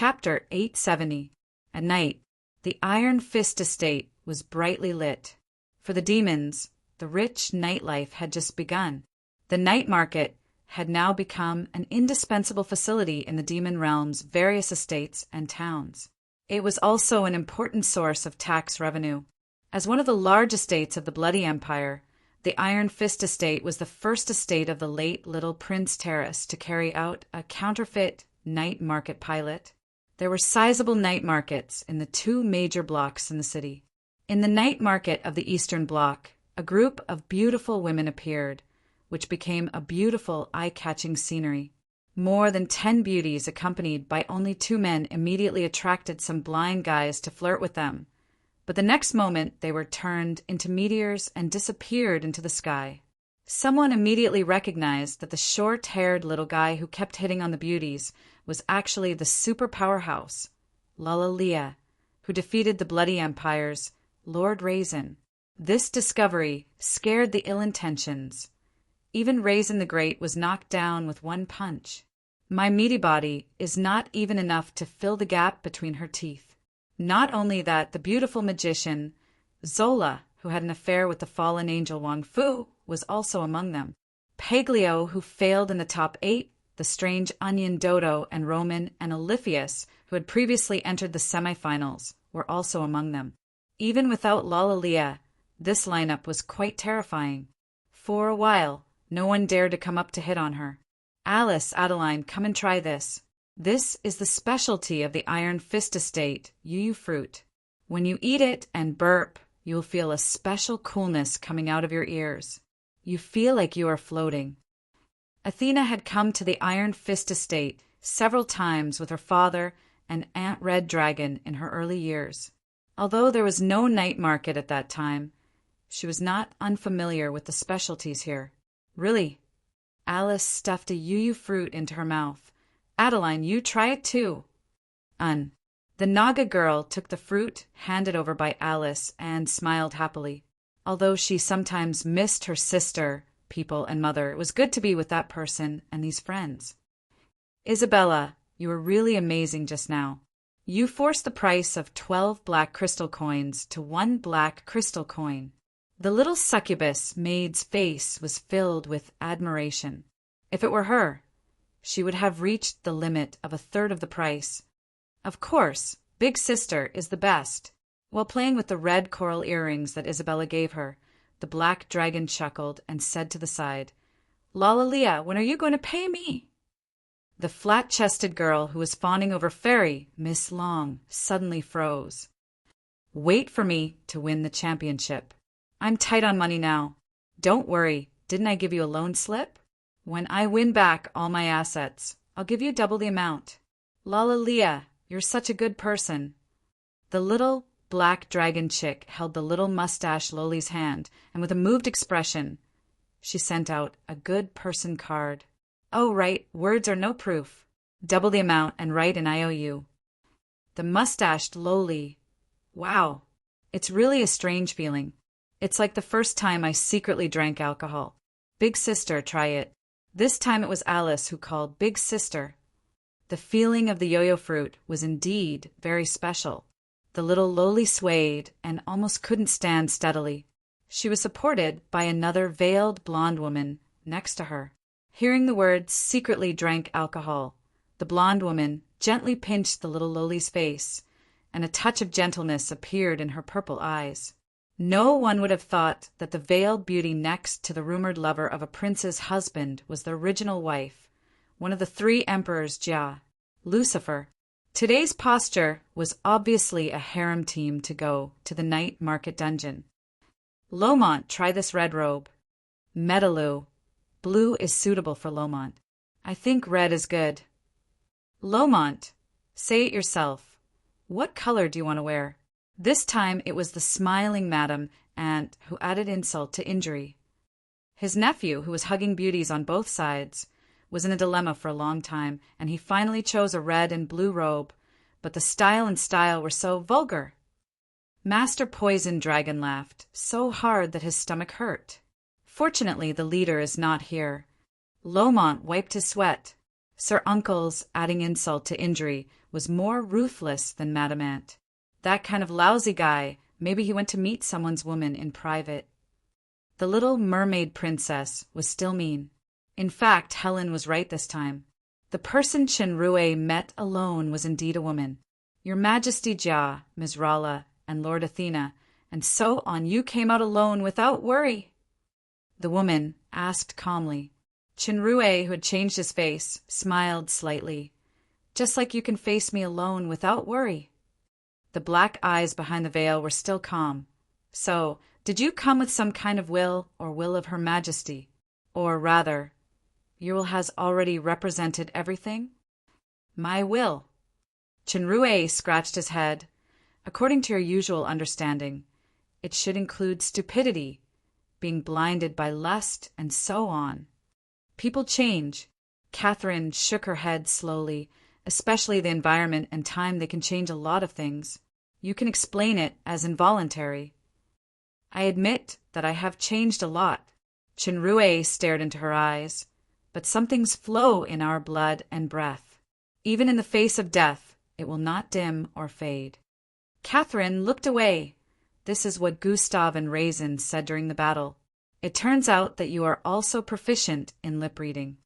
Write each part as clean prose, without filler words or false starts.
Chapter 870. At night, the Iron Fist estate was brightly lit. For the demons, the rich nightlife had just begun. The night market had now become an indispensable facility in the demon realm's various estates and towns. It was also an important source of tax revenue. As one of the large estates of the Bloody Empire, the Iron Fist estate was the first estate of the late little Prince Terrace to carry out a counterfeit night market pilot. There were sizable night markets in the two major blocks in the city. In the night market of the Eastern Bloc, a group of beautiful women appeared, which became a beautiful, eye-catching scenery. More than 10 beauties accompanied by only 2 men immediately attracted some blind guys to flirt with them. But the next moment they were turned into meteors and disappeared into the sky. Someone immediately recognized that the short-haired little guy who kept hitting on the beauties was actually the super powerhouse, Lalalia, who defeated the Bloody Empire's Lord Raisin. This discovery scared the ill intentions. Even Raisin the Great was knocked down with one punch. My meaty body is not even enough to fill the gap between her teeth. Not only that, the beautiful magician, Zola, who had an affair with the fallen angel Wang Fu, was also among them. Paglio, who failed in the top 8, the strange Onion Dodo, and Roman and Oliphius, who had previously entered the semifinals, were also among them. Even without Lalalia, this lineup was quite terrifying. For a while, no one dared to come up to hit on her. Alice, Adeline, come and try this. This is the specialty of the Iron Fist estate, yuyu fruit. When you eat it and burp, you will feel a special coolness coming out of your ears. You feel like you are floating. Athena had come to the Iron Fist estate several times with her father and Aunt Red Dragon in her early years. Although there was no night market at that time, she was not unfamiliar with the specialties here. Really? Alice stuffed a yuyu fruit into her mouth. Adeline, you try it too. The Naga girl took the fruit handed over by Alice and smiled happily. Although she sometimes missed her sister, people, and mother, it was good to be with that person and these friends. Isabella, you were really amazing just now. You forced the price of 12 black crystal coins to 1 black crystal coin. The little succubus maid's face was filled with admiration. If it were her, she would have reached the limit of 1/3 of the price. Of course, Big Sister is the best. While playing with the red coral earrings that Isabella gave her, the black dragon chuckled and said to the side, Lalalia, when are you going to pay me? The flat-chested girl who was fawning over Fairy, Miss Long, suddenly froze. Wait for me to win the championship. I'm tight on money now. Don't worry, didn't I give you a loan slip? When I win back all my assets, I'll give you double the amount. Lalalia, you're such a good person. The little black dragon chick held the little mustache Loli's hand, and with a moved expression, she sent out a good person card. Oh, right, words are no proof. Double the amount and write an IOU. The mustached Loli. Wow, it's really a strange feeling. It's like the first time I secretly drank alcohol. Big Sister, try it. This time it was Alice who called Big Sister. The feeling of the yo-yo fruit was indeed very special. The little Loli swayed and almost couldn't stand steadily. She was supported by another veiled blonde woman next to her. Hearing the words secretly drank alcohol, the blonde woman gently pinched the little Loli's face, and a touch of gentleness appeared in her purple eyes. No one would have thought that the veiled beauty next to the rumored lover of a prince's husband was the original wife, one of the 3 emperors Jia, Lucifer. Today's posture was obviously a harem team to go to the night market dungeon. Lomont, try this red robe. Metaloo, blue is suitable for Lomont. I think red is good. Lomont, say it yourself. What color do you want to wear? This time it was the smiling Madame Aunt who added insult to injury. His nephew, who was hugging beauties on both sides, was in a dilemma for a long time, and he finally chose a red and blue robe, but the style and style were so vulgar. Master Poison Dragon laughed so hard that his stomach hurt. Fortunately, the leader is not here. Lomont wiped his sweat. Sir Uncle's, adding insult to injury, was more ruthless than Madame Aunt. That kind of lousy guy, maybe he went to meet someone's woman in private. The little mermaid princess was still mean. In fact, Helen was right this time. The person Chenrue met alone was indeed a woman. Your Majesty Jia, Ms. Rala, and Lord Athena, and so on you came out alone without worry. The woman asked calmly. Chenrue, who had changed his face, smiled slightly. Just like you can face me alone without worry. The black eyes behind the veil were still calm. So, did you come with some kind of will or will of Her Majesty? Or rather, your will has already represented everything? My will. Chenrue scratched his head. According to your usual understanding, it should include stupidity, being blinded by lust, and so on. People change. Catherine shook her head slowly. Especially the environment and time, they can change a lot of things. You can explain it as involuntary. I admit that I have changed a lot. Chenrue stared into her eyes. But some things flow in our blood and breath. Even in the face of death, it will not dim or fade. Catherine looked away. This is what Gustave and Raisin said during the battle. It turns out that you are also proficient in lip reading.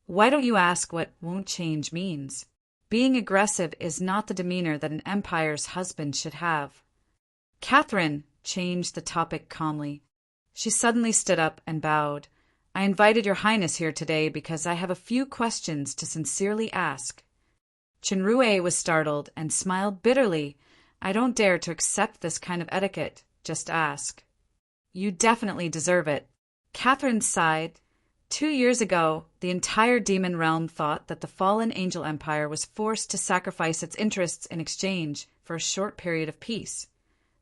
Why don't you ask what won't change means? Being aggressive is not the demeanor that an empire's husband should have. Catherine changed the topic calmly. She suddenly stood up and bowed. I invited your highness here today because I have a few questions to sincerely ask. Chenrue was startled and smiled bitterly. I don't dare to accept this kind of etiquette. Just ask. You definitely deserve it. Catherine sighed. 2 years ago, the entire demon realm thought that the fallen angel empire was forced to sacrifice its interests in exchange for a short period of peace.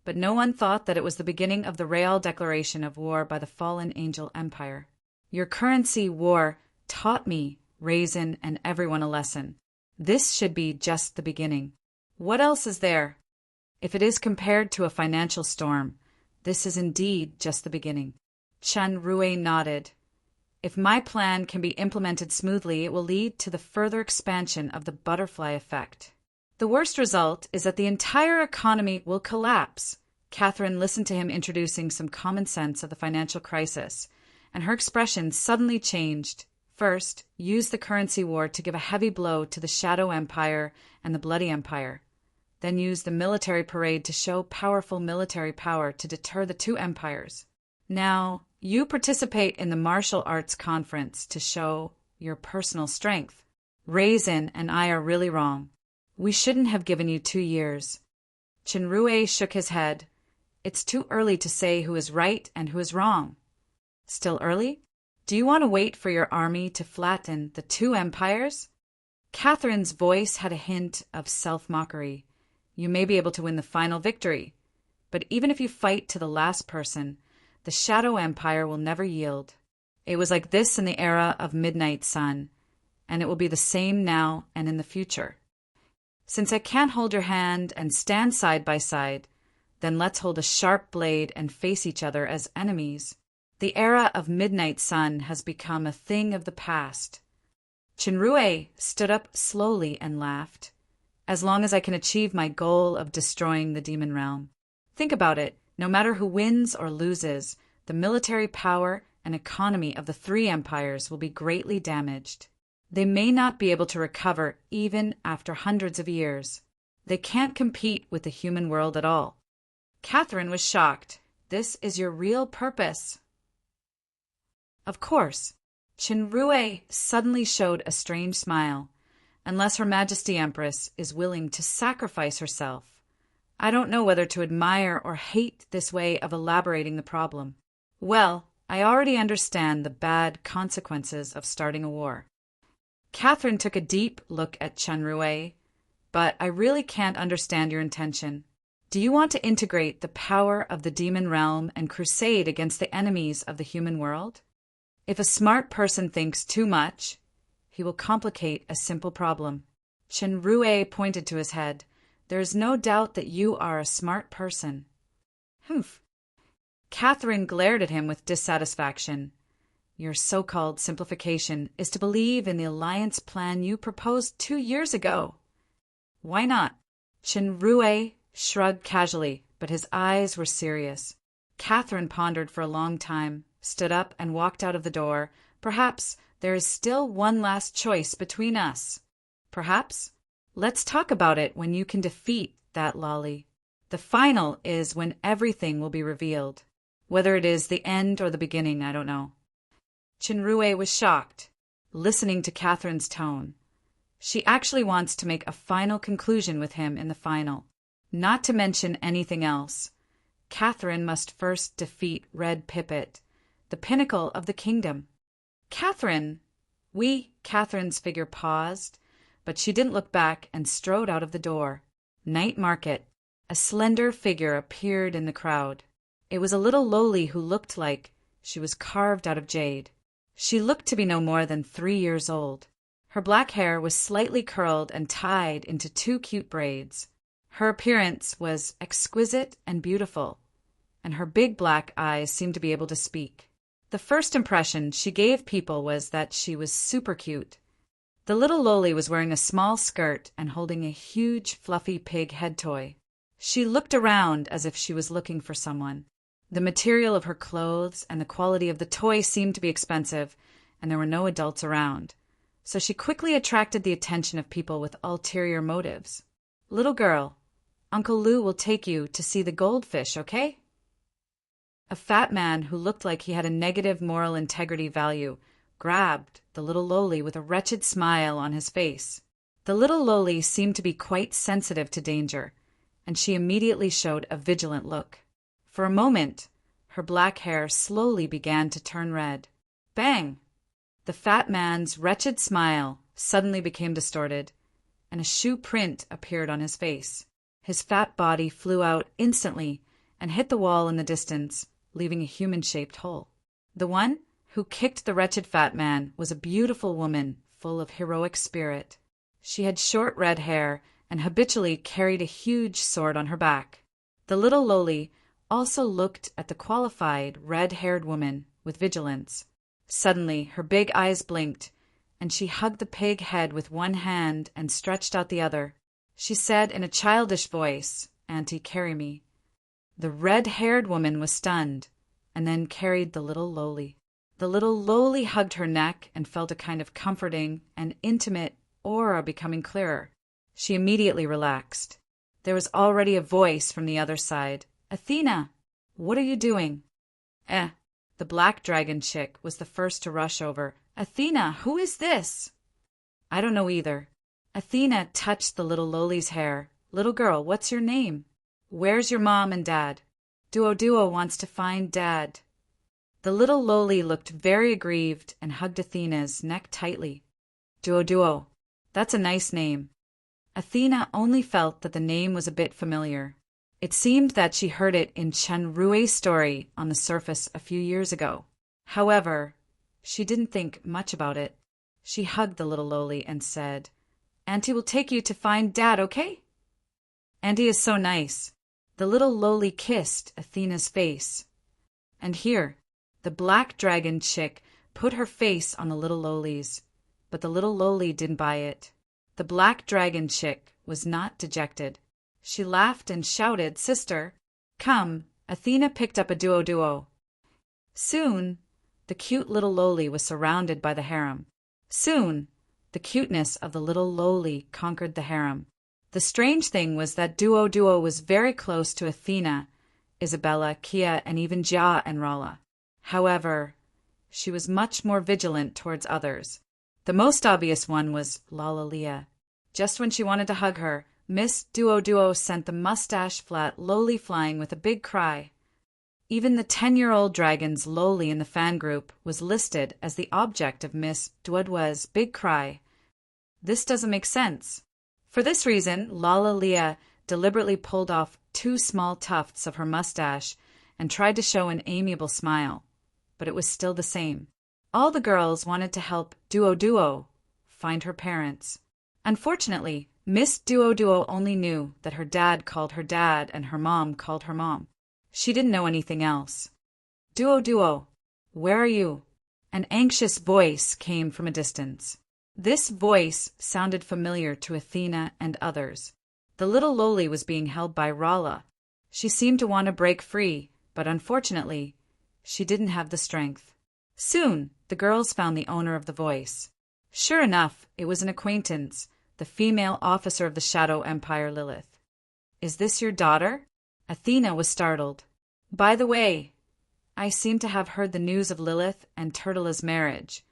But no one thought that it was the beginning of the real declaration of war by the fallen angel empire. Your currency war taught me, Raisin, and everyone a lesson. This should be just the beginning. What else is there? If it is compared to a financial storm, this is indeed just the beginning. Chenrue nodded. If my plan can be implemented smoothly, it will lead to the further expansion of the butterfly effect. The worst result is that the entire economy will collapse. Catherine listened to him introducing some common sense of the financial crisis, and her expression suddenly changed. First, use the currency war to give a heavy blow to the Shadow Empire and the Bloody Empire. Then use the military parade to show powerful military power to deter the two empires. Now, you participate in the martial arts conference to show your personal strength. Raisin and I are really wrong. We shouldn't have given you 2 years. Chenrue shook his head. It's too early to say who is right and who is wrong. Still early? Do you want to wait for your army to flatten the two empires? Catherine's voice had a hint of self-mockery. You may be able to win the final victory, but even if you fight to the last person, the Shadow Empire will never yield. It was like this in the era of Midnight Sun, and it will be the same now and in the future. Since I can't hold your hand and stand side by side, then let's hold a sharp blade and face each other as enemies. The era of Midnight Sun has become a thing of the past. Chenrue stood up slowly and laughed. As long as I can achieve my goal of destroying the demon realm. Think about it. No matter who wins or loses, the military power and economy of the three empires will be greatly damaged. They may not be able to recover even after hundreds of years. They can't compete with the human world at all. Catherine was shocked. This is your real purpose? Of course. Chenrue suddenly showed a strange smile. Unless Her Majesty Empress is willing to sacrifice herself. I don't know whether to admire or hate this way of elaborating the problem. Well, I already understand the bad consequences of starting a war. Catherine took a deep look at Chenrue, but I really can't understand your intention. Do you want to integrate the power of the demon realm and crusade against the enemies of the human world? If a smart person thinks too much, he will complicate a simple problem. Chenrue pointed to his head. There is no doubt that you are a smart person. Humph. Catherine glared at him with dissatisfaction. your so-called simplification is to believe in the alliance plan you proposed 2 years ago. Why not? Chenrue shrugged casually, but his eyes were serious. Catherine pondered for a long time, stood up and walked out of the door. Perhaps there is still one last choice between us. Perhaps? Let's talk about it when you can defeat that lolly. The final is when everything will be revealed. Whether it is the end or the beginning, I don't know. Chenrue was shocked, listening to Catherine's tone. She actually wants to make a final conclusion with him in the final. Not to mention anything else. Catherine must first defeat Red Pipit, the pinnacle of the kingdom. Catherine's figure paused, but she didn't look back and strode out of the door. Night market. A slender figure appeared in the crowd. It was a little lowly who looked like she was carved out of jade. She looked to be no more than 3 years old. Her black hair was slightly curled and tied into 2 cute braids. Her appearance was exquisite and beautiful, and her big black eyes seemed to be able to speak. The first impression she gave people was that she was super cute. The little lowly was wearing a small skirt and holding a huge fluffy pig head toy. She looked around as if she was looking for someone. The material of her clothes and the quality of the toy seemed to be expensive, and there were no adults around. So she quickly attracted the attention of people with ulterior motives. "Little girl, Uncle Lou will take you to see the goldfish, okay?" A fat man who looked like he had a negative moral integrity value grabbed the little lowly with a wretched smile on his face. The little lowly seemed to be quite sensitive to danger, and she immediately showed a vigilant look. For a moment, her black hair slowly began to turn red. Bang! The fat man's wretched smile suddenly became distorted, and a shoe print appeared on his face. His fat body flew out instantly and hit the wall in the distance, leaving a human-shaped hole. The one who kicked the wretched fat man was a beautiful woman full of heroic spirit. She had short red hair and habitually carried a huge sword on her back. The little lowly also looked at the qualified red-haired woman with vigilance. Suddenly, her big eyes blinked, and she hugged the pig head with one hand and stretched out the other. She said in a childish voice, "Auntie, carry me." The red-haired woman was stunned, and then carried the little lowly. The little lowly hugged her neck and felt a kind of comforting and intimate aura becoming clearer. She immediately relaxed. There was already a voice from the other side. "Athena, what are you doing?" The black dragon chick was the first to rush over. "Athena, who is this?" "I don't know either." Athena touched the little lowly's hair. "Little girl, what's your name? Where's your mom and dad?" "Duo wants to find Dad." The little lowly looked very aggrieved and hugged Athena's neck tightly. Duo, that's a nice name." Athena only felt that the name was a bit familiar. It seemed that she heard it in Chenrue's story on the surface a few years ago. However, she didn't think much about it. She hugged the little lowly and said, "Auntie will take you to find Dad, okay?" "Auntie is so nice." The little lowly kissed Athena's face. And here, the black dragon chick put her face on the little lowly's, but the little lowly didn't buy it. The black dragon chick was not dejected. She laughed and shouted, "Sister, come." Athena picked up a duo. Soon, the cute little lowly was surrounded by the harem. Soon, the cuteness of the little lowly conquered the harem. The strange thing was that Duo was very close to Athena, Isabella, Kia, and even Jia and Rala. However, she was much more vigilant towards others. The most obvious one was Lalalia. Just when she wanted to hug her, Miss Duo sent the mustache-flat lowly flying with a big cry. Even the 10-year-old dragon's lowly in the fan group was listed as the object of Miss Duo's big cry. This doesn't make sense. For this reason, Lalalia deliberately pulled off 2 small tufts of her mustache and tried to show an amiable smile, but it was still the same. All the girls wanted to help Duo find her parents. Unfortunately, Miss Duo only knew that her dad called her dad and her mom called her mom. She didn't know anything else. Duo, where are you?" An anxious voice came from a distance. This voice sounded familiar to Athena and others. The little loli was being held by Rala. She seemed to want to break free, but unfortunately, she didn't have the strength. Soon, the girls found the owner of the voice. Sure enough, it was an acquaintance, the female officer of the Shadow Empire, Lilith. "Is this your daughter?" Athena was startled. "By the way, I seem to have heard the news of Lilith and Turtle's marriage,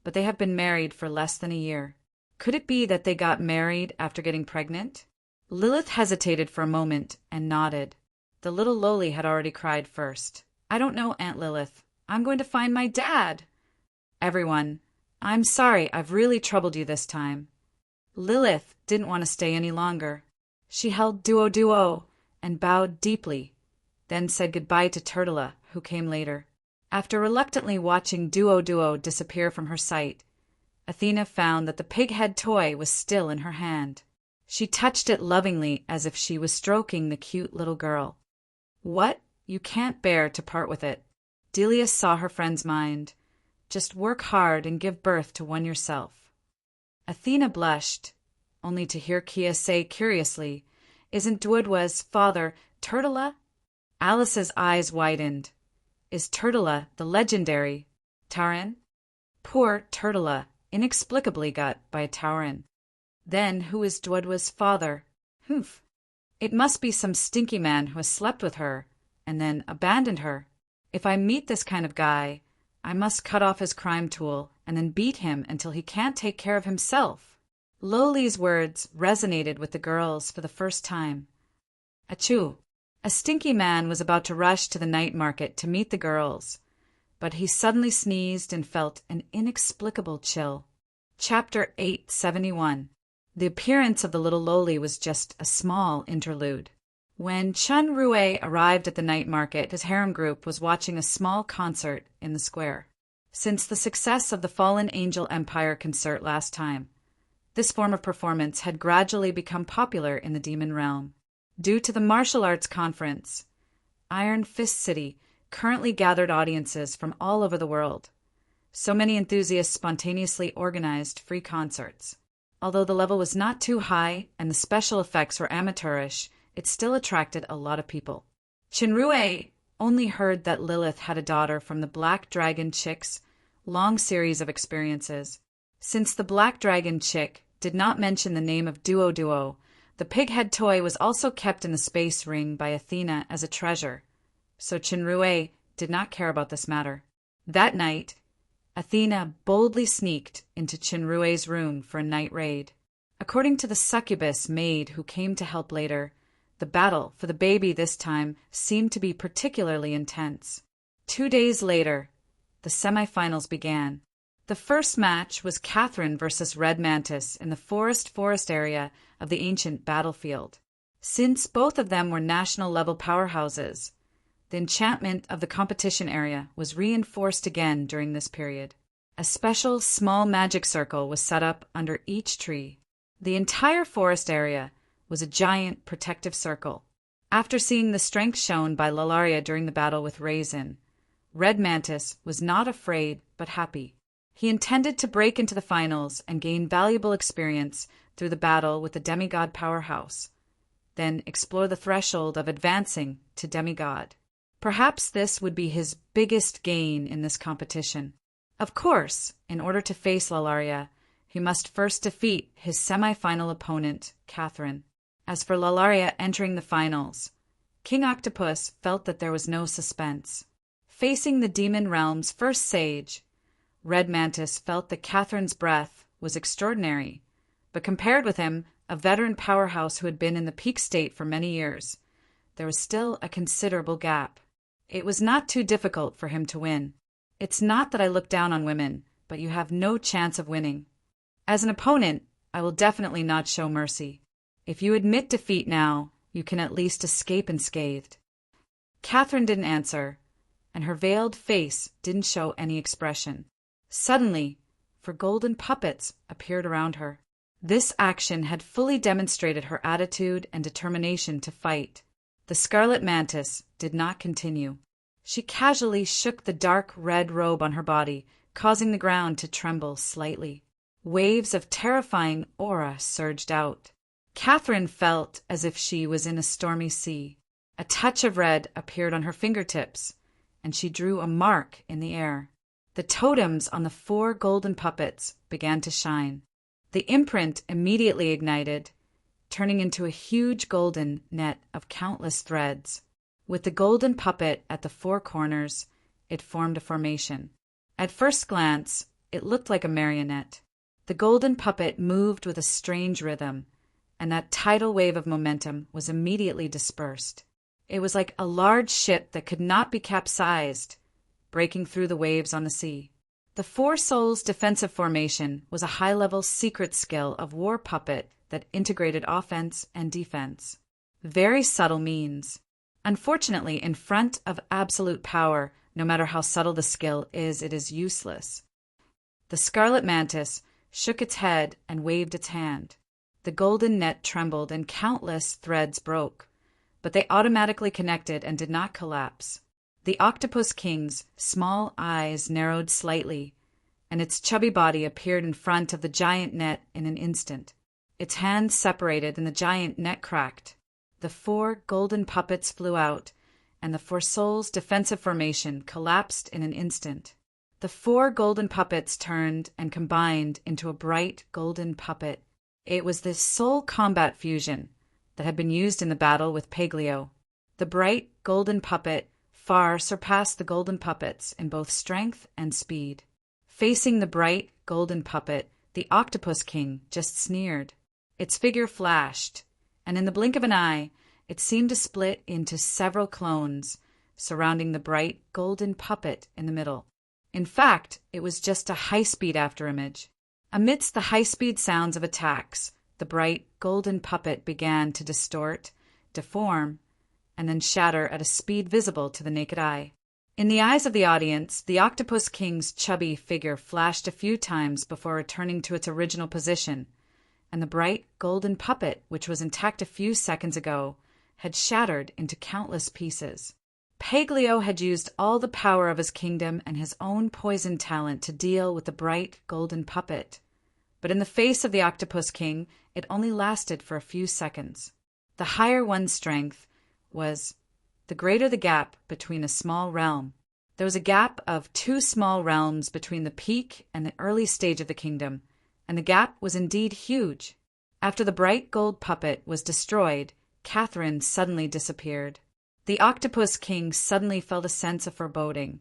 but they have been married for less than a year. Could it be that they got married after getting pregnant?" Lilith hesitated for a moment and nodded. The little loli had already cried first. "I don't know, Aunt Lilith. I'm going to find my dad." Everyone, "I'm sorry I've really troubled you this time." Lilith didn't want to stay any longer. She held Duo and bowed deeply, then said goodbye to Turtle, who came later. After reluctantly watching Duo disappear from her sight, Athena found that the pig-head toy was still in her hand. She touched it lovingly as if she was stroking the cute little girl. "What? You can't bear to part with it." Delius saw her friend's mind. "Just work hard and give birth to one yourself." Athena blushed, only to hear Kia say curiously, "Isn't Duodwa's father Turtle?" Alice's eyes widened. "Is Turtle the legendary Tauren?" Poor Turtle, inexplicably got by a Tauren. Then who is Duodwa's father? Humph. It must be some stinky man who has slept with her and then abandoned her. If I meet this kind of guy, I must cut off his crime tool and then beat him until he can't take care of himself. Loli's words resonated with the girls for the first time. Achoo! A stinky man was about to rush to the night market to meet the girls, but he suddenly sneezed and felt an inexplicable chill. Chapter 871. The appearance of the little loli was just a small interlude. When Chun Rue arrived at the night market, his harem group was watching a small concert in the square. Since the success of the Fallen Angel Empire concert last time, this form of performance had gradually become popular in the demon realm. Due to the martial arts conference, Iron Fist City currently gathered audiences from all over the world. So many enthusiasts spontaneously organized free concerts. Although the level was not too high and the special effects were amateurish, it still attracted a lot of people. Chinrue only heard that Lilith had a daughter from the Black Dragon Chick's long series of experiences. Since the Black Dragon Chick did not mention the name of Duo, the pig-head toy was also kept in the space ring by Athena as a treasure, so Chinrue did not care about this matter. That night, Athena boldly sneaked into Chinrue's room for a night raid. According to the succubus maid who came to help later, the battle for the baby this time seemed to be particularly intense. 2 days later, the semifinals began. The first match was Catherine versus Red Mantis in the forest area of the ancient battlefield. Since both of them were national-level powerhouses, the enchantment of the competition area was reinforced again during this period. A special small magic circle was set up under each tree. The entire forest area was a giant protective circle. After seeing the strength shown by Lalaria during the battle with Raisin, Red Mantis was not afraid but happy. He intended to break into the finals and gain valuable experience through the battle with the demigod powerhouse, then explore the threshold of advancing to demigod. Perhaps this would be his biggest gain in this competition. Of course, in order to face Lalaria, he must first defeat his semi-final opponent, Catherine. As for Lalaria entering the finals, King Octopus felt that there was no suspense. Facing the demon realm's first sage, Red Mantis felt that Catherine's breadth was extraordinary, but compared with him, a veteran powerhouse who had been in the peak state for many years, there was still a considerable gap. It was not too difficult for him to win. It's not that I look down on women, but you have no chance of winning. As an opponent, I will definitely not show mercy. If you admit defeat now, you can at least escape unscathed. Catherine didn't answer, and her veiled face didn't show any expression. Suddenly, 4 golden puppets appeared around her. This action had fully demonstrated her attitude and determination to fight. The Scarlet Mantis did not continue. She casually shook the dark red robe on her body, causing the ground to tremble slightly. Waves of terrifying aura surged out. Catherine felt as if she was in a stormy sea. A touch of red appeared on her fingertips, and she drew a mark in the air. The totems on the 4 golden puppets began to shine. The imprint immediately ignited, turning into a huge golden net of countless threads. With the golden puppet at the 4 corners, it formed a formation. At first glance, it looked like a marionette. The golden puppet moved with a strange rhythm, and that tidal wave of momentum was immediately dispersed. It was like a large ship that could not be capsized, breaking through the waves on the sea. The 4 Souls defensive formation was a high-level secret skill of war puppet that integrated offense and defense. Very subtle means. Unfortunately, in front of absolute power, no matter how subtle the skill is, it is useless. The Scarlet Mantis shook its head and waved its hand. The golden net trembled and countless threads broke, but they automatically connected and did not collapse. The Octopus King's small eyes narrowed slightly, and its chubby body appeared in front of the giant net in an instant. Its hands separated and the giant net cracked. The 4 golden puppets flew out, and the 4 Souls defensive formation collapsed in an instant. The 4 golden puppets turned and combined into a bright golden puppet. It was this soul combat fusion that had been used in the battle with Paglio. The bright golden puppet far surpassed the golden puppets in both strength and speed. Facing the bright golden puppet, the Octopus King just sneered. Its figure flashed, and in the blink of an eye, it seemed to split into several clones, surrounding the bright golden puppet in the middle. In fact, it was just a high-speed afterimage. Amidst the high-speed sounds of attacks, the bright golden puppet began to distort, deform, and then shatter at a speed visible to the naked eye. In the eyes of the audience, the Octopus King's chubby figure flashed a few times before returning to its original position, and the bright golden puppet, which was intact a few seconds ago, had shattered into countless pieces. Paglio had used all the power of his kingdom and his own poison talent to deal with the bright golden puppet. But in the face of the Octopus King, it only lasted for a few seconds. The higher one's strength was, the greater the gap between a small realm. There was a gap of 2 small realms between the peak and the early stage of the kingdom, and the gap was indeed huge. After the bright gold puppet was destroyed, Catherine suddenly disappeared. The Octopus King suddenly felt a sense of foreboding,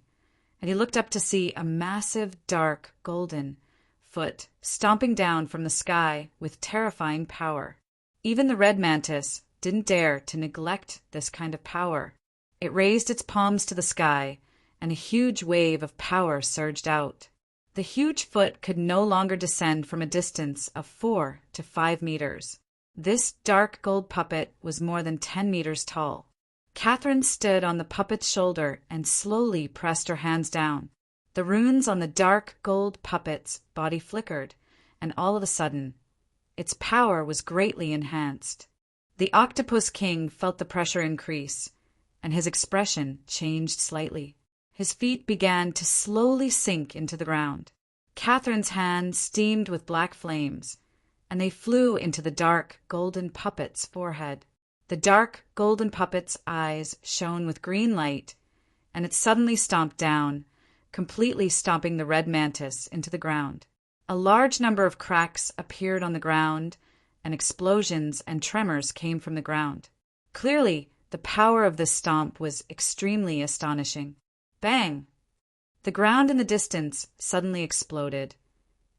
and he looked up to see a massive, dark, golden foot stomping down from the sky with terrifying power. Even the red mantis didn't dare to neglect this kind of power. It raised its palms to the sky, and a huge wave of power surged out. The huge foot could no longer descend from a distance of 4 to 5 meters. This dark gold puppet was more than 10 meters tall. Catherine stood on the puppet's shoulder and slowly pressed her hands down. The runes on the dark gold puppet's body flickered, and all of a sudden, its power was greatly enhanced. The Octopus King felt the pressure increase, and his expression changed slightly. His feet began to slowly sink into the ground. Catherine's hands steamed with black flames, and they flew into the dark golden puppet's forehead. The dark golden puppet's eyes shone with green light, and it suddenly stomped down, completely stomping the red mantis into the ground. A large number of cracks appeared on the ground, and explosions and tremors came from the ground. Clearly, the power of this stomp was extremely astonishing. Bang! The ground in the distance suddenly exploded,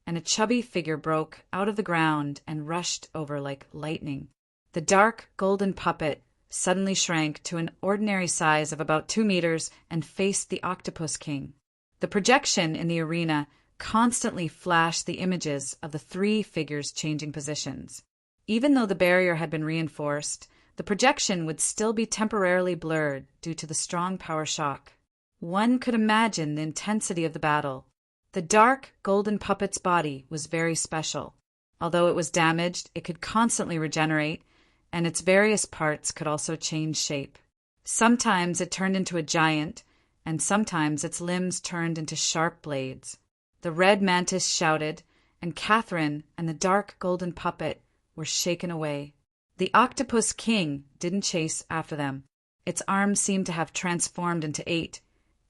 and a chubby figure broke out of the ground and rushed over like lightning. The dark golden puppet suddenly shrank to an ordinary size of about 2 meters and faced the Octopus King. The projection in the arena constantly flashed the images of the 3 figures changing positions. Even though the barrier had been reinforced, the projection would still be temporarily blurred due to the strong power shock. One could imagine the intensity of the battle. The dark golden puppet's body was very special. Although it was damaged, it could constantly regenerate, and its various parts could also change shape. Sometimes it turned into a giant, and sometimes its limbs turned into sharp blades. The red mantis shouted, and Catherine and the dark golden puppet were shaken away. The octopus king didn't chase after them. Its arms seemed to have transformed into 8,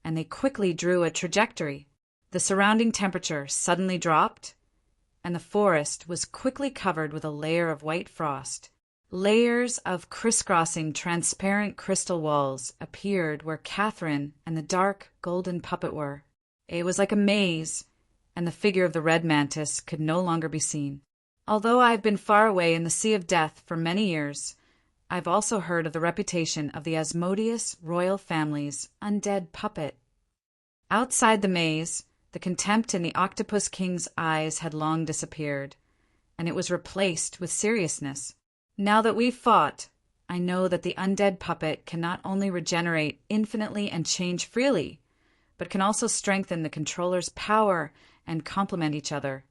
and they quickly drew a trajectory. The surrounding temperature suddenly dropped, and the forest was quickly covered with a layer of white frost. Layers of crisscrossing transparent crystal walls appeared where Catherine and the dark golden puppet were. It was like a maze, and the figure of the red mantis could no longer be seen. Although I have been far away in the Sea of Death for many years, I've also heard of the reputation of the Asmodeus royal family's undead puppet. Outside the maze, the contempt in the octopus king's eyes had long disappeared, and it was replaced with seriousness. Now that we've fought, I know that the undead puppet can not only regenerate infinitely and change freely, but can also strengthen the controller's power and complement each other,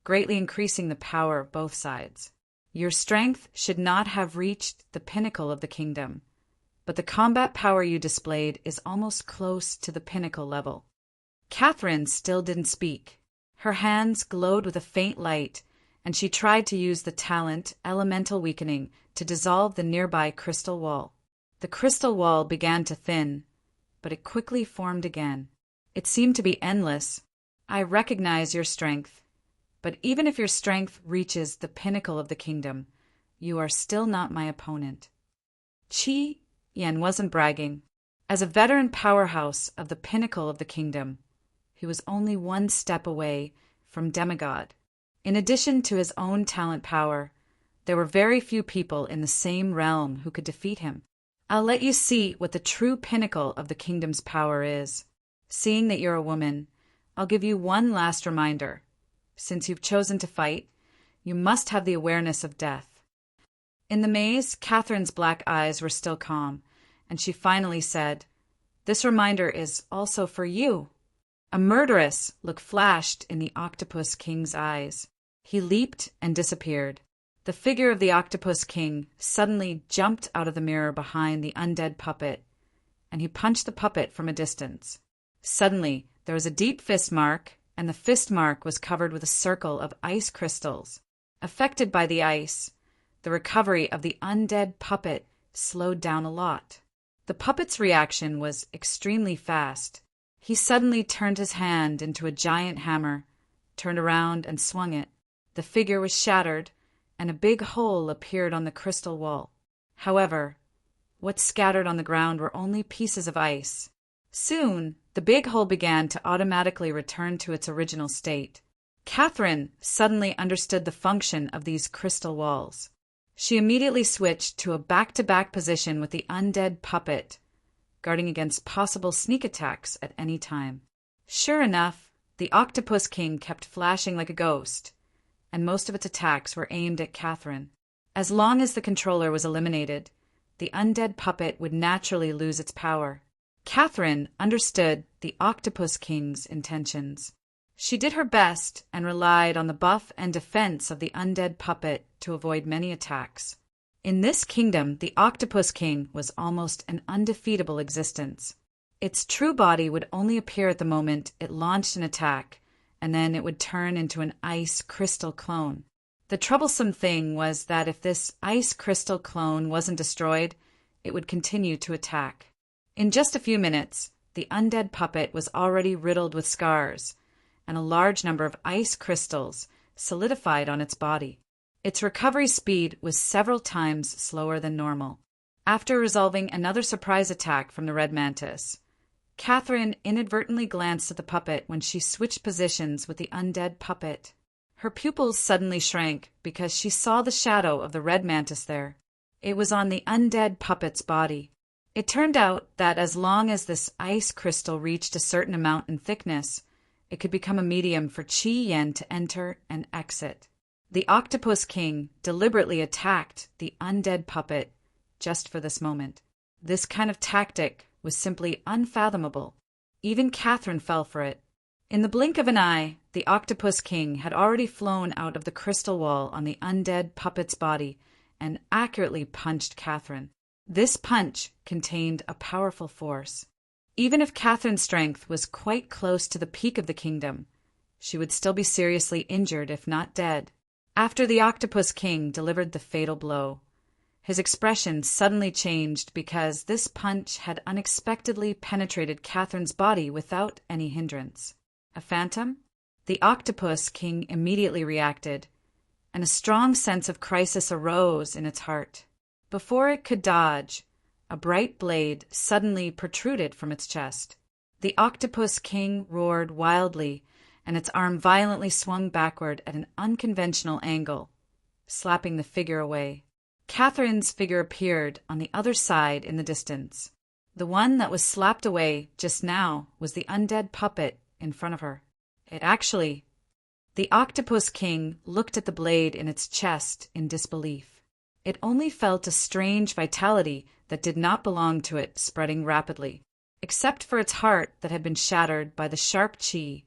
greatly increasing the power of both sides. Your strength should not have reached the pinnacle of the kingdom, but the combat power you displayed is almost close to the pinnacle level. Catherine still didn't speak. Her hands glowed with a faint light, and she tried to use the talent Elemental Weakening to dissolve the nearby crystal wall. The crystal wall began to thin, but it quickly formed again. It seemed to be endless. I recognize your strength, but even if your strength reaches the pinnacle of the kingdom, you are still not my opponent. Qi Yan wasn't bragging. As a veteran powerhouse of the pinnacle of the kingdom, he was only one step away from demigod. In addition to his own talent power, there were very few people in the same realm who could defeat him. I'll let you see what the true pinnacle of the kingdom's power is. Seeing that you're a woman, I'll give you one last reminder. Since you've chosen to fight, you must have the awareness of death. In the maze, Catherine's black eyes were still calm, and she finally said, "This reminder is also for you." A murderous look flashed in the octopus king's eyes. He leaped and disappeared. The figure of the octopus king suddenly jumped out of the mirror behind the undead puppet, and he punched the puppet from a distance. Suddenly, there was a deep fist mark, and the fist mark was covered with a circle of ice crystals. Affected by the ice, the recovery of the undead puppet slowed down a lot. The puppet's reaction was extremely fast. He suddenly turned his hand into a giant hammer, turned around and swung it. The figure was shattered, and a big hole appeared on the crystal wall. However, what scattered on the ground were only pieces of ice. Soon, the big hole began to automatically return to its original state. Catherine suddenly understood the function of these crystal walls. She immediately switched to a back-to-back position with the undead puppet, guarding against possible sneak attacks at any time. Sure enough, the octopus king kept flashing like a ghost, and most of its attacks were aimed at Catherine. As long as the controller was eliminated, the undead puppet would naturally lose its power. Catherine understood the octopus king's intentions. She did her best and relied on the buff and defense of the undead puppet to avoid many attacks. In this kingdom, the octopus king was almost an undefeatable existence. Its true body would only appear at the moment it launched an attack, and then it would turn into an ice crystal clone. The troublesome thing was that if this ice crystal clone wasn't destroyed, it would continue to attack. In just a few minutes, the undead puppet was already riddled with scars, and a large number of ice crystals solidified on its body. Its recovery speed was several times slower than normal. After resolving another surprise attack from the red mantis, Catherine inadvertently glanced at the puppet when she switched positions with the undead puppet. Her pupils suddenly shrank because she saw the shadow of the red mantis there. It was on the undead puppet's body. It turned out that as long as this ice crystal reached a certain amount in thickness, it could become a medium for Qi Yan to enter and exit. The octopus king deliberately attacked the undead puppet just for this moment. This kind of tactic was simply unfathomable. Even Catherine fell for it. In the blink of an eye, the octopus king had already flown out of the crystal wall on the undead puppet's body and accurately punched Catherine. This punch contained a powerful force. Even if Catherine's strength was quite close to the peak of the kingdom, she would still be seriously injured if not dead. After the Octopus King delivered the fatal blow, his expression suddenly changed because this punch had unexpectedly penetrated Catherine's body without any hindrance. A phantom? The Octopus King immediately reacted, and a strong sense of crisis arose in its heart. Before it could dodge, a bright blade suddenly protruded from its chest. The Octopus King roared wildly, and its arm violently swung backward at an unconventional angle, slapping the figure away. Catherine's figure appeared on the other side in the distance. The one that was slapped away just now was the undead puppet in front of her. The Octopus King looked at the blade in its chest in disbelief. It only felt a strange vitality that did not belong to it spreading rapidly. Except for its heart that had been shattered by the sharp chi,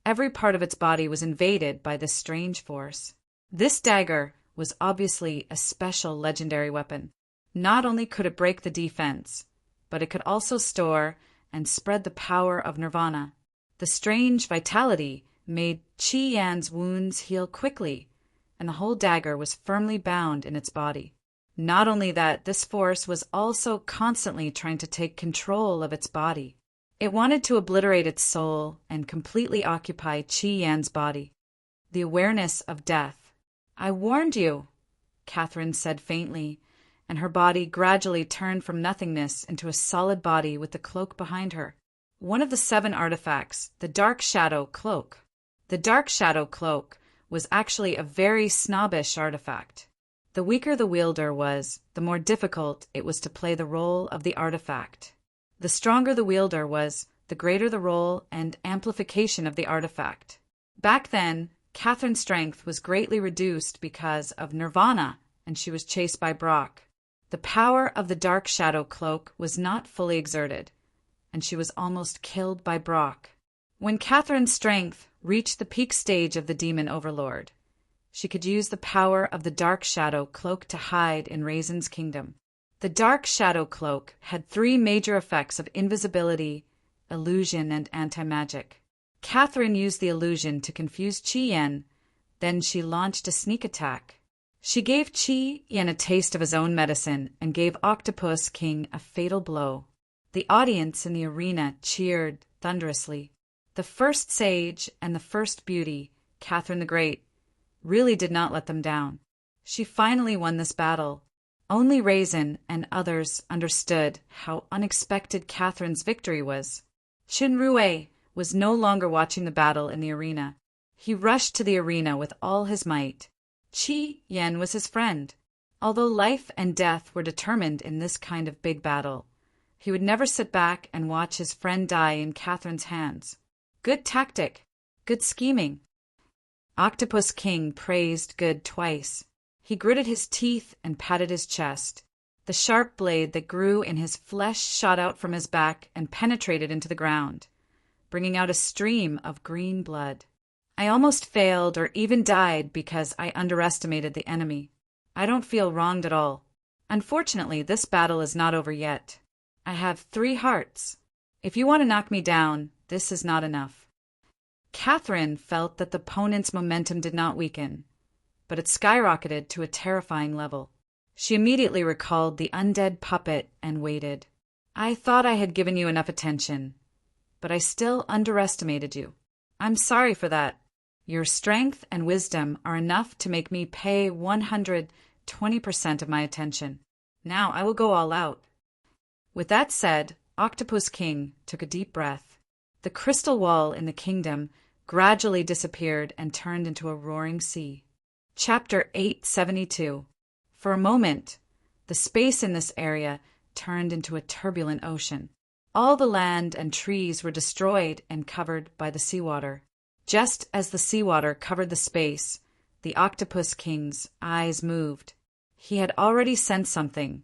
every part of its body was invaded by this strange force. This dagger was obviously a special legendary weapon. Not only could it break the defense, but it could also store and spread the power of nirvana. The strange vitality made Chi Yan's wounds heal quickly, and the whole dagger was firmly bound in its body. Not only that, this force was also constantly trying to take control of its body. It wanted to obliterate its soul and completely occupy Chi Yan's body. The awareness of death. "I warned you," Catherine said faintly, and her body gradually turned from nothingness into a solid body with the cloak behind her. One of the 7 artifacts, the Dark Shadow Cloak. The Dark Shadow Cloak was actually a very snobbish artifact. The weaker the wielder was, the more difficult it was to play the role of the artifact. The stronger the wielder was, the greater the role and amplification of the artifact. Back then, Catherine's strength was greatly reduced because of nirvana, and she was chased by Brock. The power of the Dark Shadow Cloak was not fully exerted, and she was almost killed by Brock. When Catherine's strength reached the peak stage of the Demon Overlord, she could use the power of the Dark Shadow Cloak to hide in Raisin's kingdom. The Dark Shadow Cloak had 3 major effects of invisibility, illusion, and anti-magic. Catherine used the illusion to confuse Chi Yan, then she launched a sneak attack. She gave Chi Yan a taste of his own medicine and gave Octopus King a fatal blow. The audience in the arena cheered thunderously. The first sage and the first beauty, Catherine the Great, really did not let them down. She finally won this battle. Only Raisin and others understood how unexpected Catherine's victory was. Qin was no longer watching the battle in the arena. He rushed to the arena with all his might. Chi Yan was his friend. Although life and death were determined in this kind of big battle, he would never sit back and watch his friend die in Catherine's hands. Good tactic. Good scheming. Octopus King praised Good twice. He gritted his teeth and patted his chest. The sharp blade that grew in his flesh shot out from his back and penetrated into the ground, bringing out a stream of green blood. I almost failed or even died because I underestimated the enemy. I don't feel wronged at all. Unfortunately, this battle is not over yet. I have 3 hearts. If you want to knock me down, this is not enough. Catherine felt that the opponent's momentum did not weaken, but it skyrocketed to a terrifying level. She immediately recalled the undead puppet and waited. I thought I had given you enough attention, but I still underestimated you. I'm sorry for that. Your strength and wisdom are enough to make me pay 120% of my attention. Now I will go all out. With that said, Octopus King took a deep breath. The crystal wall in the kingdom gradually disappeared and turned into a roaring sea. Chapter 872. For a moment, the space in this area turned into a turbulent ocean. All the land and trees were destroyed and covered by the seawater. Just as the seawater covered the space, the Octopus King's eyes moved. He had already sensed something,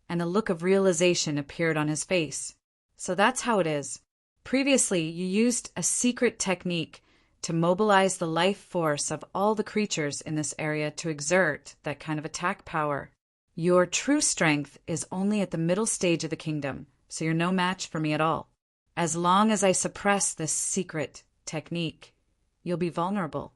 and a look of realization appeared on his face. So that's how it is. Previously, you used a secret technique to mobilize the life force of all the creatures in this area to exert that kind of attack power. Your true strength is only at the middle stage of the kingdom, so you're no match for me at all. As long as I suppress this secret technique, you'll be vulnerable.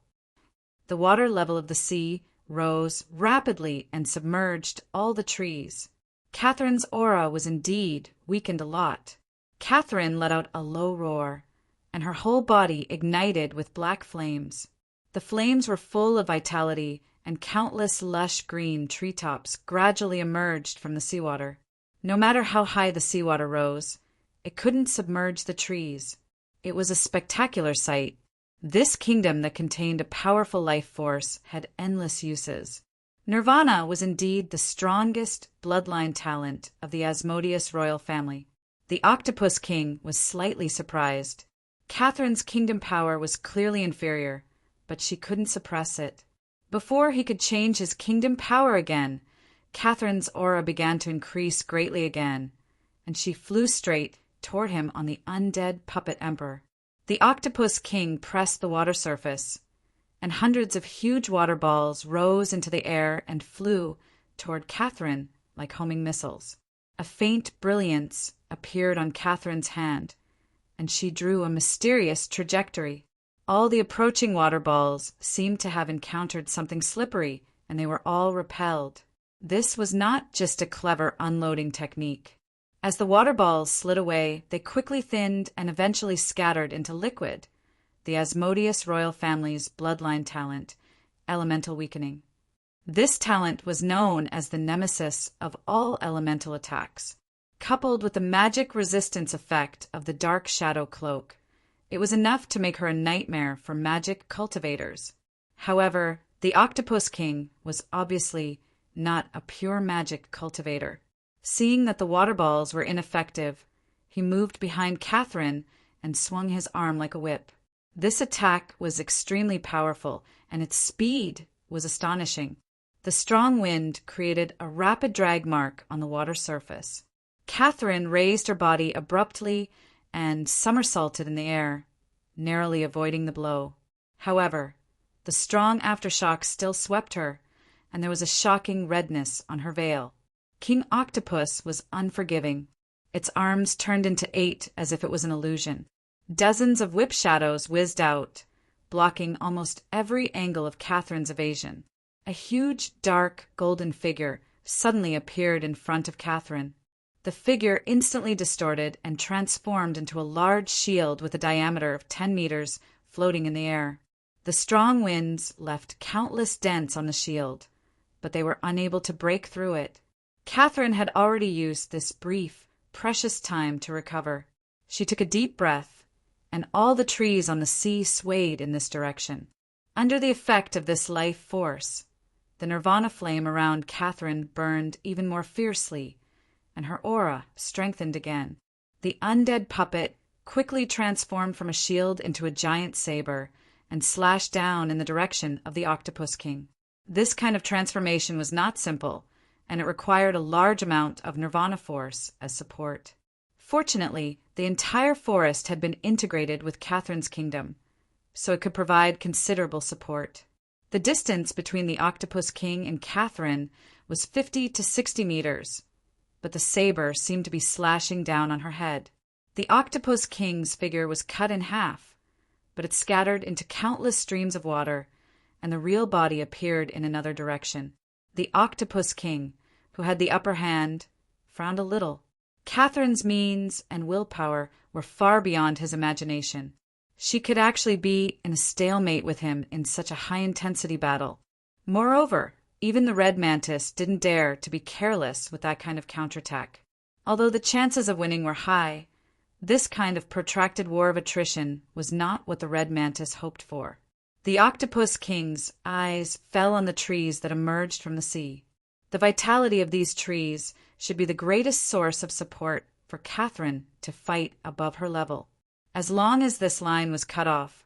The water level of the sea rose rapidly and submerged all the trees. Catherine's aura was indeed weakened a lot. Catherine let out a low roar, and her whole body ignited with black flames. The flames were full of vitality, and countless lush green treetops gradually emerged from the seawater. No matter how high the seawater rose, it couldn't submerge the trees. It was a spectacular sight. This kingdom that contained a powerful life force had endless uses. Nirvana was indeed the strongest bloodline talent of the Asmodeus royal family. The Octopus King was slightly surprised. Catherine's kingdom power was clearly inferior, but she couldn't suppress it. Before he could change his kingdom power again, Catherine's aura began to increase greatly again, and she flew straight toward him on the undead puppet emperor. The Octopus King pressed the water surface, and hundreds of huge water balls rose into the air and flew toward Catherine like homing missiles. A faint brilliance appeared on Catherine's hand, and she drew a mysterious trajectory. All the approaching water balls seemed to have encountered something slippery, and they were all repelled. This was not just a clever unloading technique. As the water balls slid away, they quickly thinned and eventually scattered into liquid, the Asmodeus royal family's bloodline talent, elemental weakening. This talent was known as the nemesis of all elemental attacks. Coupled with the magic resistance effect of the dark shadow cloak, it was enough to make her a nightmare for magic cultivators. However, the Octopus King was obviously not a pure magic cultivator. Seeing that the water balls were ineffective, he moved behind Catherine and swung his arm like a whip. This attack was extremely powerful, and its speed was astonishing. The strong wind created a rapid drag mark on the water surface. Catherine raised her body abruptly and somersaulted in the air, narrowly avoiding the blow. However, the strong aftershock still swept her, and there was a shocking redness on her veil. King Octopus was unforgiving. Its arms turned into 8 as if it was an illusion. Dozens of whip shadows whizzed out, blocking almost every angle of Catherine's evasion. A huge, dark, golden figure suddenly appeared in front of Catherine. The figure instantly distorted and transformed into a large shield with a diameter of 10 meters floating in the air. The strong winds left countless dents on the shield, but they were unable to break through it. Catherine had already used this brief, precious time to recover. She took a deep breath, and all the trees on the sea swayed in this direction. Under the effect of this life force, the nirvana flame around Catherine burned even more fiercely, and her aura strengthened again. The undead puppet quickly transformed from a shield into a giant saber and slashed down in the direction of the Octopus King. This kind of transformation was not simple, and it required a large amount of nirvana force as support. Fortunately, the entire forest had been integrated with Catherine's kingdom, so it could provide considerable support. The distance between the Octopus King and Catherine was 50 to 60 meters, but the saber seemed to be slashing down on her head. The Octopus King's figure was cut in half, but it scattered into countless streams of water, and the real body appeared in another direction. The Octopus King, who had the upper hand, frowned a little. Catherine's means and willpower were far beyond his imagination. She could actually be in a stalemate with him in such a high-intensity battle. Moreover, even the red mantis didn't dare to be careless with that kind of counterattack. Although the chances of winning were high, this kind of protracted war of attrition was not what the red mantis hoped for. The Octopus King's eyes fell on the trees that emerged from the sea. The vitality of these trees should be the greatest source of support for Catherine to fight above her level. As long as this line was cut off,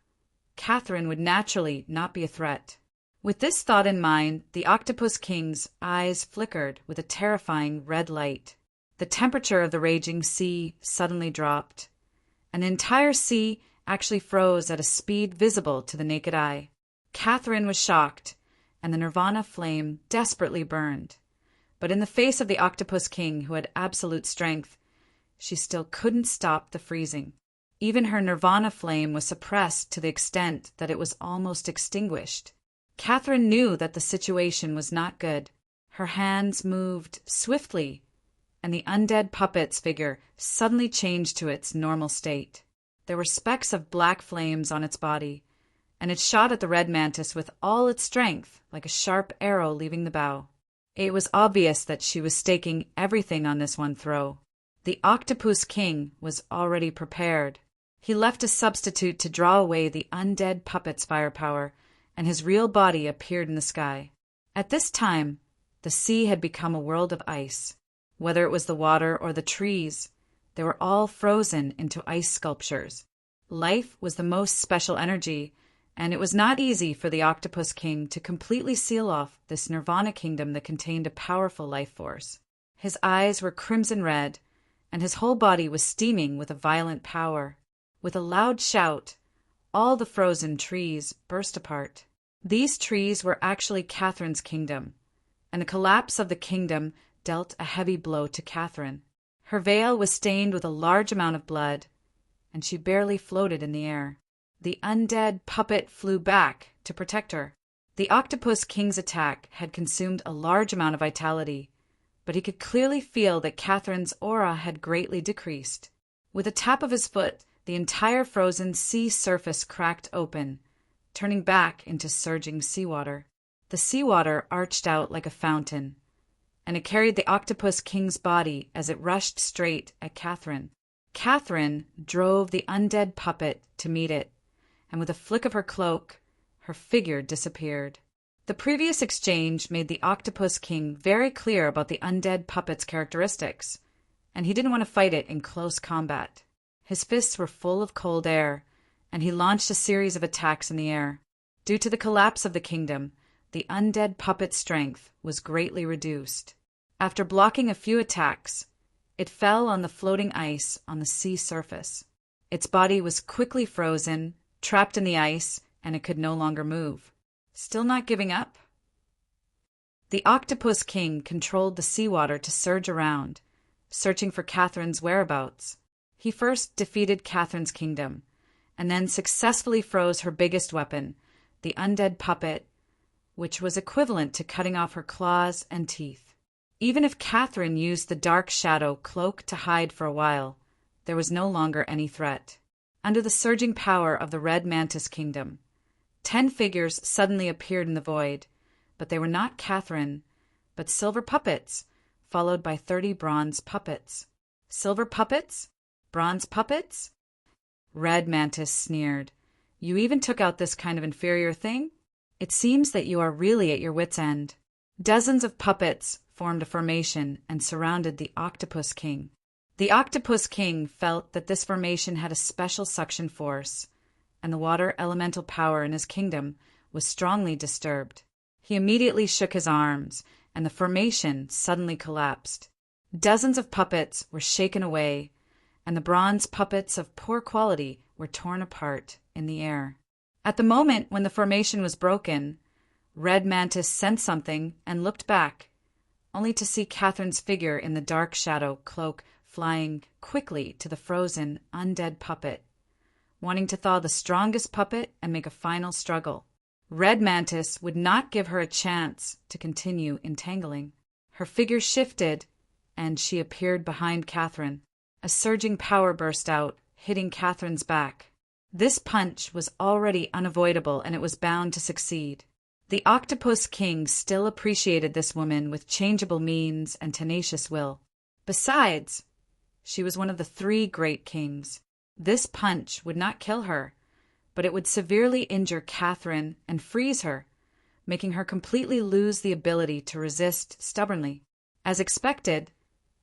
Catherine would naturally not be a threat. With this thought in mind, the Octopus King's eyes flickered with a terrifying red light. The temperature of the raging sea suddenly dropped. An entire sea actually froze at a speed visible to the naked eye. Catherine was shocked, and the nirvana flame desperately burned. But in the face of the Octopus King, who had absolute strength, she still couldn't stop the freezing. Even her nirvana flame was suppressed to the extent that it was almost extinguished. Catherine knew that the situation was not good. Her hands moved swiftly, and the undead puppet's figure suddenly changed to its normal state. There were specks of black flames on its body, and it shot at the red mantis with all its strength, like a sharp arrow leaving the bow. It was obvious that she was staking everything on this one throw. The Octopus King was already prepared. He left a substitute to draw away the undead puppet's firepower, and his real body appeared in the sky. At this time, the sea had become a world of ice. Whether it was the water or the trees, they were all frozen into ice sculptures. Life was the most special energy, and it was not easy for the Octopus King to completely seal off this nirvana kingdom that contained a powerful life force. His eyes were crimson red, and his whole body was steaming with a violent power. With a loud shout, all the frozen trees burst apart. These trees were actually Catherine's kingdom, and the collapse of the kingdom dealt a heavy blow to Catherine. Her veil was stained with a large amount of blood, and she barely floated in the air. The undead puppet flew back to protect her. The Octopus King's attack had consumed a large amount of vitality, but he could clearly feel that Catherine's aura had greatly decreased. With a tap of his foot, the entire frozen sea surface cracked open, turning back into surging seawater. The seawater arched out like a fountain, and it carried the Octopus King's body as it rushed straight at Catherine. Catherine drove the undead puppet to meet it, and with a flick of her cloak, her figure disappeared. The previous exchange made the Octopus King very clear about the undead puppet's characteristics, and he didn't want to fight it in close combat. His fists were full of cold air, and he launched a series of attacks in the air. Due to the collapse of the kingdom, the undead puppet's strength was greatly reduced. After blocking a few attacks, it fell on the floating ice on the sea surface. Its body was quickly frozen, trapped in the ice, and it could no longer move. Still not giving up? The Octopus King controlled the seawater to surge around, searching for Catherine's whereabouts. He first defeated Catherine's kingdom, and then successfully froze her biggest weapon, the undead puppet, which was equivalent to cutting off her claws and teeth. Even if Catherine used the dark shadow cloak to hide for a while, there was no longer any threat. Under the surging power of the Red Mantis Kingdom, 10 figures suddenly appeared in the void, but they were not Catherine, but silver puppets, followed by 30 bronze puppets. Silver puppets? Bronze puppets? Red Mantis sneered. You even took out this kind of inferior thing? It seems that you are really at your wits' end. Dozens of puppets formed a formation and surrounded the Octopus King. The Octopus King felt that this formation had a special suction force, and the water elemental power in his kingdom was strongly disturbed. He immediately shook his arms, and the formation suddenly collapsed. Dozens of puppets were shaken away, and the bronze puppets of poor quality were torn apart in the air. At the moment when the formation was broken, Red Mantis sensed something and looked back, only to see Catherine's figure in the dark shadow cloak flying quickly to the frozen, undead puppet, wanting to thaw the strongest puppet and make a final struggle. Red Mantis would not give her a chance to continue entangling. Her figure shifted, and she appeared behind Catherine. A surging power burst out, hitting Catherine's back. This punch was already unavoidable, and it was bound to succeed. The Octopus King still appreciated this woman with changeable means and tenacious will. Besides, she was one of the 3 great kings. This punch would not kill her, but it would severely injure Catherine and freeze her, making her completely lose the ability to resist stubbornly. As expected,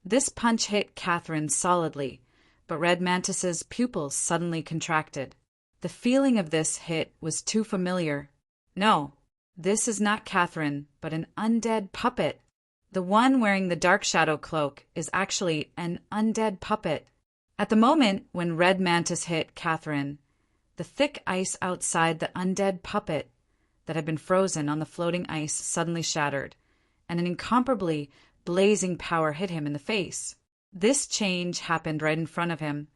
this punch hit Catherine solidly, but Red Mantis's pupils suddenly contracted. The feeling of this hit was too familiar. No, this is not Catherine, but an undead puppet. The one wearing the dark shadow cloak is actually an undead puppet. At the moment when Red Mantis hit Catherine, the thick ice outside the undead puppet that had been frozen on the floating ice suddenly shattered, and an incomparably blazing power hit him in the face. This change happened right in front of him,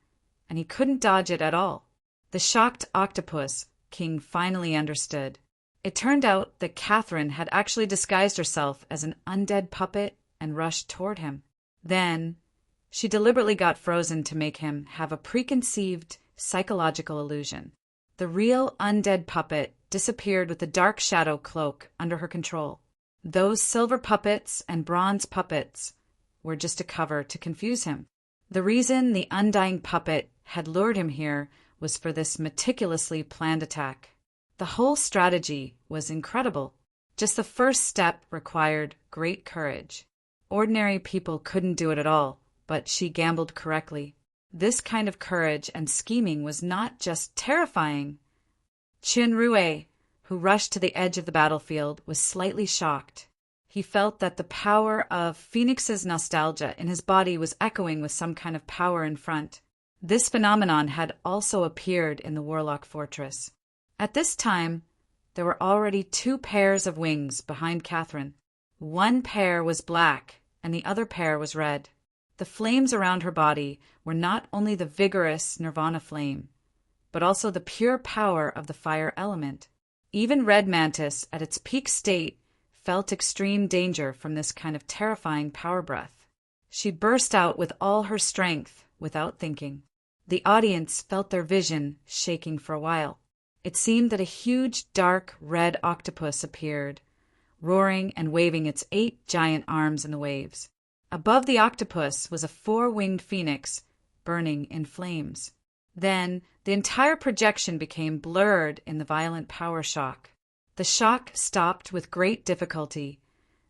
and he couldn't dodge it at all. The shocked octopus king finally understood. It turned out that Catherine had actually disguised herself as an undead puppet and rushed toward him. Then, she deliberately got frozen to make him have a preconceived psychological illusion. The real undead puppet disappeared with the dark shadow cloak under her control. Those silver puppets and bronze puppets were just a cover to confuse him. The reason the undying puppet had lured him here was for this meticulously planned attack. The whole strategy was incredible. Just the first step required great courage. Ordinary people couldn't do it at all, but she gambled correctly. This kind of courage and scheming was not just terrifying. Rue, who rushed to the edge of the battlefield, was slightly shocked. He felt that the power of Phoenix's nostalgia in his body was echoing with some kind of power in front. This phenomenon had also appeared in the Warlock Fortress. At this time, there were already 2 pairs of wings behind Catherine. One pair was black, and the other pair was red. The flames around her body were not only the vigorous Nirvana flame, but also the pure power of the fire element. Even Red Mantis, at its peak state, felt extreme danger from this kind of terrifying power breath. She burst out with all her strength without thinking. The audience felt their vision shaking for a while. It seemed that a huge, dark, red octopus appeared, roaring and waving its 8 giant arms in the waves. Above the octopus was a 4-winged phoenix, burning in flames. Then, the entire projection became blurred in the violent power shock. The shock stopped with great difficulty,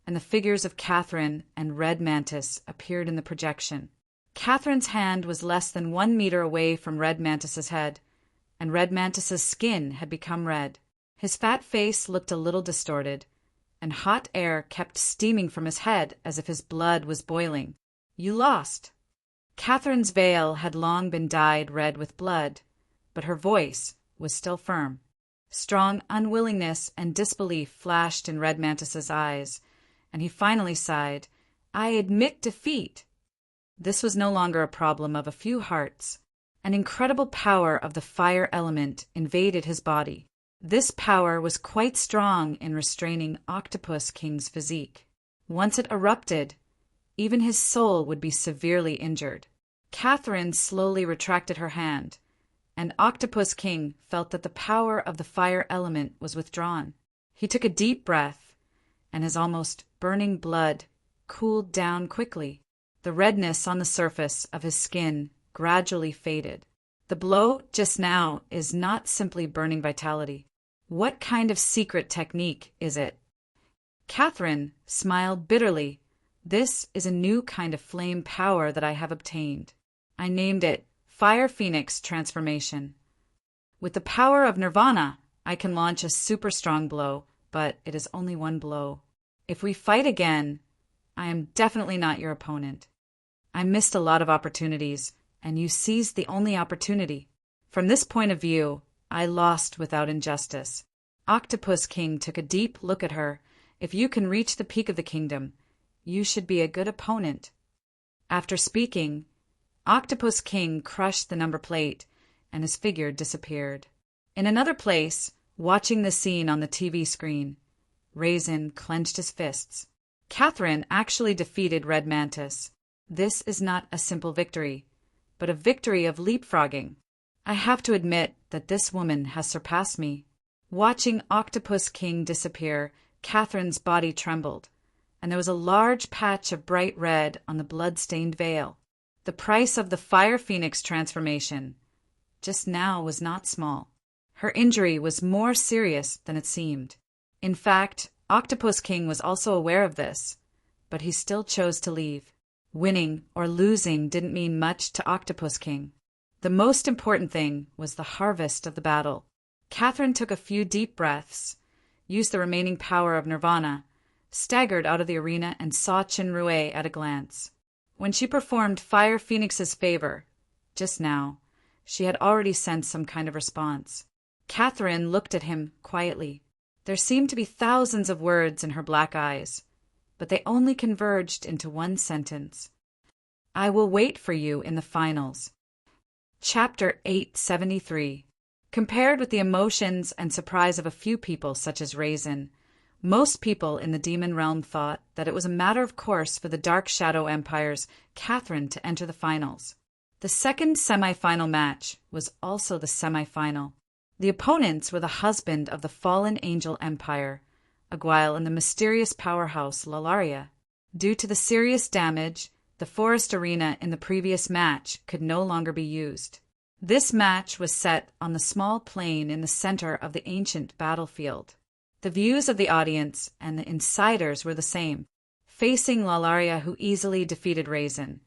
and the figures of Catherine and Red Mantis appeared in the projection. Catherine's hand was less than 1 meter away from Red Mantis's head, and Red Mantis's skin had become red. His fat face looked a little distorted, and hot air kept steaming from his head as if his blood was boiling. You lost. Catherine's veil had long been dyed red with blood, but her voice was still firm. Strong unwillingness and disbelief flashed in Red Mantis's eyes, and he finally sighed, "I admit defeat." This was no longer a problem of a few hearts. An incredible power of the fire element invaded his body. This power was quite strong in restraining Octopus King's physique. Once it erupted, even his soul would be severely injured. Catherine slowly retracted her hand, and Octopus King felt that the power of the fire element was withdrawn. He took a deep breath, and his almost burning blood cooled down quickly. The redness on the surface of his skin gradually faded. The blow just now is not simply burning vitality. What kind of secret technique is it? Catherine smiled bitterly. This is a new kind of flame power that I have obtained. I named it Fire Phoenix Transformation. With the power of Nirvana, I can launch a super strong blow, but it is only one blow. If we fight again, I am definitely not your opponent. I missed a lot of opportunities, and you seized the only opportunity. From this point of view, I lost without injustice. Octopus King took a deep look at her. If you can reach the peak of the kingdom, you should be a good opponent. After speaking, Octopus King crushed the number plate, and his figure disappeared. In another place, watching the scene on the TV screen, Raisin clenched his fists. Catherine actually defeated Red Mantis. This is not a simple victory, but a victory of leapfrogging. I have to admit that this woman has surpassed me. Watching Octopus King disappear, Catherine's body trembled, and there was a large patch of bright red on the blood-stained veil. The price of the Fire Phoenix transformation just now was not small. Her injury was more serious than it seemed. In fact, Octopus King was also aware of this, but he still chose to leave. Winning or losing didn't mean much to Octopus King. The most important thing was the harvest of the battle. Catherine took a few deep breaths, used the remaining power of Nirvana, staggered out of the arena, and saw Chinrue at a glance. When she performed Fire Phoenix's favor, just now, she had already sensed some kind of response. Catherine looked at him quietly. There seemed to be thousands of words in her black eyes, but they only converged into one sentence. I will wait for you in the finals. Chapter 873. Compared with the emotions and surprise of a few people such as Raisin, most people in the demon realm thought that it was a matter of course for the Dark Shadow Empire's Catherine to enter the finals. The second semi-final match was also the semi-final. The opponents were the husband of the fallen angel empire, Aguile, and the mysterious powerhouse Lalaria. Due to the serious damage, the forest arena in the previous match could no longer be used. This match was set on the small plain in the center of the ancient battlefield. The views of the audience and the insiders were the same, facing Lalaria, who easily defeated Raisin.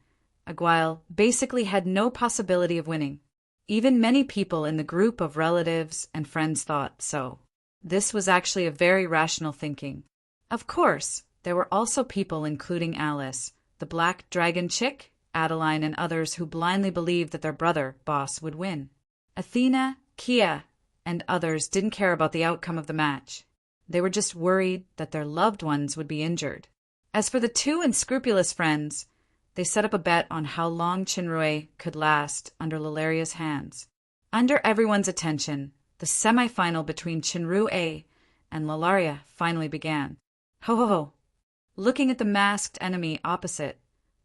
Aguile basically had no possibility of winning. Even many people in the group of relatives and friends thought so. This was actually a very rational thinking. Of course, there were also people including Alice, the Black Dragon Chick, Adeline, and others who blindly believed that their brother, Boss, would win. Athena, Kia, and others didn't care about the outcome of the match. They were just worried that their loved ones would be injured. As for the two unscrupulous friends, they set up a bet on how long Chinrue could last under Lalaria's hands. Under everyone's attention, the semi-final between Chinrue and Lalaria finally began. Ho ho ho! Looking at the masked enemy opposite,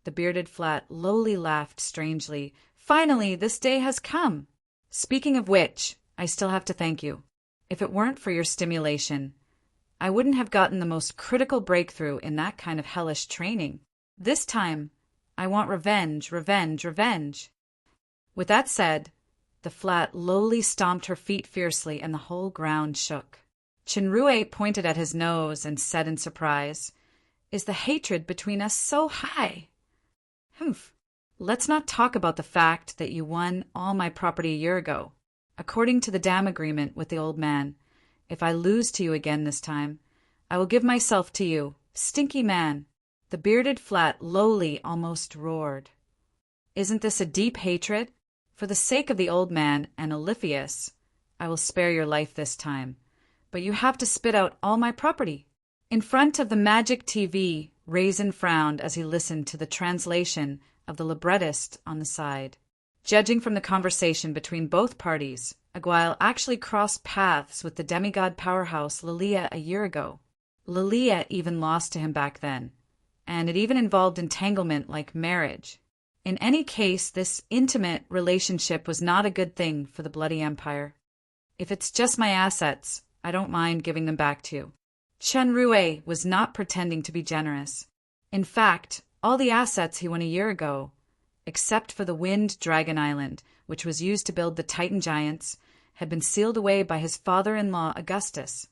the bearded flat lowly laughed strangely. Finally, this day has come! Speaking of which, I still have to thank you. If it weren't for your stimulation, I wouldn't have gotten the most critical breakthrough in that kind of hellish training. This time, I want revenge, revenge, revenge. With that said, the flat lowly stomped her feet fiercely and the whole ground shook. Chinrue pointed at his nose and said in surprise, "Is the hatred between us so high?" "Humph. Let's not talk about the fact that you won all my property a year ago. According to the dam agreement with the old man, if I lose to you again this time, I will give myself to you, stinky man." The bearded flat lowly almost roared. "Isn't this a deep hatred? For the sake of the old man and Oliphius, I will spare your life this time, but you have to spit out all my property." In front of the magic TV, Raisin frowned as he listened to the translation of the librettist on the side. Judging from the conversation between both parties, Aguile actually crossed paths with the demigod powerhouse Lilia a year ago. Lilia even lost to him back then, and it even involved entanglement like marriage. In any case, this intimate relationship was not a good thing for the Bloody Empire. If it's just my assets, I don't mind giving them back to you. Chinrue was not pretending to be generous. In fact, all the assets he won a year ago, except for the Wind Dragon Island, which was used to build the Titan Giants, had been sealed away by his father-in-law Augustus.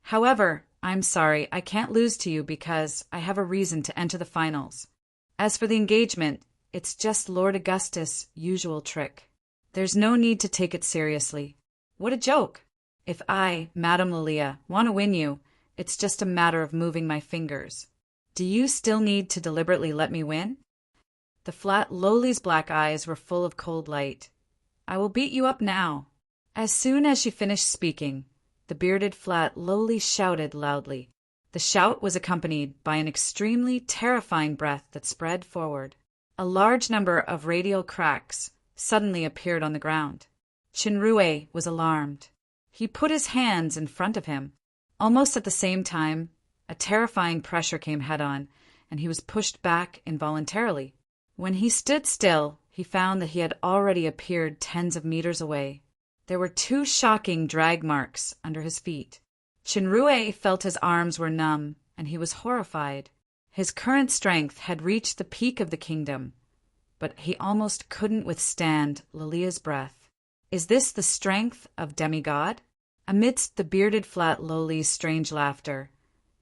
However, I'm sorry, I can't lose to you because I have a reason to enter the finals. As for the engagement, it's just Lord Augustus' usual trick. There's no need to take it seriously. What a joke! If I, Madame Lilia, want to win you, it's just a matter of moving my fingers. Do you still need to deliberately let me win? The flat lowly's black eyes were full of cold light. I will beat you up now. As soon as she finished speaking, the bearded flat lowly shouted loudly. The shout was accompanied by an extremely terrifying breath that spread forward. A large number of radial cracks suddenly appeared on the ground. Chinrue was alarmed. He put his hands in front of him. Almost at the same time, a terrifying pressure came head-on, and he was pushed back involuntarily. When he stood still, he found that he had already appeared tens of meters away. There were 2 shocking drag marks under his feet. Chinrue felt his arms were numb, and he was horrified. His current strength had reached the peak of the kingdom, but he almost couldn't withstand Lilia's breath. Is this the strength of demigod? Amidst the bearded flat lowly's strange laughter,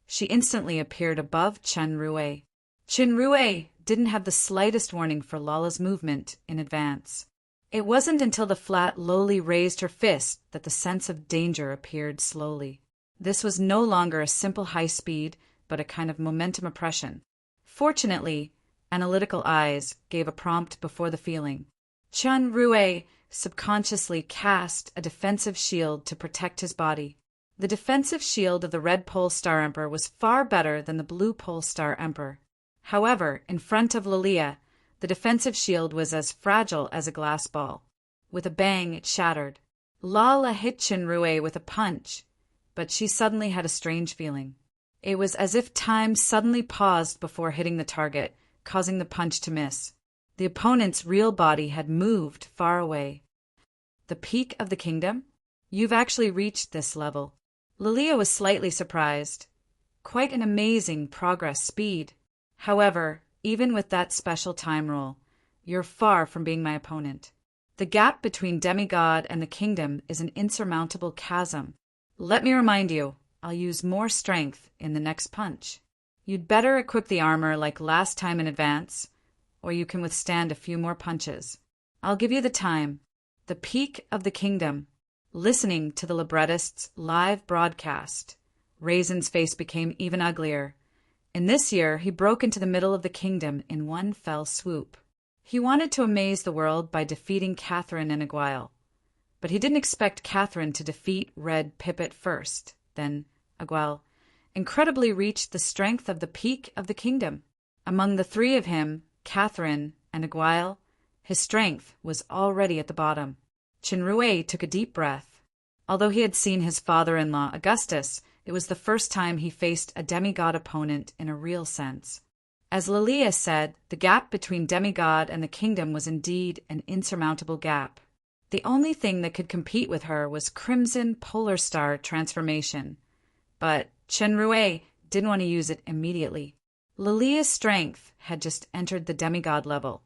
she instantly appeared above Chinrue. Chinrue didn't have the slightest warning for Lala's movement in advance. It wasn't until the flat lowly raised her fist that the sense of danger appeared slowly. This was no longer a simple high speed, but a kind of momentum oppression. Fortunately, analytical eyes gave a prompt before the feeling. Chinrue subconsciously cast a defensive shield to protect his body. The defensive shield of the Red Pole Star Emperor was far better than the Blue Pole Star Emperor. However, in front of Lilia, the defensive shield was as fragile as a glass ball. With a bang, it shattered. Lala hit Chinrue with a punch, but she suddenly had a strange feeling. It was as if time suddenly paused before hitting the target, causing the punch to miss. The opponent's real body had moved far away. The peak of the kingdom? You've actually reached this level. Lilia was slightly surprised. Quite an amazing progress speed. However, even with that special time rule, you're far from being my opponent. The gap between demigod and the kingdom is an insurmountable chasm. Let me remind you, I'll use more strength in the next punch. You'd better equip the armor like last time in advance, or you can withstand a few more punches. I'll give you the time. The peak of the kingdom. Listening to the librettist's live broadcast, Raisin's face became even uglier. In this year, he broke into the middle of the kingdom in one fell swoop. He wanted to amaze the world by defeating Catherine and Aguile. But he didn't expect Catherine to defeat Red Pipit first. Then Aguile incredibly reached the strength of the peak of the kingdom. Among the three of him, Catherine and Aguile, his strength was already at the bottom. Chinrue took a deep breath. Although he had seen his father-in-law, Augustus, it was the first time he faced a demigod opponent in a real sense. As Lilia said, the gap between demigod and the kingdom was indeed an insurmountable gap. The only thing that could compete with her was Crimson Polar Star transformation. But Chinrue didn't want to use it immediately. Lilia's strength had just entered the demigod level,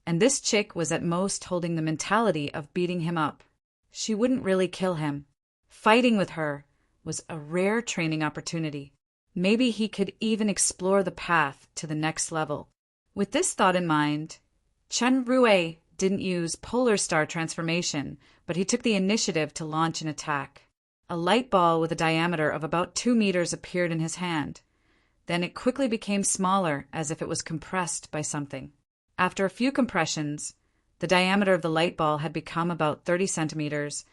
and this chick was at most holding the mentality of beating him up. She wouldn't really kill him. Fighting with her was a rare training opportunity. Maybe he could even explore the path to the next level. With this thought in mind, Chinrue didn't use Polar Star transformation, but he took the initiative to launch an attack. A light ball with a diameter of about 2 meters appeared in his hand. Then it quickly became smaller, as if it was compressed by something. After a few compressions, the diameter of the light ball had become about 30 centimeters,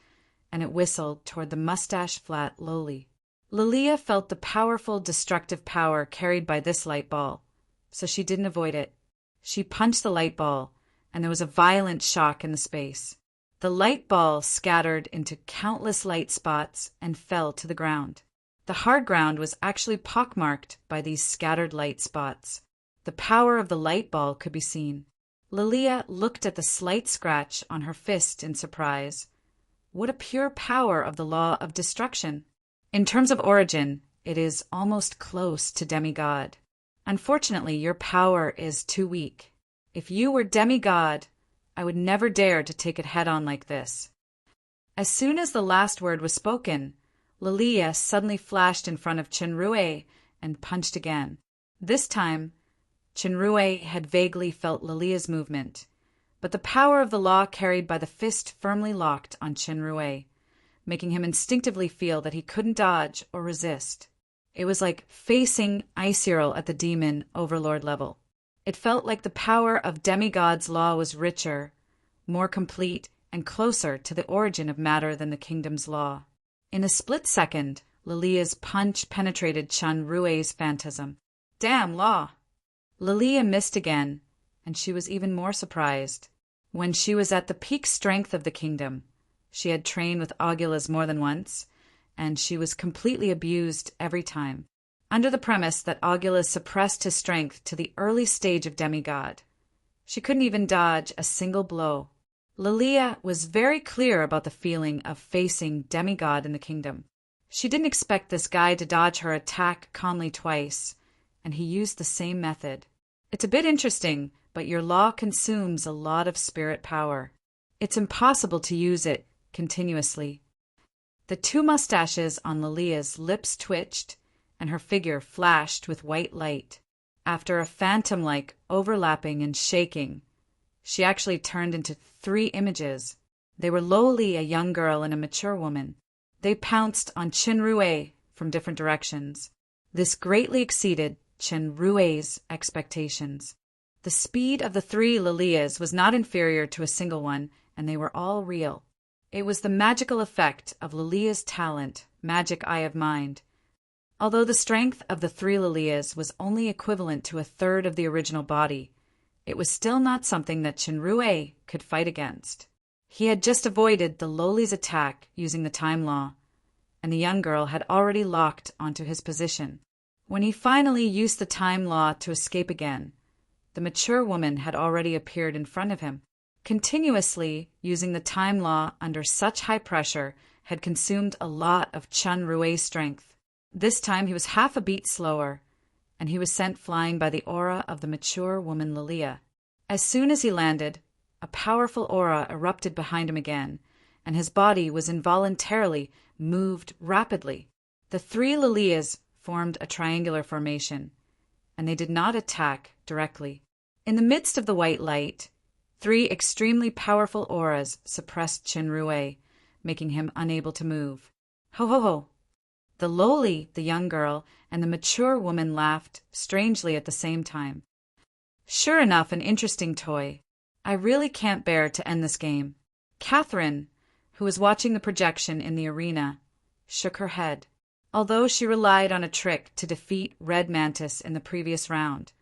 and it whistled toward the mustache-flat Loli. Lilia felt the powerful destructive power carried by this light ball, so she didn't avoid it. She punched the light ball, and there was a violent shock in the space. The light ball scattered into countless light spots and fell to the ground. The hard ground was actually pockmarked by these scattered light spots. The power of the light ball could be seen. Lilia looked at the slight scratch on her fist in surprise. What a pure power of the law of destruction! In terms of origin, it is almost close to demigod. Unfortunately, your power is too weak. If you were demigod, I would never dare to take it head-on like this. As soon as the last word was spoken, Lilia suddenly flashed in front of Chinrue and punched again. This time, Chinrue had vaguely felt Lilia's movement, but the power of the law carried by the fist firmly locked on Chinrue, making him instinctively feel that he couldn't dodge or resist. It was like facing Icyril at the demon overlord level. It felt like the power of demigod's law was richer, more complete, and closer to the origin of matter than the kingdom's law. In a split second, Lilia's punch penetrated Chinrue's phantasm. Damn law! Lilia missed again, and she was even more surprised. When she was at the peak strength of the kingdom, she had trained with Aguilas more than once, and she was completely abused every time, under the premise that Aguilas suppressed his strength to the early stage of demigod. She couldn't even dodge a single blow. Lilia was very clear about the feeling of facing demigod in the kingdom. She didn't expect this guy to dodge her attack calmly twice, and he used the same method. It's a bit interesting, but your law consumes a lot of spirit power. It's impossible to use it continuously. The two mustaches on Lilia's lips twitched, and her figure flashed with white light. After a phantom-like overlapping and shaking, she actually turned into 3 images. They were Loli, a young girl, and a mature woman. They pounced on Chinrue from different directions. This greatly exceeded Chinrue's expectations. The speed of the 3 Lilias was not inferior to a single one, and they were all real. It was the magical effect of Lilia's talent, magic eye of mind. Although the strength of the 3 Lilias was only equivalent to a third of the original body, it was still not something that Chinrue could fight against. He had just avoided the Loli's attack using the time law, and the young girl had already locked onto his position. When he finally used the time law to escape again, the mature woman had already appeared in front of him. Continuously using the time law under such high pressure had consumed a lot of Chun Rui's strength. This time he was half a beat slower, and he was sent flying by the aura of the mature woman Lilia. As soon as he landed, a powerful aura erupted behind him again, and his body was involuntarily moved rapidly. The three Lilias formed a triangular formation, and they did not attack directly. In the midst of the white light, three extremely powerful auras suppressed Chun Rui, making him unable to move. Ho ho ho! The Loli, the young girl, and the mature woman laughed strangely at the same time. Sure enough, an interesting toy. I really can't bear to end this game. Catherine, who was watching the projection in the arena, shook her head. Although she relied on a trick to defeat Red Mantis in the previous round,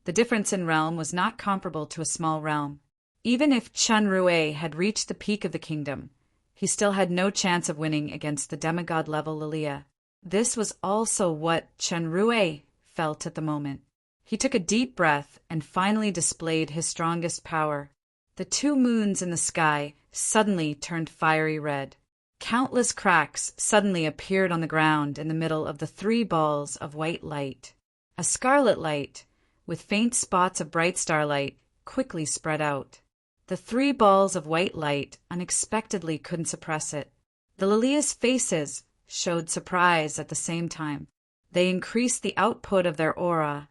the difference in realm was not comparable to a small realm. Even if Chun Rui had reached the peak of the kingdom, he still had no chance of winning against the demigod-level Lilia. This was also what Chun Rui felt at the moment. He took a deep breath and finally displayed his strongest power. The two moons in the sky suddenly turned fiery red. Countless cracks suddenly appeared on the ground in the middle of the three balls of white light. A scarlet light, with faint spots of bright starlight, quickly spread out. The three balls of white light unexpectedly couldn't suppress it. The Lilia's faces showed surprise at the same time. They increased the output of their aura,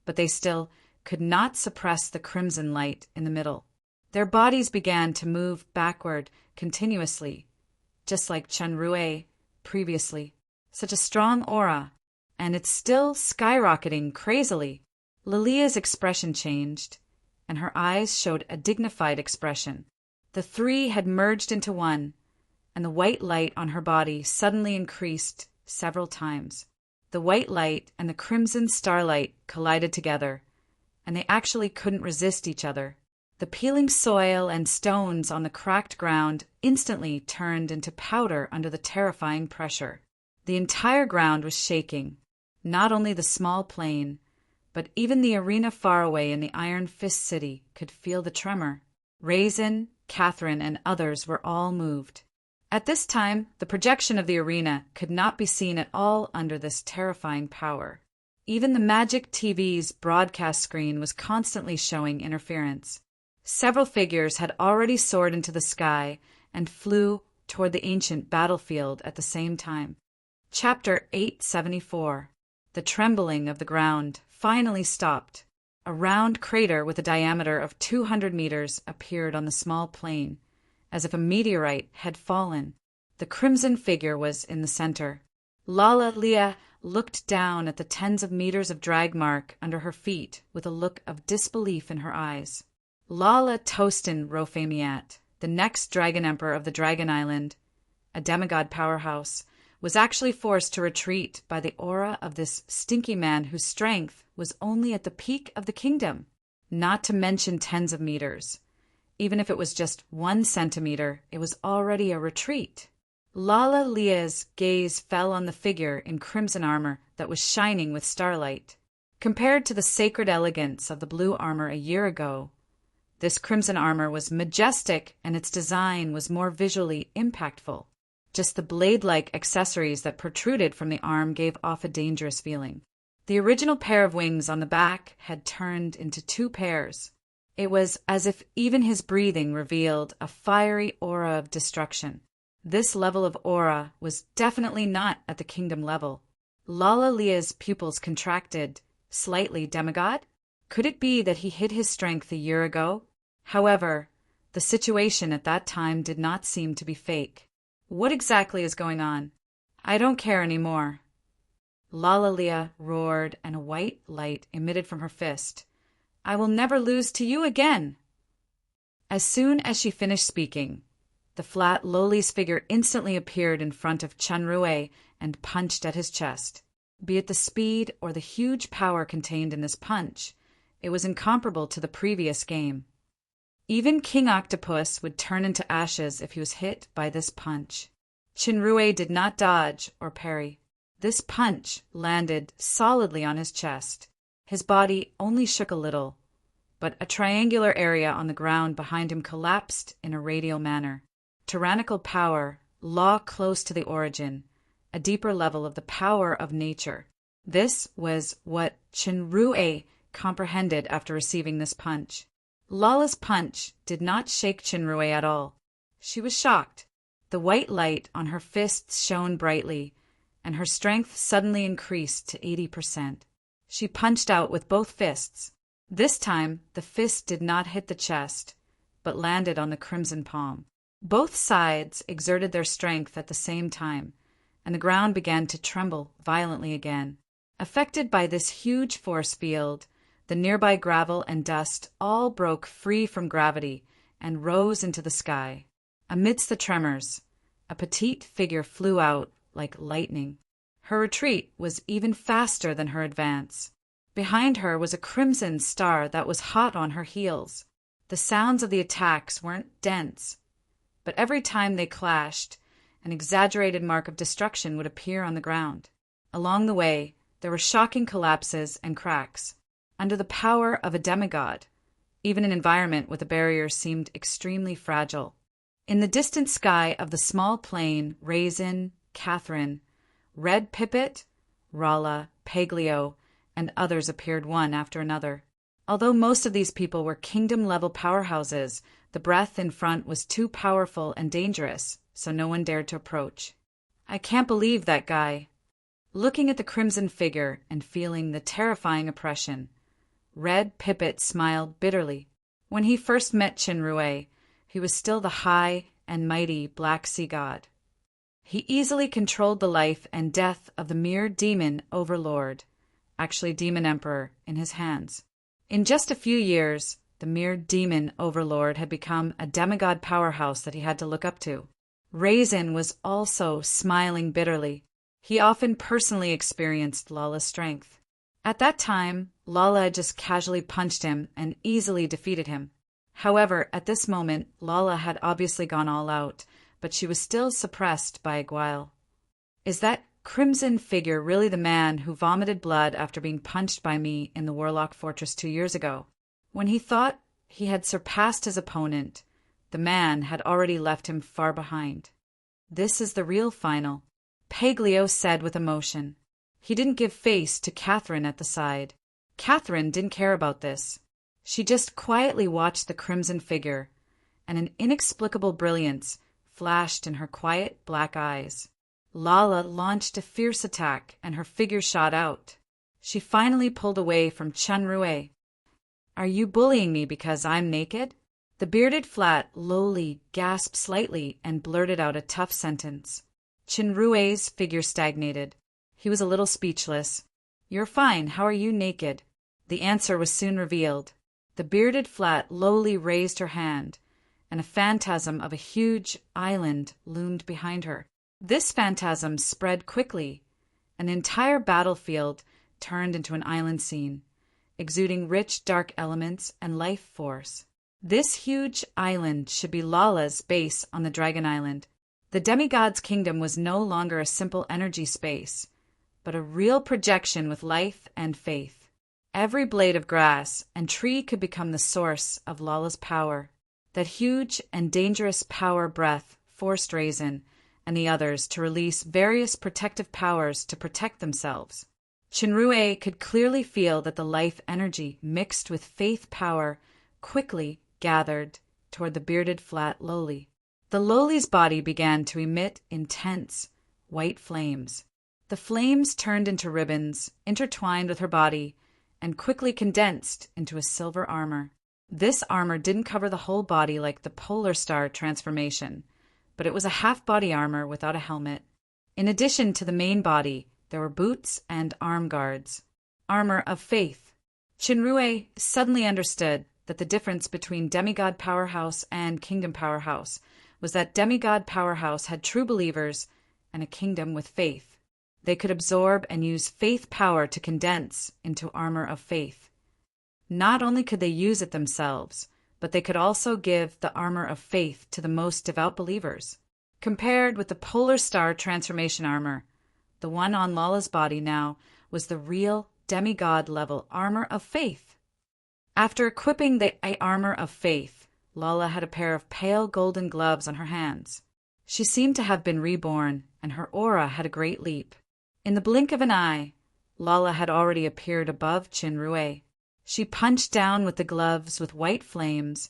but they still could not suppress the crimson light in the middle. Their bodies began to move backward continuously, just like Chun Rui previously. Such a strong aura, and it's still skyrocketing crazily. Lilia's expression changed, and her eyes showed a dignified expression. The three had merged into one, and the white light on her body suddenly increased several times. The white light and the crimson starlight collided together, and they actually couldn't resist each other. The peeling soil and stones on the cracked ground instantly turned into powder under the terrifying pressure. The entire ground was shaking, not only the small plain, but even the arena far away in the Iron Fist City could feel the tremor. Raisin, Catherine, and others were all moved. At this time, the projection of the arena could not be seen at all under this terrifying power. Even the Magic TV's broadcast screen was constantly showing interference. Several figures had already soared into the sky and flew toward the ancient battlefield at the same time. Chapter 874. The trembling of the ground finally stopped. A round crater with a diameter of 200 meters appeared on the small plain, as if a meteorite had fallen. The crimson figure was in the center. Lia looked down at the tens of meters of drag mark under her feet with a look of disbelief in her eyes. Lala Tostin Rofamiat, the next Dragon Emperor of the Dragon Island, a demigod powerhouse, was actually forced to retreat by the aura of this stinky man whose strength was only at the peak of the kingdom, not to mention tens of meters. Even if it was just 1 centimeter, it was already a retreat. Lala Lia's gaze fell on the figure in crimson armor that was shining with starlight. Compared to the sacred elegance of the blue armor a year ago, this crimson armor was majestic and its design was more visually impactful. Just the blade-like accessories that protruded from the arm gave off a dangerous feeling. The original pair of wings on the back had turned into 2 pairs. It was as if even his breathing revealed a fiery aura of destruction. This level of aura was definitely not at the kingdom level. Lala Lia's pupils contracted. Slightly demigod? Could it be that he hid his strength a year ago? However, the situation at that time did not seem to be fake. What exactly is going on? I don't care anymore. Lala Lia roared, and a white light emitted from her fist. I will never lose to you again. As soon as she finished speaking, the flat Loli's figure instantly appeared in front of Chun Rui and punched at his chest. Be it the speed or the huge power contained in this punch, it was incomparable to the previous game. Even King Octopus would turn into ashes if he was hit by this punch. Chinrue did not dodge or parry. This punch landed solidly on his chest. His body only shook a little, but a triangular area on the ground behind him collapsed in a radial manner. Tyrannical power, law close to the origin, a deeper level of the power of nature. This was what Chinrue comprehended after receiving this punch. Lala's punch did not shake Chinrue at all. She was shocked. The white light on her fists shone brightly, and her strength suddenly increased to 80%. She punched out with both fists. This time, the fist did not hit the chest, but landed on the crimson palm. Both sides exerted their strength at the same time, and the ground began to tremble violently again. Affected by this huge force field, the nearby gravel and dust all broke free from gravity and rose into the sky. Amidst the tremors, a petite figure flew out like lightning. Her retreat was even faster than her advance. Behind her was a crimson star that was hot on her heels. The sounds of the attacks weren't dense, but every time they clashed, an exaggerated mark of destruction would appear on the ground. Along the way, there were shocking collapses and cracks. Under the power of a demigod, even an environment with a barrier seemed extremely fragile. In the distant sky of the small plain, Raisin, Catherine, Red Pipit, Rala, Paglio, and others appeared one after another. Although most of these people were kingdom-level powerhouses, the breath in front was too powerful and dangerous, so no one dared to approach. I can't believe that guy. Looking at the crimson figure and feeling the terrifying oppression, Red Pipit smiled bitterly. When he first met Chinrue, he was still the high and mighty Black Sea God. He easily controlled the life and death of the mere demon overlord, actually demon emperor, in his hands. In just a few years, the mere demon overlord had become a demigod powerhouse that he had to look up to. Raisin was also smiling bitterly. He often personally experienced Lala's strength. At that time, Lala had just casually punched him and easily defeated him. However, at this moment, Lala had obviously gone all out, but she was still suppressed by Aguile. Is that crimson figure really the man who vomited blood after being punched by me in the Warlock Fortress 2 years ago? When he thought he had surpassed his opponent, the man had already left him far behind. This is the real final, Paglio said with emotion. He didn't give face to Catherine at the side. Catherine didn't care about this. She just quietly watched the crimson figure, and an inexplicable brilliance flashed in her quiet black eyes. Lala launched a fierce attack, and her figure shot out. She finally pulled away from Chinrue. Are you bullying me because I'm naked? The bearded flat lowly gasped slightly and blurted out a tough sentence. Chinrue's figure stagnated. He was a little speechless. You're fine. How are you naked? The answer was soon revealed. The bearded flat lowly raised her hand, and a phantasm of a huge island loomed behind her. This phantasm spread quickly. An entire battlefield turned into an island scene, exuding rich dark elements and life force. This huge island should be Lala's base on the Dragon Island. The demigod's kingdom was no longer a simple energy space, but a real projection with life and faith. Every blade of grass and tree could become the source of Lala's power. That huge and dangerous power breath forced Raisin and the others to release various protective powers to protect themselves. Chinrue could clearly feel that the life energy mixed with faith power quickly gathered toward the bearded flat lowly. The lowly's body began to emit intense white flames. The flames turned into ribbons, intertwined with her body, and quickly condensed into a silver armor. This armor didn't cover the whole body like the Polar Star transformation, but it was a half-body armor without a helmet. In addition to the main body, there were boots and arm guards. Armor of faith. Chinrue suddenly understood that the difference between demigod powerhouse and kingdom powerhouse was that demigod powerhouse had true believers and a kingdom with faith. They could absorb and use faith power to condense into armor of faith. Not only could they use it themselves, but they could also give the armor of faith to the most devout believers. Compared with the Polar Star transformation armor, the one on Lala's body now was the real demigod-level armor of faith. After equipping the armor of faith, Lala had a pair of pale golden gloves on her hands. She seemed to have been reborn, and her aura had a great leap. In the blink of an eye, Lala had already appeared above Chinrue. She punched down with the gloves with white flames,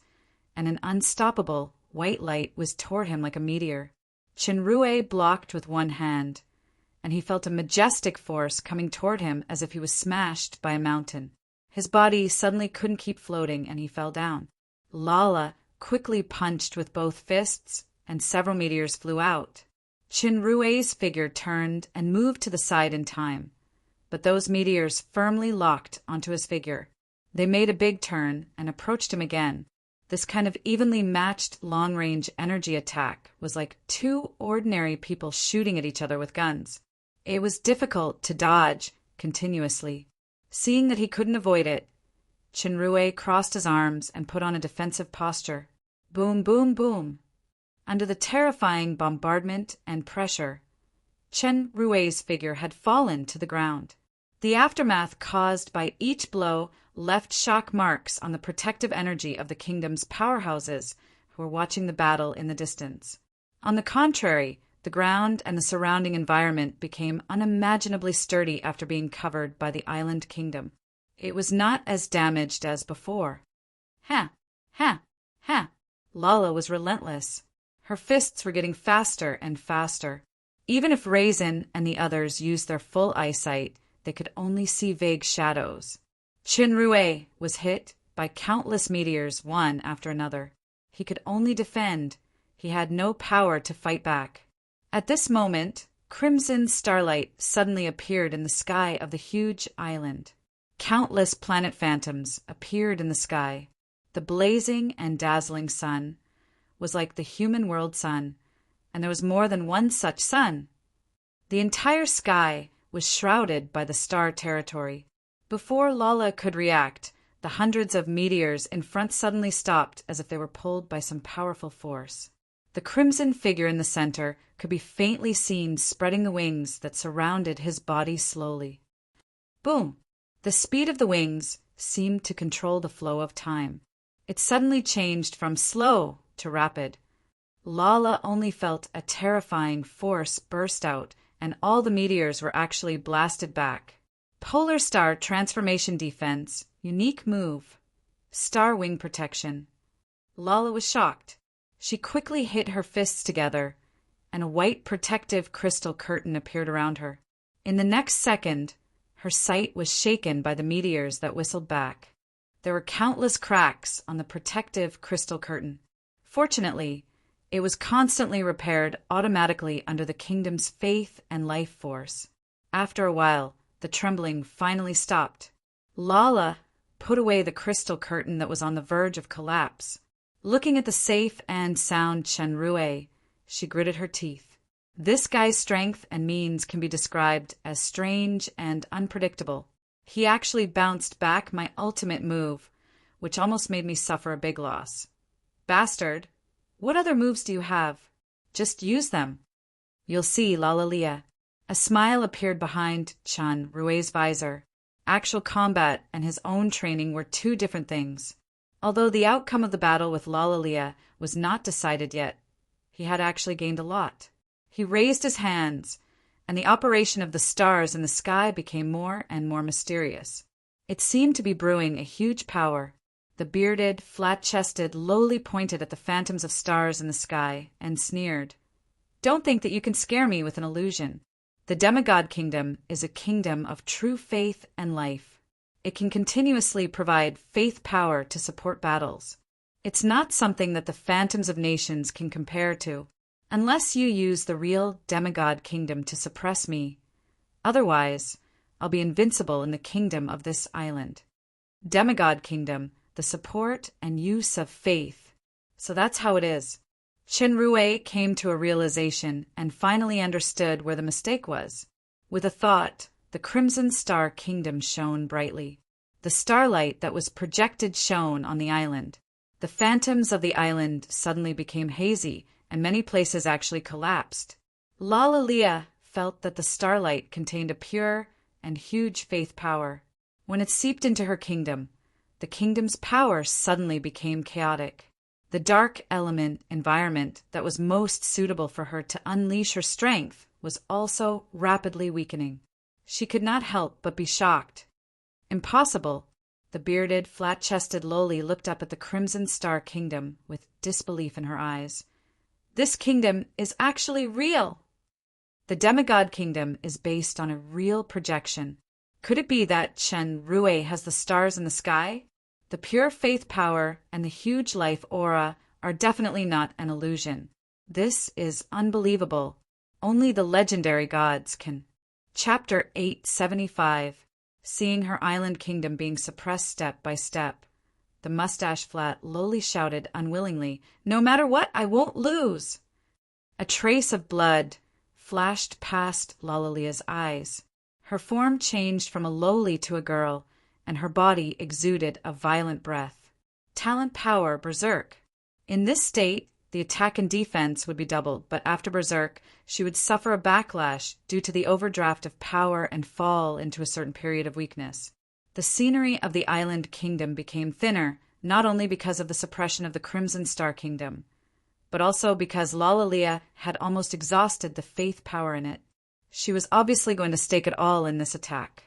and an unstoppable white light was toward him like a meteor. Chinrue blocked with one hand, and he felt a majestic force coming toward him as if he was smashed by a mountain. His body suddenly couldn't keep floating, and he fell down. Lala quickly punched with both fists, and several meteors flew out. Chinrue's figure turned and moved to the side in time, but those meteors firmly locked onto his figure. They made a big turn and approached him again. This kind of evenly matched long-range energy attack was like two ordinary people shooting at each other with guns. It was difficult to dodge continuously. Seeing that he couldn't avoid it, Chinrue crossed his arms and put on a defensive posture. Boom, boom, boom. Under the terrifying bombardment and pressure, Chinrue's figure had fallen to the ground. The aftermath caused by each blow left shock marks on the protective energy of the kingdom's powerhouses who were watching the battle in the distance. On the contrary, the ground and the surrounding environment became unimaginably sturdy after being covered by the island kingdom. It was not as damaged as before. Ha! Ha! Ha! Lala was relentless. Her fists were getting faster and faster. Even if Raisin and the others used their full eyesight, they could only see vague shadows. Chinrue was hit by countless meteors, one after another. He could only defend. He had no power to fight back. At this moment, crimson starlight suddenly appeared in the sky of the huge island. Countless planet phantoms appeared in the sky. The blazing and dazzling sun was like the human world sun, and there was more than one such sun. The entire sky was shrouded by the star territory. Before Lala could react, the hundreds of meteors in front suddenly stopped as if they were pulled by some powerful force. The crimson figure in the center could be faintly seen spreading the wings that surrounded his body slowly. Boom! The speed of the wings seemed to control the flow of time. It suddenly changed from slow to rapid. Lala only felt a terrifying force burst out, and all the meteors were actually blasted back. Polar Star Transformation Defense, unique move. Star Wing Protection. Lala was shocked. She quickly hit her fists together, and a white protective crystal curtain appeared around her. In the next second, her sight was shaken by the meteors that whistled back. There were countless cracks on the protective crystal curtain. Fortunately, it was constantly repaired automatically under the kingdom's faith and life force. After a while, the trembling finally stopped. Lala put away the crystal curtain that was on the verge of collapse. Looking at the safe and sound Chinrue, she gritted her teeth. This guy's strength and means can be described as strange and unpredictable. He actually bounced back my ultimate move, which almost made me suffer a big loss. Bastard, what other moves do you have? Just use them. You'll see, Lalalia. A smile appeared behind Chinrue's visor. Actual combat and his own training were two different things. Although the outcome of the battle with Lalalia was not decided yet, he had actually gained a lot. He raised his hands, and the operation of the stars in the sky became more and more mysterious. It seemed to be brewing a huge power. The bearded, flat-chested lowly pointed at the phantoms of stars in the sky and sneered. Don't think that you can scare me with an illusion. The demigod kingdom is a kingdom of true faith and life. It can continuously provide faith power to support battles. It's not something that the phantoms of nations can compare to, unless you use the real demigod kingdom to suppress me. Otherwise, I'll be invincible in the kingdom of this island. Demigod kingdom, the support and use of faith. So that's how it is. Chinrue came to a realization and finally understood where the mistake was. With a thought, the Crimson Star Kingdom shone brightly. The starlight that was projected shone on the island. The phantoms of the island suddenly became hazy, and many places actually collapsed. Lalalia felt that the starlight contained a pure and huge faith power. When it seeped into her kingdom, the kingdom's power suddenly became chaotic. The dark element environment that was most suitable for her to unleash her strength was also rapidly weakening. She could not help but be shocked. Impossible! The bearded, flat-chested Loli looked up at the Crimson Star Kingdom with disbelief in her eyes. This kingdom is actually real! The demigod kingdom is based on a real projection. Could it be that Chen Rui has the stars in the sky? The pure faith power and the huge life aura are definitely not an illusion. This is unbelievable. Only the legendary gods can. Chapter 875. Seeing her island kingdom being suppressed step by step. The mustache-flat Loli shouted unwillingly, "No matter what, I won't lose!" A trace of blood flashed past Lalalia's eyes. Her form changed from a lowly to a girl, and her body exuded a violent breath. Talent power, Berserk. In this state, the attack and defense would be doubled, but after Berserk, she would suffer a backlash due to the overdraft of power and fall into a certain period of weakness. The scenery of the island kingdom became thinner, not only because of the suppression of the Crimson Star Kingdom, but also because Lalalia had almost exhausted the faith power in it. She was obviously going to stake it all in this attack.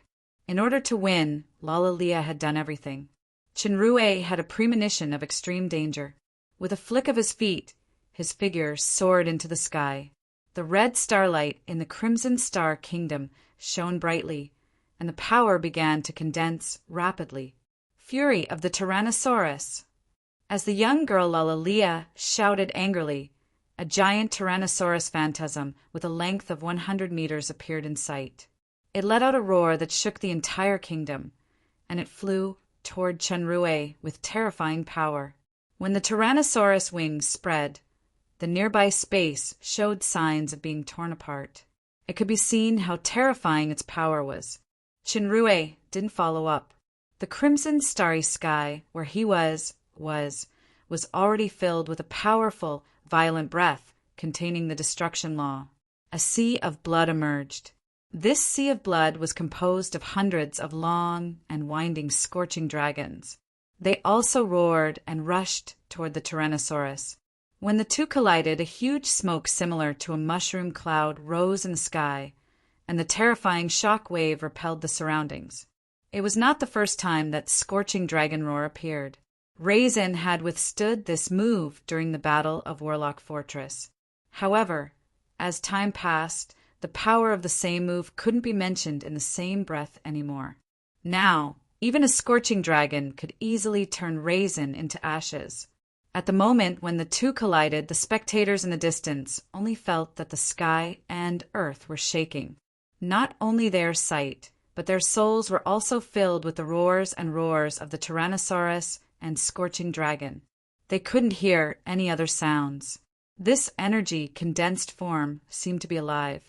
In order to win, Lalalia had done everything. Chenrue had a premonition of extreme danger. With a flick of his feet, his figure soared into the sky. The red starlight in the Crimson Star Kingdom shone brightly, and the power began to condense rapidly. Fury of the Tyrannosaurus! As the young girl Lalalia shouted angrily, a giant Tyrannosaurus phantasm with a length of 100 meters appeared in sight. It let out a roar that shook the entire kingdom, and it flew toward Chenrue with terrifying power. When the Tyrannosaurus wings spread, the nearby space showed signs of being torn apart. It could be seen how terrifying its power was. Chenrue didn't follow up. The crimson starry sky where he was already filled with a powerful, violent breath containing the destruction law. A sea of blood emerged. This sea of blood was composed of hundreds of long and winding scorching dragons. They also roared and rushed toward the Tyrannosaurus. When the two collided, a huge smoke similar to a mushroom cloud rose in the sky, and the terrifying shock wave repelled the surroundings. It was not the first time that scorching dragon roar appeared. Raisin had withstood this move during the Battle of Warlock Fortress. However, as time passed, the power of the same move couldn't be mentioned in the same breath anymore. Now, even a scorching dragon could easily turn Raisin into ashes. At the moment when the two collided, the spectators in the distance only felt that the sky and earth were shaking. Not only their sight, but their souls were also filled with the roars and roars of the Tyrannosaurus and scorching dragon. They couldn't hear any other sounds. This energy condensed form seemed to be alive.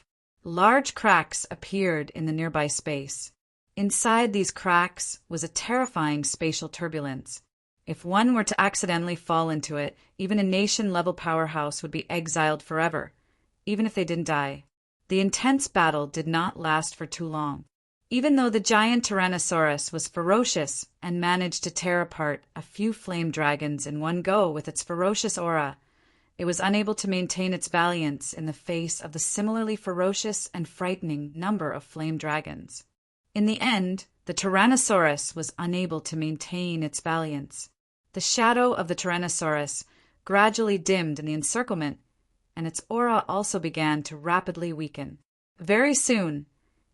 Large cracks appeared in the nearby space. Inside these cracks was a terrifying spatial turbulence. If one were to accidentally fall into it, even a nation-level powerhouse would be exiled forever, even if they didn't die. The intense battle did not last for too long. Even though the giant Tyrannosaurus was ferocious and managed to tear apart a few flame dragons in one go with its ferocious aura, it was unable to maintain its valiance in the face of the similarly ferocious and frightening number of flame dragons. In the end, the Tyrannosaurus was unable to maintain its valiance. The shadow of the Tyrannosaurus gradually dimmed in the encirclement, and its aura also began to rapidly weaken. Very soon,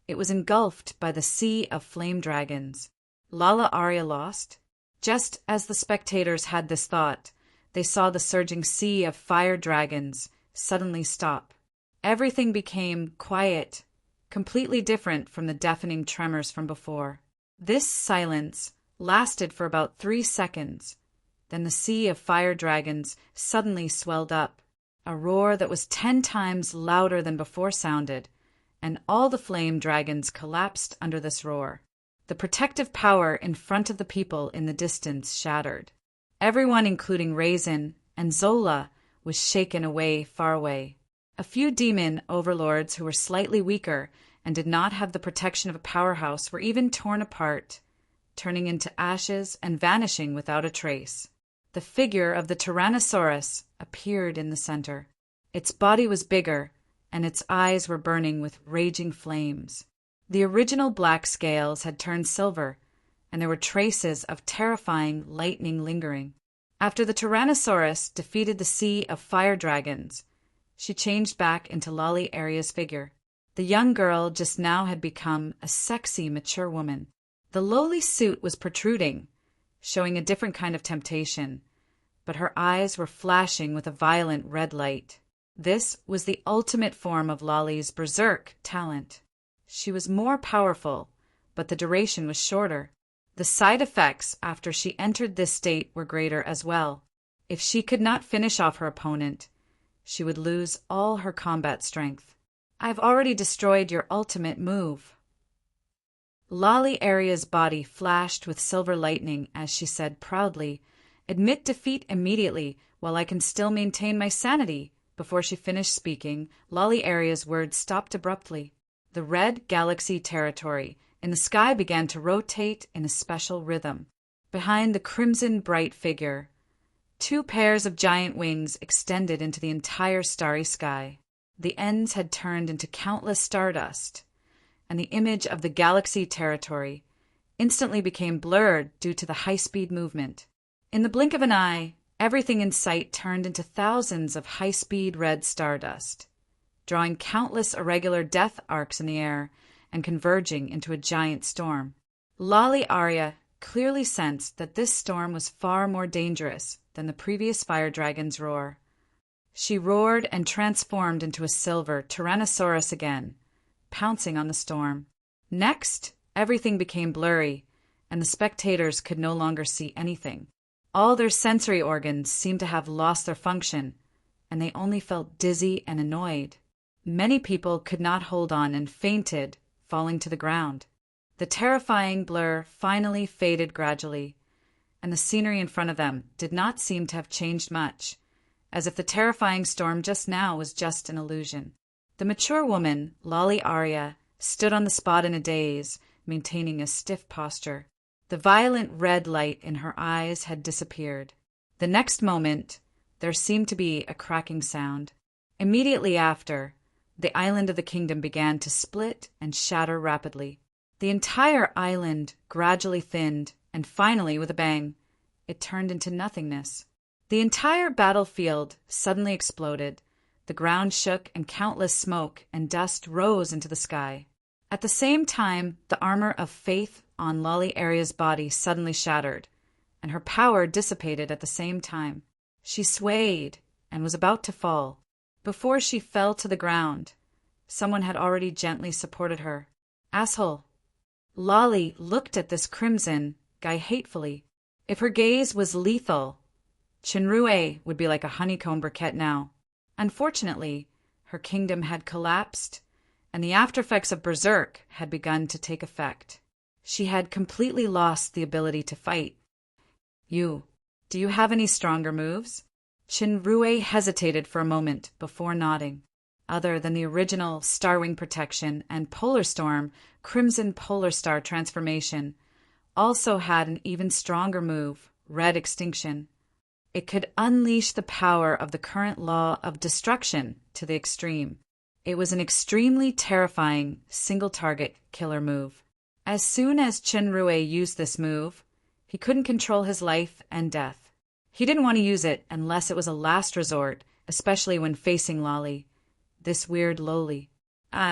it was engulfed by the sea of flame dragons. Lala Arya lost? Just as the spectators had this thought, they saw the surging sea of fire dragons suddenly stop. Everything became quiet, completely different from the deafening tremors from before. This silence lasted for about 3 seconds. Then the sea of fire dragons suddenly swelled up. A roar that was 10 times louder than before sounded, and all the flame dragons collapsed under this roar. The protective power in front of the people in the distance shattered. Everyone, including Raisin and Zola, was shaken away, far away. A few demon overlords who were slightly weaker and did not have the protection of a powerhouse were even torn apart, turning into ashes and vanishing without a trace. The figure of the Tyrannosaurus appeared in the center. Its body was bigger, and its eyes were burning with raging flames. The original black scales had turned silver, and there were traces of terrifying lightning lingering. After the Tyrannosaurus defeated the sea of fire dragons, she changed back into Lolly Aria's figure. The young girl just now had become a sexy, mature woman. The lowly suit was protruding, showing a different kind of temptation, but her eyes were flashing with a violent red light. This was the ultimate form of Lolly's berserk talent. She was more powerful, but the duration was shorter. The side effects after she entered this state were greater as well. If she could not finish off her opponent, she would lose all her combat strength. "I've already destroyed your ultimate move." Lolly Aria's body flashed with silver lightning as she said proudly, "Admit defeat immediately while I can still maintain my sanity." Before she finished speaking, Lolly Aria's words stopped abruptly. The red galaxy territory in the sky began to rotate in a special rhythm. Behind the crimson bright figure, 2 pairs of giant wings extended into the entire starry sky. The ends had turned into countless stardust, and the image of the galaxy territory instantly became blurred due to the high-speed movement. In the blink of an eye, everything in sight turned into thousands of high-speed red stardust, drawing countless irregular death arcs in the air and converging into a giant storm. Lolly Aria clearly sensed that this storm was far more dangerous than the previous fire dragon's roar. She roared and transformed into a silver Tyrannosaurus again, pouncing on the storm. Next, everything became blurry, and the spectators could no longer see anything. All their sensory organs seemed to have lost their function, and they only felt dizzy and annoyed. Many people could not hold on and fainted, falling to the ground. The terrifying blur finally faded gradually, and the scenery in front of them did not seem to have changed much, as if the terrifying storm just now was just an illusion. The mature woman, Lolly Aria, stood on the spot in a daze, maintaining a stiff posture. The violent red light in her eyes had disappeared. The next moment, there seemed to be a cracking sound. Immediately after, the island of the kingdom began to split and shatter rapidly. The entire island gradually thinned, and finally, with a bang, it turned into nothingness. The entire battlefield suddenly exploded. The ground shook, and countless smoke and dust rose into the sky. At the same time, the armor of faith on Lolly Aria's body suddenly shattered, and her power dissipated at the same time. She swayed and was about to fall. Before she fell to the ground, someone had already gently supported her. "Asshole." Lolly looked at this crimson guy hatefully. If her gaze was lethal, Chinrue would be like a honeycomb briquette now. Unfortunately, her kingdom had collapsed, and the aftereffects of Berserk had begun to take effect. She had completely lost the ability to fight. Do you have any stronger moves?" Chinrue hesitated for a moment before nodding. Other than the original Starwing Protection and Polar Storm Crimson Polar Star transformation, also had an even stronger move, Red Extinction. It could unleash the power of the current law of destruction to the extreme. It was an extremely terrifying single-target killer move. As soon as Chinrue used this move, he couldn't control his life and death. He didn't want to use it unless it was a last resort, especially when facing Lolly, this weird Loli.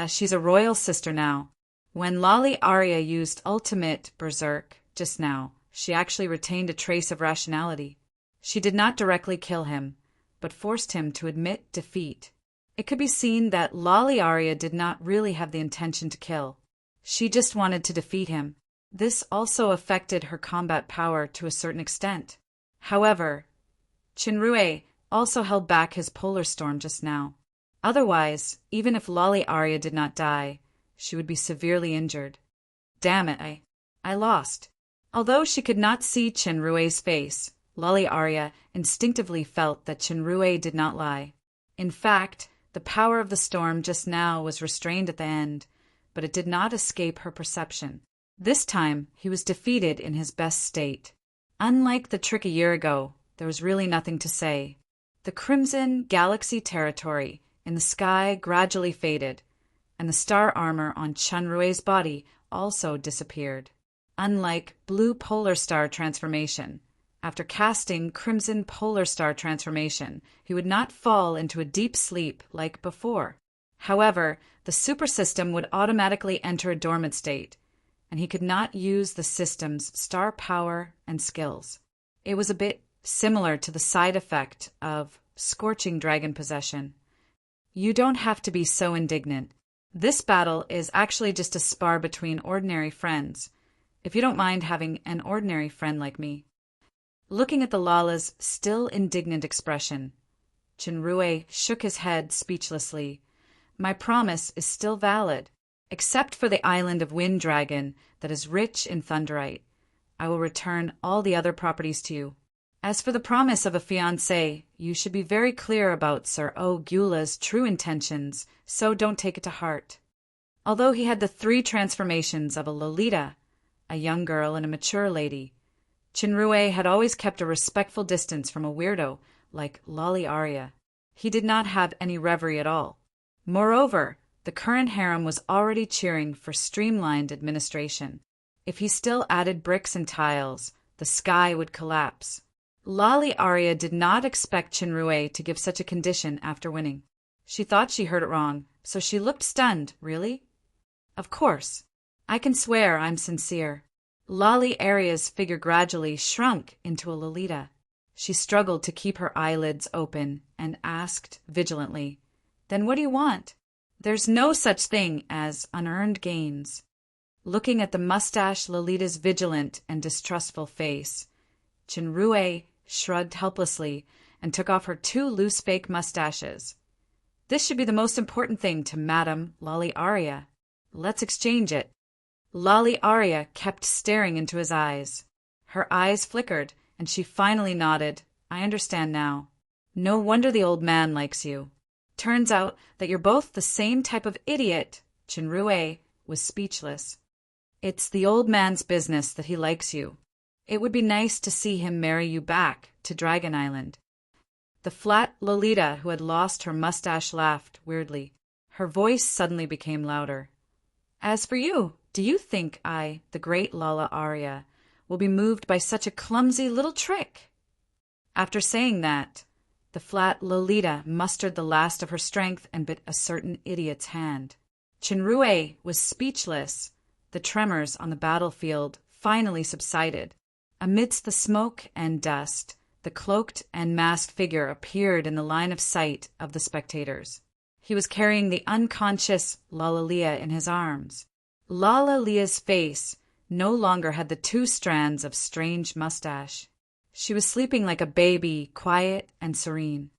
She's a royal sister now. When Lolly Aria used Ultimate Berserk just now, she actually retained a trace of rationality. She did not directly kill him, but forced him to admit defeat. It could be seen that Lolly Aria did not really have the intention to kill. She just wanted to defeat him. This also affected her combat power to a certain extent. However, Chinrue also held back his polar storm just now. Otherwise, even if Lolly Aria did not die, she would be severely injured. Damn it, I lost. Although she could not see Chinrue's face, Lolly Arya instinctively felt that Chinrue did not lie. In fact, the power of the storm just now was restrained at the end, but it did not escape her perception. This time, he was defeated in his best state. Unlike the trick a year ago, there was really nothing to say. The crimson galaxy territory in the sky gradually faded, and the star armor on Chinrue's body also disappeared. Unlike blue polar star transformation, after casting crimson polar star transformation, he would not fall into a deep sleep like before. However, the super system would automatically enter a dormant state, and he could not use the system's star power and skills. It was a bit similar to the side effect of scorching dragon possession. You don't have to be so indignant. This battle is actually just a spar between ordinary friends, if you don't mind having an ordinary friend like me. Looking at the Lala's still indignant expression, Chinrue shook his head speechlessly. My promise is still valid, except for the island of Wind Dragon that is rich in thunderite. I will return all the other properties to you. As for the promise of a fiancé, you should be very clear about Sir O. Gyula's true intentions, so don't take it to heart. Although he had the 3 transformations of a Lolita, a young girl, and a mature lady, Chinrue had always kept a respectful distance from a weirdo like Lolly Arya. He did not have any reverie at all. Moreover, the current harem was already cheering for streamlined administration. If he still added bricks and tiles, the sky would collapse. Lolly Arya did not expect Chinrue to give such a condition after winning. She thought she heard it wrong, so she looked stunned. Really? Of course. I can swear I'm sincere. Lolly Arya's figure gradually shrunk into a Lolita. She struggled to keep her eyelids open and asked vigilantly, Then what do you want? There's no such thing as unearned gains. Looking at the mustached Lolita's vigilant and distrustful face, Chinrue shrugged helplessly and took off her 2 loose fake mustaches. This should be the most important thing to Madame Lolly Arya. Let's exchange it. Lolly Arya kept staring into his eyes. Her eyes flickered, and she finally nodded. I understand now. No wonder the old man likes you. Turns out that you're both the same type of idiot. Chinrue was speechless. It's the old man's business that he likes you. It would be nice to see him marry you back to Dragon Island. The flat Lolita who had lost her mustache laughed weirdly. Her voice suddenly became louder. As for you, do you think I, the great Lala Arya, will be moved by such a clumsy little trick? After saying that, the flat Lolita mustered the last of her strength and bit a certain idiot's hand. Chinrue was speechless. The tremors on the battlefield finally subsided. Amidst the smoke and dust, the cloaked and masked figure appeared in the line of sight of the spectators. He was carrying the unconscious Lalalia in his arms. Lalalia's face no longer had the 2 strands of strange mustache. She was sleeping like a baby, quiet and serene.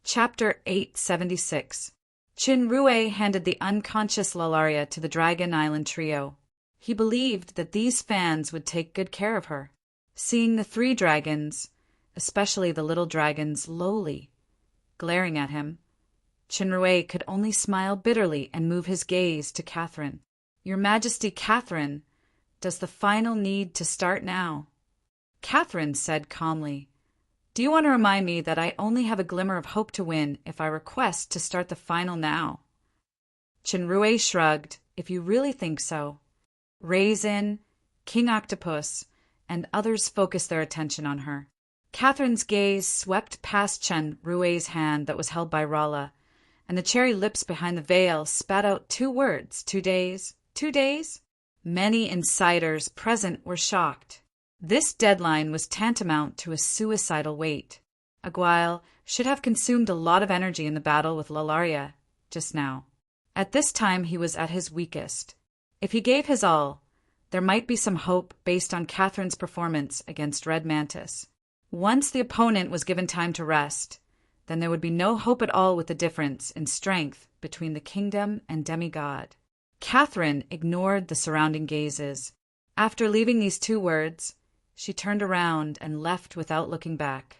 Chapter 876. Chinrue handed the unconscious Lalaria to the Dragon Island trio. He believed that these fans would take good care of her. Seeing the 3 dragons, especially the little dragons lowly, glaring at him, Chinrue could only smile bitterly and move his gaze to Catherine. Your Majesty, Catherine, does the final need to start now? Catherine said calmly, Do you want to remind me that I only have a glimmer of hope to win if I request to start the final now? Chinrue shrugged. If you really think so. Raisin, King Octopus, and others focused their attention on her. Catherine's gaze swept past Chinrue's hand that was held by Rala, and the cherry lips behind the veil spat out 2 words. 2 days? 2 days? Many insiders present were shocked. This deadline was tantamount to a suicidal wait. Aguile should have consumed a lot of energy in the battle with Lalaria just now. At this time he was at his weakest. If he gave his all, there might be some hope based on Catherine's performance against Red Mantis. Once the opponent was given time to rest, then there would be no hope at all with the difference in strength between the kingdom and demigod. Catherine ignored the surrounding gazes. After leaving these 2 words, She turned around and left without looking back.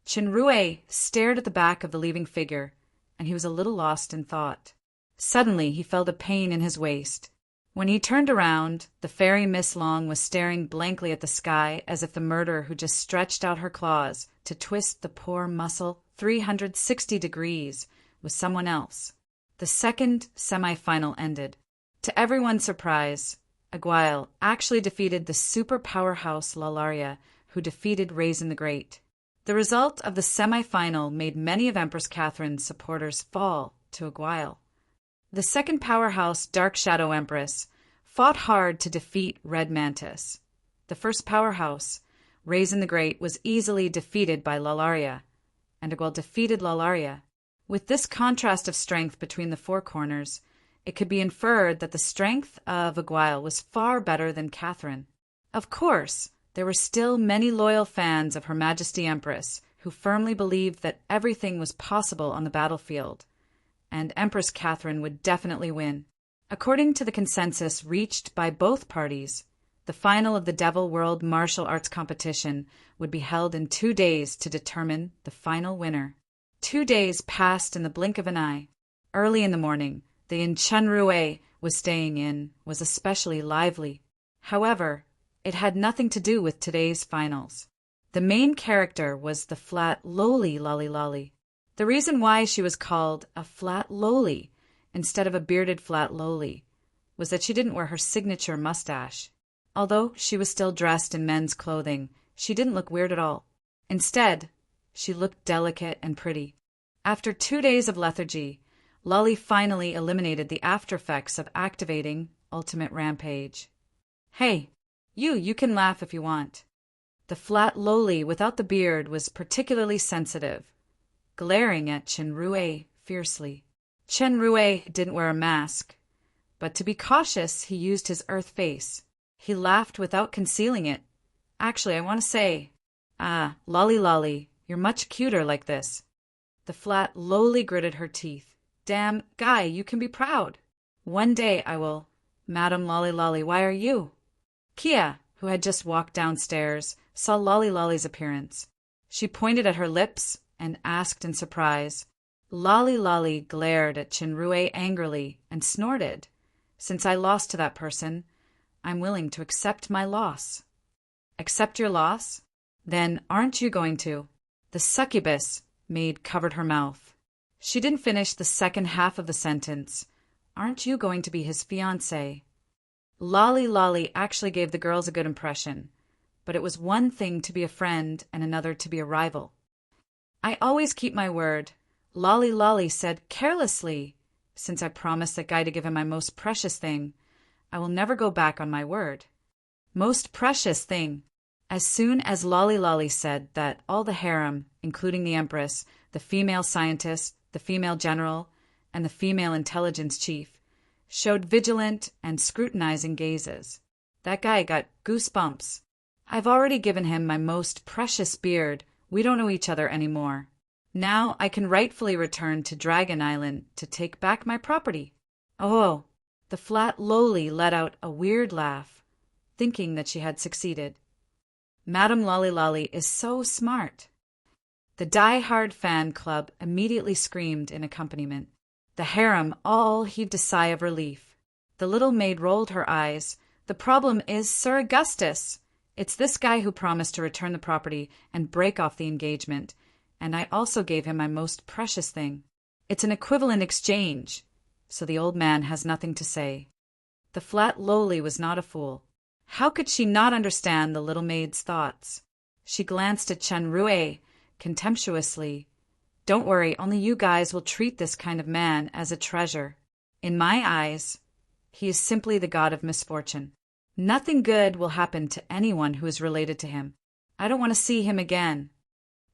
Chenrue stared at the back of the leaving figure, and he was a little lost in thought. Suddenly he felt a pain in his waist. When he turned around, the fairy Miss Long was staring blankly at the sky as if the murderer who just stretched out her claws to twist the poor muscle 360 degrees was someone else. The second semi-final ended. To everyone's surprise, Aguile actually defeated the super powerhouse Lalaria, who defeated Raisin the Great. The result of the semi-final made many of Empress Catherine's supporters fall to Aguile. The second powerhouse, Dark Shadow Empress, fought hard to defeat Red Mantis. The first powerhouse, Raisin the Great, was easily defeated by Lalaria, and Aguile defeated Lalaria. With this contrast of strength between the four corners, it could be inferred that the strength of Aguile was far better than Catherine. Of course, there were still many loyal fans of Her Majesty Empress who firmly believed that everything was possible on the battlefield, and Empress Catherine would definitely win. According to the consensus reached by both parties, the final of the Devil World Martial Arts Competition would be held in 2 days to determine the final winner. 2 days passed in the blink of an eye. Early in the morning, the inn Chenrue was staying in was especially lively. However, it had nothing to do with today's finals. The main character was the flat, lowly Lolly Lolly. The reason why she was called a flat lowly instead of a bearded flat lowly was that she didn't wear her signature mustache. Although she was still dressed in men's clothing, she didn't look weird at all. Instead, she looked delicate and pretty. After 2 days of lethargy, Lolly finally eliminated the aftereffects of activating Ultimate Rampage. Hey, you can laugh if you want. The flat lowly without the beard was particularly sensitive, glaring at Chenrue fiercely. Chenrue didn't wear a mask, but to be cautious, he used his earth face. He laughed without concealing it. Actually, I want to say, Lolly Lolly, you're much cuter like this. The flat lowly gritted her teeth. Damn, Guy, you can be proud. One day I will. Madam Lolly Lolly, why are you? Kia, who had just walked downstairs, saw Lolly Lolly's appearance. She pointed at her lips and asked in surprise. Lolly Lolly glared at Chenrue angrily and snorted. Since I lost to that person, I'm willing to accept my loss. Accept your loss? Then aren't you going to? The succubus maid covered her mouth. She didn't finish the second half of the sentence. Aren't you going to be his fiancé? Lolly Lolly actually gave the girls a good impression, but it was one thing to be a friend and another to be a rival. I always keep my word, Lolly Lolly said carelessly. Since I promised that guy to give him my most precious thing, I will never go back on my word. Most precious thing. As soon as Lolly Lolly said that, all the harem, including the Empress, the female scientist, the female general, and the female intelligence chief, showed vigilant and scrutinizing gazes. That guy got goosebumps. I've already given him my most precious beard. We don't know each other anymore. Now I can rightfully return to Dragon Island to take back my property. Oh, the flat lowly let out a weird laugh, thinking that she had succeeded. Madam Lolly Lolly is so smart. The die-hard fan club immediately screamed in accompaniment. The harem all heaved a sigh of relief. The little maid rolled her eyes. The problem is Sir Augustus. It's this guy who promised to return the property and break off the engagement, and I also gave him my most precious thing. It's an equivalent exchange, so the old man has nothing to say. The flat lowly was not a fool. How could she not understand the little maid's thoughts? She glanced at Chenrue contemptuously. Don't worry, only you guys will treat this kind of man as a treasure. In my eyes, he is simply the god of misfortune. Nothing good will happen to anyone who is related to him. I don't want to see him again.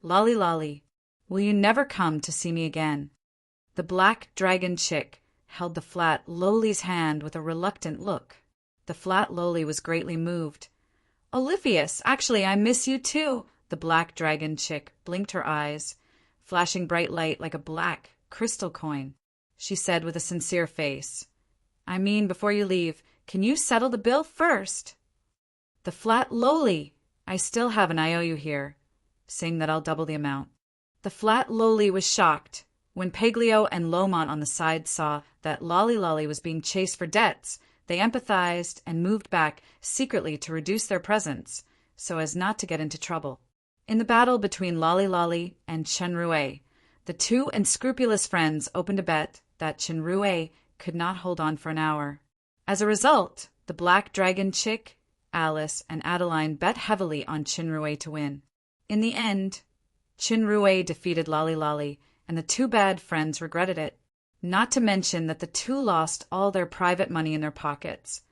Lolly Lolly, will you never come to see me again? The black dragon chick held the flat lowly's hand with a reluctant look. The flat lowly was greatly moved. Olivius, actually, I miss you too. The black dragon chick blinked her eyes, flashing bright light like a black crystal coin. She said with a sincere face, I mean, before you leave, can you settle the bill first? The flat lowly I still have an IOU here, saying that I'll double the amount. The flat Loli was shocked. When Peglio and Lomont on the side saw that Lolly Lolly was being chased for debts, they empathized and moved back secretly to reduce their presence, so as not to get into trouble. In the battle between Lolly Lolly and Chenrue, the two unscrupulous friends opened a bet that Chenrue could not hold on for an hour. As a result, the Black Dragon Chick, Alice, and Adeline bet heavily on Chenrue to win. In the end, Chenrue defeated Lolly Lolly, and the two bad friends regretted it. Not to mention that the two lost all their private money in their pockets.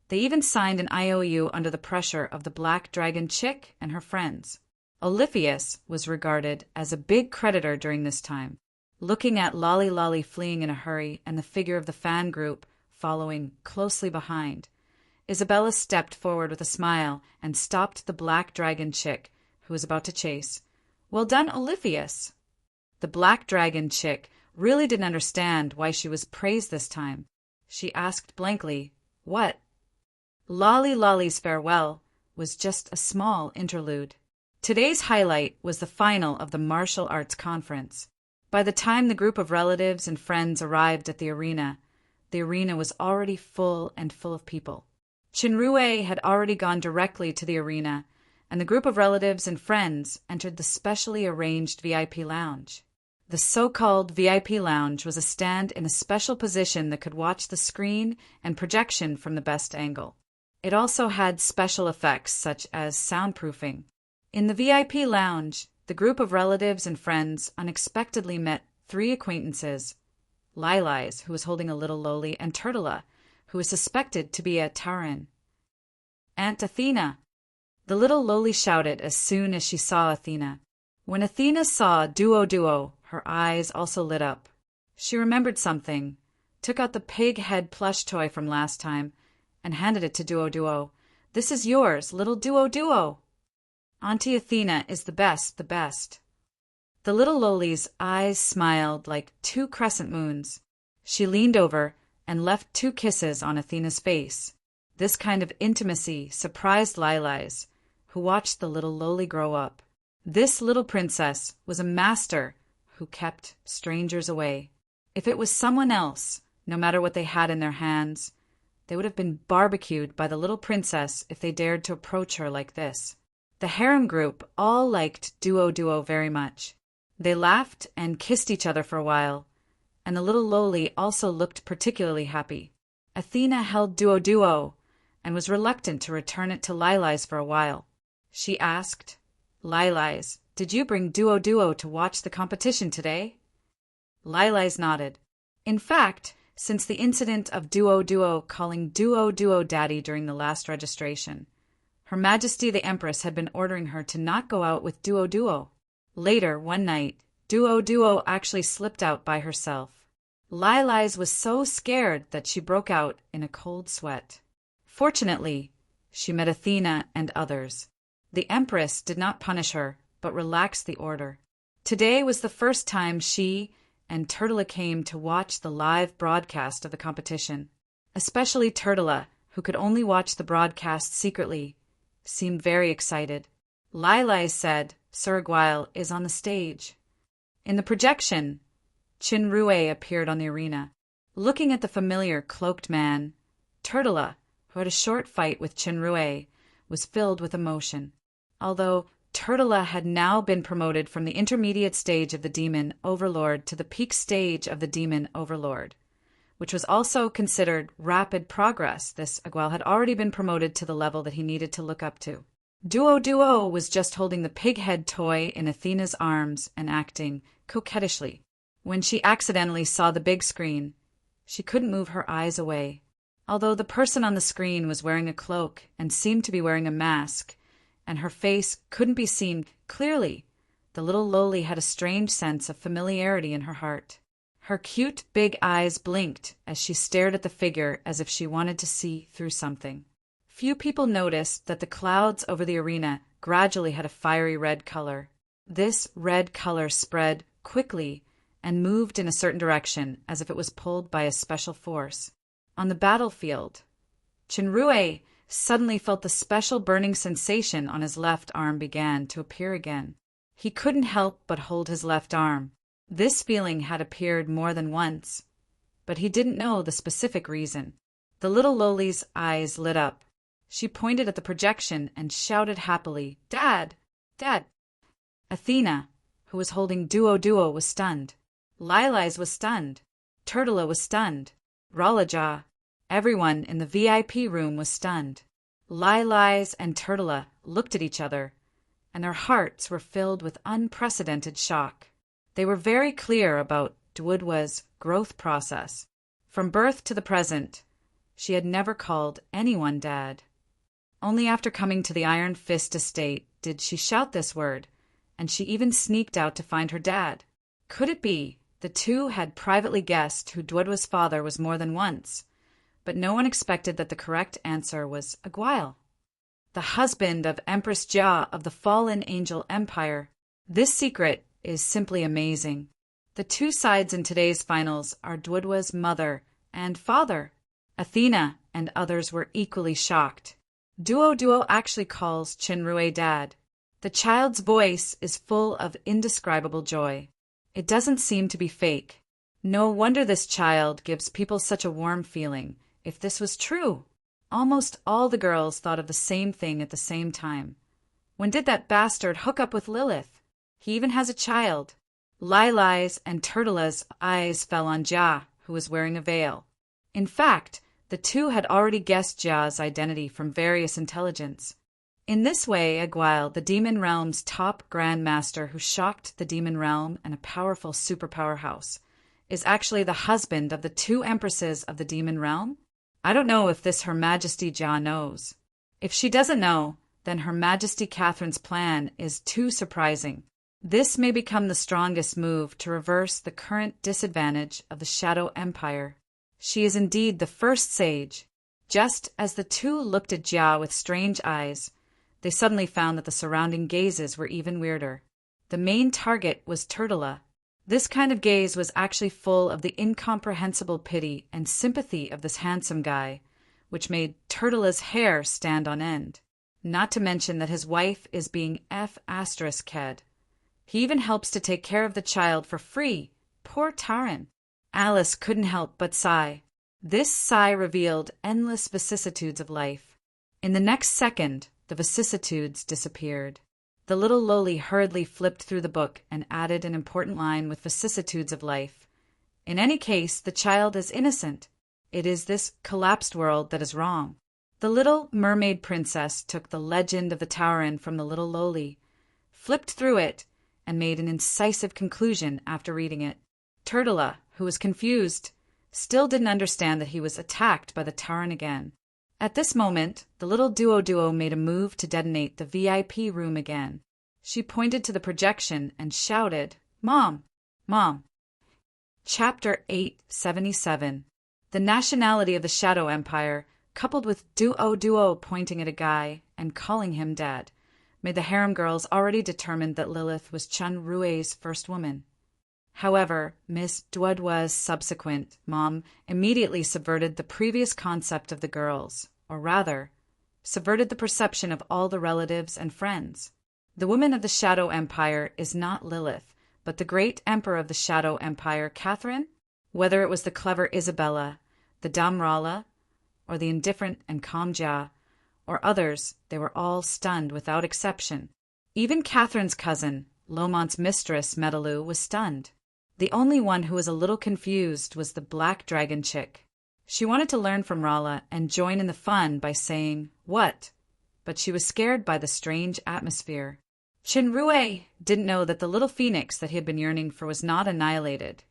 They even signed an IOU under the pressure of the Black Dragon Chick and her friends. Oliphius was regarded as a big creditor during this time. Looking at Lolly Lolly fleeing in a hurry and the figure of the fan group following closely behind, Isabella stepped forward with a smile and stopped the Black Dragon Chick, who was about to chase. "Well done, Oliphius." The Black Dragon Chick really didn't understand why she was praised this time. She asked blankly, "What?" Lolly Lolly's farewell was just a small interlude. Today's highlight was the final of the martial arts conference. By the time the group of relatives and friends arrived at the arena was already full of people. Chenrue had already gone directly to the arena, and the group of relatives and friends entered the specially arranged VIP lounge. The so-called VIP lounge was a stand in a special position that could watch the screen and projection from the best angle. It also had special effects such as soundproofing. In the VIP lounge, the group of relatives and friends unexpectedly met three acquaintances: Lilys, who was holding a little Loli, and Turtula, who was suspected to be a Tauren. "Aunt Athena!" The little Loli shouted as soon as she saw Athena. When Athena saw Duo, her eyes also lit up. She remembered something, took out the pig head plush toy from last time, and handed it to Duo. "This is yours, little Duo. Auntie Athena is the best. The little Loli's eyes smiled like two crescent moons. She leaned over and left 2 kisses on Athena's face. This kind of intimacy surprised Lilys, who watched the little Loli grow up. This little princess was a master who kept strangers away. If it was someone else, no matter what they had in their hands, they would have been barbecued by the little princess if they dared to approach her like this. The harem group all liked Duo very much. They laughed and kissed each other for a while, and the little Loli also looked particularly happy. Athena held Duo and was reluctant to return it to Lilys for a while. She asked, "Lilys, did you bring Duo to watch the competition today?" Lilys nodded. In fact, since the incident of Duo calling Duo Daddy during the last registration, Her Majesty the Empress had been ordering her to not go out with Duo. Later, one night, Duo actually slipped out by herself. Lilys was so scared that she broke out in a cold sweat. Fortunately, she met Athena and others. The Empress did not punish her, but relaxed the order. Today was the first time she and Turtula came to watch the live broadcast of the competition. Especially Turtula, who could only watch the broadcast secretly, seemed very excited. Lilys said Sir Aguile is on the stage. In the projection, Chenrue appeared on the arena. Looking at the familiar cloaked man, Turtula, who had a short fight with Chenrue, was filled with emotion. Although Turtula had now been promoted from the intermediate stage of the Demon Overlord to the peak stage of the Demon Overlord, which was also considered rapid progress, this Aguile had already been promoted to the level that he needed to look up to. Duo was just holding the pig head toy in Athena's arms and acting coquettishly. When she accidentally saw the big screen, she couldn't move her eyes away. Although the person on the screen was wearing a cloak and seemed to be wearing a mask, and her face couldn't be seen clearly, the little Loli had a strange sense of familiarity in her heart. Her cute big eyes blinked as she stared at the figure as if she wanted to see through something. Few people noticed that the clouds over the arena gradually had a fiery red color. This red color spread quickly and moved in a certain direction as if it was pulled by a special force. On the battlefield, Chenrue suddenly felt the special burning sensation on his left arm began to appear again. He couldn't help but hold his left arm. This feeling had appeared more than once, but he didn't know the specific reason. The little Loli's eyes lit up. She pointed at the projection and shouted happily, "Dad! Dad!" Athena, who was holding Duo, was stunned. Lily's was stunned. Turtula was stunned. Ralaja, everyone in the VIP room was stunned. Lily's and Turtula looked at each other, and their hearts were filled with unprecedented shock. They were very clear about Duodwa's growth process. From birth to the present, she had never called anyone Dad. Only after coming to the Iron Fist estate did she shout this word, and she even sneaked out to find her dad. Could it be the two had privately guessed who Duodwa's father was more than once, but no one expected that the correct answer was Aguile, the husband of Empress Jia of the fallen angel empire? This secret is simply amazing. The two sides in today's finals are Duodwa's mother and father. Athena and others were equally shocked. Duo actually calls Chinrue Dad. The child's voice is full of indescribable joy. It doesn't seem to be fake. No wonder this child gives people such a warm feeling. If this was true, almost all the girls thought of the same thing at the same time. When did that bastard hook up with Lilith? He even has a child. Lily's and Turtula's eyes fell on Jia, who was wearing a veil. In fact, the two had already guessed Jia's identity from various intelligence. In this way, Aguile, the Demon Realm's top Grandmaster who shocked the Demon Realm and a powerful superpower house, is actually the husband of the two Empresses of the Demon Realm? I don't know if this Her Majesty Jia knows. If she doesn't know, then Her Majesty Catherine's plan is too surprising. This may become the strongest move to reverse the current disadvantage of the Shadow Empire. She is indeed the first sage. Just as the two looked at Jia with strange eyes, they suddenly found that the surrounding gazes were even weirder. The main target was Turtula. This kind of gaze was actually full of the incomprehensible pity and sympathy of this handsome guy, which made Turtula's hair stand on end. Not to mention that his wife is being F***ed. He even helps to take care of the child for free. Poor Taran. Alice couldn't help but sigh. This sigh revealed endless vicissitudes of life. In the next second, the vicissitudes disappeared. The little Loli hurriedly flipped through the book and added an important line with vicissitudes of life. In any case, the child is innocent. It is this collapsed world that is wrong. The little mermaid princess took the Legend of the Tauren from the little Loli, flipped through it, and made an incisive conclusion after reading it. Turtula, who was confused, still didn't understand that he was attacked by the Tauren again. At this moment, the little Duo made a move to detonate the VIP room again. She pointed to the projection and shouted, "Mom! Mom!" Chapter 877. The nationality of the Shadow Empire, coupled with Duo pointing at a guy and calling him Dad, made the harem girls already determined that Lilith was Chinrue's first woman. However, Miss Duodwa's subsequent mom immediately subverted the previous concept of the girls, or rather, subverted the perception of all the relatives and friends. The woman of the Shadow Empire is not Lilith, but the great emperor of the Shadow Empire, Catherine. Whether it was the clever Isabella, the dumb Rala, or the indifferent and calm Jia, or others, they were all stunned without exception. Even Catherine's cousin, Lomont's mistress, Metaloo, was stunned. The only one who was a little confused was the black dragon chick. She wanted to learn from Rala and join in the fun by saying, "What?" but she was scared by the strange atmosphere. Chinrue didn't know that the little phoenix that he had been yearning for was not annihilated,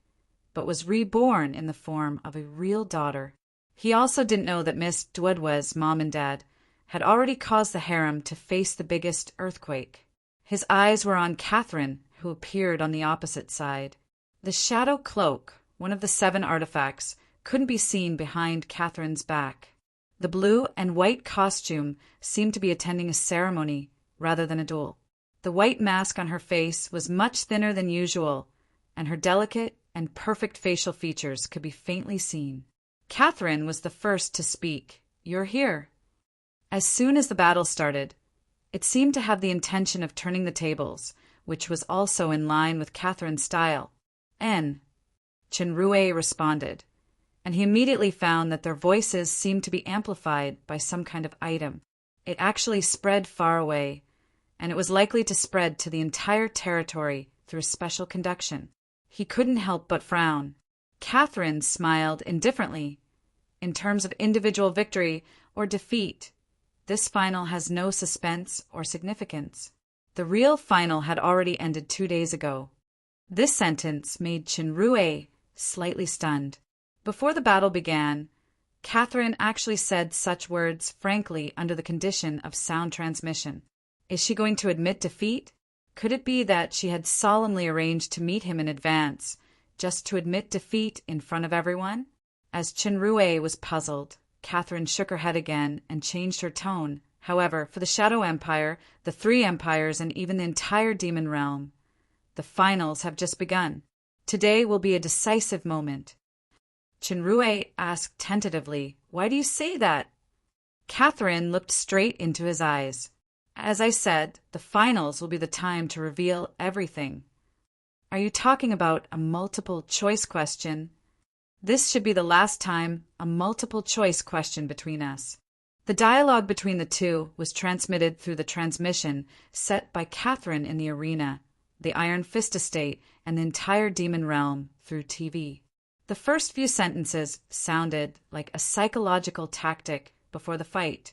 but was reborn in the form of a real daughter. He also didn't know that Miss Duodwa's mom and dad had already caused the harem to face the biggest earthquake. His eyes were on Catherine, who appeared on the opposite side. The shadow cloak, one of the 7 artifacts, couldn't be seen behind Catherine's back. The blue and white costume seemed to be attending a ceremony rather than a duel. The white mask on her face was much thinner than usual, and her delicate and perfect facial features could be faintly seen. Catherine was the first to speak. "You're here." As soon as the battle started, it seemed to have the intention of turning the tables, which was also in line with Catherine's style. Chenrue responded, and he immediately found that their voices seemed to be amplified by some kind of item. It actually spread far away, and it was likely to spread to the entire territory through special conduction. He couldn't help but frown. Catherine smiled indifferently. In terms of individual victory or defeat, this final has no suspense or significance. The real final had already ended 2 days ago. This sentence made Chenrue slightly stunned. Before the battle began, Catherine actually said such words frankly under the condition of sound transmission. Is she going to admit defeat? Could it be that she had solemnly arranged to meet him in advance, just to admit defeat in front of everyone? As Chenrue was puzzled, Catherine shook her head again and changed her tone. However, for the Shadow Empire, the 3 empires, and even the entire demon realm, the finals have just begun. Today will be a decisive moment. Chenrue asked tentatively, "Why do you say that?" Catherine looked straight into his eyes. "As I said, the finals will be the time to reveal everything." "Are you talking about a multiple-choice question?" "This should be the last time a multiple-choice question between us." The dialogue between the two was transmitted through the transmission set by Catherine in the arena, the Iron Fist Estate, and the entire demon realm through TV. The first few sentences sounded like a psychological tactic before the fight,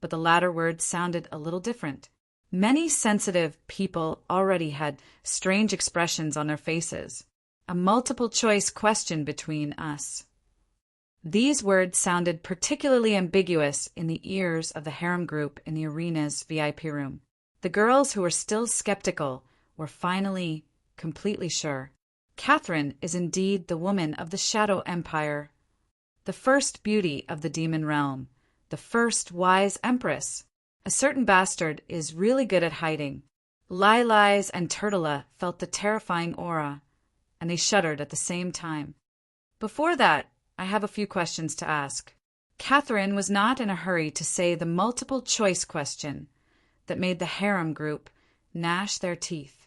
but the latter words sounded a little different. Many sensitive people already had strange expressions on their faces. A multiple-choice question between us. These words sounded particularly ambiguous in the ears of the harem group in the arena's VIP room. The girls who were still skeptical were finally completely sure. Catherine is indeed the woman of the Shadow Empire, the first beauty of the demon realm, the first wise empress. A certain bastard is really good at hiding. Lilys and Turtula felt the terrifying aura, and they shuddered at the same time. Before that, I have a few questions to ask. Catherine was not in a hurry to say the multiple-choice question that made the harem group gnash their teeth.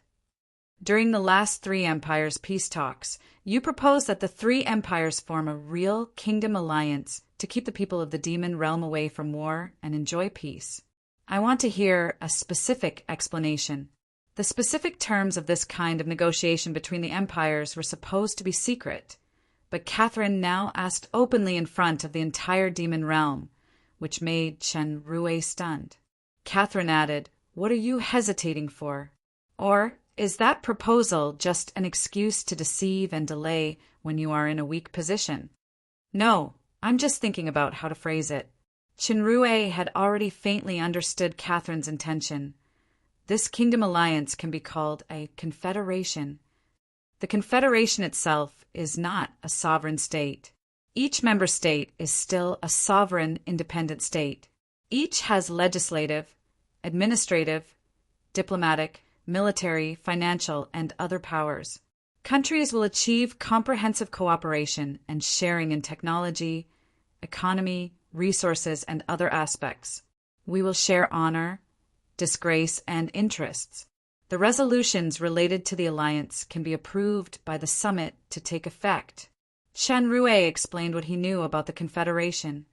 During the last 3 empires' peace talks, you proposed that the 3 empires form a real kingdom alliance to keep the people of the demon realm away from war and enjoy peace. I want to hear a specific explanation. The specific terms of this kind of negotiation between the empires were supposed to be secret, but Catherine now asked openly in front of the entire demon realm, which made Chenrue stunned. Catherine added, "What are you hesitating for? Or is that proposal just an excuse to deceive and delay when you are in a weak position?" "No, I'm just thinking about how to phrase it." Chenrue had already faintly understood Catherine's intention. This kingdom alliance can be called a confederation. The confederation itself is not a sovereign state. Each member state is still a sovereign, independent state. Each has legislative, administrative, diplomatic, military, financial, and other powers. Countries will achieve comprehensive cooperation and sharing in technology, economy, resources, and other aspects. We will share honor, disgrace, and interests. The resolutions related to the alliance can be approved by the summit to take effect. Chenrue explained what he knew about the Confederation.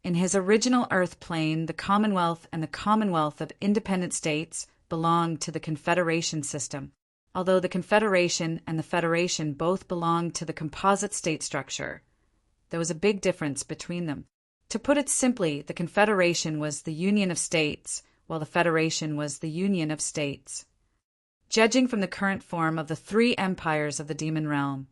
In his original Earth plane, the Commonwealth and the Commonwealth of Independent States belonged to the Confederation system, although the Confederation and the Federation both belonged to the composite state structure. There was a big difference between them. To put it simply, the Confederation was the Union of States, while the Federation was the Union of States. Judging from the current form of the 3 empires of the demon realm,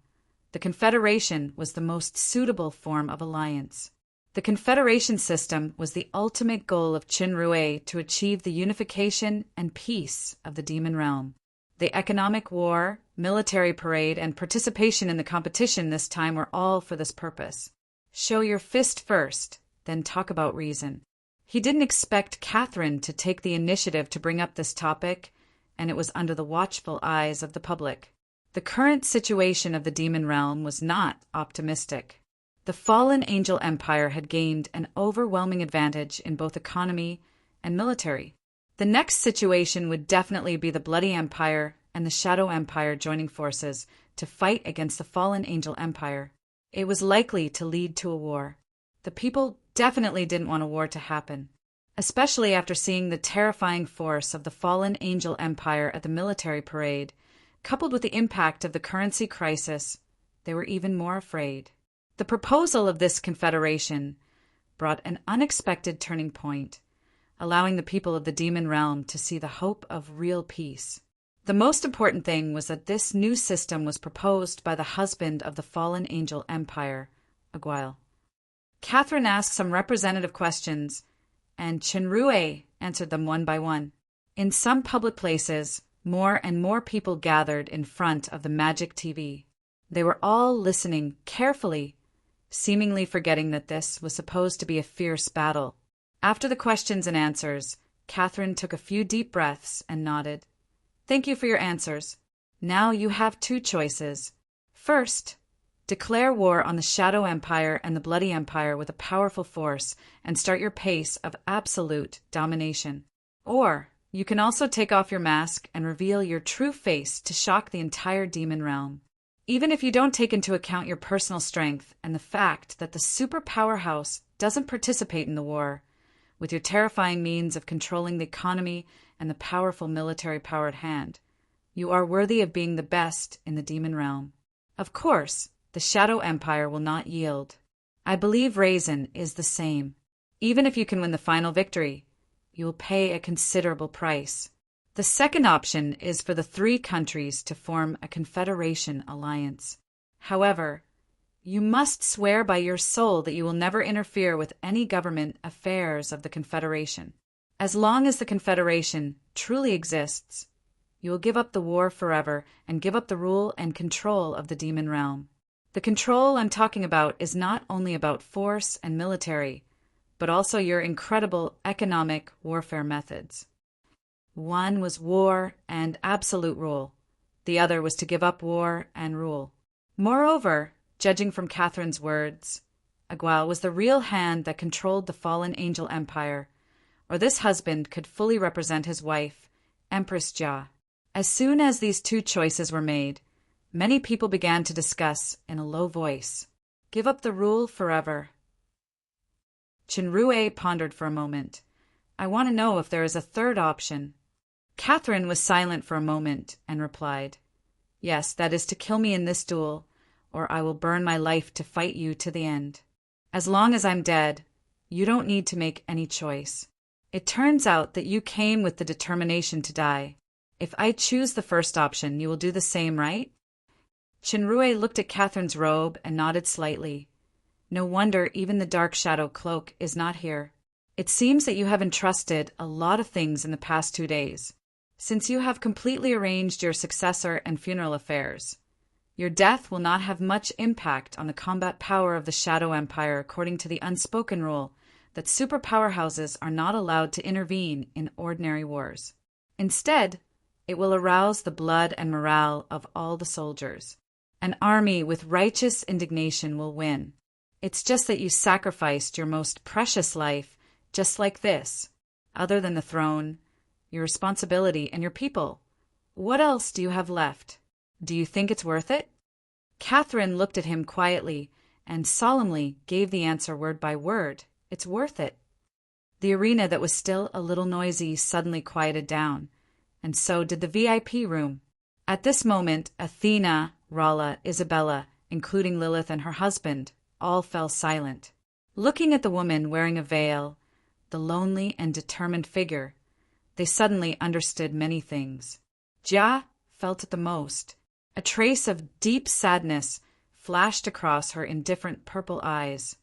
the Confederation was the most suitable form of alliance. The Confederation system was the ultimate goal of Chenrue to achieve the unification and peace of the demon realm. The economic war, military parade, and participation in the competition this time were all for this purpose. Show your fist first, then talk about reason. He didn't expect Catherine to take the initiative to bring up this topic, and it was under the watchful eyes of the public. The current situation of the demon realm was not optimistic. The fallen angel empire had gained an overwhelming advantage in both economy and military. The next situation would definitely be the Bloody Empire and the Shadow Empire joining forces to fight against the fallen angel empire. It was likely to lead to a war. The people definitely didn't want a war to happen, especially after seeing the terrifying force of the fallen angel empire at the military parade. Coupled with the impact of the currency crisis, they were even more afraid. The proposal of this confederation brought an unexpected turning point, allowing the people of the demon realm to see the hope of real peace. The most important thing was that this new system was proposed by the husband of the fallen angel empire, Aguil. Catherine asked some representative questions, and Chinrue answered them one by one. In some public places, more and more people gathered in front of the magic TV. They were all listening carefully, seemingly forgetting that this was supposed to be a fierce battle. After the questions and answers, Catherine took a few deep breaths and nodded. Thank you for your answers. Now you have two choices. First, declare war on the Shadow Empire and the Bloody Empire with a powerful force and start your pace of absolute domination. Or you can also take off your mask and reveal your true face to shock the entire demon realm. Even if you don't take into account your personal strength and the fact that the super powerhouse doesn't participate in the war, with your terrifying means of controlling the economy and the powerful military power at hand, you are worthy of being the best in the demon realm. Of course, the Shadow Empire will not yield. I believe Raisin is the same. Even if you can win the final victory, you will pay a considerable price. The second option is for the three countries to form a confederation alliance. However, you must swear by your soul that you will never interfere with any government affairs of the confederation. As long as the confederation truly exists, you will give up the war forever and give up the rule and control of the demon realm. The control I'm talking about is not only about force and military, but also your incredible economic warfare methods. One was war and absolute rule. The other was to give up war and rule. Moreover, judging from Catherine's words, Aguil was the real hand that controlled the fallen angel empire, or this husband could fully represent his wife, Empress Jia. As soon as these two choices were made, many people began to discuss in a low voice. Give up the rule forever. Chinrue pondered for a moment. I want to know if there is a third option. Catherine was silent for a moment and replied, Yes, that is to kill me in this duel, or I will burn my life to fight you to the end. As long as I'm dead, you don't need to make any choice. It turns out that you came with the determination to die. If I choose the first option, you will do the same, right? Chinrue looked at Catherine's robe and nodded slightly. No wonder even the dark shadow cloak is not here. It seems that you have entrusted a lot of things in the past 2 days, since you have completely arranged your successor and funeral affairs. Your death will not have much impact on the combat power of the Shadow Empire according to the unspoken rule that super powerhouses are not allowed to intervene in ordinary wars. Instead, it will arouse the blood and morale of all the soldiers. An army with righteous indignation will win. It's just that you sacrificed your most precious life just like this. Other than the throne, your responsibility, and your people, what else do you have left? Do you think it's worth it? Catherine looked at him quietly and solemnly gave the answer word by word. It's worth it. The arena that was still a little noisy suddenly quieted down, and so did the VIP room. At this moment, Athena, Rala, Isabella, including Lilith and her husband, all fell silent. Looking at the woman wearing a veil, the lonely and determined figure, they suddenly understood many things. Jia felt it the most. A trace of deep sadness flashed across her indifferent purple eyes.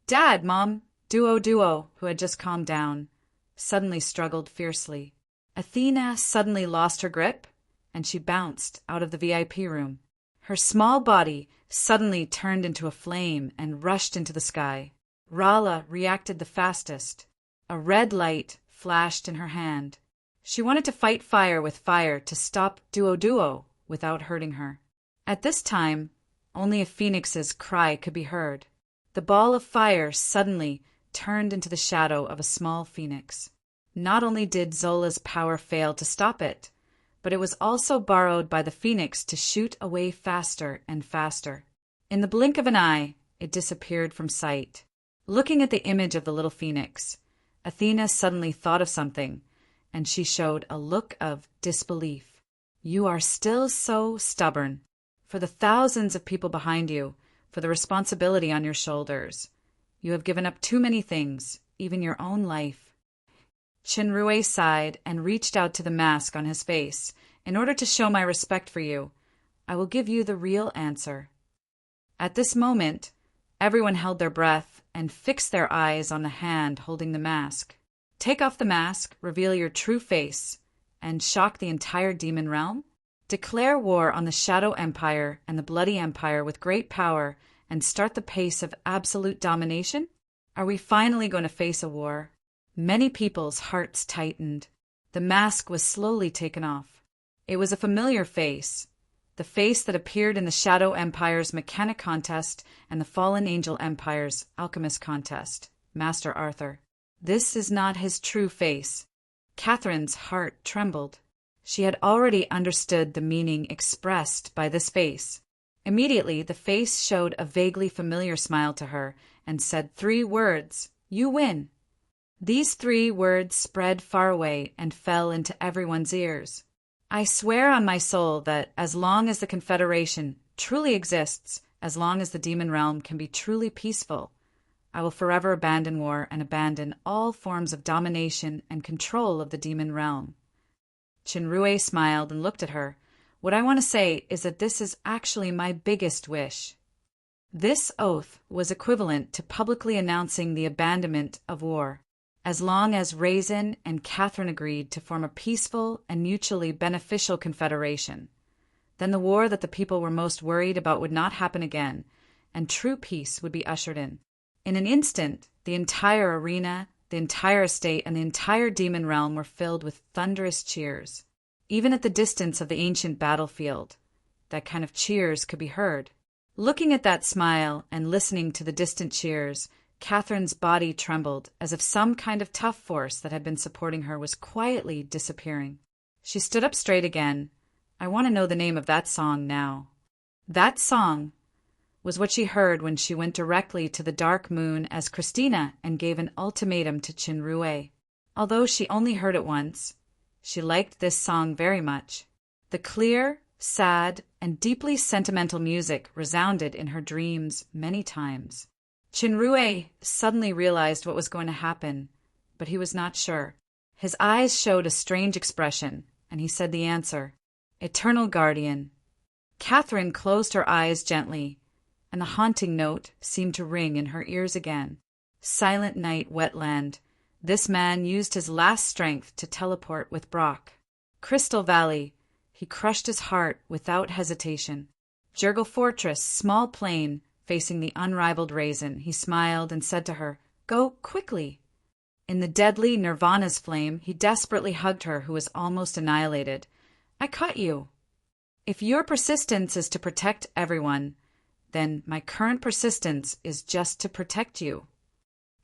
Dad, Mom, Duo, who had just calmed down, suddenly struggled fiercely. Athena suddenly lost her grip, and she bounced out of the VIP room. Her small body suddenly turned into a flame and rushed into the sky. Rala reacted the fastest. A red light flashed in her hand. She wanted to fight fire with fire to stop Duo without hurting her. At this time, only a phoenix's cry could be heard. The ball of fire suddenly turned into the shadow of a small phoenix. Not only did Zola's power fail to stop it, but it was also borrowed by the phoenix to shoot away faster and faster. In the blink of an eye, it disappeared from sight. Looking at the image of the little phoenix, Athena suddenly thought of something, and she showed a look of disbelief. You are still so stubborn. For the thousands of people behind you, for the responsibility on your shoulders, you have given up too many things, even your own life. Chinrue sighed and reached out to the mask on his face. In order to show my respect for you, I will give you the real answer. At this moment, everyone held their breath and fixed their eyes on the hand holding the mask. Take off the mask, reveal your true face, and shock the entire demon realm? Declare war on the Shadow Empire and the Bloody Empire with great power and start the pace of absolute domination? Are we finally going to face a war? Many people's hearts tightened. The mask was slowly taken off. It was a familiar face, the face that appeared in the Shadow Empire's Mechanic Contest and the Fallen Angel Empire's Alchemist Contest, Master Arthur. This is not his true face. Catherine's heart trembled. She had already understood the meaning expressed by this face. Immediately, the face showed a vaguely familiar smile to her and said 3 words, "You win." These 3 words spread far away and fell into everyone's ears. I swear on my soul that as long as the Confederation truly exists, as long as the demon realm can be truly peaceful, I will forever abandon war and abandon all forms of domination and control of the demon realm. Chinrue smiled and looked at her. What I want to say is that this is actually my biggest wish. This oath was equivalent to publicly announcing the abandonment of war. As long as Raisin and Catherine agreed to form a peaceful and mutually beneficial confederation, then the war that the people were most worried about would not happen again, and true peace would be ushered in. In an instant, the entire arena, the entire estate, and the entire demon realm were filled with thunderous cheers. Even at the distance of the ancient battlefield, that kind of cheers could be heard. Looking at that smile and listening to the distant cheers, Catherine's body trembled as if some kind of tough force that had been supporting her was quietly disappearing. She stood up straight again. I want to know the name of that song now. That song was what she heard when she went directly to the dark moon as Christina and gave an ultimatum to Chinrue. Although she only heard it once, she liked this song very much. The clear, sad, and deeply sentimental music resounded in her dreams many times. Chinrue suddenly realized what was going to happen, but he was not sure. His eyes showed a strange expression, and he said the answer, "Eternal Guardian." Catherine closed her eyes gently, and the haunting note seemed to ring in her ears again. Silent Night Wetland. This man used his last strength to teleport with Brock. Crystal Valley. He crushed his heart without hesitation. Jurgle Fortress, small plain, facing the unrivaled Raisin. He smiled and said to her, "Go quickly." In the deadly Nirvana's flame, he desperately hugged her, who was almost annihilated. "I caught you. If your persistence is to protect everyone, then my current persistence is just to protect you."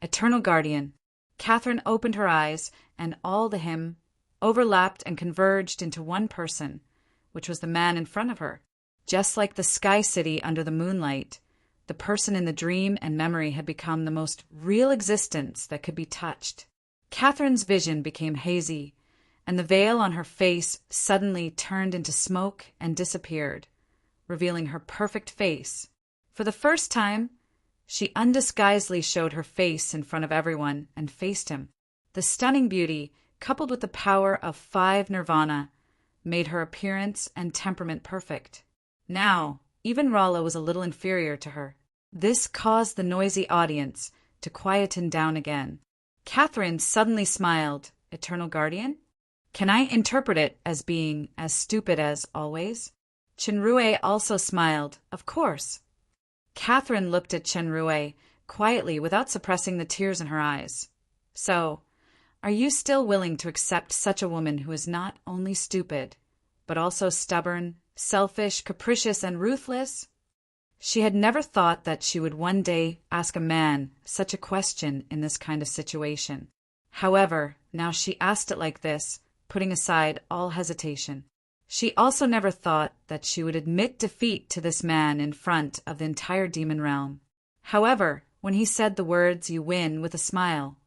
Eternal Guardian. Catherine opened her eyes, and all the hymn overlapped and converged into one person, which was the man in front of her. Just like the Sky City under the moonlight, the person in the dream and memory had become the most real existence that could be touched. Catherine's vision became hazy, and the veil on her face suddenly turned into smoke and disappeared, revealing her perfect face. For the first time, she undisguisedly showed her face in front of everyone and faced him. The stunning beauty, coupled with the power of 5 Nirvana, made her appearance and temperament perfect. Now, even Rala was a little inferior to her. This caused the noisy audience to quieten down again. Catherine suddenly smiled. "Eternal Guardian? Can I interpret it as being as stupid as always?" Chinrue also smiled. "Of course." Catherine looked at Chinrue quietly without suppressing the tears in her eyes. "So, are you still willing to accept such a woman who is not only stupid, but also stubborn, selfish, capricious, and ruthless?" She had never thought that she would one day ask a man such a question in this kind of situation. However, now she asked it like this, putting aside all hesitation. She also never thought that she would admit defeat to this man in front of the entire demon realm. However, when he said the words "you win" with a smile,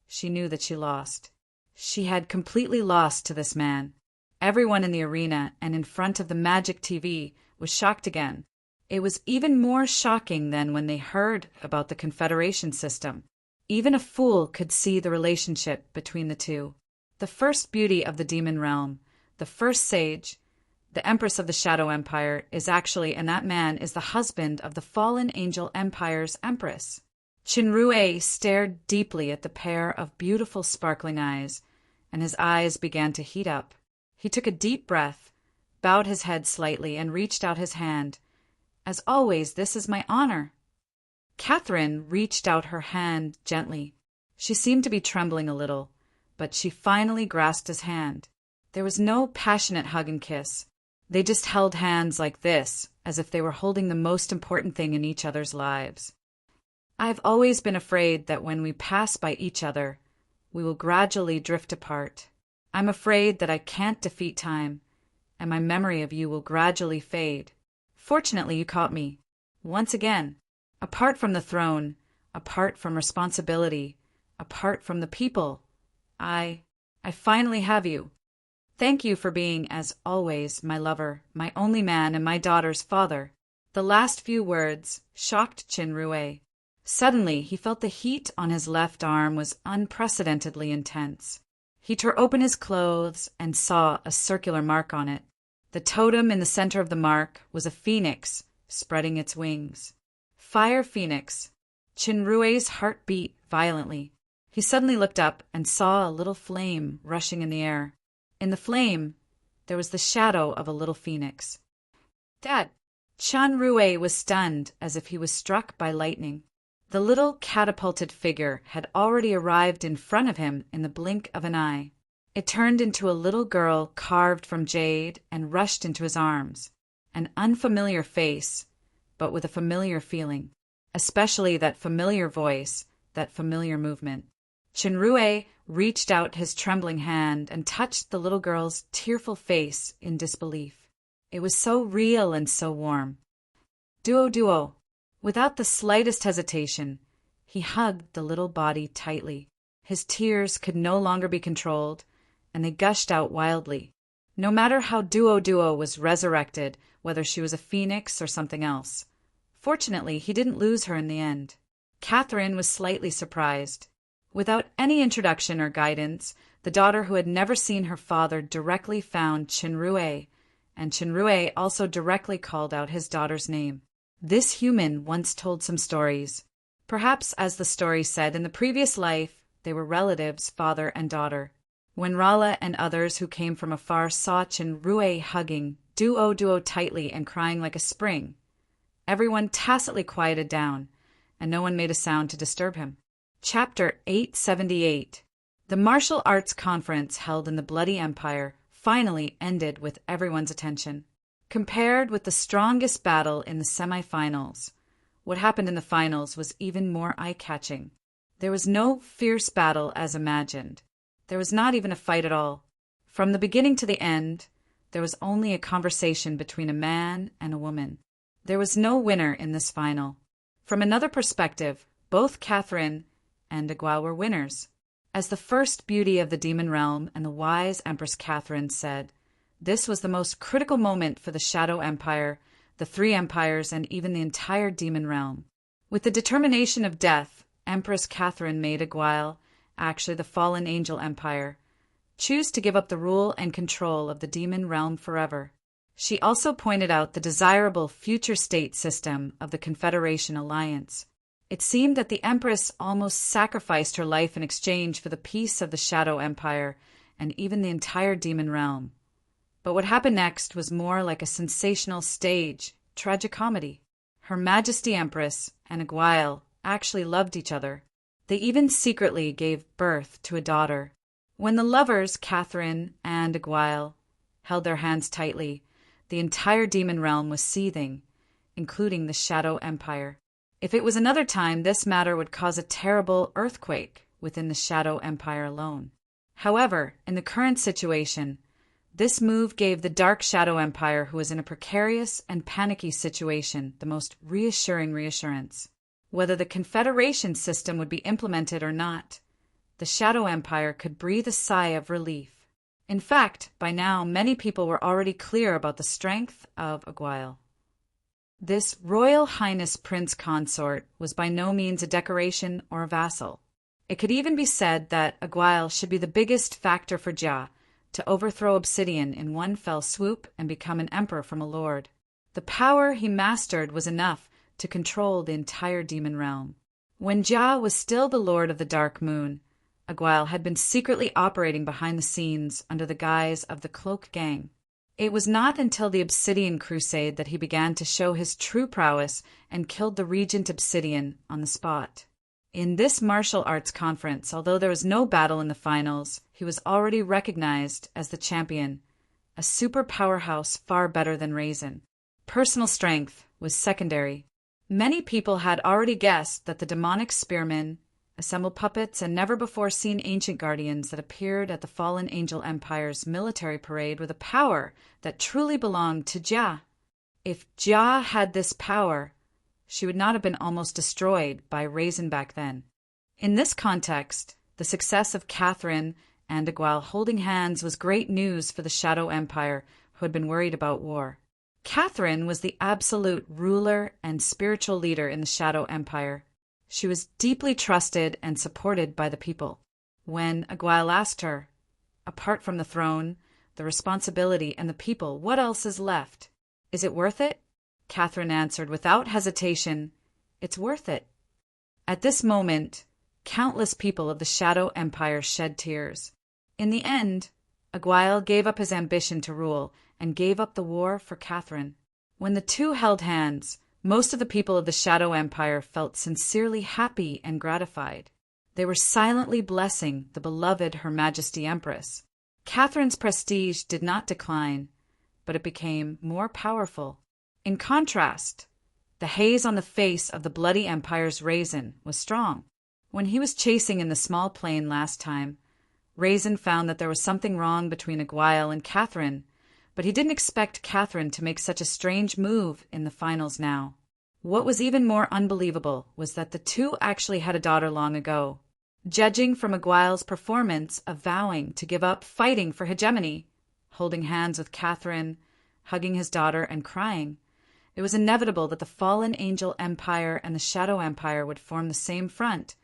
she knew that she lost. She had completely lost to this man. Everyone in the arena and in front of the magic TV was shocked again. It was even more shocking than when they heard about the Confederation system. Even a fool could see the relationship between the two. The first beauty of the demon realm, the first sage, the Empress of the Shadow Empire, is actually, and that man is the husband of the fallen angel empire's Empress. Qinrui stared deeply at the pair of beautiful sparkling eyes, and his eyes began to heat up. He took a deep breath, bowed his head slightly, and reached out his hand. As always, this is my honor. Catherine reached out her hand gently. She seemed to be trembling a little, but she finally grasped his hand. There was no passionate hug and kiss. They just held hands like this, as if they were holding the most important thing in each other's lives. I've always been afraid that when we pass by each other, we will gradually drift apart. I'm afraid that I can't defeat time, and my memory of you will gradually fade. Fortunately, you caught me. Once again, apart from the throne, apart from responsibility, apart from the people, I finally have you. Thank you for being, as always, my lover, my only man, and my daughter's father. The last few words shocked Qinrui. Suddenly, he felt the heat on his left arm was unprecedentedly intense. He tore open his clothes and saw a circular mark on it. The totem in the center of the mark was a phoenix spreading its wings. Fire Phoenix. Qinrui's heart beat violently. He suddenly looked up and saw a little flame rushing in the air. In the flame, there was the shadow of a little phoenix. Dad! Qinrui was stunned as if he was struck by lightning. The little catapulted figure had already arrived in front of him in the blink of an eye. It turned into a little girl carved from jade and rushed into his arms. An unfamiliar face, but with a familiar feeling, especially that familiar voice, that familiar movement. Qinrui reached out his trembling hand and touched the little girl's tearful face in disbelief. It was so real and so warm. Duo. Without the slightest hesitation, he hugged the little body tightly. His tears could no longer be controlled, and they gushed out wildly. No matter how Duo was resurrected, whether she was a phoenix or something else. Fortunately, he didn't lose her in the end. Catherine was slightly surprised. Without any introduction or guidance, the daughter who had never seen her father directly found Qinrui, and Qinrui also directly called out his daughter's name. This human once told some stories. Perhaps, as the story said, in the previous life, they were relatives, father and daughter. When Rala and others who came from afar saw Qinrui hugging Duo tightly and crying like a spring, everyone tacitly quieted down, and no one made a sound to disturb him. Chapter 878. The martial arts conference held in the Bloody Empire finally ended with everyone's attention. Compared with the strongest battle in the semi-finals, what happened in the finals was even more eye-catching. There was no fierce battle as imagined. There was not even a fight at all. From the beginning to the end, there was only a conversation between a man and a woman. There was no winner in this final. From another perspective, both Catherine and Agual were winners. As the first beauty of the demon realm and the wise Empress Catherine said, this was the most critical moment for the Shadow Empire, the three empires, and even the entire demon realm. With the determination of death, Empress Catherine made Agual, actually the fallen angel empire, choose to give up the rule and control of the demon realm forever. She also pointed out the desirable future state system of the Confederation Alliance. It seemed that the Empress almost sacrificed her life in exchange for the peace of the Shadow Empire and even the entire demon realm. But what happened next was more like a sensational stage, tragicomedy. Her Majesty Empress and Agual actually loved each other. They even secretly gave birth to a daughter. When the lovers, Catherine and Agual, held their hands tightly, the entire demon realm was seething. including the Shadow Empire. If it was another time, this matter would cause a terrible earthquake within the Shadow Empire alone. However, in the current situation, this move gave the Dark Shadow Empire, who was in a precarious and panicky situation, the most reassuring reassurance. Whether the Confederation system would be implemented or not, the Shadow Empire could breathe a sigh of relief. In fact, by now, many people were already clear about the strength of Aguile. This Royal Highness Prince Consort was by no means a decoration or a vassal. It could even be said that Aguile should be the biggest factor for Jia to overthrow Obsidian in one fell swoop and become an emperor from a lord. The power he mastered was enough to control the entire demon realm. When Jia was still the lord of the Dark Moon, Aguile had been secretly operating behind the scenes under the guise of the Cloak Gang. It was not until the Obsidian Crusade that he began to show his true prowess and killed the Regent Obsidian on the spot. In this martial arts conference, although there was no battle in the finals, he was already recognized as the champion, a super powerhouse far better than Raisin. Personal strength was secondary. Many people had already guessed that the demonic spearmen, assembled puppets, and never-before-seen ancient guardians that appeared at the Fallen Angel Empire's military parade were the power that truly belonged to Jia. If Jia had this power, she would not have been almost destroyed by Raisin back then. In this context, the success of Catherine and Aguile holding hands was great news for the Shadow Empire, who had been worried about war. Catherine was the absolute ruler and spiritual leader in the Shadow Empire. She was deeply trusted and supported by the people. When Aguile asked her, apart from the throne, the responsibility, and the people, what else is left? Is it worth it? Catherine answered without hesitation, it's worth it. At this moment, countless people of the Shadow Empire shed tears. In the end, Aguile gave up his ambition to rule and gave up the war for Catherine. When the two held hands, most of the people of the Shadow Empire felt sincerely happy and gratified. They were silently blessing the beloved Her Majesty Empress. Catherine's prestige did not decline, but it became more powerful. In contrast, the haze on the face of the bloody Empire's Raisin was strong. When he was chasing in the small plane last time, Raisin found that there was something wrong between Aguile and Catherine, but he didn't expect Catherine to make such a strange move in the finals now. What was even more unbelievable was that the two actually had a daughter long ago. Judging from Aguile's performance of vowing to give up fighting for hegemony, holding hands with Catherine, hugging his daughter, and crying, it was inevitable that the Fallen Angel Empire and the Shadow Empire would form the same front,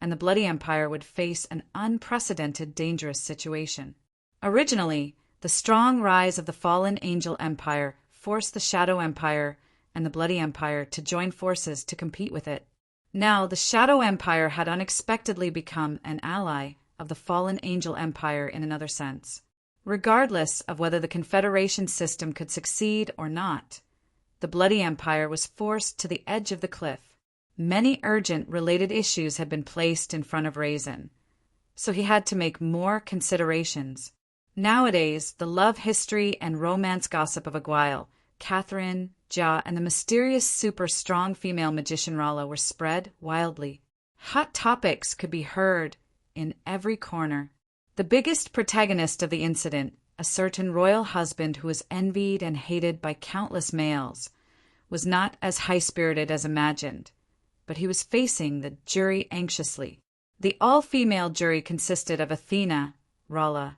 and the Bloody Empire would face an unprecedented dangerous situation. Originally, the strong rise of the Fallen Angel Empire forced the Shadow Empire and the Bloody Empire to join forces to compete with it. Now, the Shadow Empire had unexpectedly become an ally of the Fallen Angel Empire in another sense. Regardless of whether the Confederation system could succeed or not, the Bloody Empire was forced to the edge of the cliff. Many urgent related issues had been placed in front of Raisin, so he had to make more considerations. Nowadays, the love history and romance gossip of Aguile, Catherine, Jia, and the mysterious super strong female magician Rala were spread wildly. Hot topics could be heard in every corner. The biggest protagonist of the incident, a certain royal husband who was envied and hated by countless males, was not as high-spirited as imagined, but he was facing the jury anxiously. The all-female jury consisted of Athena, Rala,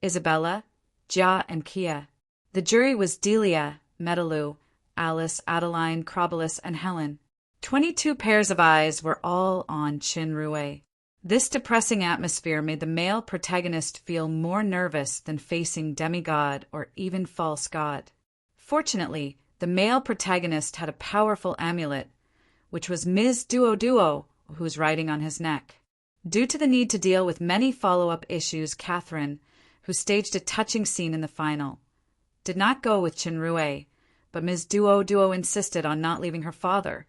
Isabella, Jia, and Kia. The jury was Delia, Metallu, Alice, Adeline, Crobolus, and Helen. 22 pairs of eyes were all on Chin Rue. This depressing atmosphere made the male protagonist feel more nervous than facing demigod or even false god. Fortunately, the male protagonist had a powerful amulet, which was Ms. Duo, who was riding on his neck. Due to the need to deal with many follow-up issues, Catherine, who staged a touching scene in the final, did not go with Chinrue, but Ms. Duo insisted on not leaving her father,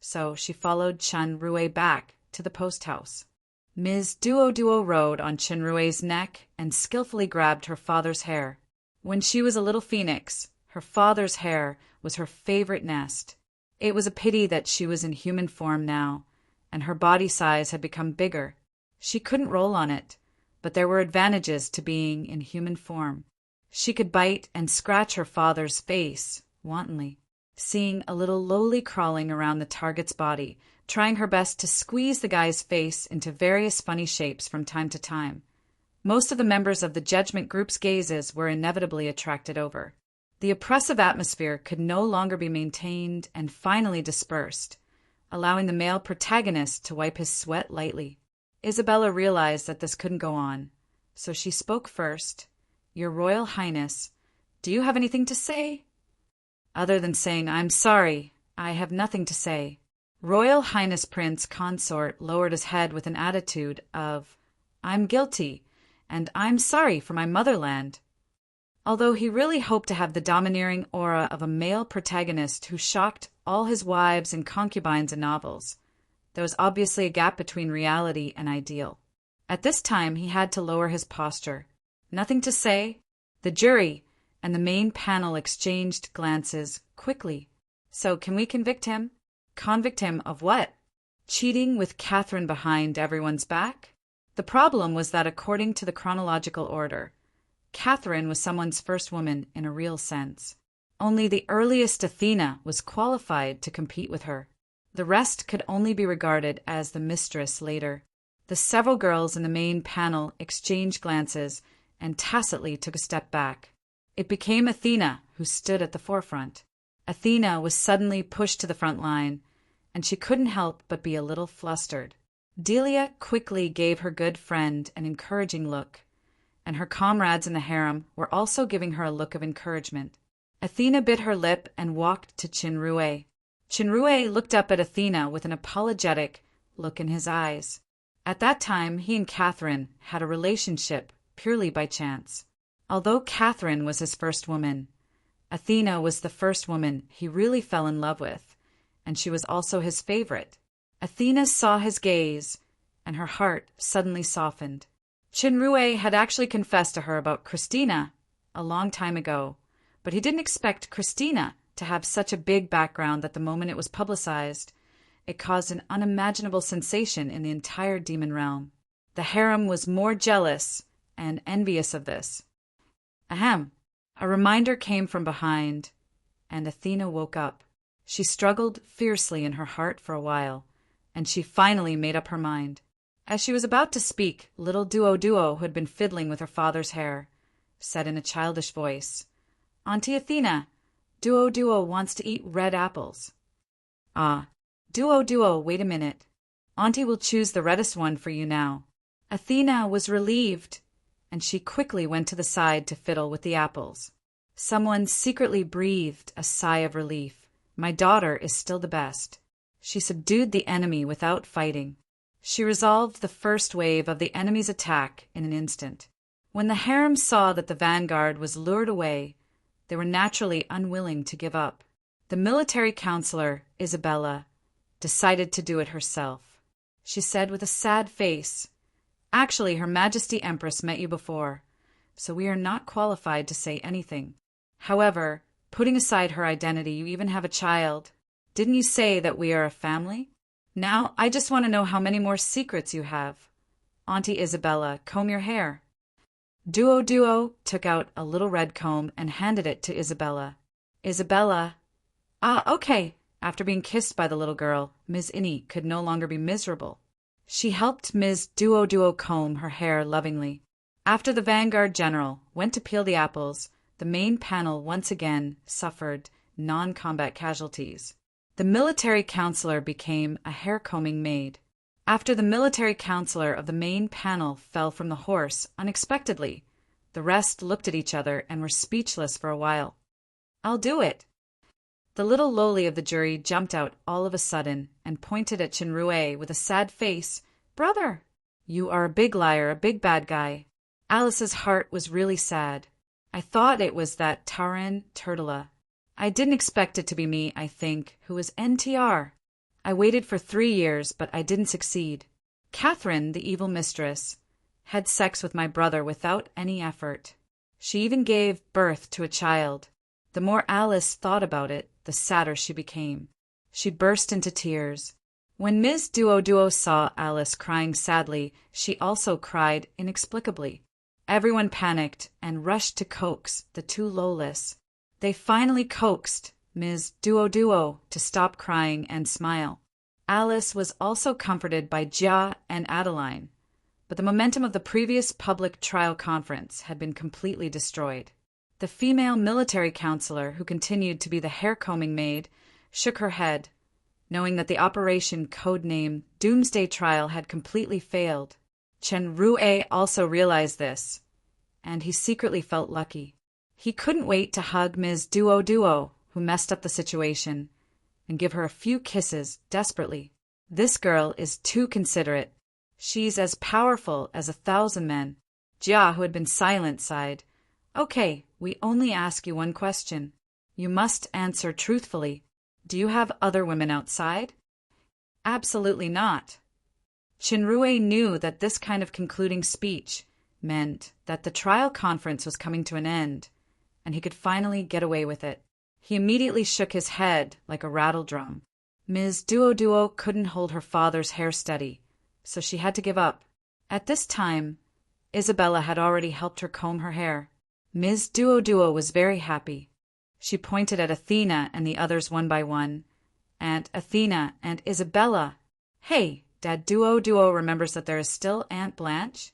so she followed Chinrue back to the post house. Ms. Duo rode on Chinrue's neck and skillfully grabbed her father's hair. When she was a little phoenix, Her father's hair was her favorite nest. It was a pity that she was in human form now, and her body size had become bigger. She couldn't roll on it, but there were advantages to being in human form. She could bite and scratch her father's face wantonly, seeing a little lowly crawling around the target's body, trying her best to squeeze the guy's face into various funny shapes from time to time. Most of the members of the judgment group's gazes were inevitably attracted over. The oppressive atmosphere could no longer be maintained and finally dispersed, allowing the male protagonist to wipe his sweat lightly. Isabella realized that this couldn't go on, so she spoke first. "Your Royal Highness, do you have anything to say?" "Other than saying, 'I'm sorry, I have nothing to say.'" Royal Highness Prince Consort lowered his head with an attitude of, "I'm guilty, and I'm sorry for my motherland." Although he really hoped to have the domineering aura of a male protagonist who shocked all his wives and concubines in novels, there was obviously a gap between reality and ideal. At this time, he had to lower his posture. Nothing to say? The jury and the main panel exchanged glances quickly. "So can we convict him?" "Convict him of what?" "Cheating with Catherine behind everyone's back?" The problem was that according to the chronological order, Catherine was someone's first woman in a real sense. Only the earliest Athena was qualified to compete with her. The rest could only be regarded as the mistress later. The several girls in the main panel exchanged glances and tacitly took a step back. It became Athena who stood at the forefront. Athena was suddenly pushed to the front line, and she couldn't help but be a little flustered. Delia quickly gave her good friend an encouraging look, and her comrades in the harem were also giving her a look of encouragement. Athena bit her lip and walked to Chinrue. Chinrue looked up at Athena with an apologetic look in his eyes. At that time, he and Catherine had a relationship purely by chance. Although Catherine was his first woman, Athena was the first woman he really fell in love with, and she was also his favorite. Athena saw his gaze, and her heart suddenly softened. Chinrue had actually confessed to her about Christina a long time ago, but he didn't expect Christina to have such a big background that the moment it was publicized, it caused an unimaginable sensation in the entire demon realm. The harem was more jealous and envious of this. Ahem! A reminder came from behind, and Athena woke up. She struggled fiercely in her heart for a while, and she finally made up her mind. As she was about to speak, little Duo, who had been fiddling with her father's hair, said in a childish voice, "Auntie Athena, Duo wants to eat red apples." "Ah, Duo, wait a minute. Auntie will choose the reddest one for you now." Athena was relieved, and she quickly went to the side to fiddle with the apples. Someone secretly breathed a sigh of relief. My daughter is still the best. She subdued the enemy without fighting. She resolved the first wave of the enemy's attack in an instant. When the harem saw that the vanguard was lured away, they were naturally unwilling to give up. The military counselor, Isabella, decided to do it herself. She said with a sad face, "Actually, Her Majesty Empress met you before, so we are not qualified to say anything. However, putting aside her identity, you even have a child. Didn't you say that we are a family? Now, I just want to know how many more secrets you have. Auntie Isabella, comb your hair." Duo took out a little red comb and handed it to Isabella. Isabella, okay. After being kissed by the little girl, Ms. Innie could no longer be miserable. She helped Ms. Duo comb her hair lovingly. After the vanguard general went to peel the apples, the main panel once again suffered non-combat casualties. The military counselor became a hair-combing maid. After the military counselor of the main panel fell from the horse unexpectedly, the rest looked at each other and were speechless for a while. "I'll do it." The little lowly of the jury jumped out all of a sudden and pointed at Chinrue with a sad face. "Brother, you are a big liar, a big bad guy." Alice's heart was really sad. I thought it was that Taran Turtula. I didn't expect it to be me, I think, who was NTR. I waited for 3 years, but I didn't succeed. Catherine, the evil mistress, had sex with my brother without any effort. She even gave birth to a child. The more Alice thought about it, the sadder she became. She burst into tears. When Ms. Duo saw Alice crying sadly, she also cried inexplicably. Everyone panicked and rushed to coax the two Lolas. They finally coaxed Ms. Duo to stop crying and smile. Alice was also comforted by Jia and Adeline, but the momentum of the previous public trial conference had been completely destroyed. The female military counselor, who continued to be the hair-combing maid, shook her head, knowing that the Operation Codename Doomsday Trial had completely failed. Chen Rue also realized this, and he secretly felt lucky. He couldn't wait to hug Ms. Duo, who messed up the situation, and give her a few kisses desperately. This girl is too considerate. She's as powerful as 1,000 men. Jia, who had been silent, sighed. Okay, we only ask you one question. You must answer truthfully. Do you have other women outside? Absolutely not. Chinrue knew that this kind of concluding speech meant that the trial conference was coming to an end, and he could finally get away with it. He immediately shook his head like a rattle drum. Ms. Duo couldn't hold her father's hair steady, so she had to give up. At this time, Isabella had already helped her comb her hair. Ms. Duo was very happy. She pointed at Athena and the others one by one. Aunt Athena and Isabella. Hey, Dad Duo remembers that there is still Aunt Blanche?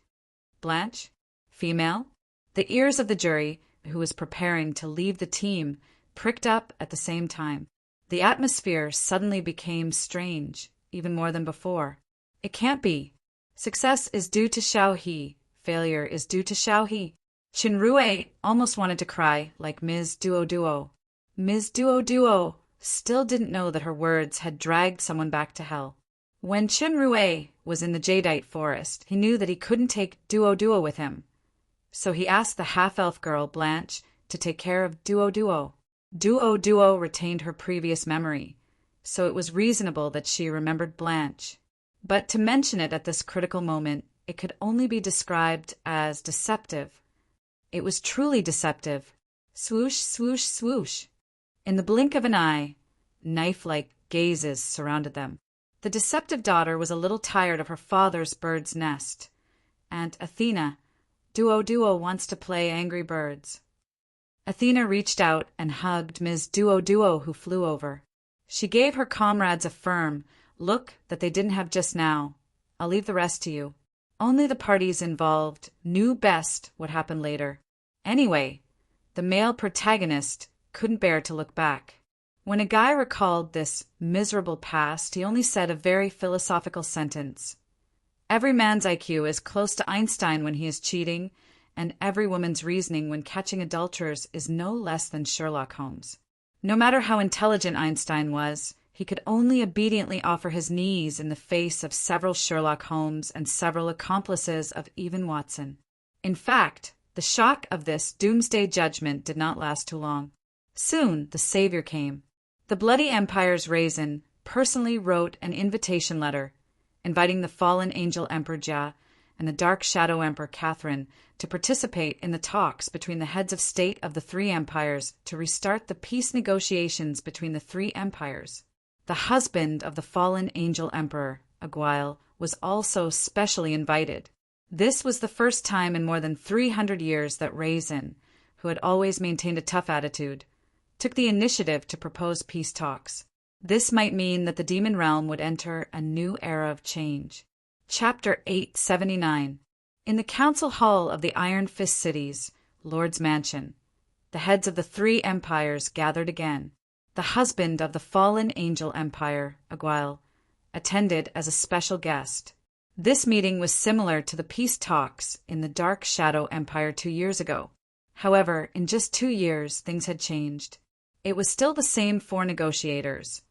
Blanche? Female? The ears of the jury, who was preparing to leave the team, pricked up at the same time. The atmosphere suddenly became strange, even more than before. It can't be. Success is due to Xiaohe. Failure is due to Xiaohe. Chinrue almost wanted to cry like Ms. Duo. Ms. Duo still didn't know that her words had dragged someone back to hell. When Chinrue was in the jadeite forest, he knew that he couldn't take Duo with him. So he asked the half-elf girl, Blanche, to take care of Duo. Duo retained her previous memory, so it was reasonable that she remembered Blanche. But to mention it at this critical moment, it could only be described as deceptive. It was truly deceptive. Swoosh, swoosh, swoosh. In the blink of an eye, knife-like gazes surrounded them. The deceptive daughter was a little tired of her father's bird's nest. Aunt Athena, Duo wants to play Angry Birds. Athena reached out and hugged Ms. Duo, who flew over. She gave her comrades a firm look that they didn't have just now. I'll leave the rest to you. Only the parties involved knew best what happened later. Anyway, the male protagonist couldn't bear to look back. When a guy recalled this miserable past, he only said a very philosophical sentence. Every man's IQ is close to Einstein when he is cheating, and every woman's reasoning when catching adulterers is no less than Sherlock Holmes. No matter how intelligent Einstein was, he could only obediently offer his knees in the face of several Sherlock Holmes and several accomplices of even Watson. In fact, the shock of this doomsday judgment did not last too long. Soon the savior came. The Bloody Empire's Raisin personally wrote an invitation letter, inviting the fallen angel Emperor Jia and the Dark Shadow Emperor Catherine to participate in the talks between the heads of state of the three empires to restart the peace negotiations between the three empires. The husband of the fallen angel emperor, Aguil, was also specially invited. This was the first time in more than 300 years that Raisin, who had always maintained a tough attitude, took the initiative to propose peace talks. This might mean that the demon realm would enter a new era of change. Chapter 879. In the council hall of the Iron Fist cities, Lord's Mansion, the heads of the three empires gathered again. The husband of the fallen angel empire, Aguil, attended as a special guest. This meeting was similar to the peace talks in the Dark Shadow Empire 2 years ago. However, in just 2 years, things had changed. It was still the same 4 negotiators,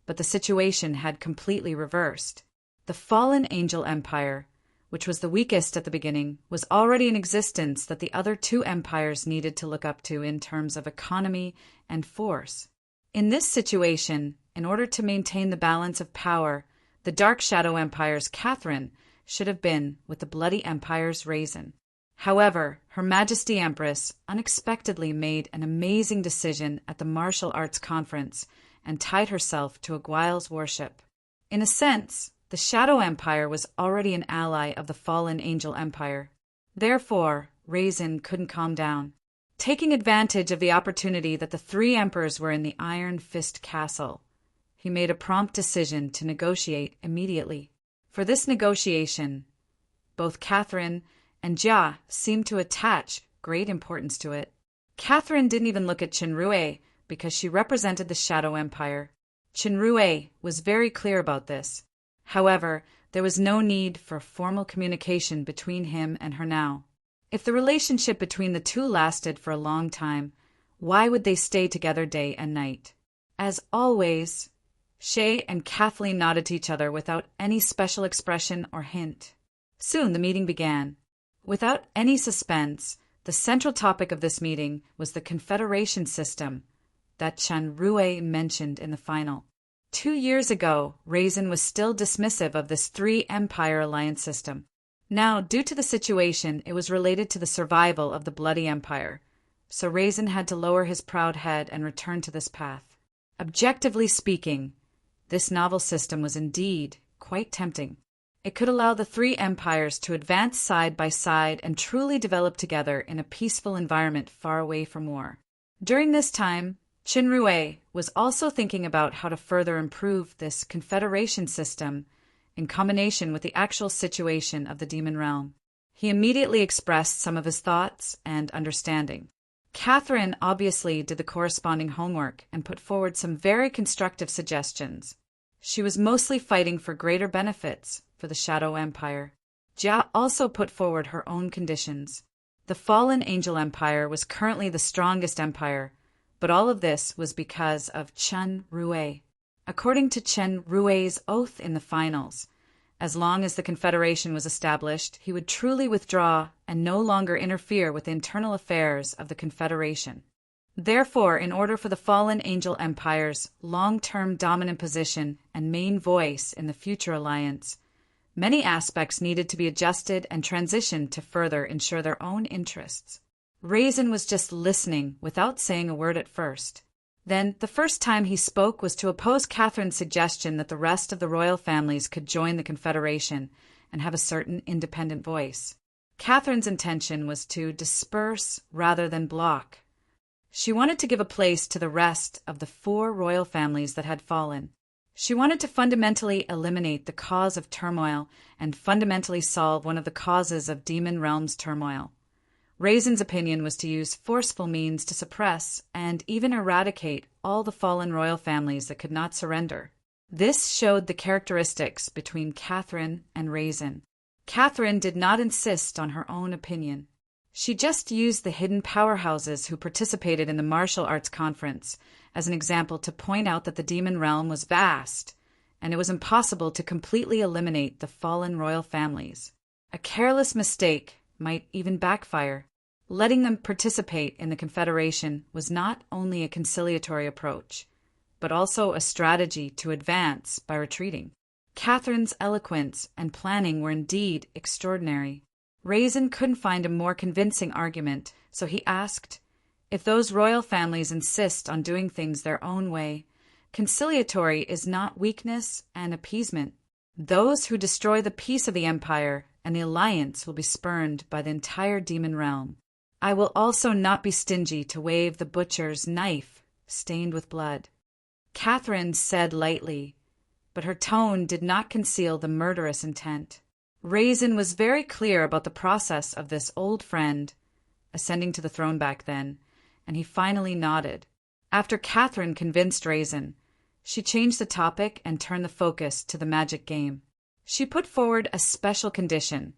but the situation had completely reversed. The fallen angel empire, which was the weakest at the beginning, was already in existence that the other 2 empires needed to look up to in terms of economy and force. In this situation, in order to maintain the balance of power, the Dark Shadow Empire's Catherine should have been with the Bloody Empire's Raisin. However, Her Majesty Empress unexpectedly made an amazing decision at the martial arts conference and tied herself to a Guile's warship. In a sense, the Shadow Empire was already an ally of the fallen Angel Empire. Therefore, Raisin couldn't calm down. Taking advantage of the opportunity that the three emperors were in the Iron Fist Castle, he made a prompt decision to negotiate immediately. For this negotiation, both Catherine and Jia seemed to attach great importance to it. Catherine didn't even look at Qinrui because she represented the Shadow Empire. Qinrui was very clear about this. However, there was no need for formal communication between him and her now. If the relationship between the two lasted for a long time, why would they stay together day and night? As always, Shay and Kathleen nodded to each other without any special expression or hint. Soon the meeting began. Without any suspense, the central topic of this meeting was the Confederation system that Qinrui mentioned in the final. 2 years ago, Raisin was still dismissive of this three-empire alliance system. Now, due to the situation, it was related to the survival of the Bloody Empire, so Raisin had to lower his proud head and return to this path. Objectively speaking, this novel system was indeed quite tempting. It could allow the three empires to advance side by side and truly develop together in a peaceful environment far away from war. During this time, Qinrui was also thinking about how to further improve this confederation system in combination with the actual situation of the demon realm. He immediately expressed some of his thoughts and understanding. Catherine obviously did the corresponding homework and put forward some very constructive suggestions. She was mostly fighting for greater benefits for the Shadow Empire. Jia also put forward her own conditions. The fallen Angel Empire was currently the strongest empire, but all of this was because of Qinrui. According to Qinrui's oath in the finals, as long as the Confederation was established, he would truly withdraw and no longer interfere with the internal affairs of the Confederation. Therefore, in order for the fallen Angel Empire's long-term dominant position and main voice in the future alliance, many aspects needed to be adjusted and transitioned to further ensure their own interests. Raisin was just listening without saying a word at first. Then, the first time he spoke was to oppose Catherine's suggestion that the rest of the royal families could join the Confederation and have a certain independent voice. Catherine's intention was to disperse rather than block. She wanted to give a place to the rest of the 4 royal families that had fallen. She wanted to fundamentally eliminate the cause of turmoil and fundamentally solve one of the causes of Demon Realm's turmoil. Raisin's opinion was to use forceful means to suppress and even eradicate all the fallen royal families that could not surrender. This showed the characteristics between Catherine and Raisin. Catherine did not insist on her own opinion. She just used the hidden powerhouses who participated in the martial arts conference as an example to point out that the demon realm was vast, and it was impossible to completely eliminate the fallen royal families. A careless mistake might even backfire. Letting them participate in the Confederation was not only a conciliatory approach, but also a strategy to advance by retreating. Catherine's eloquence and planning were indeed extraordinary. Raisin couldn't find a more convincing argument, so he asked, if those royal families insist on doing things their own way, conciliatory is not weakness and appeasement. Those who destroy the peace of the empire and the alliance will be spurned by the entire demon realm. I will also not be stingy to wave the butcher's knife stained with blood. Catherine said lightly, but her tone did not conceal the murderous intent. Raisin was very clear about the process of this old friend ascending to the throne back then, and he finally nodded. After Catherine convinced Raisin, she changed the topic and turned the focus to the magic game. She put forward a special condition,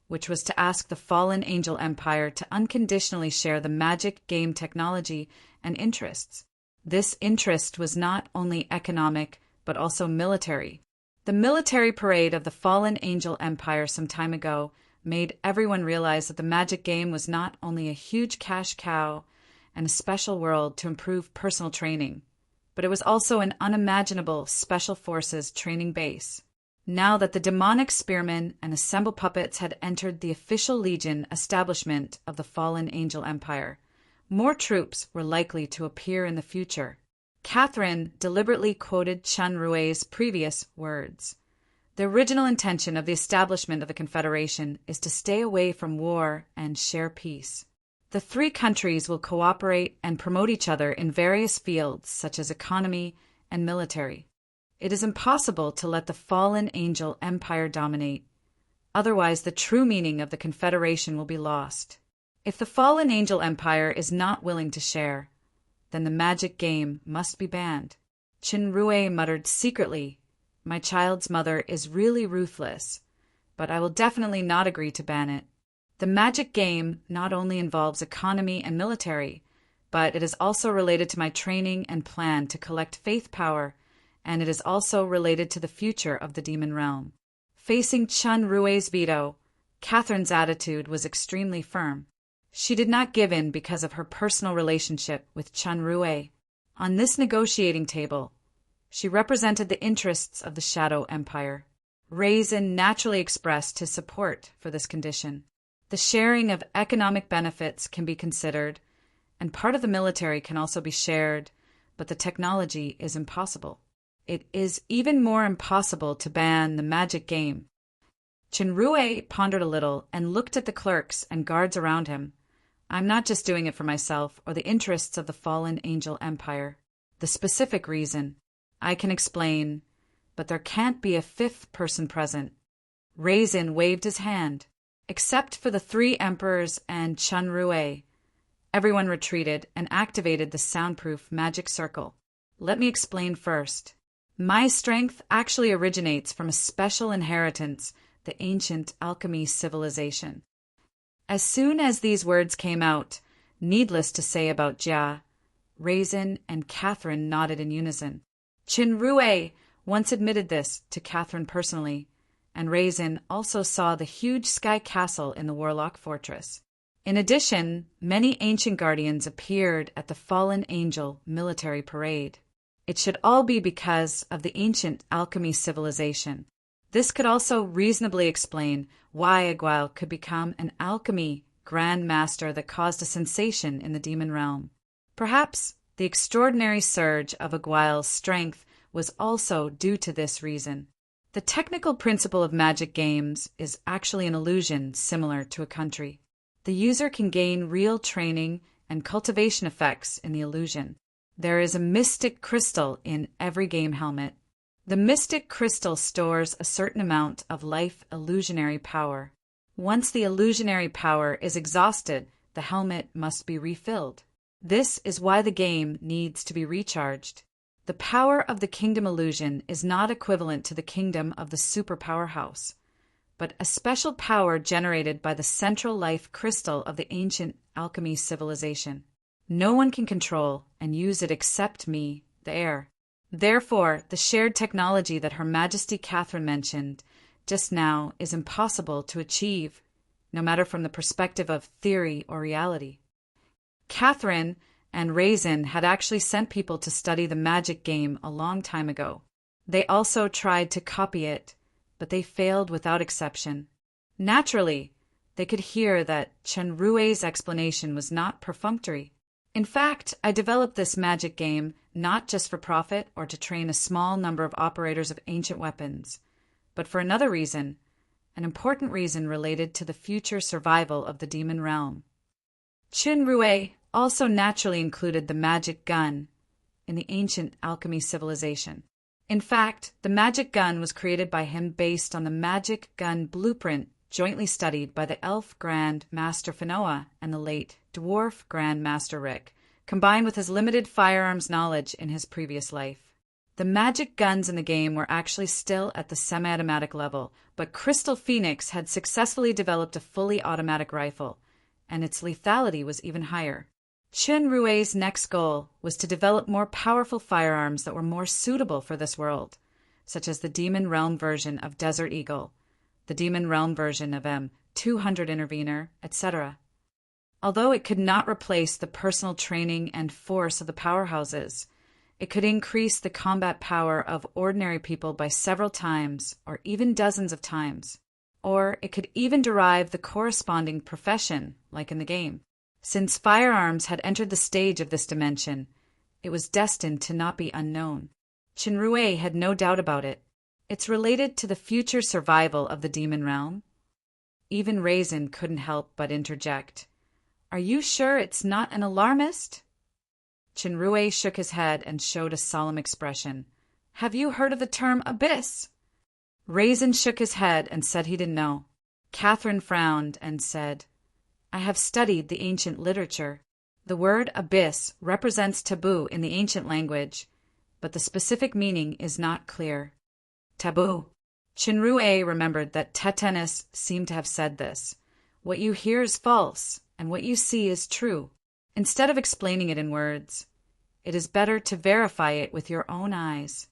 which was to ask the fallen Angel Empire to unconditionally share the magic game technology and interests. This interest was not only economic, but also military. The military parade of the fallen Angel Empire some time ago made everyone realize that the magic game was not only a huge cash cow and a special world to improve personal training, but it was also an unimaginable special forces training base. now that the demonic spearmen and assembled puppets had entered the official legion establishment of the fallen angel empire, more troops were likely to appear in the future. Catherine deliberately quoted Chun Rui's previous words. The original intention of the establishment of the Confederation is to stay away from war and share peace. The three countries will cooperate and promote each other in various fields such as economy and military. It is impossible to let the fallen angel empire dominate. Otherwise, the true meaning of the Confederation will be lost. If the fallen angel empire is not willing to share, then the magic game must be banned. Chun Rui muttered secretly, "My child's mother is really ruthless, but I will definitely not agree to ban it." The magic game not only involves economy and military, but it is also related to my training and plan to collect faith power, and it is also related to the future of the demon realm. Facing Chun Rui's veto, Catherine's attitude was extremely firm. She did not give in because of her personal relationship with Chun Rui. On this negotiating table, she represented the interests of the Shadow Empire. Raisin naturally expressed his support for this condition. The sharing of economic benefits can be considered, and part of the military can also be shared, but the technology is impossible. It is even more impossible to ban the magic game. Chun Rui pondered a little and looked at the clerks and guards around him. I'm not just doing it for myself or the interests of the fallen angel empire. The specific reason, I can explain, but there can't be a fifth person present. Raisin waved his hand. Except for the three emperors and Chun Rui, everyone retreated and activated the soundproof magic circle. Let me explain first. My strength actually originates from a special inheritance, the ancient alchemy civilization. As soon as these words came out, needless to say about Jia, Raisin and Catherine nodded in unison. Chun Rui once admitted this to Catherine personally, and Raisin also saw the huge sky castle in the Warlock Fortress. In addition, many ancient guardians appeared at the Fallen Angel military parade. It should all be because of the ancient alchemy civilization. This could also reasonably explain why Aguil could become an alchemy grand master that caused a sensation in the demon realm. Perhaps the extraordinary surge of Aguil's strength was also due to this reason. The technical principle of magic games is actually an illusion similar to a country. The user can gain real training and cultivation effects in the illusion. There is a mystic crystal in every game helmet. The mystic crystal stores a certain amount of life illusionary power. Once the illusionary power is exhausted, the helmet must be refilled. This is why the game needs to be recharged. The power of the kingdom illusion is not equivalent to the kingdom of the super powerhouse, but a special power generated by the central life crystal of the ancient alchemy civilization. No one can control and use it except me, the heir. Therefore, the shared technology that Her Majesty Catherine mentioned just now is impossible to achieve, no matter from the perspective of theory or reality. Catherine and Raisin had actually sent people to study the magic game a long time ago. They also tried to copy it, but they failed without exception. Naturally, they could hear that Chun Rui's explanation was not perfunctory. In fact, I developed this magic game not just for profit or to train a small number of operators of ancient weapons, but for another reason, an important reason related to the future survival of the demon realm. Chun Rui also naturally included the magic gun in the ancient alchemy civilization. In fact, the magic gun was created by him based on the magic gun blueprint jointly studied by the elf Grand Master Finoa and the late dwarf Grand Master Rick, combined with his limited firearms knowledge in his previous life. The magic guns in the game were actually still at the semi-automatic level, but Crystal Phoenix had successfully developed a fully automatic rifle, and its lethality was even higher. Chun Rui's next goal was to develop more powerful firearms that were more suitable for this world, such as the Demon Realm version of Desert Eagle, the Demon Realm version of M200 Intervener, etc. Although it could not replace the personal training and force of the powerhouses, It could increase the combat power of ordinary people by several times, or even dozens of times. Or it could even derive the corresponding profession, like in the game. Since firearms had entered the stage of this dimension, it was destined to not be unknown. Qinrui had no doubt about it. It's related to the future survival of the demon realm. Even Raisin couldn't help but interject. Are you sure it's not an alarmist? Qinrui shook his head and showed a solemn expression. Have you heard of the term abyss? Raisin shook his head and said he didn't know. Catherine frowned and said, I have studied the ancient literature. The word abyss represents taboo in the ancient language, but the specific meaning is not clear. Taboo. Qinrui remembered that Tetanus seemed to have said this. What you hear is false, and what you see is true. Instead of explaining it in words, it is better to verify it with your own eyes.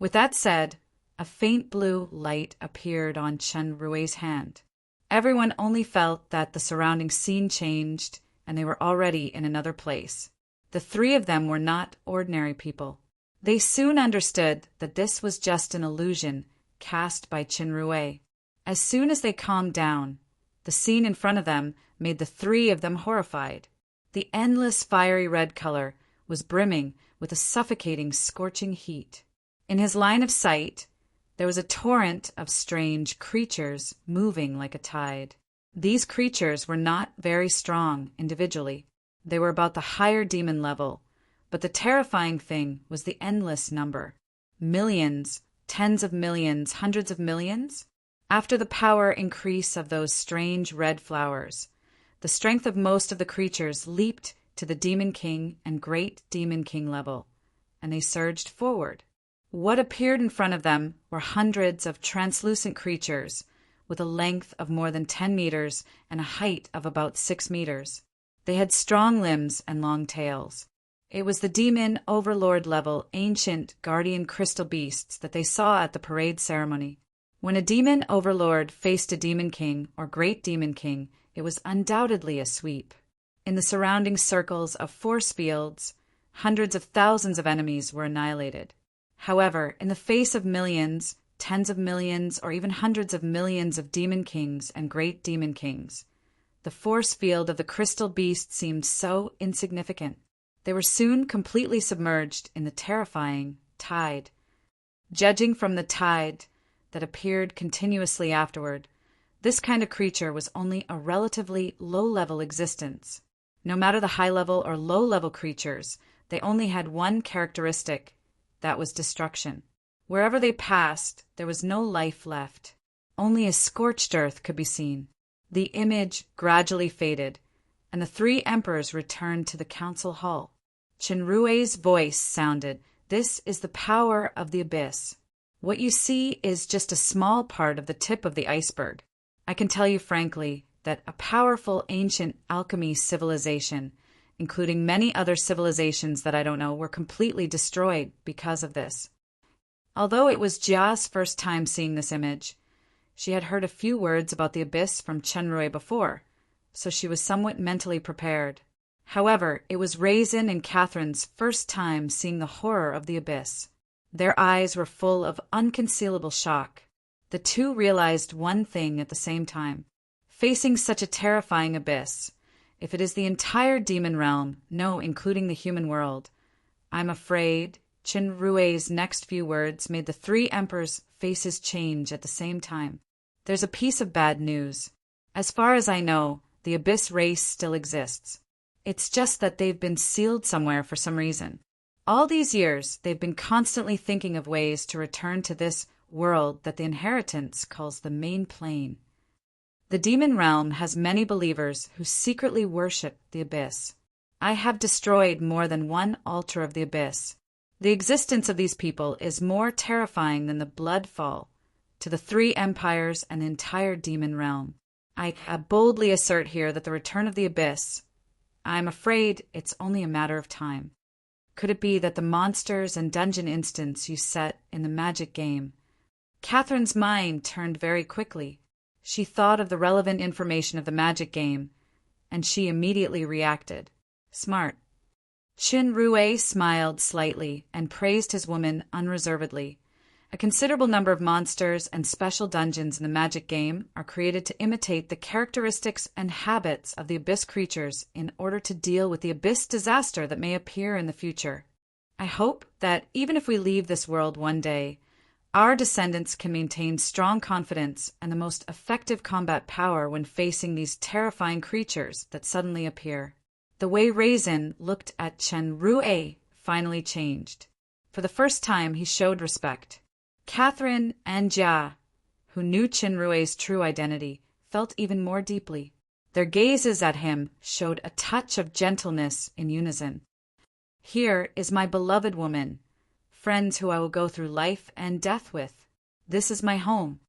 With that said, a faint blue light appeared on Qinrui's hand. Everyone only felt that the surrounding scene changed, and they were already in another place. The three of them were not ordinary people. They soon understood that this was just an illusion cast by Qinrui. As soon as they calmed down, the scene in front of them made the three of them horrified. The endless fiery red color was brimming with a suffocating, scorching heat. In his line of sight, there was a torrent of strange creatures moving like a tide. These creatures were not very strong individually. They were about the higher demon level, but the terrifying thing was the endless number. Millions, tens of millions, hundreds of millions? After the power increase of those strange red flowers, the strength of most of the creatures leaped to the Demon King and Great Demon King level, and they surged forward. What appeared in front of them were hundreds of translucent creatures with a length of more than 10 meters and a height of about 6 meters. They had strong limbs and long tails. It was the demon overlord level ancient guardian crystal beasts that they saw at the parade ceremony. When a demon overlord faced a demon king or great demon king, it was undoubtedly a sweep. In the surrounding circles of force fields, hundreds of thousands of enemies were annihilated. However, in the face of millions, tens of millions, or even hundreds of millions of demon kings and great demon kings, the force field of the crystal beast seemed so insignificant. They were soon completely submerged in the terrifying tide. Judging from the tide that appeared continuously afterward, this kind of creature was only a relatively low-level existence. No matter the high-level or low-level creatures, they only had one characteristic, that was destruction. Wherever they passed, there was no life left. Only a scorched earth could be seen. The image gradually faded, and the three emperors returned to the council hall. Qinrui's voice sounded, "This is the power of the abyss. What you see is just a small part of the tip of the iceberg. I can tell you frankly that a powerful ancient alchemy civilization, including many other civilizations that I don't know, were completely destroyed because of this." Although it was Jia's first time seeing this image, she had heard a few words about the abyss from Qinrui before, so she was somewhat mentally prepared. However, it was Raisin and Catherine's first time seeing the horror of the abyss. Their eyes were full of unconcealable shock. The two realized one thing at the same time. Facing such a terrifying abyss, if it is the entire demon realm, no, including the human world, I'm afraid Qinrui's next few words made the three emperors' faces change at the same time. There's a piece of bad news. As far as I know, the abyss race still exists. It's just that they've been sealed somewhere for some reason. All these years, they've been constantly thinking of ways to return to this world that the inheritance calls the main plane. The demon realm has many believers who secretly worship the abyss. I have destroyed more than one altar of the abyss. The existence of these people is more terrifying than the bloodfall to the three empires and the entire demon realm. I boldly assert here that the return of the abyss, I'm afraid it's only a matter of time. Could it be that the monsters and dungeon instance you set in the magic game? Catherine's mind turned very quickly. She thought of the relevant information of the magic game, and she immediately reacted. Smart. Qin Rui smiled slightly and praised his woman unreservedly. A considerable number of monsters and special dungeons in the magic game are created to imitate the characteristics and habits of the abyss creatures in order to deal with the abyss disaster that may appear in the future. I hope that even if we leave this world one day, our descendants can maintain strong confidence and the most effective combat power when facing these terrifying creatures that suddenly appear. The way Raisin looked at Chen Rui finally changed. For the first time, he showed respect. Catherine and Jia, who knew Chen Rui's true identity, felt even more deeply. Their gazes at him showed a touch of gentleness in unison. Here is my beloved woman, friends who I will go through life and death with. This is my home.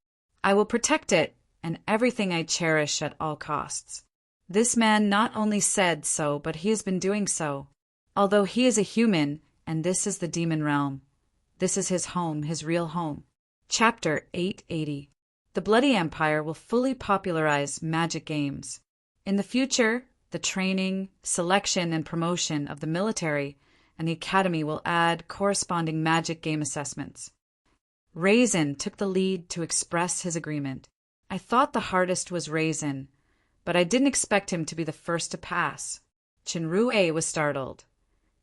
I will protect it and everything I cherish at all costs. This man not only said so, but he has been doing so. Although he is a human, and this is the demon realm. This is his home, his real home. Chapter 880. The Bloody Empire will fully popularize magic games. In the future, the training, selection, and promotion of the military and the academy will add corresponding magic game assessments. Raisin took the lead to express his agreement. I thought the hardest was Raisin, but I didn't expect him to be the first to pass. Chen Rui was startled.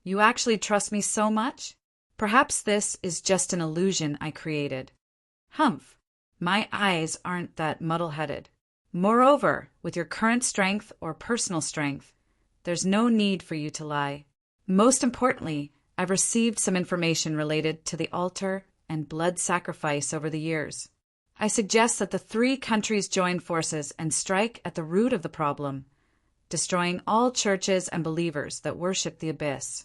You actually trust me so much? Perhaps this is just an illusion I created. Humph, my eyes aren't that muddle-headed. Moreover, with your current strength or personal strength, there's no need for you to lie. Most importantly, I've received some information related to the altar and blood sacrifice over the years. I suggest that the 3 countries join forces and strike at the root of the problem, destroying all churches and believers that worship the abyss.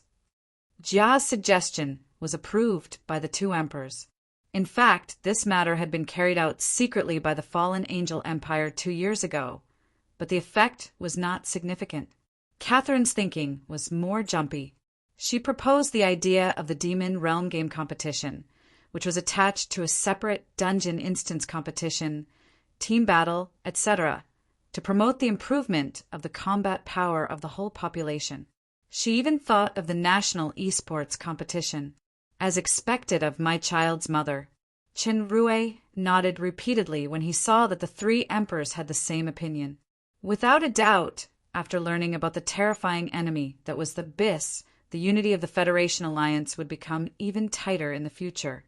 Jia's suggestion was approved by the 2 emperors. In fact, this matter had been carried out secretly by the fallen angel empire 2 years ago, but the effect was not significant. Catherine's thinking was more jumpy. She proposed the idea of the Demon Realm Game competition, which was attached to a separate dungeon instance competition, team battle, etc., to promote the improvement of the combat power of the whole population. She even thought of the national esports competition. As expected of my child's mother, Chen Rui nodded repeatedly when he saw that the 3 emperors had the same opinion. Without a doubt, after learning about the terrifying enemy that was the abyss, the unity of the Federation Alliance would become even tighter in the future.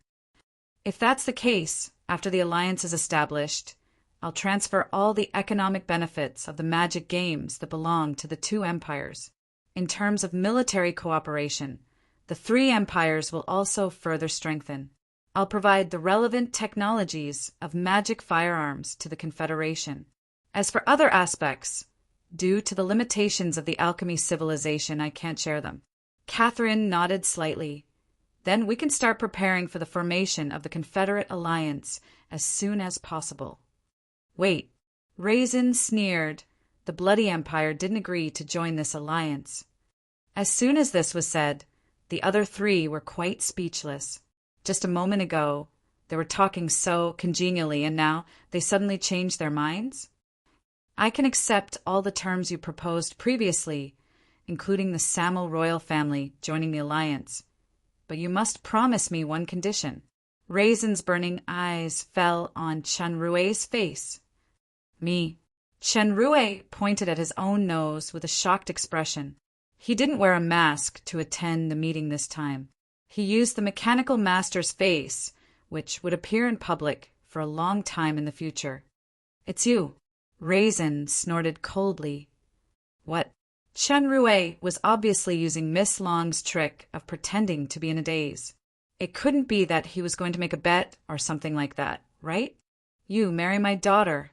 If that's the case, after the alliance is established, I'll transfer all the economic benefits of the magic games that belong to the 2 empires. In terms of military cooperation, the 3 empires will also further strengthen. I'll provide the relevant technologies of magic firearms to the Confederation. As for other aspects, due to the limitations of the alchemy civilization, I can't share them. Catherine nodded slightly. Then we can start preparing for the formation of the Confederate Alliance as soon as possible. Wait, Raisin sneered. The Bloody Empire didn't agree to join this alliance. As soon as this was said, the other 3 were quite speechless. Just a moment ago, they were talking so congenially, and now they suddenly changed their minds? I can accept all the terms you proposed previously, including the Samel royal family joining the alliance. But you must promise me one condition. Raisin's burning eyes fell on Chen Rui's face. Me. Chen Rui pointed at his own nose with a shocked expression. He didn't wear a mask to attend the meeting this time. He used the mechanical master's face, which would appear in public for a long time in the future. It's you. Raisin snorted coldly. What? Chen Rui was obviously using Miss Long's trick of pretending to be in a daze. It couldn't be that he was going to make a bet or something like that, right? You marry my daughter.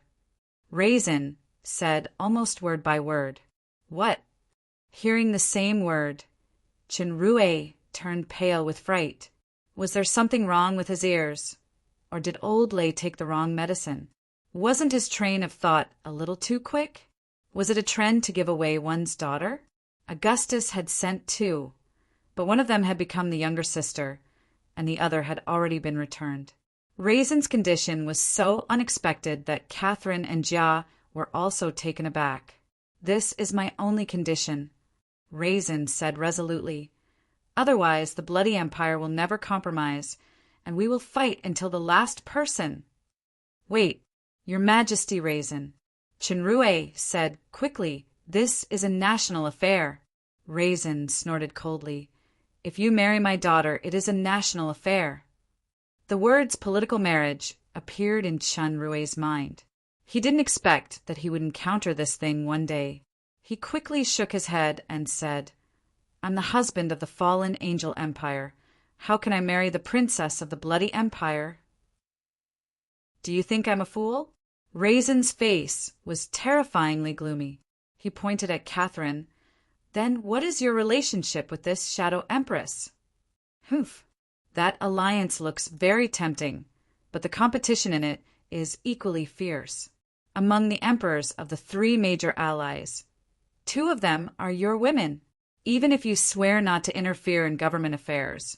Raisin said almost word by word. What? Hearing the same word, Chen Rui turned pale with fright. Was there something wrong with his ears? Or did old Lei take the wrong medicine? Wasn't his train of thought a little too quick? Was it a trend to give away one's daughter? Augustus had sent 2, but one of them had become the younger sister, and the other had already been returned. Raisin's condition was so unexpected that Catherine and Jia were also taken aback. This is my only condition. Raisin said resolutely. Otherwise, the Bloody Empire will never compromise, and we will fight until the last person. Wait, Your Majesty, Raisin. Chenrue said quickly, this is a national affair. Raisin snorted coldly. If you marry my daughter, it is a national affair. The words political marriage appeared in Chenrue's mind. He didn't expect that he would encounter this thing one day. He quickly shook his head and said, I'm the husband of the fallen angel empire. How can I marry the princess of the Bloody Empire? Do you think I'm a fool? Raisin's face was terrifyingly gloomy. He pointed at Catherine. Then what is your relationship with this Shadow Empress? Humph. That alliance looks very tempting, but the competition in it is equally fierce. Among the emperors of the 3 major allies, 2 of them are your women. Even if you swear not to interfere in government affairs,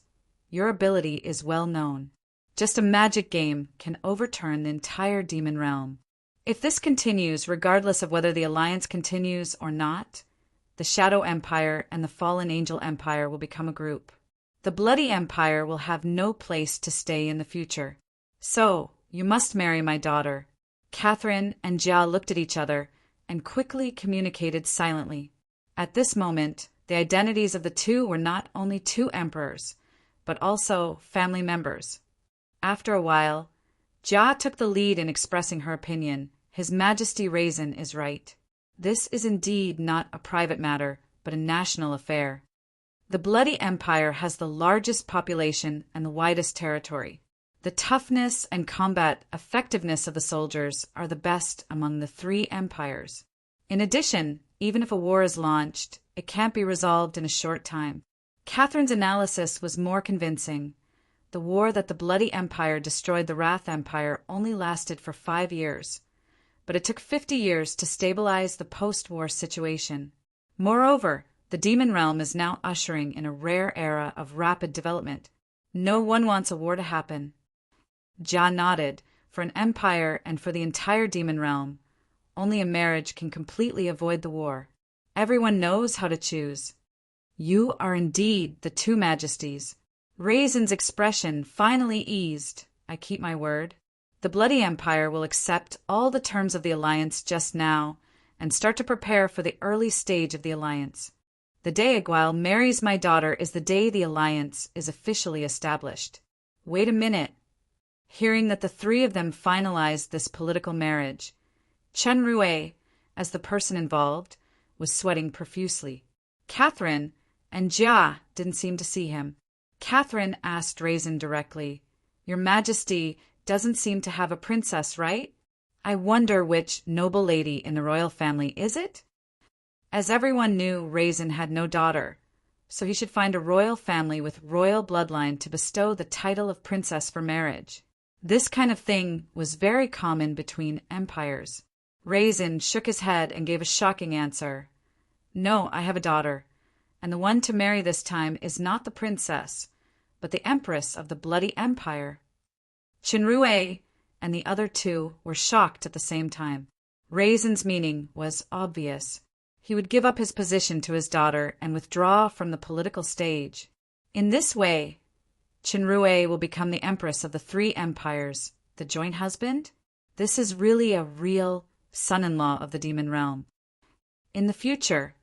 your ability is well known. Just a magic game can overturn the entire demon realm. If this continues, regardless of whether the alliance continues or not, the Shadow Empire and the Fallen Angel Empire will become a group. The Bloody Empire will have no place to stay in the future. So, you must marry my daughter. Catherine and Jia looked at each other and quickly communicated silently. At this moment, the identities of the 2 were not only 2 emperors, but also family members. After a while, Jia took the lead in expressing her opinion. His Majesty Raisin is right. This is indeed not a private matter, but a national affair. The Bloody Empire has the largest population and the widest territory. The toughness and combat effectiveness of the soldiers are the best among the 3 empires. In addition, even if a war is launched, it can't be resolved in a short time. Catherine's analysis was more convincing. The war that the Bloody Empire destroyed the Wrath Empire only lasted for 5 years, but it took 50 years to stabilize the post-war situation. Moreover, the demon realm is now ushering in a rare era of rapid development. No one wants a war to happen. Jia nodded. For an empire and for the entire demon realm, only a marriage can completely avoid the war. Everyone knows how to choose. You are indeed the 2 majesties. Raisin's expression finally eased. I keep my word. The Bloody Empire will accept all the terms of the alliance just now and start to prepare for the early stage of the alliance. The day Aguil marries my daughter is the day the alliance is officially established. Wait a minute. Hearing that the 3 of them finalized this political marriage, Chenrue, as the person involved, was sweating profusely. Catherine and Jia didn't seem to see him. Catherine asked Raisin directly, Your Majesty doesn't seem to have a princess, right? I wonder which noble lady in the royal family is it? As everyone knew, Raisin had no daughter, so he should find a royal family with royal bloodline to bestow the title of princess for marriage. This kind of thing was very common between empires. Raisin shook his head and gave a shocking answer. No, I have a daughter, and the one to marry this time is not the princess, but the empress of the Bloody Empire. Chenrue and the other 2 were shocked at the same time. Raisin's meaning was obvious. He would give up his position to his daughter and withdraw from the political stage. In this way, Chenrue will become the empress of the 3 empires. The joint husband? This is really a real son-in-law of the demon realm. In the future,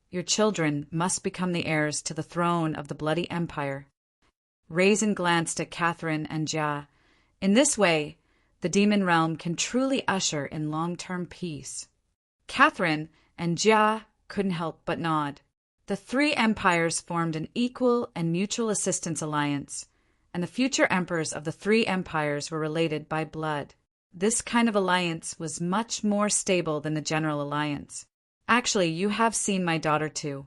your children must become the heirs to the throne of the Bloody Empire. Raisin glanced at Catherine and Jia. In this way, the demon realm can truly usher in long-term peace. Catherine and Jia couldn't help but nod. The 3 empires formed an equal and mutual assistance alliance, and the future emperors of the 3 empires were related by blood. This kind of alliance was much more stable than the general alliance. Actually, you have seen my daughter too.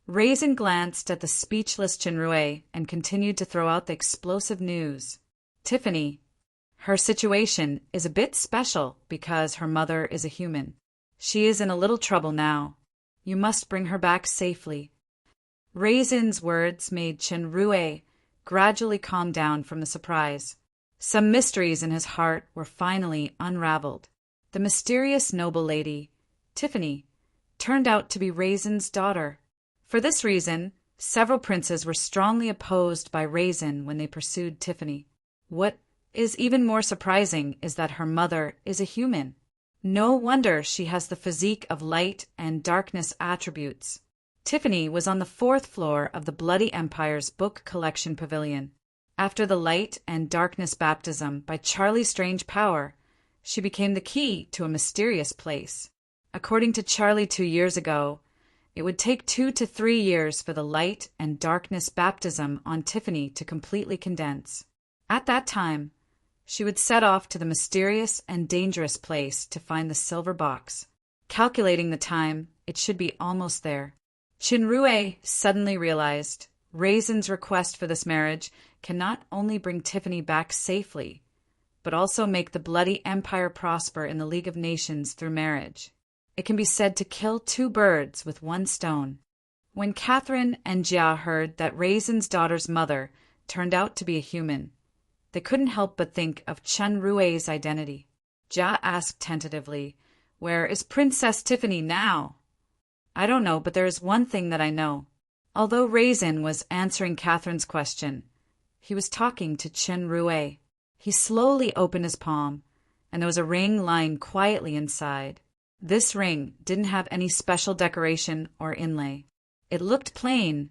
Raisin glanced at the speechless Chenrue and continued to throw out the explosive news. Tiffany, her situation is a bit special because her mother is a human. She is in a little trouble now. You must bring her back safely. Raisin's words made Chenrue gradually calm down from the surprise. Some mysteries in his heart were finally unraveled. The mysterious noble lady, Tiffany, turned out to be Raisin's daughter. For this reason, several princes were strongly opposed by Raisin when they pursued Tiffany. What is even more surprising is that her mother is a human. No wonder she has the physique of light and darkness attributes. Tiffany was on the 4th floor of the Bloody Empire's book collection pavilion. After the light and darkness baptism by Charlie Strange Power, she became the key to a mysterious place. According to Charlie 2 years ago, it would take 2 to 3 years for the light and darkness baptism on Tiffany to completely condense. At that time, she would set off to the mysterious and dangerous place to find the silver box. Calculating the time, it should be almost there. Chinrue suddenly realized Raisin's request for this marriage can not only bring Tiffany back safely, but also make the Bloody Empire prosper in the League of Nations through marriage. It can be said to kill 2 birds with 1 stone. When Catherine and Jia heard that Raisin's daughter's mother turned out to be a human, they couldn't help but think of Chenrue's identity. Jia asked tentatively, "Where is Princess Tiffany now?" "I don't know, but there is one thing that I know." Although Raisin was answering Catherine's question, he was talking to Chenrue. He slowly opened his palm, and there was a ring lying quietly inside. This ring didn't have any special decoration or inlay. It looked plain,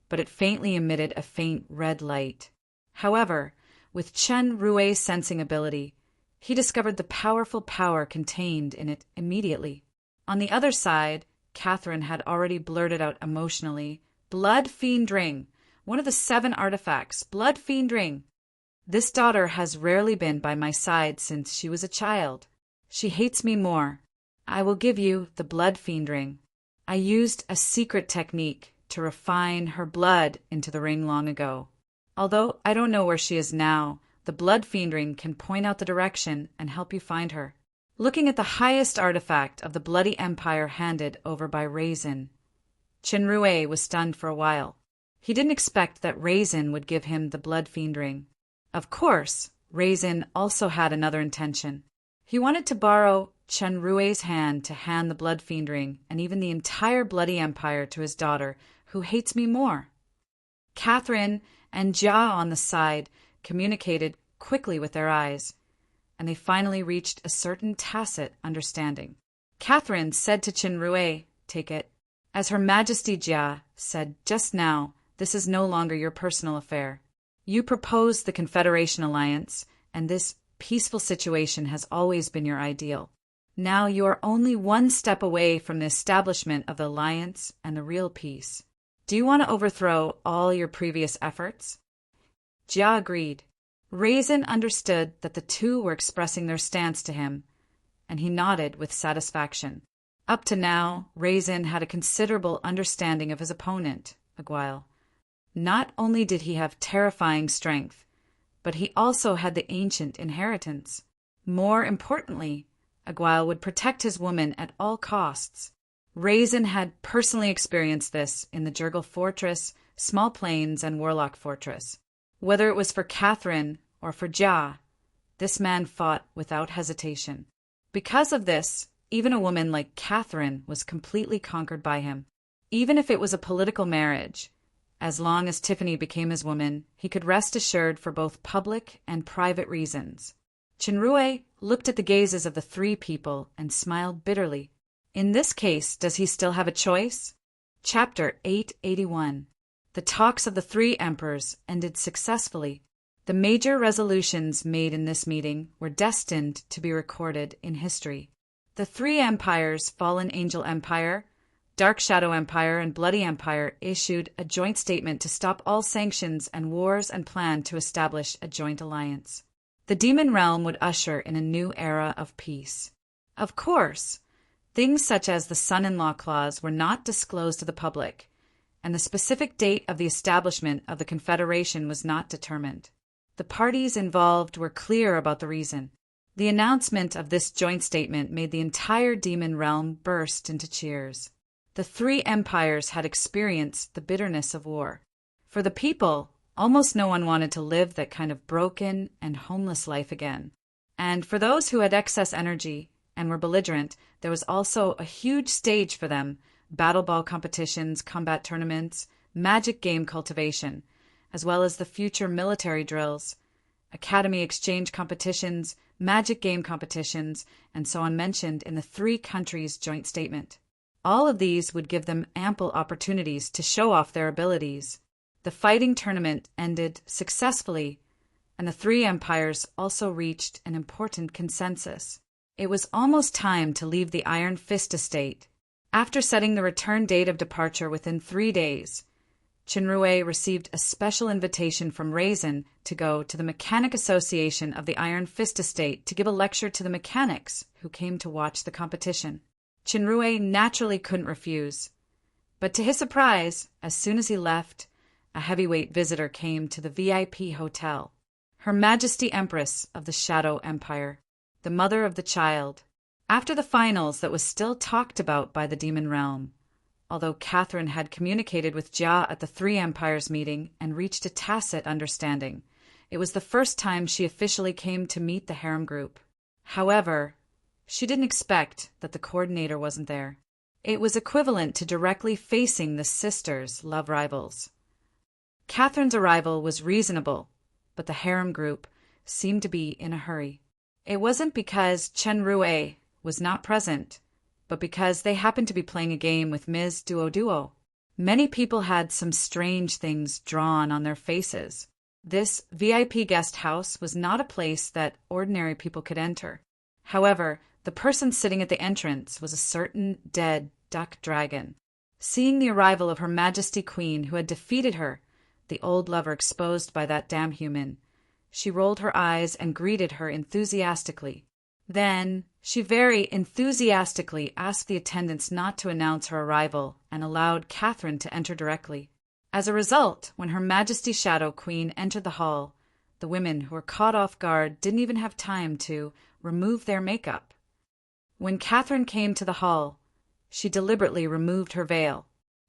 but it faintly emitted a faint red light. However, with Chenrue's sensing ability, he discovered the powerful power contained in it immediately. On the other side, Catherine had already blurted out emotionally, "Blood Fiend Ring, one of the 7 artifacts, Blood Fiend Ring. This daughter has rarely been by my side since she was a child. She hates me more. I will give you the Blood Fiend Ring. I used a secret technique to refine her blood into the ring long ago. Although I don't know where she is now, the Blood Fiend Ring can point out the direction and help you find her." Looking at the highest artifact of the Bloody Empire handed over by Raisin, Chinrue was stunned for a while. He didn't expect that Raisin would give him the Blood Fiend Ring. Of course, Raisin also had another intention. He wanted to borrow Chenrue's hand to hand the Blood Fiend Ring and even the entire Bloody Empire to his daughter, who hates me more. Catherine and Jia on the side communicated quickly with their eyes, and they finally reached a certain tacit understanding. Catherine said to Chinrue, "Take it." As Her Majesty Jia said just now, this is no longer your personal affair. You proposed the Confederation alliance, and this peaceful situation has always been your ideal. Now you are only 1 step away from the establishment of the alliance and the real peace. Do you want to overthrow all your previous efforts? Jia agreed. Raisin understood that the 2 were expressing their stance to him, and he nodded with satisfaction. Up to now, Raisin had a considerable understanding of his opponent, Aguil. Not only did he have terrifying strength, but he also had the ancient inheritance. More importantly, Aguil would protect his woman at all costs. Raisin had personally experienced this in the Jurgle Fortress, Small Plains, and Warlock Fortress. Whether it was for Catherine or for Jia, this man fought without hesitation. Because of this, even a woman like Catherine was completely conquered by him. Even if it was a political marriage, as long as Tiffany became his woman, he could rest assured for both public and private reasons. Chinrue looked at the gazes of the 3 people and smiled bitterly. In this case, does he still have a choice? Chapter 881. The talks of the 3 emperors ended successfully. The major resolutions made in this meeting were destined to be recorded in history. The 3 empires, Fallen Angel Empire, Dark Shadow Empire, and Bloody Empire, issued a joint statement to stop all sanctions and wars and planned to establish a joint alliance. The demon realm would usher in a new era of peace. Of course, things such as the son-in-law clause were not disclosed to the public, and the specific date of the establishment of the Confederation was not determined. The parties involved were clear about the reason. The announcement of this joint statement made the entire demon realm burst into cheers. The 3 empires had experienced the bitterness of war. For the people, almost no one wanted to live that kind of broken and homeless life again. And for those who had excess energy and were belligerent, there was also a huge stage for them battle ball competitions, combat tournaments, magic game cultivation, as well as the future military drills, academy exchange competitions, magic game competitions, and so on mentioned in the 3 countries' joint statement. All of these would give them ample opportunities to show off their abilities. The fighting tournament ended successfully, and the 3 empires also reached an important consensus. It was almost time to leave the Iron Fist estate. After setting the return date of departure within 3 days, Chinrue received a special invitation from Raisin to go to the Mechanic Association of the Iron Fist estate to give a lecture to the mechanics who came to watch the competition. Chinrue naturally couldn't refuse, but to his surprise, as soon as he left, a heavyweight visitor came to the VIP hotel. Her Majesty Empress of the Shadow Empire, the mother of the child. After the finals, that was still talked about by the Demon Realm. Although Catherine had communicated with Jia at the 3 Empires meeting and reached a tacit understanding, it was the first time she officially came to meet the harem group. However, she didn't expect that the coordinator wasn't there. It was equivalent to directly facing the sisters' love rivals. Catherine's arrival was reasonable, but the harem group seemed to be in a hurry. It wasn't because Chenrue was not present, but because they happened to be playing a game with Ms. Duo. Many people had some strange things drawn on their faces. This VIP guest house was not a place that ordinary people could enter. However, the person sitting at the entrance was a certain dead duck dragon. Seeing the arrival of Her Majesty Queen, who had defeated her, the old lover exposed by that damn human, she rolled her eyes and greeted her enthusiastically. Then she very enthusiastically asked the attendants not to announce her arrival and allowed Catherine to enter directly. As a result, when Her Majesty Shadow Queen entered the hall, the women who were caught off guard didn't even have time to remove their makeup. When Catherine came to the hall, she deliberately removed her veil.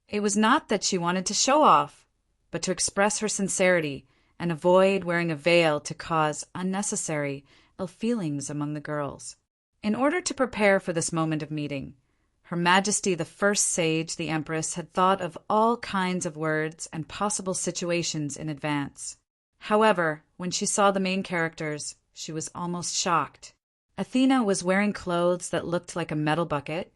It was not that she wanted to show off, but to express her sincerity and avoid wearing a veil to cause unnecessary ill feelings among the girls. In order to prepare for this moment of meeting, Her Majesty the First Sage, the Empress, had thought of all kinds of words and possible situations in advance. However, when she saw the main characters, she was almost shocked. Athena was wearing clothes that looked like a metal bucket,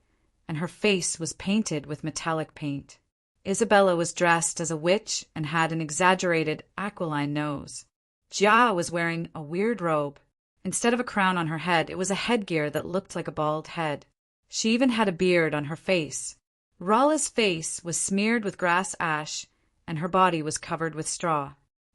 and her face was painted with metallic paint. Isabella was dressed as a witch and had an exaggerated aquiline nose. Jia was wearing a weird robe. Instead of a crown on her head, it was a headgear that looked like a bald head. She even had a beard on her face. Rala's face was smeared with grass ash, and her body was covered with straw.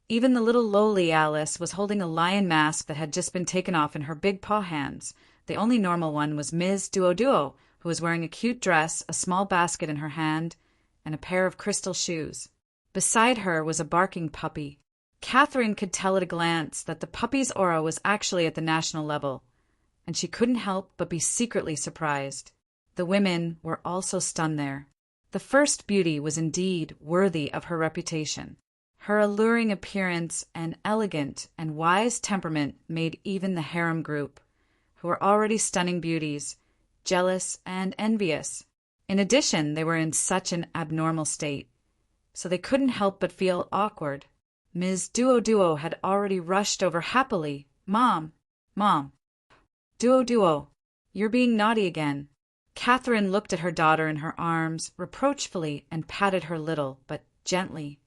Even the little lowly Alice was holding a lion mask that had just been taken off in her big paw hands. The only normal one was Ms. Duo, who was wearing a cute dress, a small basket in her hand, and a pair of crystal shoes. Beside her was a barking puppy. Catherine could tell at a glance that the puppy's aura was actually at the national level, and she couldn't help but be secretly surprised. The women were also stunned there. The first beauty was indeed worthy of her reputation. Her alluring appearance and elegant and wise temperament made even the harem group, who were already stunning beauties, jealous and envious. In addition, they were in such an abnormal state, so they couldn't help but feel awkward. Ms. Duo had already rushed over happily. Mom! Duo, you're being naughty again. Catherine looked at her daughter in her arms reproachfully and patted her little, but gently.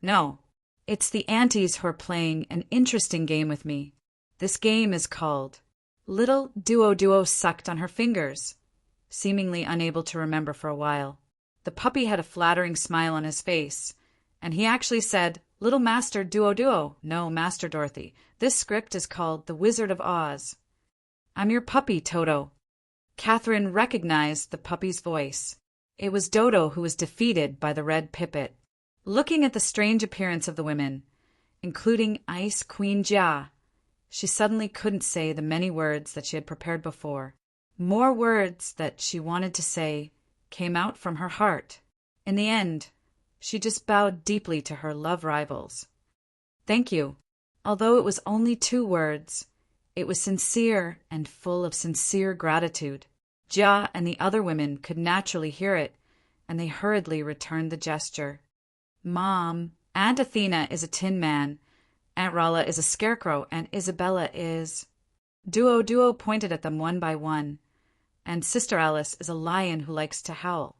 No, it's the aunties who are playing an interesting game with me. This game is called... Little Duo sucked on her fingers, seemingly unable to remember for a while. The puppy had a flattering smile on his face, and he actually said, Little Master Duo. No, Master Dorothy. This script is called The Wizard of Oz. I'm your puppy, Toto. Catherine recognized the puppy's voice. It was Dodo, who was defeated by the red pipit. Looking at the strange appearance of the women, including Ice Queen Jia, she suddenly couldn't say the many words that she had prepared before. More words that she wanted to say came out from her heart. In the end, she just bowed deeply to her love rivals. Thank you. Although it was only 2 words, it was sincere and full of sincere gratitude. Jia and the other women could naturally hear it, and they hurriedly returned the gesture. Mom, Aunt Athena is a tin man, Aunt Rala is a scarecrow, and Isabella is... Duo pointed at them one by one, and Sister Alice is a lion who likes to howl.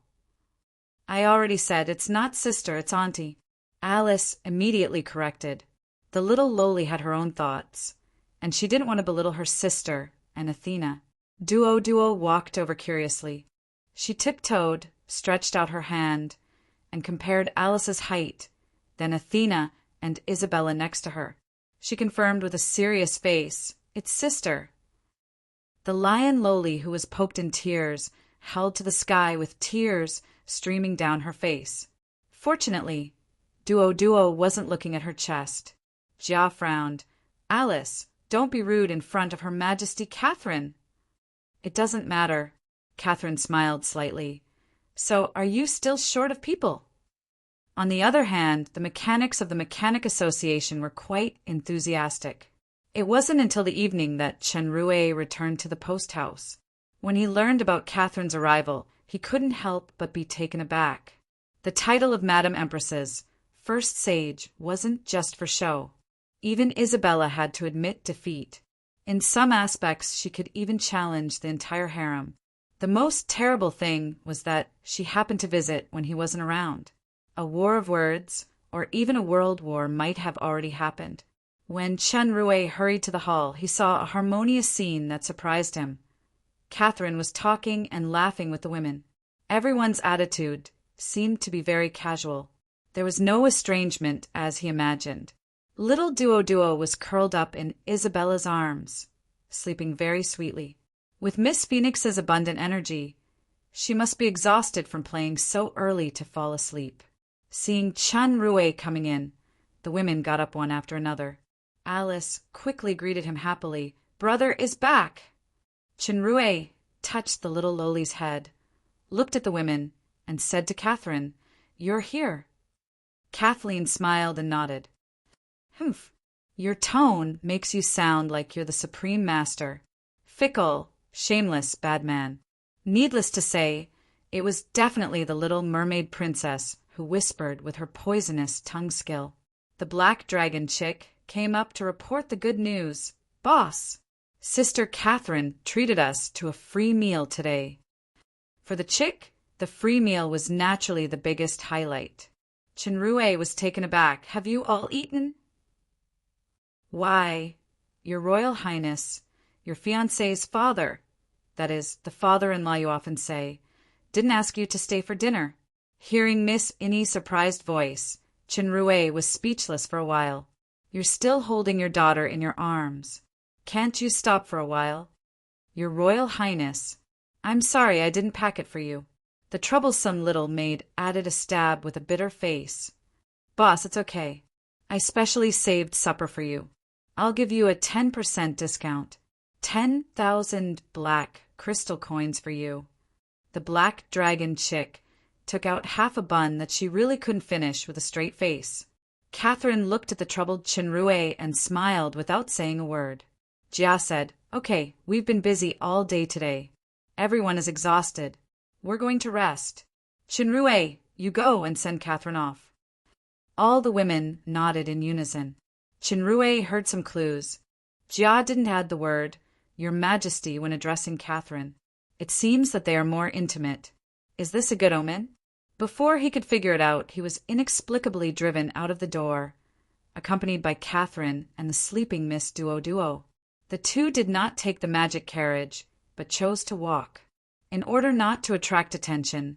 I already said it's not sister, it's auntie. Alice immediately corrected. The little lowly had her own thoughts, and she didn't want to belittle her sister and Athena. Duo walked over curiously. She tiptoed, stretched out her hand, and compared Alice's height, then Athena and Isabella next to her. She confirmed with a serious face, it's sister. The lion lowly, who was poked in tears, held to the sky with tears streaming down her face. Fortunately, Duo wasn't looking at her chest. Jia frowned. Alice, don't be rude in front of Her Majesty Catherine. It doesn't matter. Catherine smiled slightly. So are you still short of people? On the other hand, the mechanics of the Mechanic Association were quite enthusiastic. It wasn't until the evening that Chen Rui returned to the post house. When he learned about Catherine's arrival, he couldn't help but be taken aback. The title of Madam Empress's First Sage wasn't just for show. Even Isabella had to admit defeat. In some aspects, she could even challenge the entire harem. The most terrible thing was that she happened to visit when he wasn't around. A war of words, or even a world war, might have already happened. When Chen Rui hurried to the hall, he saw a harmonious scene that surprised him. Catherine was talking and laughing with the women. Everyone's attitude seemed to be very casual. There was no estrangement, as he imagined. Little Duo was curled up in Isabella's arms, sleeping very sweetly. With Miss Phoenix's abundant energy, she must be exhausted from playing so early to fall asleep. Seeing Chen Rui coming in, the women got up one after another. Alice quickly greeted him happily. Brother is back! Chen Rui touched the little lowly's head, looked at the women, and said to Catherine, You're here. Kathleen smiled and nodded. Humph. Your tone makes you sound like you're the supreme master. Fickle, shameless, bad man. Needless to say, it was definitely the little mermaid princess who whispered with her poisonous tongue skill. The black dragon chick came up to report the good news. Boss, Sister Catherine treated us to a free meal today. For the chick, the free meal was naturally the biggest highlight. Chen Rui was taken aback. Have you all eaten? Why, Your Royal Highness, your fiancé's father, that is, the father-in-law you often say, didn't ask you to stay for dinner. Hearing Miss Innie's surprised voice, Chen Rui was speechless for a while. You're still holding your daughter in your arms. Can't you stop for a while? Your Royal Highness, I'm sorry I didn't pack it for you. The troublesome little maid added a stab with a bitter face. Boss, it's okay. I specially saved supper for you. I'll give you a 10% discount. 10,000 black crystal coins for you. The black dragon chick took out half a bun that she really couldn't finish with a straight face. Catherine looked at the troubled Chen Rui and smiled without saying a word. Jia said, Okay, we've been busy all day today. Everyone is exhausted. We're going to rest. Chen Rui, you go and send Catherine off. All the women nodded in unison. Chen Rui heard some clues. Jia didn't add the word, Your Majesty, when addressing Catherine. It seems that they are more intimate. Is this a good omen? Before he could figure it out, he was inexplicably driven out of the door, accompanied by Catherine and the sleeping Miss Duo. The two did not take the magic carriage, but chose to walk. In order not to attract attention,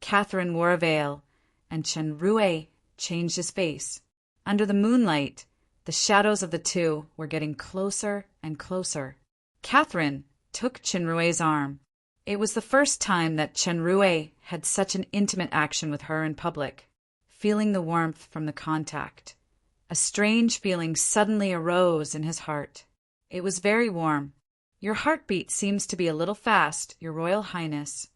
Catherine wore a veil, and Chen Rui changed his face. Under the moonlight, the shadows of the two were getting closer and closer. Catherine took Chen Rui's arm. It was the first time that Chen Rui had such an intimate action with her in public. Feeling the warmth from the contact, a strange feeling suddenly arose in his heart. It was very warm. Your heartbeat seems to be a little fast, Your Royal Highness.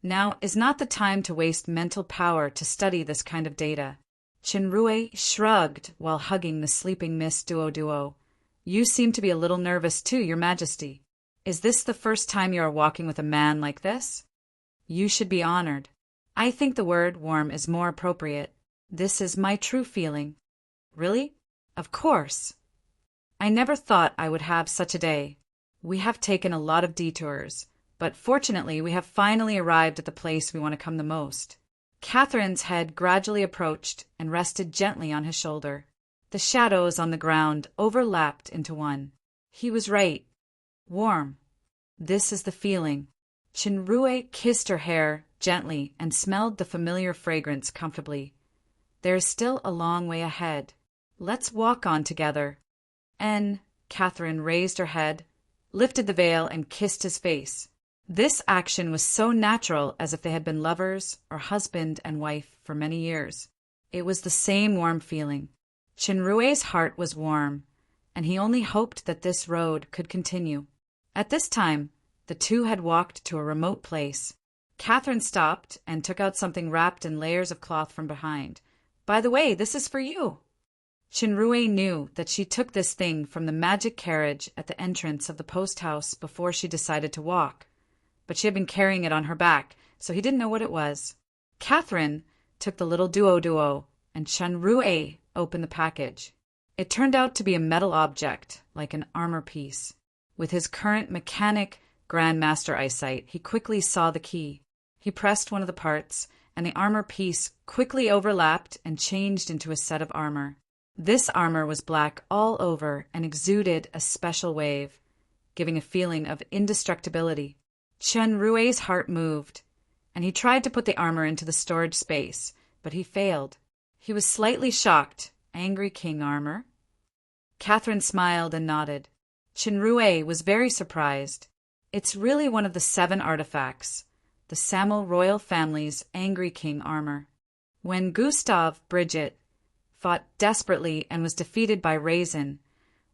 Now is not the time to waste mental power to study this kind of data. Chen Rui shrugged while hugging the sleeping Miss Duo. You seem to be a little nervous too, Your Majesty. Is this the first time you are walking with a man like this? You should be honored. I think the word warm is more appropriate. This is my true feeling. Really? Of course. I never thought I would have such a day. We have taken a lot of detours, but fortunately we have finally arrived at the place we want to come the most. Catherine's head gradually approached and rested gently on his shoulder. The shadows on the ground overlapped into one. He was right. Warm. This is the feeling. Chinrue kissed her hair gently and smelled the familiar fragrance comfortably. There is still a long way ahead. Let's walk on together. Catherine raised her head, lifted the veil, and kissed his face. This action was so natural as if they had been lovers or husband and wife for many years. It was the same warm feeling. Chinrue's heart was warm, and he only hoped that this road could continue. At this time, the two had walked to a remote place. Catherine stopped and took out something wrapped in layers of cloth from behind. By the way, this is for you. Chinrue knew that she took this thing from the magic carriage at the entrance of the post house before she decided to walk, but she had been carrying it on her back, so he didn't know what it was. Catherine took the little duo, and Chinrue opened the package. It turned out to be a metal object, like an armor piece. With his current mechanic grandmaster eyesight, he quickly saw the key. He pressed one of the parts, and the armor piece quickly overlapped and changed into a set of armor. This armor was black all over and exuded a special wave, giving a feeling of indestructibility. Chenrue's heart moved, and he tried to put the armor into the storage space, but he failed. He was slightly shocked. Angry King armor? Catherine smiled and nodded. Chinrue was very surprised. It's really one of the 7 artifacts, the Samel royal family's Angry King armor. When Gustave Bridget fought desperately and was defeated by Raisin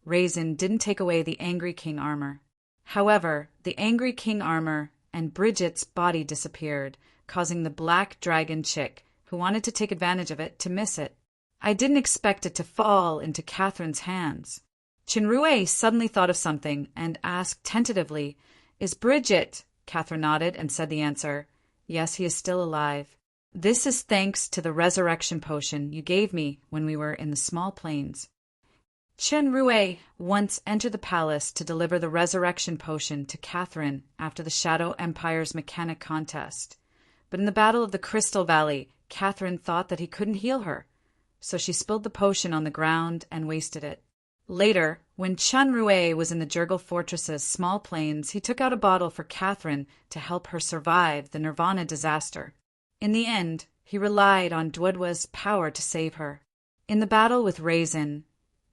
didn't take away the Angry King armor. However, the Angry King armor and Bridget's body disappeared, causing the Black Dragon chick, who wanted to take advantage of it, to miss it. I didn't expect it to fall into Catherine's hands. Chinrue suddenly thought of something and asked tentatively, "Is Bridget?" Catherine nodded and said the answer. "Yes, he is still alive. This is thanks to the resurrection potion you gave me when we were in the small plains." Chinrue once entered the palace to deliver the resurrection potion to Catherine after the Shadow Empire's mechanic contest. But in the Battle of the Crystal Valley, Catherine thought that he couldn't heal her, so she spilled the potion on the ground and wasted it. Later, when Chinrue was in the Jurgle Fortress's small plains, he took out a bottle for Catherine to help her survive the Nirvana disaster. In the end, he relied on Dwedwa's power to save her. In the battle with Raisin,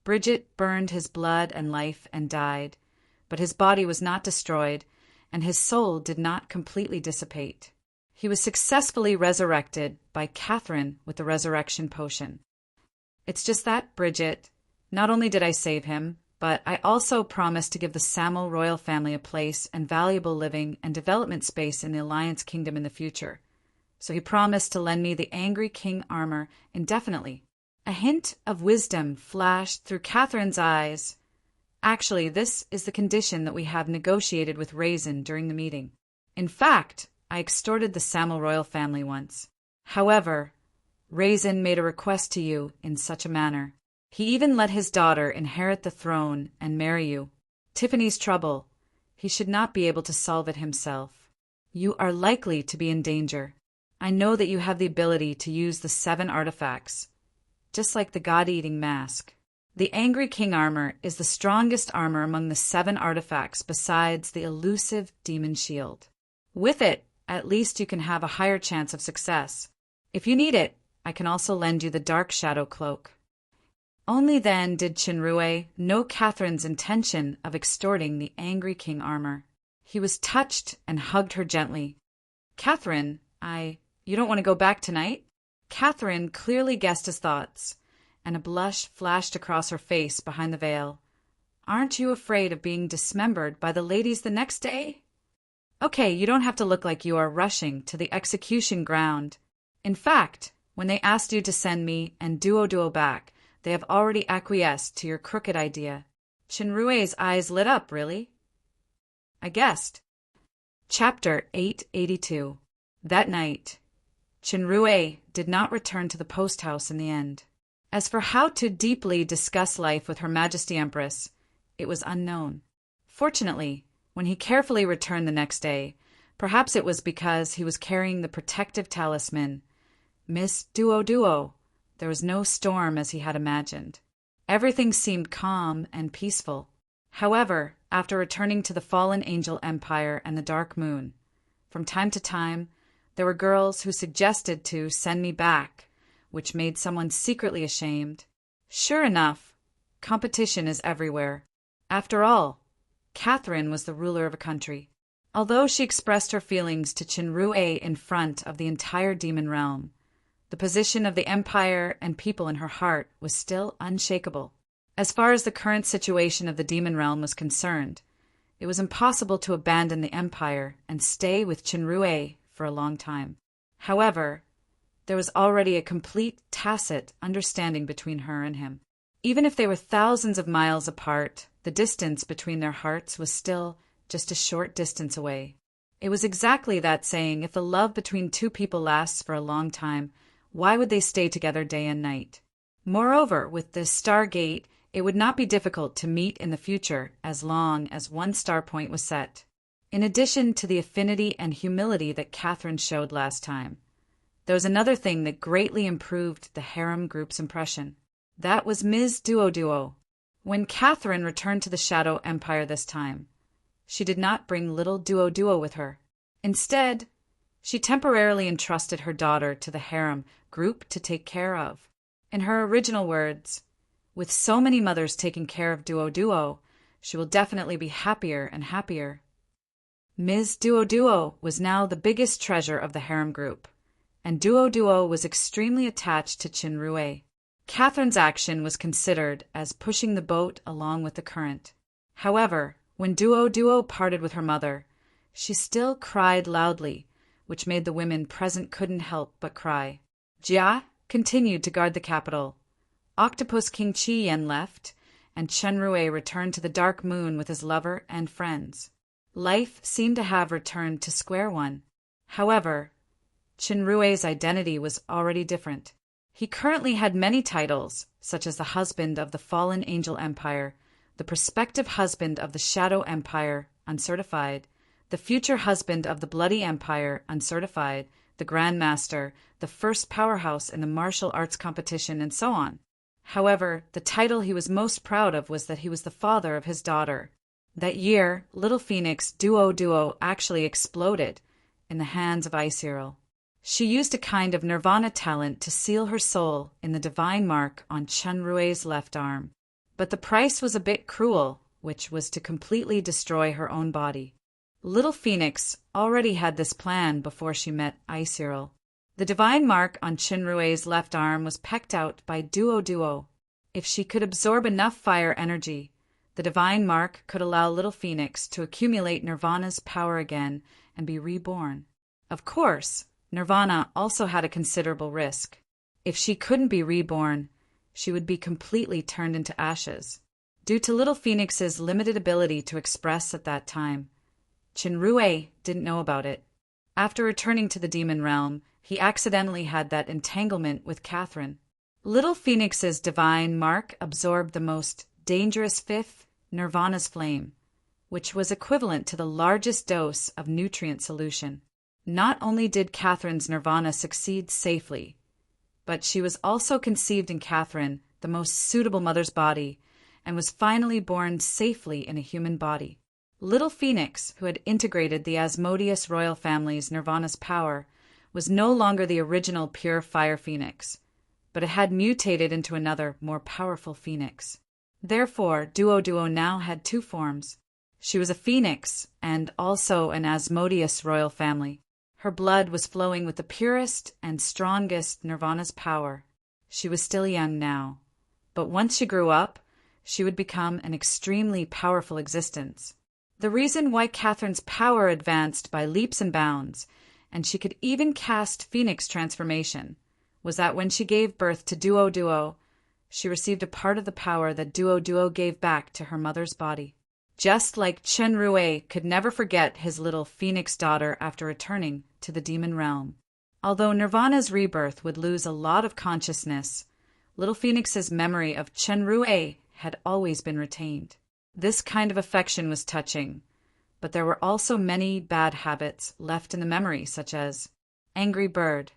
Bridget burned his blood and life and died, but his body was not destroyed, and his soul did not completely dissipate. He was successfully resurrected by Catherine with the resurrection potion. It's just that, Bridget. Not only did I save him, but I also promised to give the Samel royal family a place and valuable living and development space in the Alliance Kingdom in the future. So he promised to lend me the Angry King armor indefinitely. A hint of wisdom flashed through Catherine's eyes. Actually, this is the condition that we have negotiated with Raisin during the meeting. In fact, I extorted the Samel royal family once. However, Raisin made a request to you in such a manner. He even let his daughter inherit the throne and marry you. Tiffany's trouble. He should not be able to solve it himself. You are likely to be in danger. I know that you have the ability to use the 7 artifacts, just like the God-eating mask. The Angry King armor is the strongest armor among the 7 artifacts besides the elusive demon shield. With it, at least you can have a higher chance of success. If you need it, I can also lend you the Dark Shadow Cloak. Only then did Chinrue know Catherine's intention of extorting the Angry King armor. He was touched and hugged her gently. "Catherine, you don't want to go back tonight?" Catherine clearly guessed his thoughts, and a blush flashed across her face behind the veil. "Aren't you afraid of being dismembered by the ladies the next day?" "Okay, you don't have to look like you are rushing to the execution ground. In fact, when they asked you to send me and Duo back, they have already acquiesced to your crooked idea." Chinrue's eyes lit up, really? I guessed. Chapter 882. That night. Chenrue did not return to the post house in the end. As for how to deeply discuss life with Her Majesty Empress, it was unknown. Fortunately, when he carefully returned the next day, perhaps it was because he was carrying the protective talisman, Miss Duo, there was no storm as he had imagined. Everything seemed calm and peaceful. However, after returning to the Fallen Angel Empire and the Dark Moon, from time to time, there were girls who suggested to send me back, which made someone secretly ashamed. Sure enough, competition is everywhere. After all, Catherine was the ruler of a country. Although she expressed her feelings to Chenrue in front of the entire demon realm, the position of the empire and people in her heart was still unshakable. As far as the current situation of the demon realm was concerned, it was impossible to abandon the empire and stay with Chenrue for a long time. However, there was already a complete tacit understanding between her and him. Even if they were thousands of miles apart, the distance between their hearts was still just a short distance away. It was exactly that saying, if the love between two people lasts for a long time, why would they stay together day and night? Moreover, with this Stargate, it would not be difficult to meet in the future as long as one star point was set. In addition to the affinity and humility that Catherine showed last time, there was another thing that greatly improved the harem group's impression. That was Ms. Duo. When Catherine returned to the Shadow Empire this time, she did not bring little Duo with her. Instead, she temporarily entrusted her daughter to the harem group to take care of. In her original words, with so many mothers taking care of Duo, she will definitely be happier and happier. Ms. Duo was now the biggest treasure of the harem group, and Duo was extremely attached to Chenrue. Catherine's action was considered as pushing the boat along with the current. However, when Duo parted with her mother, she still cried loudly, which made the women present couldn't help but cry. Jia continued to guard the capital. Octopus King Chi Yen left, and Chenrue returned to the Dark Moon with his lover and friends. Life seemed to have returned to square one. However, Chenrue's identity was already different. He currently had many titles, such as the husband of the Fallen Angel Empire, the prospective husband of the Shadow Empire, uncertified, the future husband of the Bloody Empire, uncertified, the Grand Master, the first powerhouse in the martial arts competition, and so on. However, the title he was most proud of was that he was the father of his daughter. That year, little Phoenix Duo actually exploded in the hands of Icyril. She used a kind of nirvana talent to seal her soul in the divine mark on Chenrue's left arm. But the price was a bit cruel, which was to completely destroy her own body. Little Phoenix already had this plan before she met Icyril. The divine mark on Chenrue's left arm was pecked out by Duo. If she could absorb enough fire energy, the divine mark could allow little Phoenix to accumulate Nirvana's power again and be reborn. Of course, Nirvana also had a considerable risk. If she couldn't be reborn, she would be completely turned into ashes. Due to little Phoenix's limited ability to express at that time, Chenrue didn't know about it. After returning to the demon realm, he accidentally had that entanglement with Catherine. Little Phoenix's divine mark absorbed the most dangerous fifth, Nirvana's flame, which was equivalent to the largest dose of nutrient solution. Not only did Catherine's Nirvana succeed safely, but she was also conceived in Catherine, the most suitable mother's body, and was finally born safely in a human body. Little Phoenix, who had integrated the Asmodeus royal family's Nirvana's power, was no longer the original pure fire Phoenix, but it had mutated into another, more powerful Phoenix. Therefore, Duo now had two forms. She was a Phoenix and also an Asmodeus royal family. Her blood was flowing with the purest and strongest Nirvana's power. She was still young now, but once she grew up, she would become an extremely powerful existence. The reason why Catherine's power advanced by leaps and bounds, and she could even cast Phoenix transformation, was that when she gave birth to Duo, she received a part of the power that Duo gave back to her mother's body. Just like Chenrue could never forget his little Phoenix daughter after returning to the demon realm. Although Nirvana's rebirth would lose a lot of consciousness, Little Phoenix's memory of Chenrue had always been retained. This kind of affection was touching, but there were also many bad habits left in the memory, such as Angry Bird.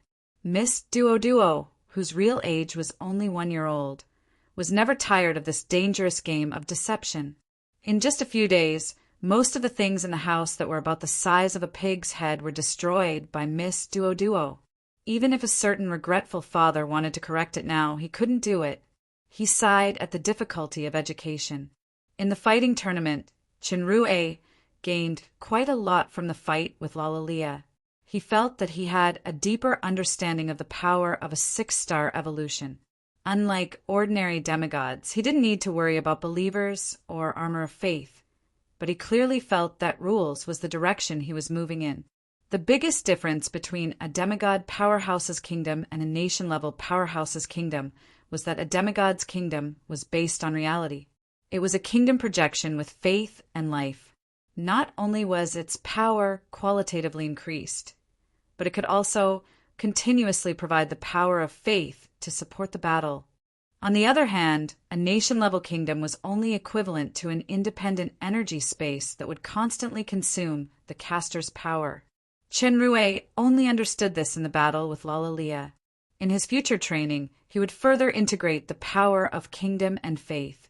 Miss Duo, whose real age was only 1 year old, was never tired of this dangerous game of deception. In just a few days, most of the things in the house that were about the size of a pig's head were destroyed by Miss Duo. Even if a certain regretful father wanted to correct it now, he couldn't do it. He sighed at the difficulty of education. In the fighting tournament, Chenrue gained quite a lot from the fight with Lalalia. He felt that he had a deeper understanding of the power of a 6-star evolution. Unlike ordinary demigods, he didn't need to worry about believers or armor of faith, but he clearly felt that rules was the direction he was moving in. The biggest difference between a demigod powerhouse's kingdom and a nation-level powerhouse's kingdom was that a demigod's kingdom was based on reality. It was a kingdom projection with faith and life. Not only was its power qualitatively increased, but it could also continuously provide the power of faith to support the battle. On the other hand, a nation-level kingdom was only equivalent to an independent energy space that would constantly consume the caster's power. Chenrue only understood this in the battle with Lalalia. In his future training, he would further integrate the power of kingdom and faith,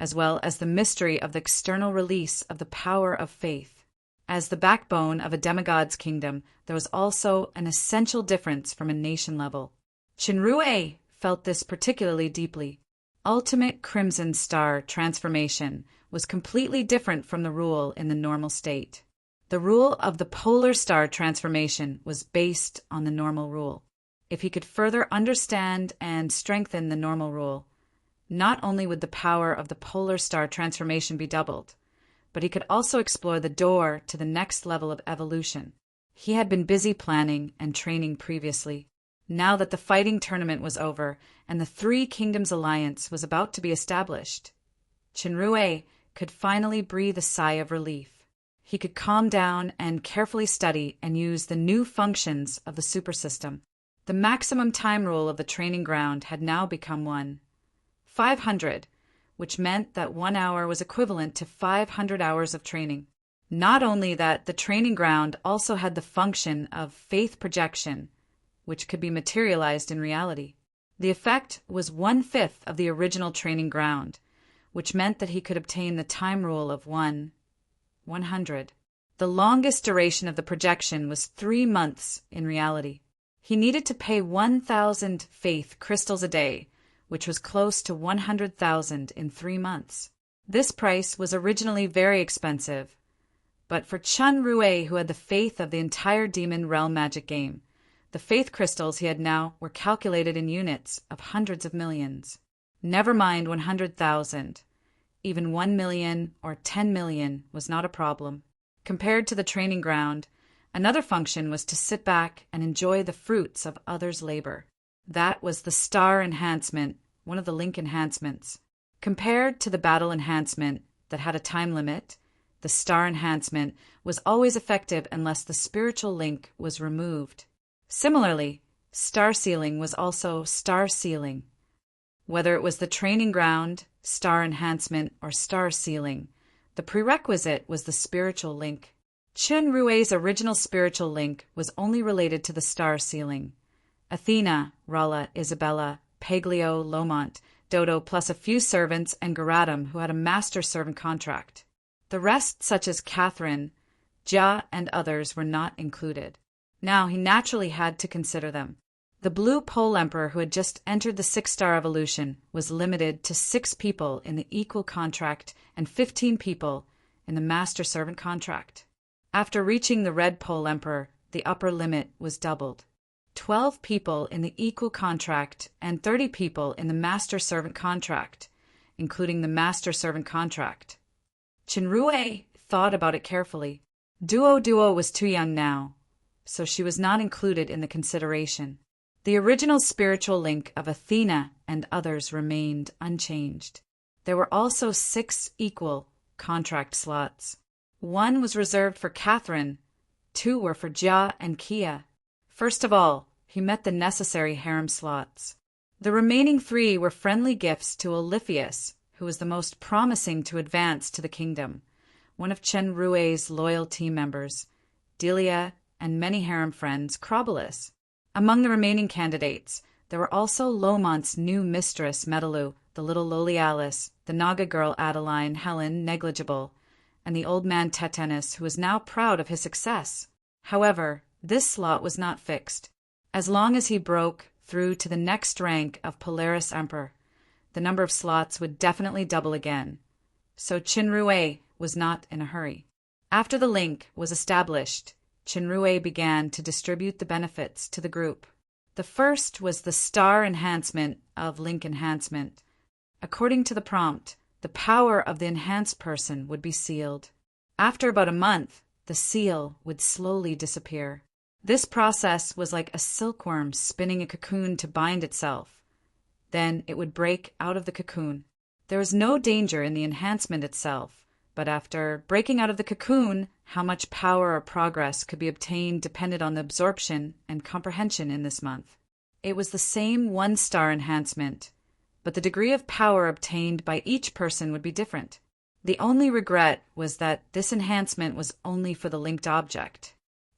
as well as the mystery of the external release of the power of faith. As the backbone of a demigod's kingdom, there was also an essential difference from a nation level. Chenrue felt this particularly deeply. Ultimate Crimson Star transformation was completely different from the rule in the normal state. The rule of the Polar Star transformation was based on the normal rule. If he could further understand and strengthen the normal rule, not only would the power of the Polar Star transformation be doubled, but he could also explore the door to the next level of evolution. He had been busy planning and training previously. Now that the fighting tournament was over and the Three Kingdoms Alliance was about to be established, Chenrue could finally breathe a sigh of relief. He could calm down and carefully study and use the new functions of the super system. The maximum time rule of the training ground had now become 500, which meant that 1 hour was equivalent to 500 hours of training. Not only that, the training ground also had the function of faith projection, which could be materialized in reality. The effect was 1/5 of the original training ground, which meant that he could obtain the time rule of 100. The longest duration of the projection was 3 months in reality. He needed to pay 1,000 faith crystals a day, which was close to 100,000 in 3 months. This price was originally very expensive, but for Chenrue, who had the faith of the entire demon realm magic game, the faith crystals he had now were calculated in units of hundreds of millions. Never mind 100,000. Even 1 million or 10 million was not a problem. Compared to the training ground, another function was to sit back and enjoy the fruits of others' labor. That was the star enhancement, one of the link enhancements. Compared to the battle enhancement that had a time limit, the star enhancement was always effective unless the spiritual link was removed. Similarly, star sealing was also star sealing. Whether it was the training ground, star enhancement, or star sealing, the prerequisite was the spiritual link. Chenrue's original spiritual link was only related to the star sealing. Athena, Rala, Isabella, Paglio, Lomont, Dodo, plus a few servants, and Garatum, who had a master servant contract. The rest, such as Catherine, Ja, and others, were not included. Now he naturally had to consider them. The Blue Pole Emperor, who had just entered the 6-star evolution, was limited to 6 people in the equal contract and 15 people in the master servant contract. After reaching the Red Pole Emperor, the upper limit was doubled. 12 people in the equal contract and 30 people in the master servant contract, including the master servant contract. Chenrue thought about it carefully. Duo was too young now, so she was not included in the consideration. The original spiritual link of Athena and others remained unchanged. There were also 6 equal contract slots. 1 was reserved for Catherine, 2 were for Ja and Kia. First of all, he met the necessary harem slots. The remaining 3 were friendly gifts to Oliphius, who was the most promising to advance to the kingdom, one of Chen Rui's loyal team members, Delia, and many harem friends, Crobolus. Among the remaining candidates, there were also Lomont's new mistress, Metalu, the little lowly Alice, the Naga girl Adeline, Helen, negligible, and the old man Tetanus, who was now proud of his success. However, this slot was not fixed. As long as he broke through to the next rank of Polaris Emperor, the number of slots would definitely double again. So Qinrui was not in a hurry. After the link was established, Qinrui began to distribute the benefits to the group. The first was the star enhancement of link enhancement. According to the prompt, the power of the enhanced person would be sealed. After about a month, the seal would slowly disappear. This process was like a silkworm spinning a cocoon to bind itself. Then it would break out of the cocoon. There was no danger in the enhancement itself, but after breaking out of the cocoon, how much power or progress could be obtained depended on the absorption and comprehension in this month. It was the same 1-star enhancement, but the degree of power obtained by each person would be different. The only regret was that this enhancement was only for the linked object.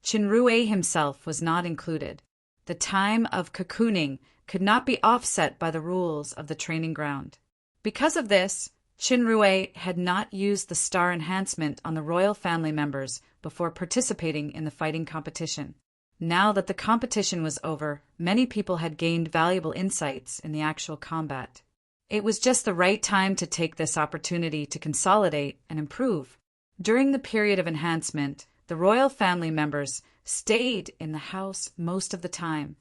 Qinrui himself was not included. The time of cocooning could not be offset by the rules of the training ground. Because of this, Qinrui had not used the star enhancement on the royal family members before participating in the fighting competition. Now that the competition was over, many people had gained valuable insights in the actual combat. It was just the right time to take this opportunity to consolidate and improve. During the period of enhancement, the royal family members stayed in the house most of the time.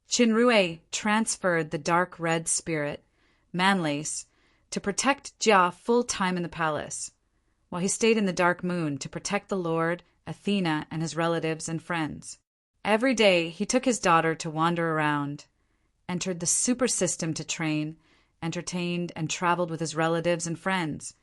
Qinrui transferred the dark red spirit, Manlace, to protect Jia full-time in the palace, while he stayed in the dark moon to protect the Lord, Athena, and his relatives and friends. Every day he took his daughter to wander around, entered the super system to train, entertained and traveled with his relatives and friends,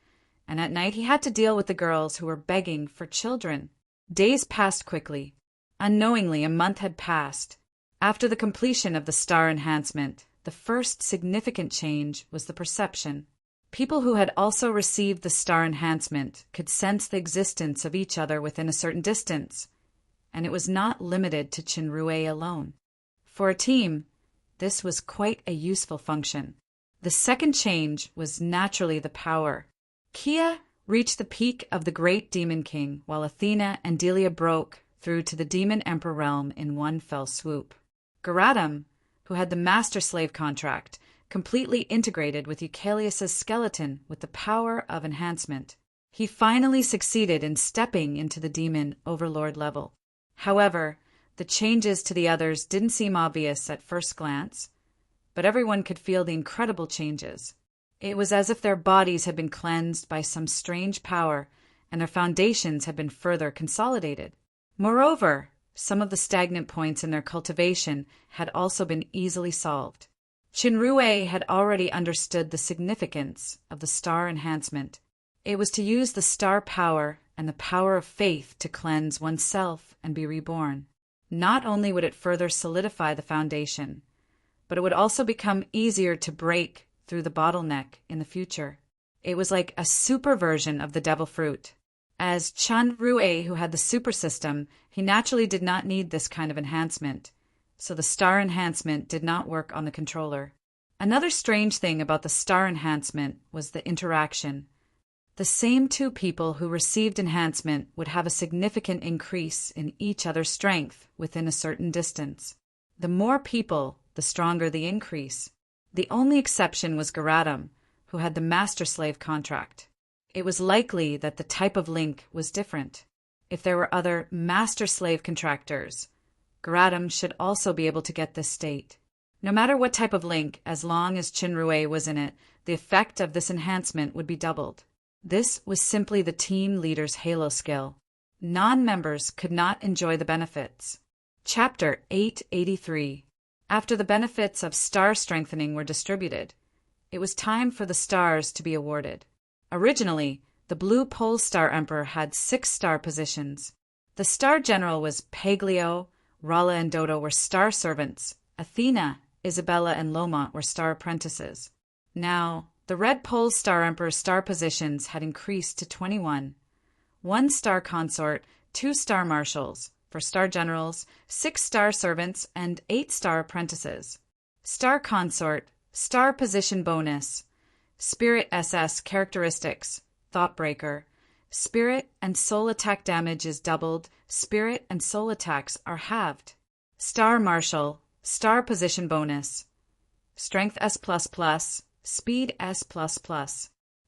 and at night he had to deal with the girls who were begging for children. Days passed quickly. Unknowingly, a month had passed. After the completion of the star enhancement, the first significant change was the perception. People who had also received the star enhancement could sense the existence of each other within a certain distance, and it was not limited to Qinrui alone. For a team, this was quite a useful function. The second change was naturally the power. Kia reached the peak of the great demon king, while Athena and Delia broke through to the demon emperor realm in one fell swoop. Garatum, who had the master-slave contract, completely integrated with Eucalius's skeleton with the power of enhancement. He finally succeeded in stepping into the demon overlord level. However, the changes to the others didn't seem obvious at first glance, but everyone could feel the incredible changes. It was as if their bodies had been cleansed by some strange power, and their foundations had been further consolidated. Moreover, some of the stagnant points in their cultivation had also been easily solved. Qinrui had already understood the significance of the star enhancement. It was to use the star power and the power of faith to cleanse oneself and be reborn. Not only would it further solidify the foundation, but it would also become easier to break through the bottleneck in the future. It was like a super version of the devil fruit. As Qinrui, who had the super system, he naturally did not need this kind of enhancement, so the star enhancement did not work on the controller. Another strange thing about the star enhancement was the interaction. The same 2 people who received enhancement would have a significant increase in each other's strength within a certain distance. The more people, the stronger the increase. The only exception was Garatum, who had the master-slave contract. It was likely that the type of link was different. If there were other master-slave contractors, Garatum should also be able to get this state. No matter what type of link, as long as Qinrui was in it, the effect of this enhancement would be doubled. This was simply the team leader's halo skill. Non-members could not enjoy the benefits. Chapter 883. After the benefits of star strengthening were distributed, it was time for the stars to be awarded. Originally, the Blue Pole Star Emperor had 6 star positions. The Star General was Paglio, Rala and Dodo were star servants, Athena, Isabella, and Lomont were star apprentices. Now, the Red Pole's Star Emperor's star positions had increased to 21. 1 star consort, 2 star marshals, 4 star generals, 6 star servants, and 8 star apprentices. Star consort, star position bonus, Spirit SS characteristics, Thoughtbreaker. Spirit and soul attack damage is doubled, spirit and soul attacks are halved. Star Marshal, star position bonus, Strength S++, Speed S++.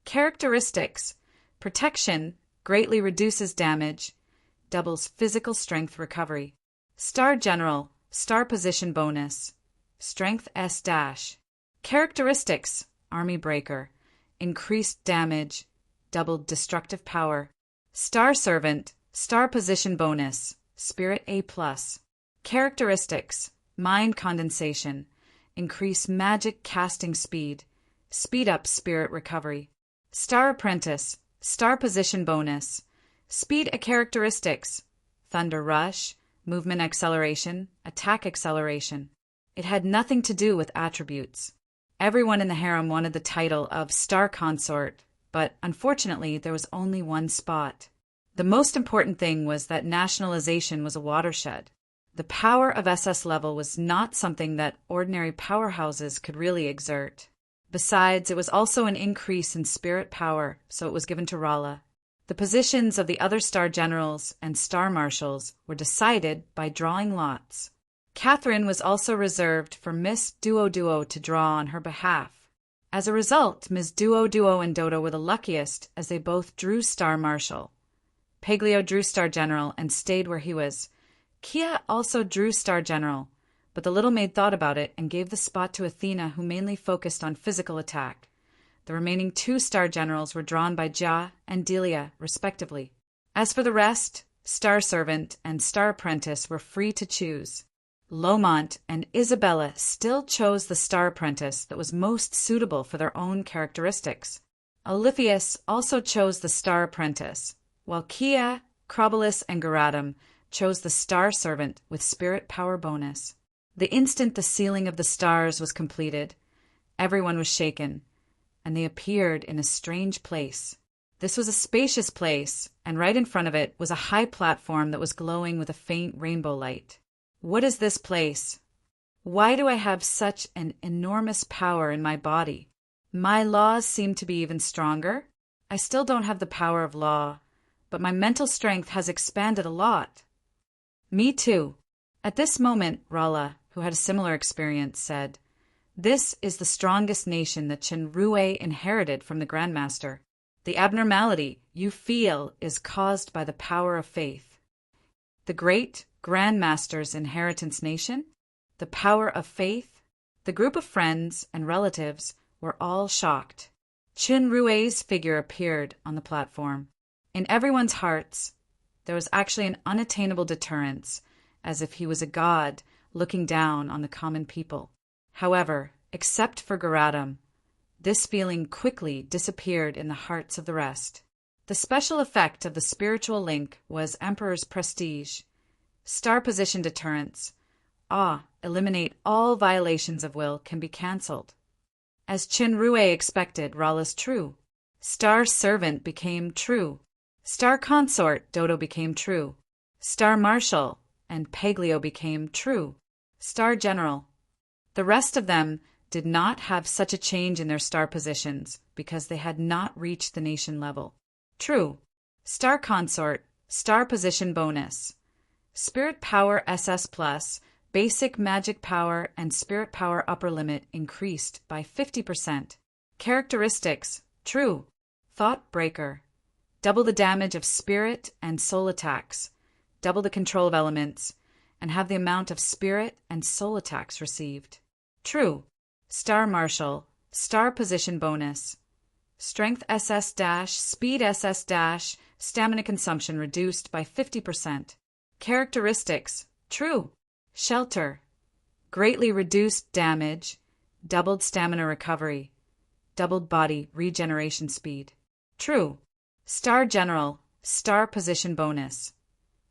Characteristics, Protection, greatly reduces damage, doubles physical strength recovery. Star General, star position bonus, Strength S-. Characteristics, Army Breaker, increased damage, doubled destructive power. Star Servant, star position bonus, Spirit A+. Characteristics, Mind Condensation, increase magic casting speed, speed up spirit recovery. Star Apprentice, star position bonus, Speed characteristics, Thunder Rush, movement acceleration, attack acceleration. It had nothing to do with attributes. Everyone in the harem wanted the title of Star Consort, but unfortunately there was only one spot. The most important thing was that nationalization was a watershed. The power of SS level was not something that ordinary powerhouses could really exert. Besides, it was also an increase in spirit power, so it was given to Rala. The positions of the other star generals and star marshals were decided by drawing lots. Catherine was also reserved for Miss Duo to draw on her behalf. As a result, Ms. Duo and Dodo were the luckiest as they both drew star marshal. Paglio drew star general and stayed where he was. Kia also drew star general, but the little maid thought about it and gave the spot to Athena, who mainly focused on physical attack. The remaining 2 star generals were drawn by Ja and Delia, respectively. As for the rest, Star Servant and Star Apprentice were free to choose. Lomont and Isabella still chose the Star Apprentice that was most suitable for their own characteristics. Oliphius also chose the Star Apprentice, while Kia, Crobolus, and Garadam chose the Star Servant with Spirit Power bonus. The instant the sealing of the stars was completed, everyone was shaken, and they appeared in a strange place. This was a spacious place, and right in front of it was a high platform that was glowing with a faint rainbow light. What is this place? Why do I have such an enormous power in my body? My laws seem to be even stronger. I still don't have the power of law, but my mental strength has expanded a lot. Me too. At this moment, Rala, who had a similar experience, said, "This is the strongest nation that Chenrue inherited from the Grandmaster. The abnormality you feel is caused by the power of faith. The great Grandmaster's inheritance nation? The power of faith?" The group of friends and relatives were all shocked. Chenrue's figure appeared on the platform. In everyone's hearts, there was actually an unattainable deterrence, as if he was a god looking down on the common people. However, except for Garadam, this feeling quickly disappeared in the hearts of the rest. The special effect of the spiritual link was Emperor's Prestige, Star Position Deterrence. Eliminate all violations of will can be cancelled. As Chenrue expected, Rala's true. Star Servant became true. Star Consort, Dodo, became true. Star Marshal and Paglio became true. Star General. The rest of them did not have such a change in their star positions because they had not reached the nation level. True. Star Consort, Star Position Bonus. Spirit Power SS+, Basic Magic Power and Spirit Power Upper Limit increased by 50%. Characteristics. True. Thought Breaker. Double the damage of spirit and soul attacks. Double the control of elements, and have the amount of spirit and soul attacks received. True. Star Marshal, Star Position Bonus. Strength SS-, Speed SS-, Stamina Consumption reduced by 50%. Characteristics. True. Shelter. Greatly reduced damage, doubled stamina recovery, doubled body regeneration speed. True. Star General, Star Position Bonus.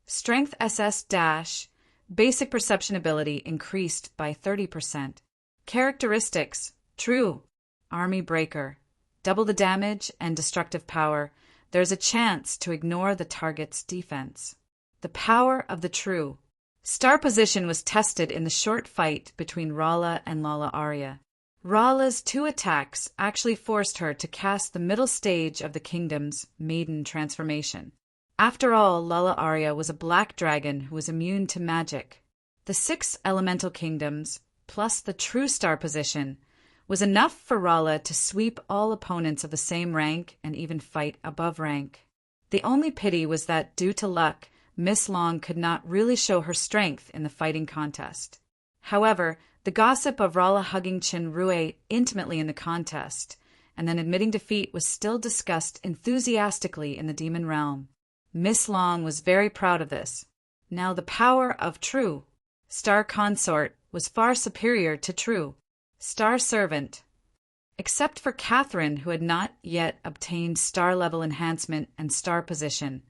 Strength SS-, Basic perception ability increased by 30%. Characteristics: true, army breaker. Double the damage and destructive power. There's a chance to ignore the target's defense. The power of the true. Star position was tested in the short fight between Rala and Lala Arya. Rala's 2 attacks actually forced her to cast the middle stage of the kingdom's maiden transformation. After all, Lala Arya was a black dragon who was immune to magic. The 6 elemental kingdoms, plus the true star position, was enough for Rala to sweep all opponents of the same rank and even fight above rank. The only pity was that, due to luck, Miss Long could not really show her strength in the fighting contest. However, the gossip of Rala hugging Chen Rui intimately in the contest, and then admitting defeat, was still discussed enthusiastically in the demon realm. Miss Long was very proud of this. Now the power of true. Star Consort was far superior to true. Star Servant. Except for Catherine, who had not yet obtained star level enhancement and star position,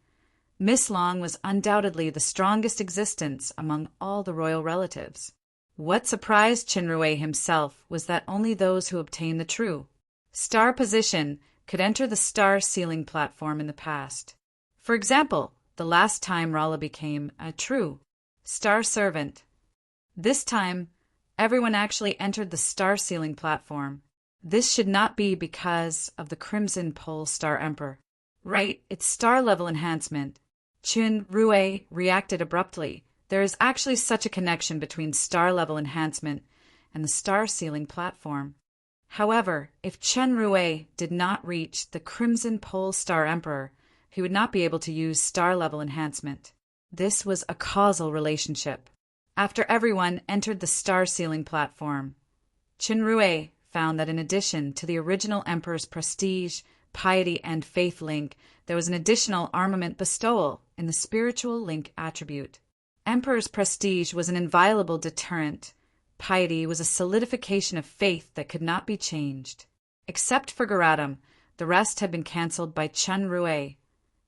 Miss Long was undoubtedly the strongest existence among all the royal relatives. What surprised Chinrui himself was that only those who obtained the true star position could enter the star sealing platform in the past. For example, the last time Rala became a true star servant. This time, everyone actually entered the star sealing platform. This should not be because of the Crimson Pole Star Emperor. Right, it's star level enhancement. Chun Rui reacted abruptly. There is actually such a connection between star level enhancement and the star sealing platform. However, if Chen Rui did not reach the Crimson Pole Star Emperor, he would not be able to use star level enhancement. This was a causal relationship. After everyone entered the star sealing platform, Chen Rui found that in addition to the original Emperor's prestige, piety, and faith link, there was an additional armament bestowal in the spiritual link attribute. Emperor's prestige was an inviolable deterrent. Piety was a solidification of faith that could not be changed. Except for Garatum, the rest had been cancelled by Chen Rui.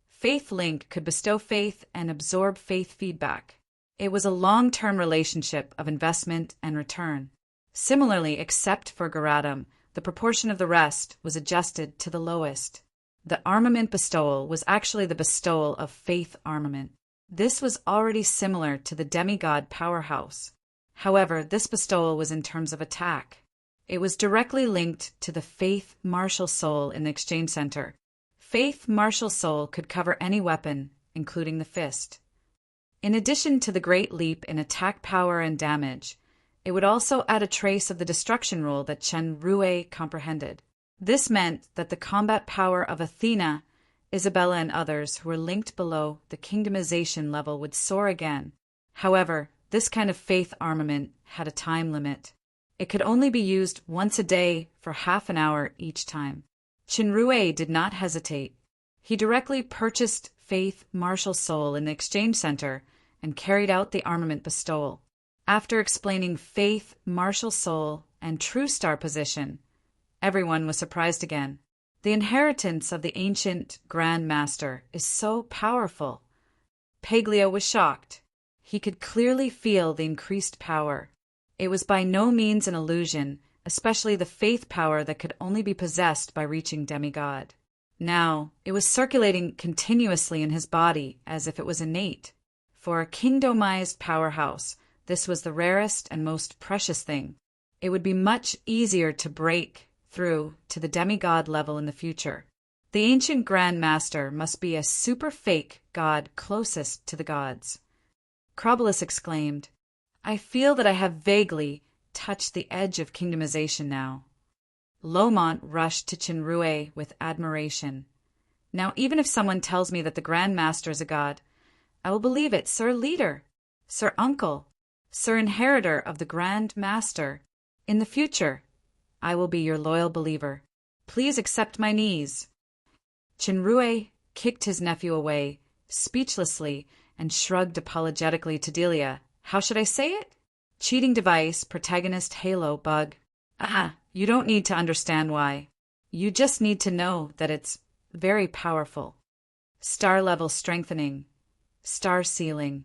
Faith link could bestow faith and absorb faith feedback. It was a long-term relationship of investment and return. Similarly, except for Garatum, the proportion of the rest was adjusted to the lowest. The armament bestowal was actually the bestowal of faith armament. This was already similar to the demigod powerhouse. However, this bestowal was in terms of attack. It was directly linked to the faith martial soul in the exchange center. Faith martial soul could cover any weapon, including the fist. In addition to the great leap in attack power and damage, it would also add a trace of the destruction rule that Chen Rui comprehended. This meant that the combat power of Athena, Isabella, and others who were linked below the kingdomization level would soar again. However, this kind of faith armament had a time limit. It could only be used once a day for half an hour each time. Chen Rui did not hesitate. He directly purchased faith martial soul in the exchange center and carried out the armament bestowal. After explaining faith martial soul and true star position, everyone was surprised again. The inheritance of the ancient Grand Master is so powerful. Paglio was shocked. He could clearly feel the increased power. It was by no means an illusion, especially the faith power that could only be possessed by reaching demigod. Now, it was circulating continuously in his body as if it was innate. For a kingdomized powerhouse, this was the rarest and most precious thing. It would be much easier to break through to the demigod level in the future. The ancient Grand Master must be a super fake god closest to the gods. Crobulus exclaimed, "I feel that I have vaguely touched the edge of kingdomization now." Lomont rushed to Chinrui with admiration. "Now, even if someone tells me that the Grand Master is a god, I will believe it, Sir Leader, Sir Uncle, Sir Inheritor of the Grand Master. In the future, I will be your loyal believer. Please accept my knees." Chinrui kicked his nephew away, speechlessly, and shrugged apologetically to Delia. "How should I say it? Cheating device, protagonist, halo, bug. Ah, you don't need to understand why. You just need to know that it's very powerful. Star level strengthening, star sealing,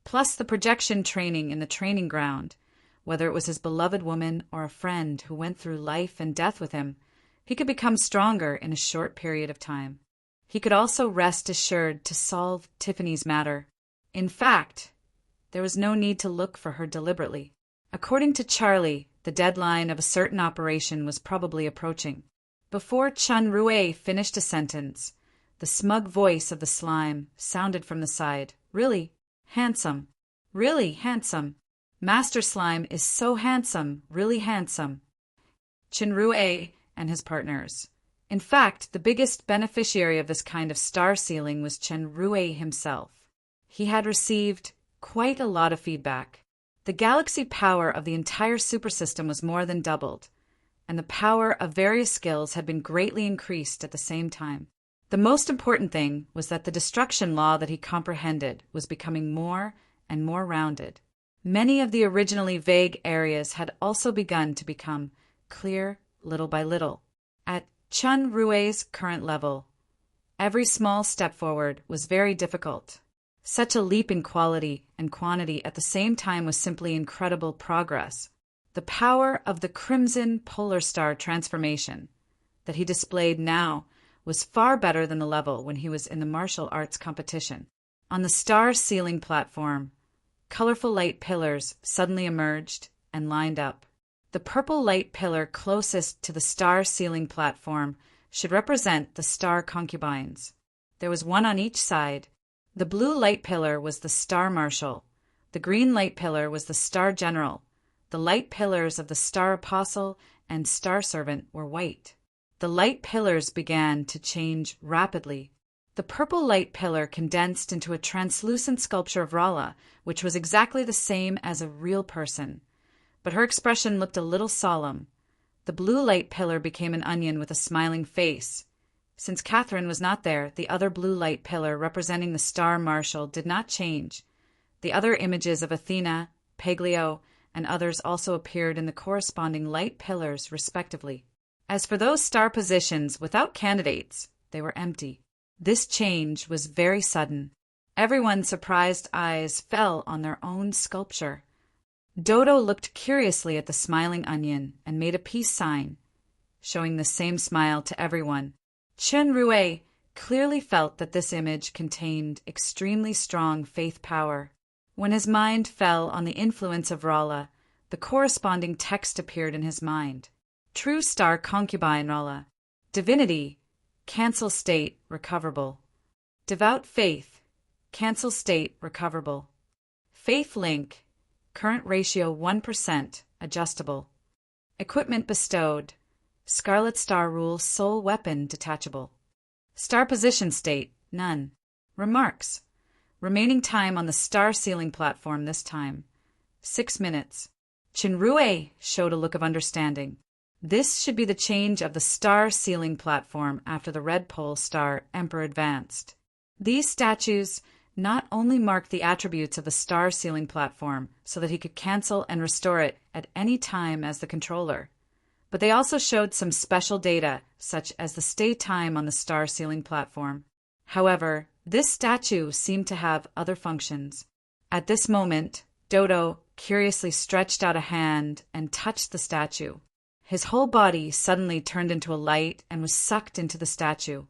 plus the projection training in the training ground. Whether it was his beloved woman or a friend who went through life and death with him, he could become stronger in a short period of time. He could also rest assured to solve Tiffany's matter. In fact, there was no need to look for her deliberately. According to Charlie, the deadline of a certain operation was probably approaching. Before Chun Rue finished a sentence, the smug voice of the slime sounded from the side. Really handsome. Really handsome. Master Slime is so handsome, really handsome. Chun Rue and his partners. In fact, the biggest beneficiary of this kind of star sealing was Chun Rue himself. He had received quite a lot of feedback. The galaxy power of the entire supersystem was more than doubled, and the power of various skills had been greatly increased at the same time. The most important thing was that the destruction law that he comprehended was becoming more and more rounded. Many of the originally vague areas had also begun to become clear little by little. At Chun Rue's current level, every small step forward was very difficult. Such a leap in quality and quantity at the same time was simply incredible progress. The power of the Crimson Polar Star transformation that he displayed now was far better than the level when he was in the martial arts competition. On the star sealing platform, colorful light pillars suddenly emerged and lined up. The purple light pillar closest to the star sealing platform should represent the star concubines. There was one on each side. The blue light pillar was the Star Marshal. The green light pillar was the Star General. The light pillars of the Star Apostle and Star Servant were white. The light pillars began to change rapidly. The purple light pillar condensed into a translucent sculpture of Rala, which was exactly the same as a real person. But her expression looked a little solemn. The blue light pillar became an onion with a smiling face. Since Catherine was not there, the other blue light pillar representing the Star Marshal did not change. The other images of Athena, Paglio, and others also appeared in the corresponding light pillars, respectively. As for those star positions without candidates, they were empty. This change was very sudden. Everyone's surprised eyes fell on their own sculpture. Dodo looked curiously at the smiling onion and made a peace sign, showing the same smile to everyone. Chun Rue clearly felt that this image contained extremely strong faith power. When his mind fell on the influence of Rala, the corresponding text appeared in his mind. True Star Concubine Rala. Divinity, cancel state, recoverable. Devout Faith, cancel state, recoverable. Faith Link, current ratio 1%, adjustable. Equipment bestowed. Scarlet Star Rule Soul Weapon detachable. Star Position State, none. Remarks. Remaining time on the star sealing platform this time, 6 minutes. Chun Rue showed a look of understanding. This should be the change of the star sealing platform after the Red Pole Star Emperor advanced. These statues not only marked the attributes of the star sealing platform so that he could cancel and restore it at any time as the controller, but they also showed some special data, such as the stay time on the star sealing platform. However, this statue seemed to have other functions. At this moment, Dodo curiously stretched out a hand and touched the statue. His whole body suddenly turned into a light and was sucked into the statue.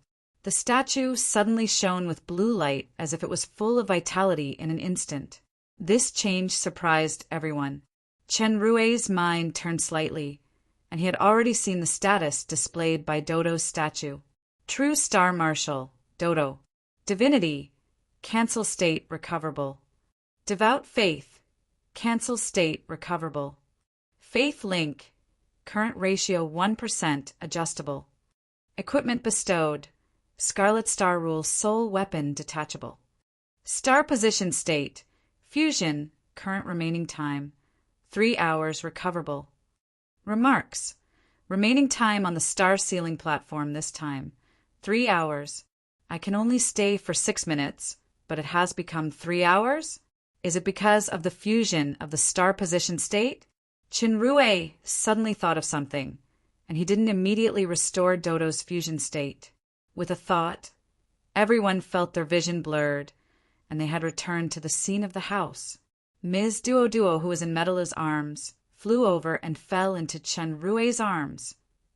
The statue suddenly shone with blue light as if it was full of vitality in an instant. This change surprised everyone. Chun Rue's mind turned slightly, and he had already seen the status displayed by Dodo's statue. True Star Marshal, Dodo. Divinity, cancel state, recoverable. Devout Faith, cancel state, recoverable. Faith Link, current ratio 1%, adjustable. Equipment bestowed. Scarlet Star Rule Soul Weapon detachable. Star Position State, Fusion, current remaining time, 3 hours, recoverable. Remarks. Remaining time on the star sealing platform this time, 3 hours. I can only stay for 6 minutes, but it has become 3 hours? Is it because of the fusion of the star position state? Chun Rue suddenly thought of something, and he didn't immediately restore Dodo's fusion state. With a thought, everyone felt their vision blurred, and they had returned to the scene of the house. Ms. Duo, who was in Metala's arms, flew over and fell into Chenrue's arms.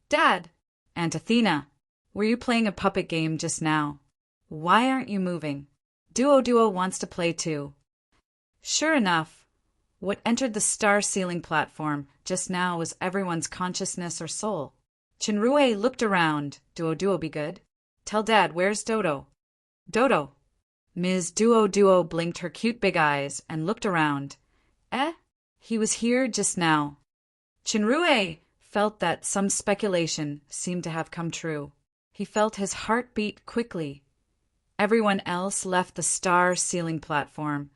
"Dad!" "Aunt Athena, were you playing a puppet game just now? Why aren't you moving? Duo wants to play too." Sure enough, what entered the star ceiling platform just now was everyone's consciousness or soul. Chenrue looked around. Duo, be good. Tell Dad, where's Dodo? Dodo. Ms. Duo blinked her cute big eyes and looked around. He was here just now. Chenrue felt that some speculation seemed to have come true. He felt his heart beat quickly. Everyone else left the star ceiling platform,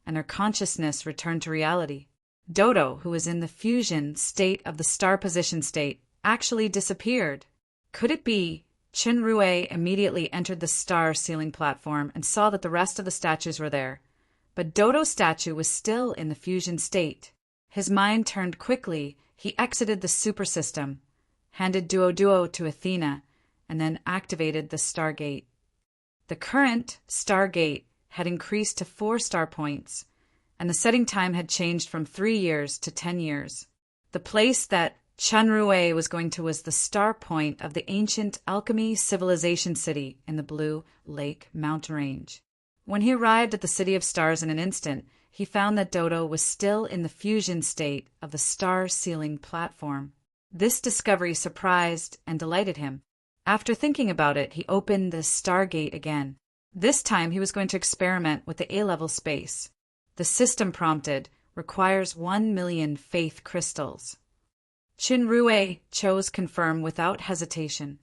and their consciousness returned to reality. Dodo, who was in the fusion state of the star position state, actually disappeared. Could it be? Chenrue immediately entered the star ceiling platform and saw that the rest of the statues were there, but Dodo's statue was still in the fusion state. His mind turned quickly. He exited the super system, handed Duo to Athena, and then activated the Stargate. The current Stargate had increased to 4 star points, and the setting time had changed from 3 years to 10 years. The place that Chenrue was going to was the star point of the ancient alchemy civilization city in the Blue Lake mountain range. When he arrived at the City of Stars in an instant, he found that Dodo was still in the fusion state of the star ceiling platform. This discovery surprised and delighted him. After thinking about it, he opened the Stargate again. This time he was going to experiment with the A-level space. The system prompted, requires 1 million faith crystals. Chenrue chose confirm without hesitation.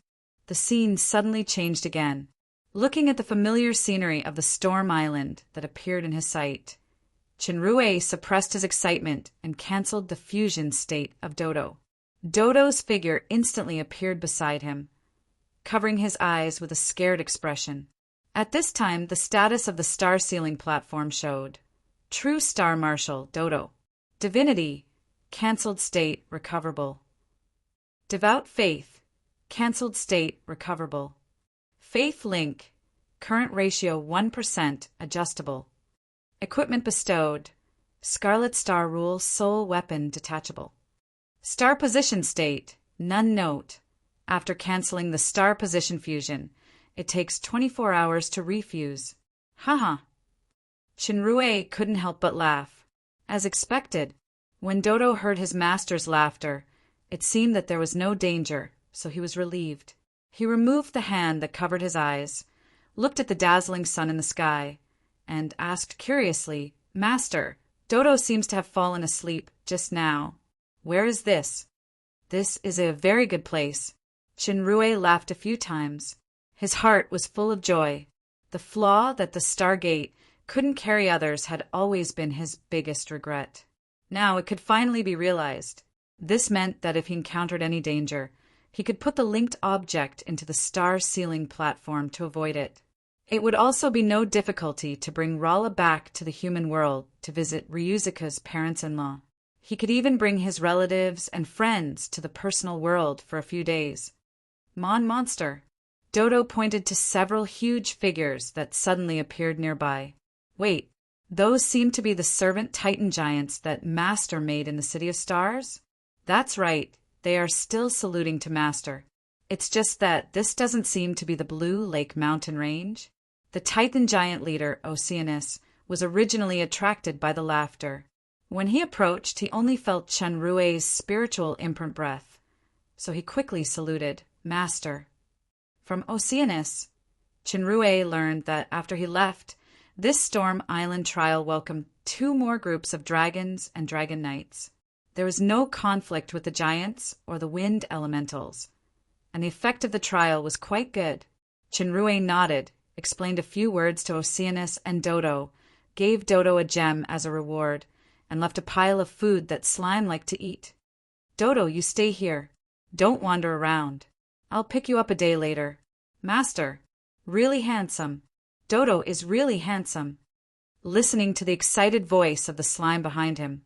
The scene suddenly changed again. Looking at the familiar scenery of the Storm Island that appeared in his sight, Chenrue suppressed his excitement and cancelled the fusion state of Dodo. Dodo's figure instantly appeared beside him, covering his eyes with a scared expression. At this time, the status of the star ceiling platform showed: True Star Marshal, Dodo. Divinity, cancelled state, recoverable. Devout Faith, cancelled state, recoverable. Faith Link, current ratio 1%, adjustable. Equipment bestowed: Scarlet Star Rule Soul Weapon detachable. Star Position State, none note. After canceling the star position fusion, it takes 24 hours to refuse. Haha. Chenrue couldn't help but laugh. As expected, when Dodo heard his master's laughter, it seemed that there was no danger, so he was relieved. He removed the hand that covered his eyes, looked at the dazzling sun in the sky, and asked curiously, "Master, Dodo seems to have fallen asleep just now. Where is this?" "This is a very good place." Chenrue laughed a few times. His heart was full of joy. The flaw that the Stargate couldn't carry others had always been his biggest regret. Now it could finally be realized. This meant that if he encountered any danger, he could put the linked object into the star ceiling platform to avoid it. It would also be no difficulty to bring Rala back to the human world to visit Ryuzuka's parents-in-law. He could even bring his relatives and friends to the personal world for a few days. Monster. Dodo pointed to several huge figures that suddenly appeared nearby. Wait, those seem to be the servant Titan giants that Master made in the City of Stars? That's right, they are still saluting to Master. It's just that this doesn't seem to be the Blue Lake mountain range. The Titan giant leader, Oceanus, was originally attracted by the laughter. When he approached, he only felt Chenrue's spiritual imprint breath, so he quickly saluted, "Master." From Oceanus, Chenrue learned that after he left, this Storm Island trial welcomed 2 more groups of dragons and dragon knights. There was no conflict with the giants or the wind elementals, and the effect of the trial was quite good. Chenrue nodded, explained a few words to Oceanus and Dodo, gave Dodo a gem as a reward, and left a pile of food that Slime liked to eat. "Dodo, you stay here. Don't wander around. I'll pick you up a day later. Master, really handsome. Dodo is really handsome." Listening to the excited voice of the slime behind him,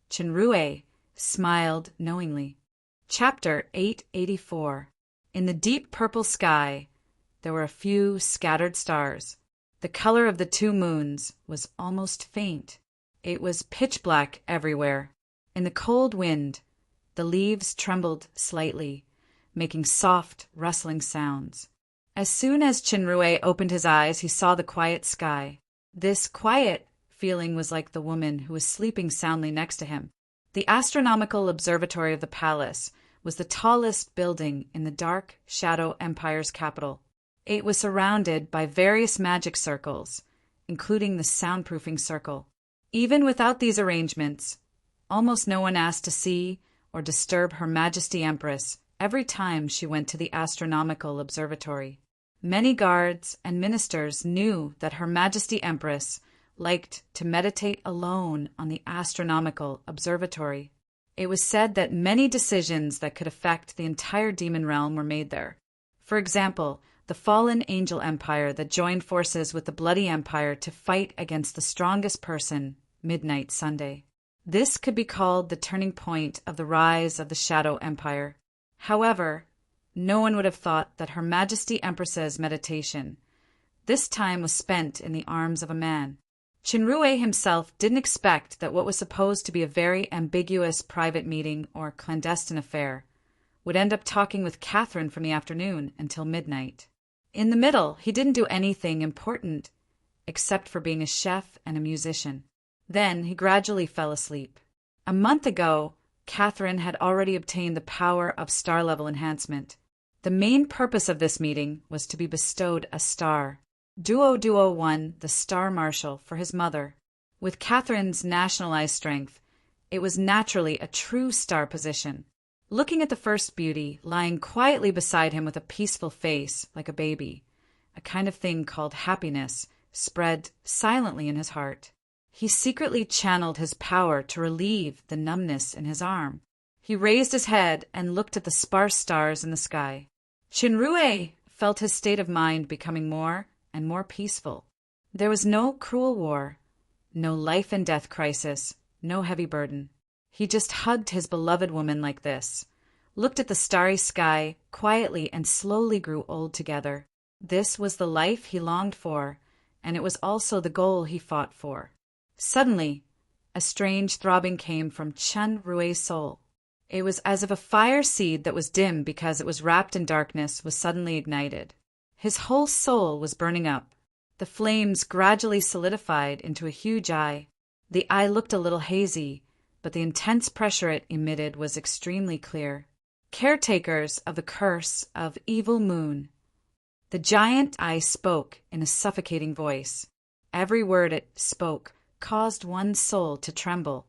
Chenrue smiled knowingly. Chapter 884. In the deep purple sky, there were a few scattered stars. The color of the two moons was almost faint. It was pitch black everywhere. In the cold wind, the leaves trembled slightly, making soft, rustling sounds. As soon as Chinrue opened his eyes, he saw the quiet sky. This quiet feeling was like the woman who was sleeping soundly next to him. The astronomical observatory of the palace was the tallest building in the Dark Shadow Empire's capital. It was surrounded by various magic circles, including the soundproofing circle. Even without these arrangements, almost no one asked to see or disturb Her Majesty Empress every time she went to the astronomical observatory. Many guards and ministers knew that Her Majesty Empress liked to meditate alone on the astronomical observatory. It was said that many decisions that could affect the entire demon realm were made there. For example, the fallen angel empire that joined forces with the bloody empire to fight against the strongest person, Midnight Sunday. This could be called the turning point of the rise of the Shadow Empire. However, no one would have thought that Her Majesty Empress's meditation this time was spent in the arms of a man. Chinrue himself didn't expect that what was supposed to be a very ambiguous private meeting or clandestine affair would end up talking with Catherine from the afternoon until midnight. In the middle, he didn't do anything important except for being a chef and a musician. Then he gradually fell asleep. A month ago, Catherine had already obtained the power of star-level enhancement. The main purpose of this meeting was to be bestowed a star. Duo won the Star Marshal for his mother. With Catherine's nationalized strength, it was naturally a true star position. Looking at the first beauty, lying quietly beside him with a peaceful face, like a baby, a kind of thing called happiness spread silently in his heart. He secretly channeled his power to relieve the numbness in his arm. He raised his head and looked at the sparse stars in the sky. Chinrue felt his state of mind becoming more and more peaceful. There was no cruel war, no life and death crisis, no heavy burden. He just hugged his beloved woman like this, looked at the starry sky quietly, and slowly grew old together. This was the life he longed for, and it was also the goal he fought for. Suddenly, a strange throbbing came from Chinrue's soul. It was as if a fire seed that was dim because it was wrapped in darkness was suddenly ignited. His whole soul was burning up. The flames gradually solidified into a huge eye. The eye looked a little hazy, but the intense pressure it emitted was extremely clear. Caretakers of the curse of Evil Moon. The giant eye spoke in a suffocating voice. Every word it spoke caused one's soul to tremble.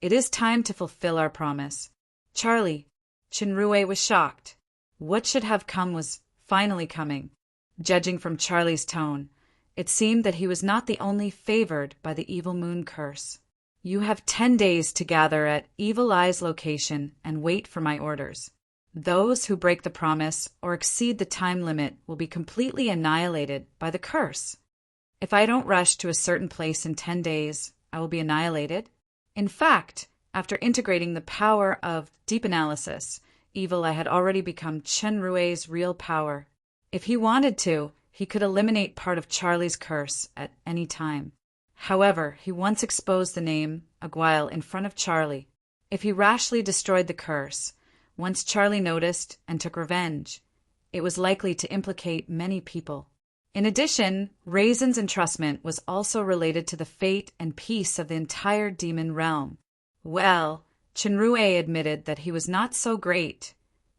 It is time to fulfill our promise. Charlie, Chinrue was shocked. What should have come was finally coming. Judging from Charlie's tone, it seemed that he was not the only favored by the Evil Moon curse. You have 10 days to gather at Evil Eye's location and wait for my orders. Those who break the promise or exceed the time limit will be completely annihilated by the curse. If I don't rush to a certain place in 10 days, I will be annihilated. In fact, after integrating the power of deep analysis, Evil Eye had already become Chinrue's real power. If he wanted to, he could eliminate part of Charlie's curse at any time. However, he once exposed the name Aguile in front of Charlie. If he rashly destroyed the curse, once Charlie noticed and took revenge, it was likely to implicate many people. In addition, Raisin's entrustment was also related to the fate and peace of the entire demon realm. Well, Chinrue admitted that he was not so great,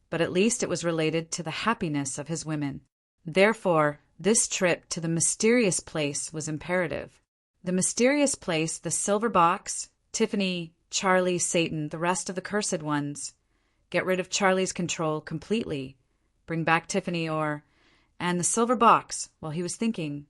but at least it was related to the happiness of his women. Therefore, this trip to the mysterious place was imperative. The mysterious place, the silver box, Tiffany, Charlie, Satan, the rest of the cursed ones. Get rid of Charlie's control completely. Bring back Tiffany and the silver box. While he was thinking,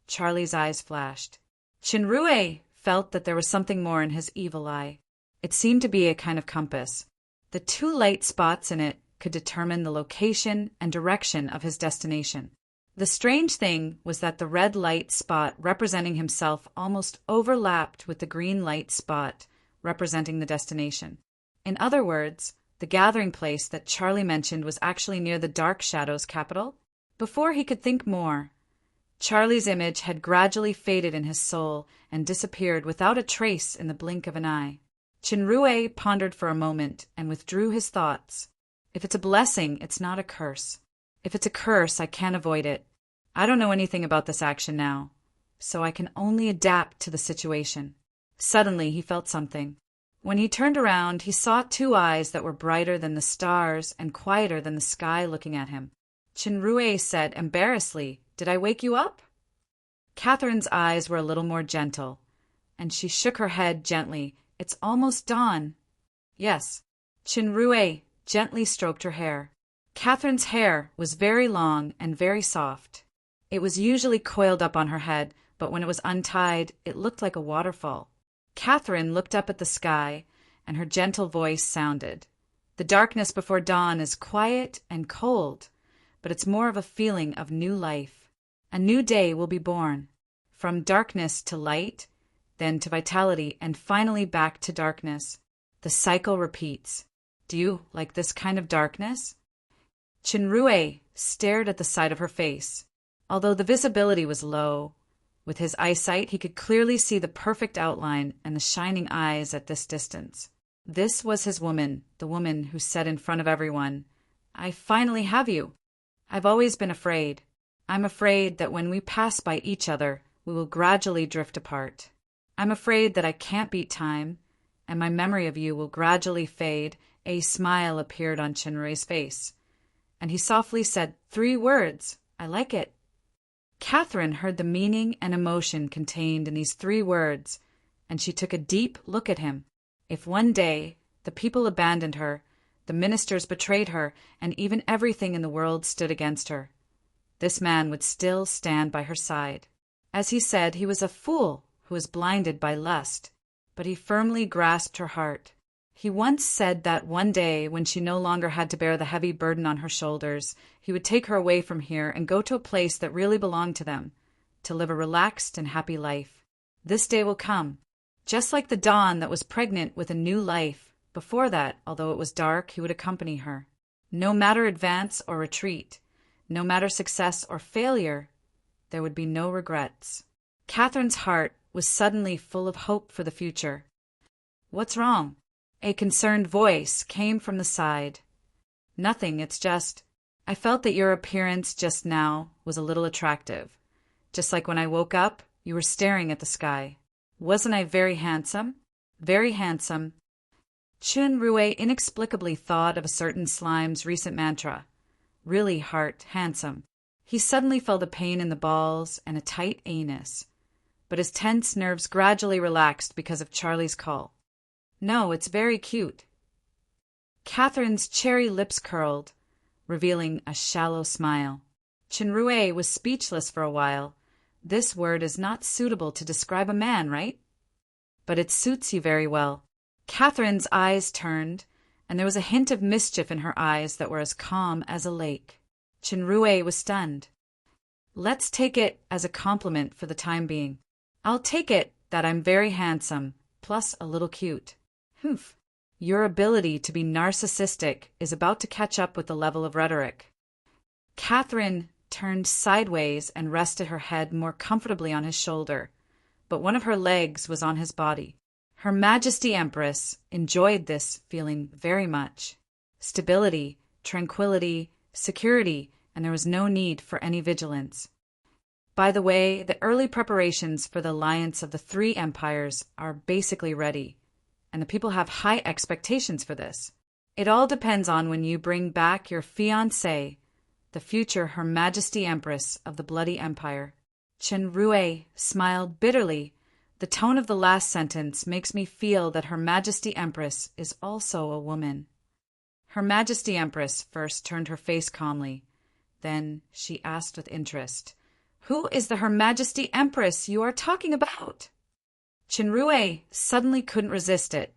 Charlie's eyes flashed. Chinrue felt that there was something more in his evil eye. It seemed to be a kind of compass. The 2 light spots in it could determine the location and direction of his destination. The strange thing was that the red light spot representing himself almost overlapped with the green light spot representing the destination. In other words, the gathering place that Charlie mentioned was actually near the Dark Shadow's capital. Before he could think more, Charlie's image had gradually faded in his soul and disappeared without a trace in the blink of an eye. Chinrue pondered for a moment and withdrew his thoughts. If it's a blessing, it's not a curse. If it's a curse, I can't avoid it. I don't know anything about this action now, so I can only adapt to the situation. Suddenly, he felt something. When he turned around, he saw two eyes that were brighter than the stars and quieter than the sky looking at him. Chinrue said embarrassedly, "Did I wake you up?" Catherine's eyes were a little more gentle, and she shook her head gently. "It's almost dawn." "Yes." Chinrue gently stroked her hair. Catherine's hair was very long and very soft. It was usually coiled up on her head, but when it was untied, it looked like a waterfall. Catherine looked up at the sky, and her gentle voice sounded. "The darkness before dawn is quiet and cold, but it's more of a feeling of new life. A new day will be born. From darkness to light, then to vitality, and finally back to darkness. The cycle repeats. Do you like this kind of darkness?" Chinrue stared at the side of her face. Although the visibility was low, with his eyesight he could clearly see the perfect outline and the shining eyes at this distance. This was his woman, the woman who said in front of everyone, "I finally have you. I've always been afraid. I'm afraid that when we pass by each other, we will gradually drift apart. I'm afraid that I can't beat time, and my memory of you will gradually fade." A smile appeared on Chinrue's face, and he softly said 3 words, "I like it." Catherine heard the meaning and emotion contained in these 3 words, and she took a deep look at him. If one day the people abandoned her, the ministers betrayed her, and even everything in the world stood against her, this man would still stand by her side. As he said, he was a fool who was blinded by lust, but he firmly grasped her heart. He once said that one day, when she no longer had to bear the heavy burden on her shoulders, he would take her away from here and go to a place that really belonged to them, to live a relaxed and happy life. This day will come, just like the dawn that was pregnant with a new life. Before that, although it was dark, he would accompany her. No matter advance or retreat, no matter success or failure, there would be no regrets. Catherine's heart was suddenly full of hope for the future. "What's wrong?" A concerned voice came from the side. "Nothing, it's just, I felt that your appearance just now was a little attractive. Just like when I woke up, you were staring at the sky. Wasn't I very handsome?" "Very handsome." Chinrue inexplicably thought of a certain slime's recent mantra, "Really, heart, handsome." He suddenly felt a pain in the balls and a tight anus, but his tense nerves gradually relaxed because of Charlie's call. "No, it's very cute." Catherine's cherry lips curled, revealing a shallow smile. Chinrue was speechless for a while. This word is not suitable to describe a man, right? "But it suits you very well." Catherine's eyes turned, and there was a hint of mischief in her eyes that were as calm as a lake. Chinrue was stunned. "Let's take it as a compliment for the time being. I'll take it that I'm very handsome, plus a little cute." "Humph. Your ability to be narcissistic is about to catch up with the level of rhetoric." Catherine turned sideways and rested her head more comfortably on his shoulder, but one of her legs was on his body. Her Majesty Empress enjoyed this feeling very much. Stability, tranquility, security, and there was no need for any vigilance. By the way, the early preparations for the alliance of the 3 empires are basically ready, and the people have high expectations for this. It all depends on when you bring back your fiancée, the future Her Majesty Empress of the Bloody Empire. Chinrue smiled bitterly. The tone of the last sentence makes me feel that Her Majesty Empress is also a woman. Her Majesty Empress first turned her face calmly. Then she asked with interest, "Who is the Her Majesty Empress you are talking about?" Chinrue suddenly couldn't resist it.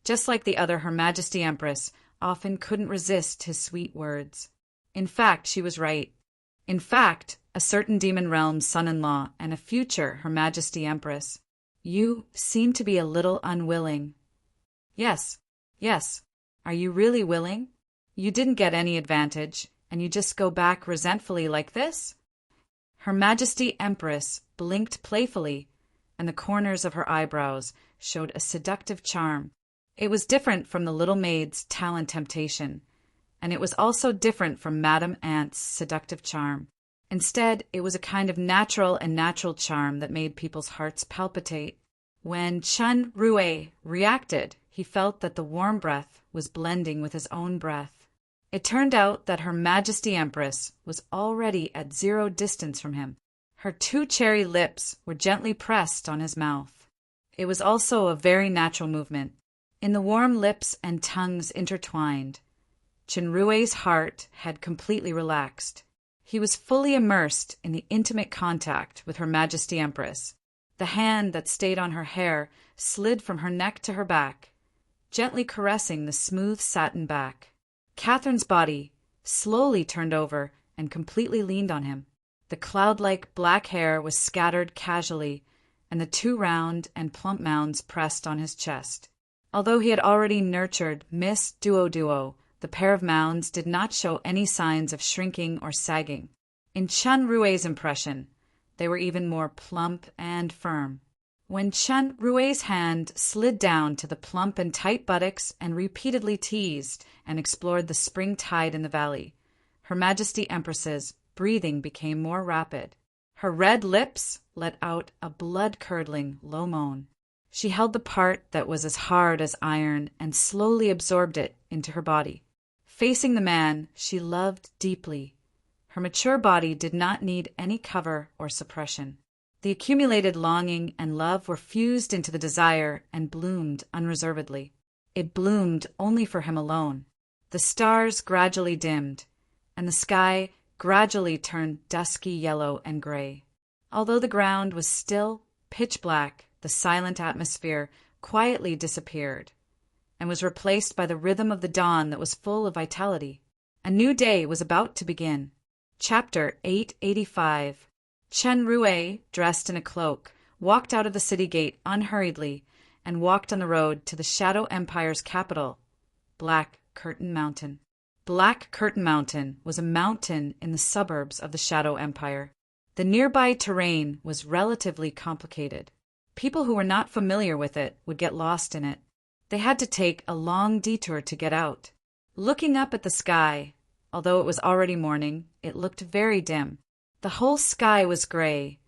Just like the other Her Majesty Empress often couldn't resist his sweet words. In fact, she was right. In fact, a certain demon realm's son-in-law and a future Her Majesty Empress. "You seem to be a little unwilling." Yes. Are you really willing? You didn't get any advantage, and you just go back resentfully like this?" Her Majesty Empress blinked playfully, and the corners of her eyebrows showed a seductive charm. It was different from the little maid's talent temptation, and it was also different from Madame Ant's seductive charm. Instead, it was a kind of natural charm that made people's hearts palpitate. When Chen Rui reacted, he felt that the warm breath was blending with his own breath. It turned out that Her Majesty Empress was already at 0 distance from him. Her 2 cherry lips were gently pressed on his mouth. It was also a very natural movement. In the warm lips and tongues intertwined, Chen Rui's heart had completely relaxed. He was fully immersed in the intimate contact with Her Majesty Empress. The hand that stayed on her hair slid from her neck to her back, gently caressing the smooth satin back. Catherine's body slowly turned over and completely leaned on him. The cloud-like black hair was scattered casually, and the 2 round and plump mounds pressed on his chest. Although he had already nurtured Miss Duo, the pair of mounds did not show any signs of shrinking or sagging. In Chen Rui's impression, they were even more plump and firm. When Chen Rui's hand slid down to the plump and tight buttocks and repeatedly teased and explored the spring tide in the valley, Her Majesty Empress's breathing became more rapid. Her red lips let out a blood-curdling low moan. She held the part that was as hard as iron and slowly absorbed it into her body. Facing the man she loved deeply, her mature body did not need any cover or suppression. The accumulated longing and love were fused into the desire and bloomed unreservedly. It bloomed only for him alone. The stars gradually dimmed, and the sky gradually turned dusky yellow and gray. Although the ground was still pitch black, the silent atmosphere quietly disappeared and was replaced by the rhythm of the dawn that was full of vitality. A new day was about to begin. Chapter 885. Chen Rui, dressed in a cloak, walked out of the city gate unhurriedly and walked on the road to the Shadow Empire's capital, Black Curtain Mountain. Black Curtain Mountain was a mountain in the suburbs of the Shadow Empire. The nearby terrain was relatively complicated. People who were not familiar with it would get lost in it. They had to take a long detour to get out. Looking up at the sky, although it was already morning, it looked very dim. The whole sky was gray,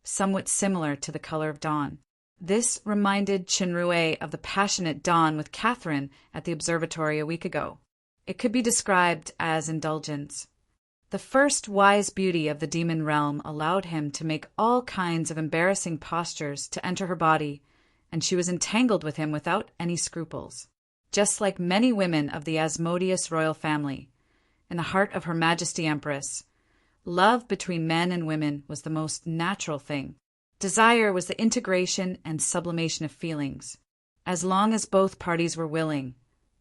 somewhat similar to the color of dawn. This reminded Chen Rui of the passionate dawn with Catherine at the observatory a week ago. It could be described as indulgence. The first wise beauty of the demon realm allowed him to make all kinds of embarrassing postures to enter her body, and she was entangled with him without any scruples. Just like many women of the Asmodeus royal family, in the heart of Her Majesty Empress, love between men and women was the most natural thing. Desire was the integration and sublimation of feelings. As long as both parties were willing,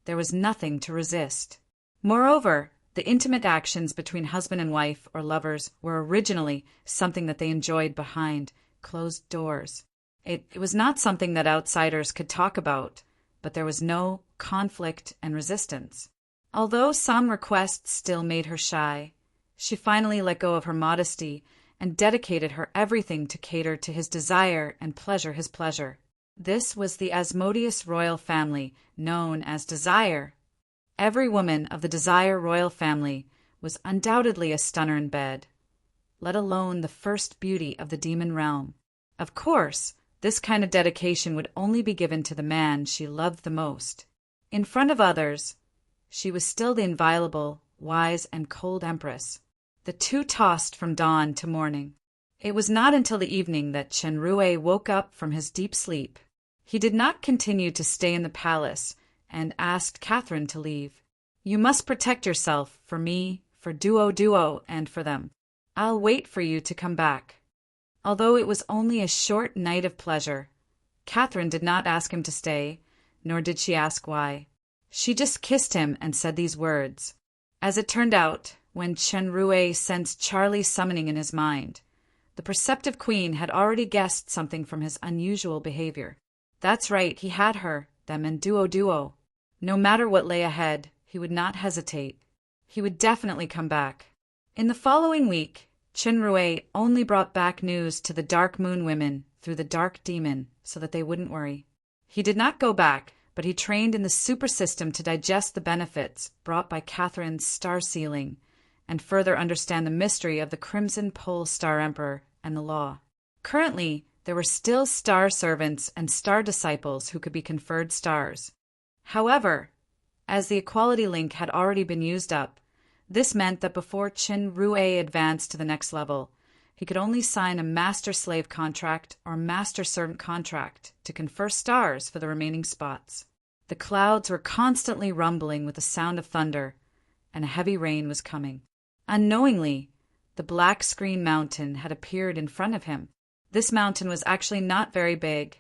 there was nothing to resist. Moreover, the intimate actions between husband and wife or lovers were originally something that they enjoyed behind closed doors. It was not something that outsiders could talk about, but there was no conflict and resistance. Although some requests still made her shy, she finally let go of her modesty and dedicated her everything to cater to his desire and pleasure his pleasure. This was the Asmodeus royal family, known as Desire. Every woman of the Desire royal family was undoubtedly a stunner in bed, let alone the first beauty of the demon realm. Of course, this kind of dedication would only be given to the man she loved the most. In front of others, she was still the inviolable, wise, and cold empress. The two tossed from dawn to morning. It was not until the evening that Chen Rui woke up from his deep sleep. He did not continue to stay in the palace and asked Catherine to leave. "You must protect yourself, for me, for Duo, and for them. I'll wait for you to come back." Although it was only a short night of pleasure, Catherine did not ask him to stay, nor did she ask why. She just kissed him and said these words. As it turned out, when Chen Rui sensed Charlie summoning in his mind, the perceptive queen had already guessed something from his unusual behavior. That's right, he had her, them, and Duo. No matter what lay ahead, he would not hesitate. He would definitely come back. In the following week, Chen Rui only brought back news to the Dark Moon women through the Dark Demon so that they wouldn't worry. He did not go back, but he trained in the super system to digest the benefits brought by Catherine's star sealing and further understand the mystery of the Crimson Pole Star Emperor and the law. Currently, there were still star servants and star disciples who could be conferred stars. However, as the equality link had already been used up, this meant that before Chen Rui advanced to the next level, he could only sign a master-slave contract or master-servant contract to confer stars for the remaining spots. The clouds were constantly rumbling with the sound of thunder, and a heavy rain was coming. Unknowingly, the Black Screen Mountain had appeared in front of him. This mountain was actually not very big,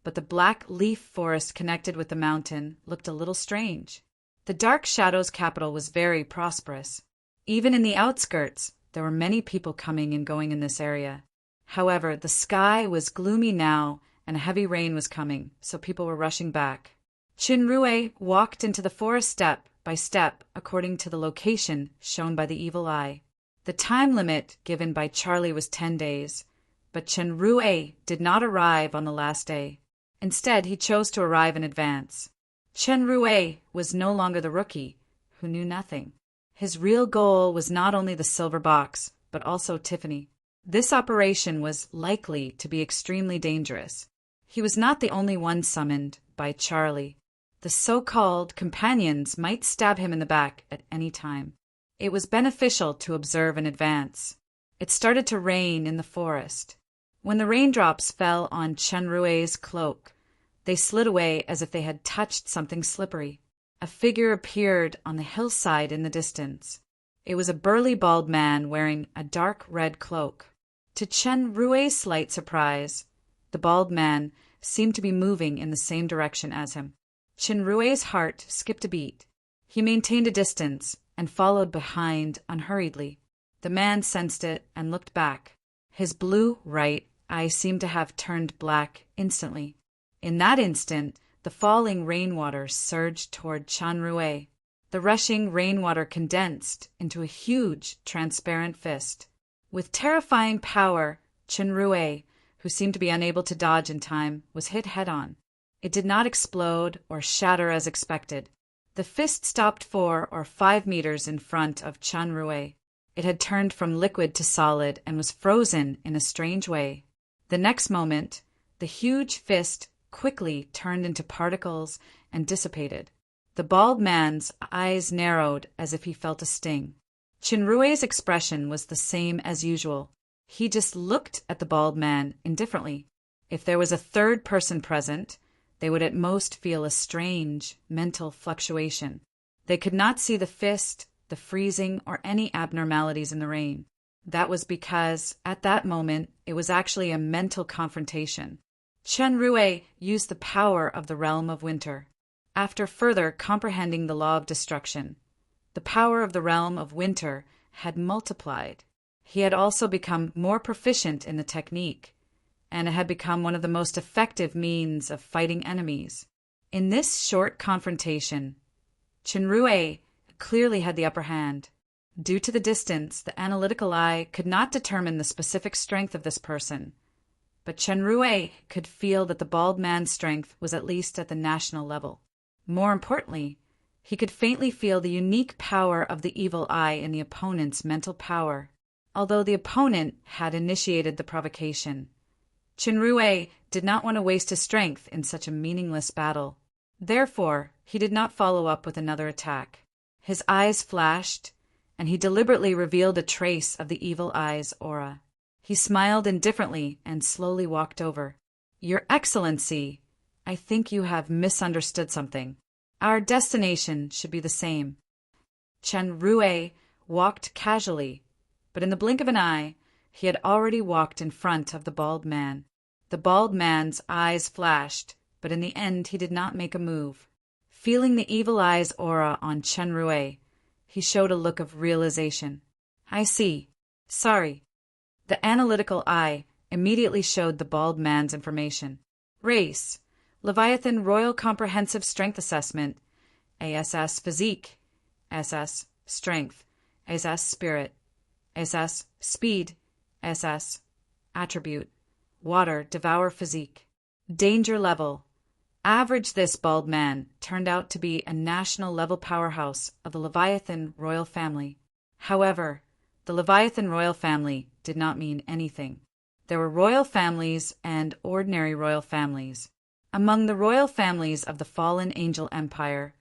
but the black leaf forest connected with the mountain looked a little strange. The Dark Shadows capital was very prosperous. Even in the outskirts, there were many people coming and going in this area. However, the sky was gloomy now, and a heavy rain was coming, so people were rushing back. Chen Rui walked into the forest step by step according to the location shown by the evil eye. The time limit given by Charlie was 10 days, but Chen Rui did not arrive on the last day. Instead, he chose to arrive in advance. Chen Rui was no longer the rookie, who knew nothing. His real goal was not only the silver box, but also Tiffany. This operation was likely to be extremely dangerous. He was not the only one summoned by Charlie. The so-called companions might stab him in the back at any time. It was beneficial to observe in advance. It started to rain in the forest. When the raindrops fell on Chen Rui's cloak, they slid away as if they had touched something slippery. A figure appeared on the hillside in the distance. It was a burly bald man wearing a dark red cloak. To Chen Rui's slight surprise, the bald man seemed to be moving in the same direction as him. Chen Rui's heart skipped a beat. He maintained a distance and followed behind unhurriedly. The man sensed it and looked back. His blue right eye seemed to have turned black instantly. In that instant, the falling rainwater surged toward Chen Rui. The rushing rainwater condensed into a huge, transparent fist. With terrifying power, Chen Rui, who seemed to be unable to dodge in time, was hit head-on. It did not explode or shatter as expected. The fist stopped 4 or 5 meters in front of Chen Rui. It had turned from liquid to solid and was frozen in a strange way. The next moment, the huge fist quickly turned into particles and dissipated. The bald man's eyes narrowed as if he felt a sting. Chen Rui's expression was the same as usual. He just looked at the bald man indifferently. If there was a third person present, they would at most feel a strange mental fluctuation. They could not see the fist, the freezing, or any abnormalities in the rain. That was because, at that moment, it was actually a mental confrontation. Chen Rui used the power of the realm of winter. After further comprehending the law of destruction, the power of the realm of winter had multiplied. He had also become more proficient in the technique, and it had become one of the most effective means of fighting enemies. In this short confrontation, Chen Rui clearly had the upper hand. Due to the distance, the analytical eye could not determine the specific strength of this person, but Chen Rui could feel that the bald man's strength was at least at the national level. More importantly, he could faintly feel the unique power of the evil eye in the opponent's mental power. Although the opponent had initiated the provocation, Chen Rui did not want to waste his strength in such a meaningless battle. Therefore, he did not follow up with another attack. His eyes flashed, and he deliberately revealed a trace of the evil eye's aura. He smiled indifferently and slowly walked over. "Your Excellency, I think you have misunderstood something. Our destination should be the same." Chen Rui walked casually, but in the blink of an eye, he had already walked in front of the bald man. The bald man's eyes flashed, but in the end he did not make a move. Feeling the evil eye's aura on Chen Rui, he showed a look of realization. "I see. Sorry." The analytical eye immediately showed the bald man's information. Race: Leviathan Royal Comprehensive Strength Assessment, ASS Physique, SS Strength, SS Spirit, SS, speed, SS, attribute, water, devour physique, danger level. Average. This bald man turned out to be a national-level powerhouse of the Leviathan royal family. However, the Leviathan royal family did not mean anything. There were royal families and ordinary royal families. Among the royal families of the fallen angel empire,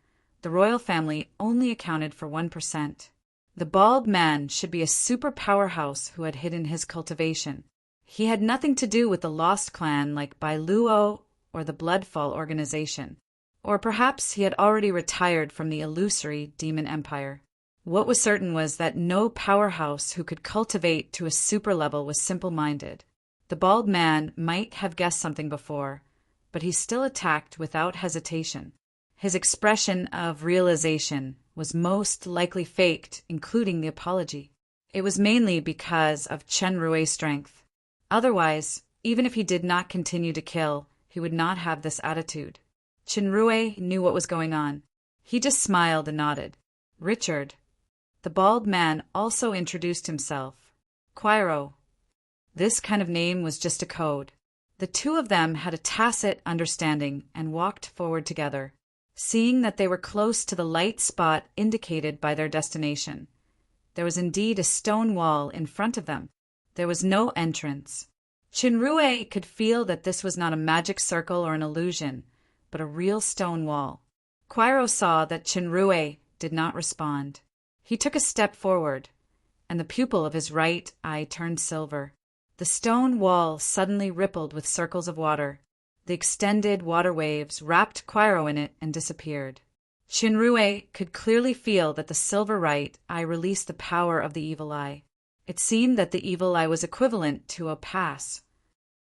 the royal family only accounted for 1%. The bald man should be a super powerhouse who had hidden his cultivation. He had nothing to do with the lost clan like Bailuo or the Bloodfall organization. Or perhaps he had already retired from the illusory demon empire. What was certain was that no powerhouse who could cultivate to a super level was simple-minded. The bald man might have guessed something before, but he still attacked without hesitation. His expression of realization was most likely faked, including the apology. It was mainly because of Chen Rui's strength. Otherwise, even if he did not continue to kill, he would not have this attitude. Chen Rui knew what was going on. He just smiled and nodded. Richard. The bald man also introduced himself. Quiro. This kind of name was just a code. The two of them had a tacit understanding and walked forward together, seeing that they were close to the light spot indicated by their destination. There was indeed a stone wall in front of them. There was no entrance. Chinrue could feel that this was not a magic circle or an illusion, but a real stone wall. Quiro saw that Chinrue did not respond. He took a step forward, and the pupil of his right eye turned silver. The stone wall suddenly rippled with circles of water. The extended water waves wrapped Quiro in it and disappeared. Chinrue could clearly feel that the silver right eye released the power of the evil eye. It seemed that the evil eye was equivalent to a pass.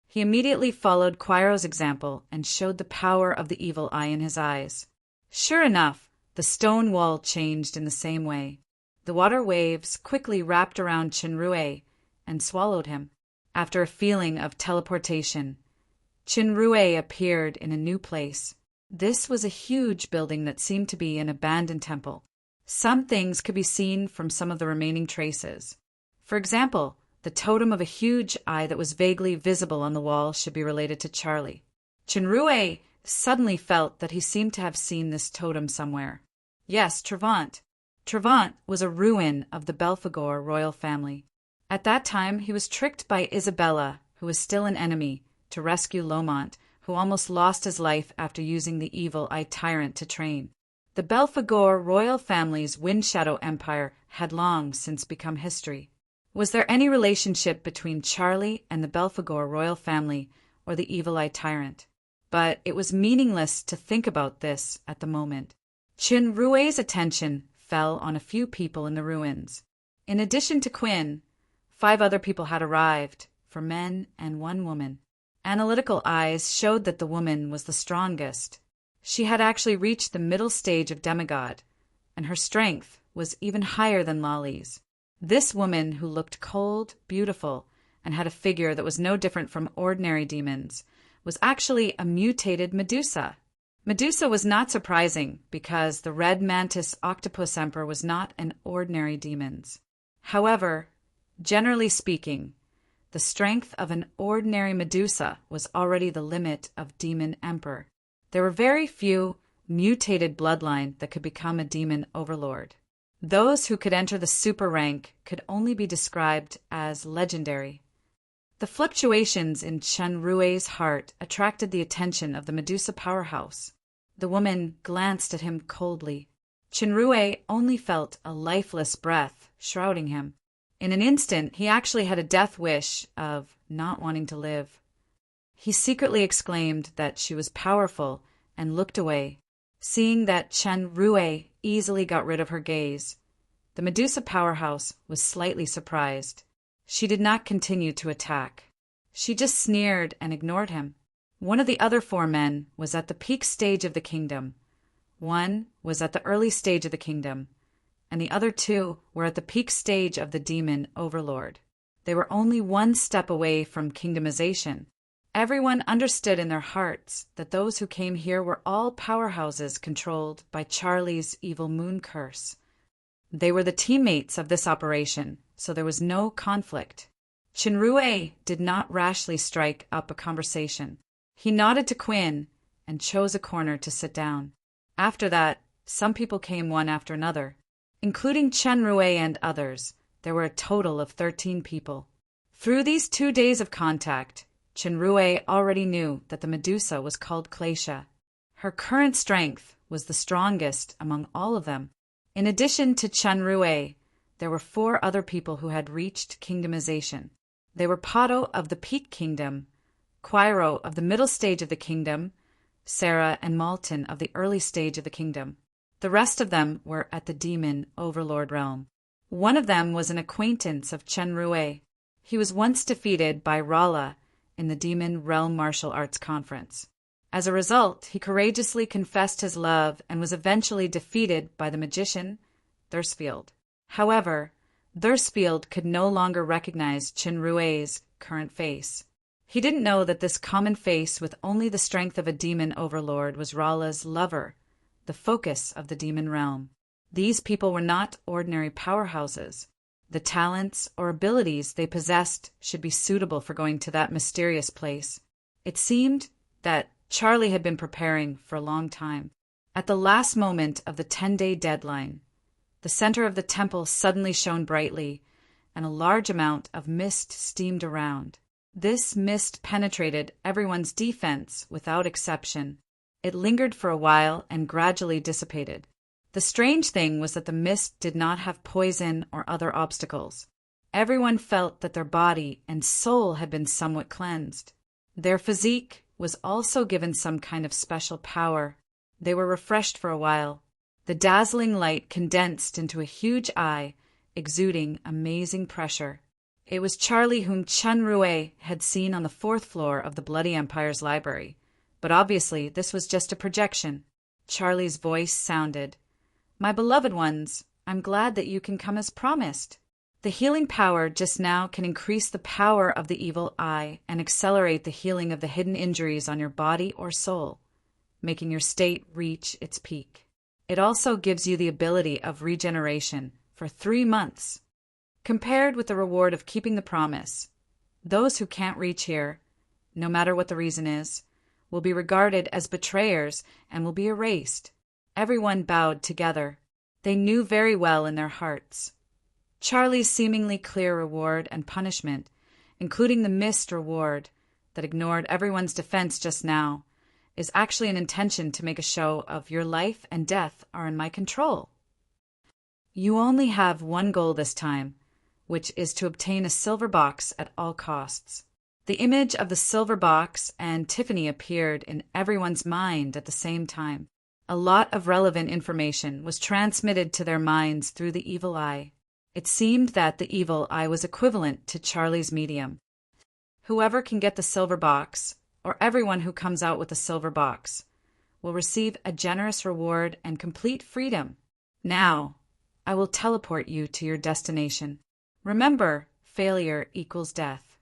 He immediately followed Quiro's example and showed the power of the evil eye in his eyes. Sure enough, the stone wall changed in the same way. The water waves quickly wrapped around Chinrue and swallowed him. After a feeling of teleportation, Chinrue appeared in a new place. This was a huge building that seemed to be an abandoned temple. Some things could be seen from some of the remaining traces. For example, the totem of a huge eye that was vaguely visible on the wall should be related to Charlie. Chinrue suddenly felt that he seemed to have seen this totem somewhere. Yes, Trevant. Trevant was a ruin of the Belphegor royal family. At that time, he was tricked by Isabella, who was still an enemy, to rescue Lomont, who almost lost his life after using the evil eye tyrant to train. The Belphegor royal family's Wind Shadow Empire had long since become history. Was there any relationship between Charlie and the Belphegor royal family or the evil eye tyrant? But it was meaningless to think about this at the moment. Chinrue's attention fell on a few people in the ruins. In addition to Quinn, 5 other people had arrived, 4 men and 1 woman. Analytical eyes showed that the woman was the strongest. She had actually reached the middle stage of demigod, and her strength was even higher than Lolly's. This woman, who looked cold, beautiful, and had a figure that was no different from ordinary demons, was actually a mutated Medusa. Medusa was not surprising because the red mantis octopus emperor was not an ordinary demon. However, generally speaking, the strength of an ordinary Medusa was already the limit of demon emperor. There were very few mutated bloodline that could become a demon overlord. Those who could enter the super rank could only be described as legendary. The fluctuations in Chenrue's heart attracted the attention of the Medusa powerhouse. The woman glanced at him coldly. Chenrue only felt a lifeless breath shrouding him. In an instant, he actually had a death wish of not wanting to live. He secretly exclaimed that she was powerful and looked away. Seeing that Chenrue easily got rid of her gaze, the Medusa powerhouse was slightly surprised. She did not continue to attack. She just sneered and ignored him. One of the other 4 men was at the peak stage of the kingdom. One was at the early stage of the kingdom, and the other 2 were at the peak stage of the demon overlord. They were only 1 step away from kingdomization. Everyone understood in their hearts that those who came here were all powerhouses controlled by Charlie's evil moon curse. They were the teammates of this operation, so there was no conflict. Chinrue did not rashly strike up a conversation. He nodded to Quinn and chose a corner to sit down. After that, some people came one after another. Including Chinrue and others, there were a total of 13 people. Through these 2 days of contact, Chinrue already knew that the Medusa was called Glacia. Her current strength was the strongest among all of them. In addition to Chinrue, there were 4 other people who had reached kingdomization. They were Pato of the Peak Kingdom, Quiro of the middle stage of the kingdom, Sarah and Malton of the early stage of the kingdom. The rest of them were at the Demon Overlord realm. One of them was an acquaintance of Chinrue. He was once defeated by Rala in the Demon Realm Martial Arts Conference. As a result, he courageously confessed his love and was eventually defeated by the magician, Thursfield. However, Thursfield could no longer recognize Chinrue's current face. He didn't know that this common face with only the strength of a demon overlord was Rala's lover, the focus of the demon realm. These people were not ordinary powerhouses. The talents or abilities they possessed should be suitable for going to that mysterious place. It seemed that Charlie had been preparing for a long time. At the last moment of the 10-day deadline, the center of the temple suddenly shone brightly, and a large amount of mist steamed around. This mist penetrated everyone's defense without exception. It lingered for a while and gradually dissipated. The strange thing was that the mist did not have poison or other obstacles. Everyone felt that their body and soul had been somewhat cleansed. Their physique was also given some kind of special power. They were refreshed for a while. The dazzling light condensed into a huge eye, exuding amazing pressure. It was Charlie whom Chinrue had seen on the 4th floor of the Bloody Empire's library. But obviously this was just a projection. Charlie's voice sounded, "My beloved ones, I'm glad that you can come as promised. The healing power just now can increase the power of the evil eye and accelerate the healing of the hidden injuries on your body or soul, making your state reach its peak. It also gives you the ability of regeneration for 3 months. Compared with the reward of keeping the promise, those who can't reach here, no matter what the reason is, will be regarded as betrayers and will be erased." Everyone bowed together. They knew very well in their hearts. Charlie's seemingly clear reward and punishment, including the missed reward that ignored everyone's defense just now, is actually an intention to make a show of your life and death are in my control. You only have one goal this time, which is to obtain a silver box at all costs. The image of the silver box and Tiffany appeared in everyone's mind at the same time. A lot of relevant information was transmitted to their minds through the evil eye. It seemed that the evil eye was equivalent to Charlie's medium. Whoever can get the silver box, or everyone who comes out with the silver box, will receive a generous reward and complete freedom. Now, I will teleport you to your destination. Remember, failure equals death.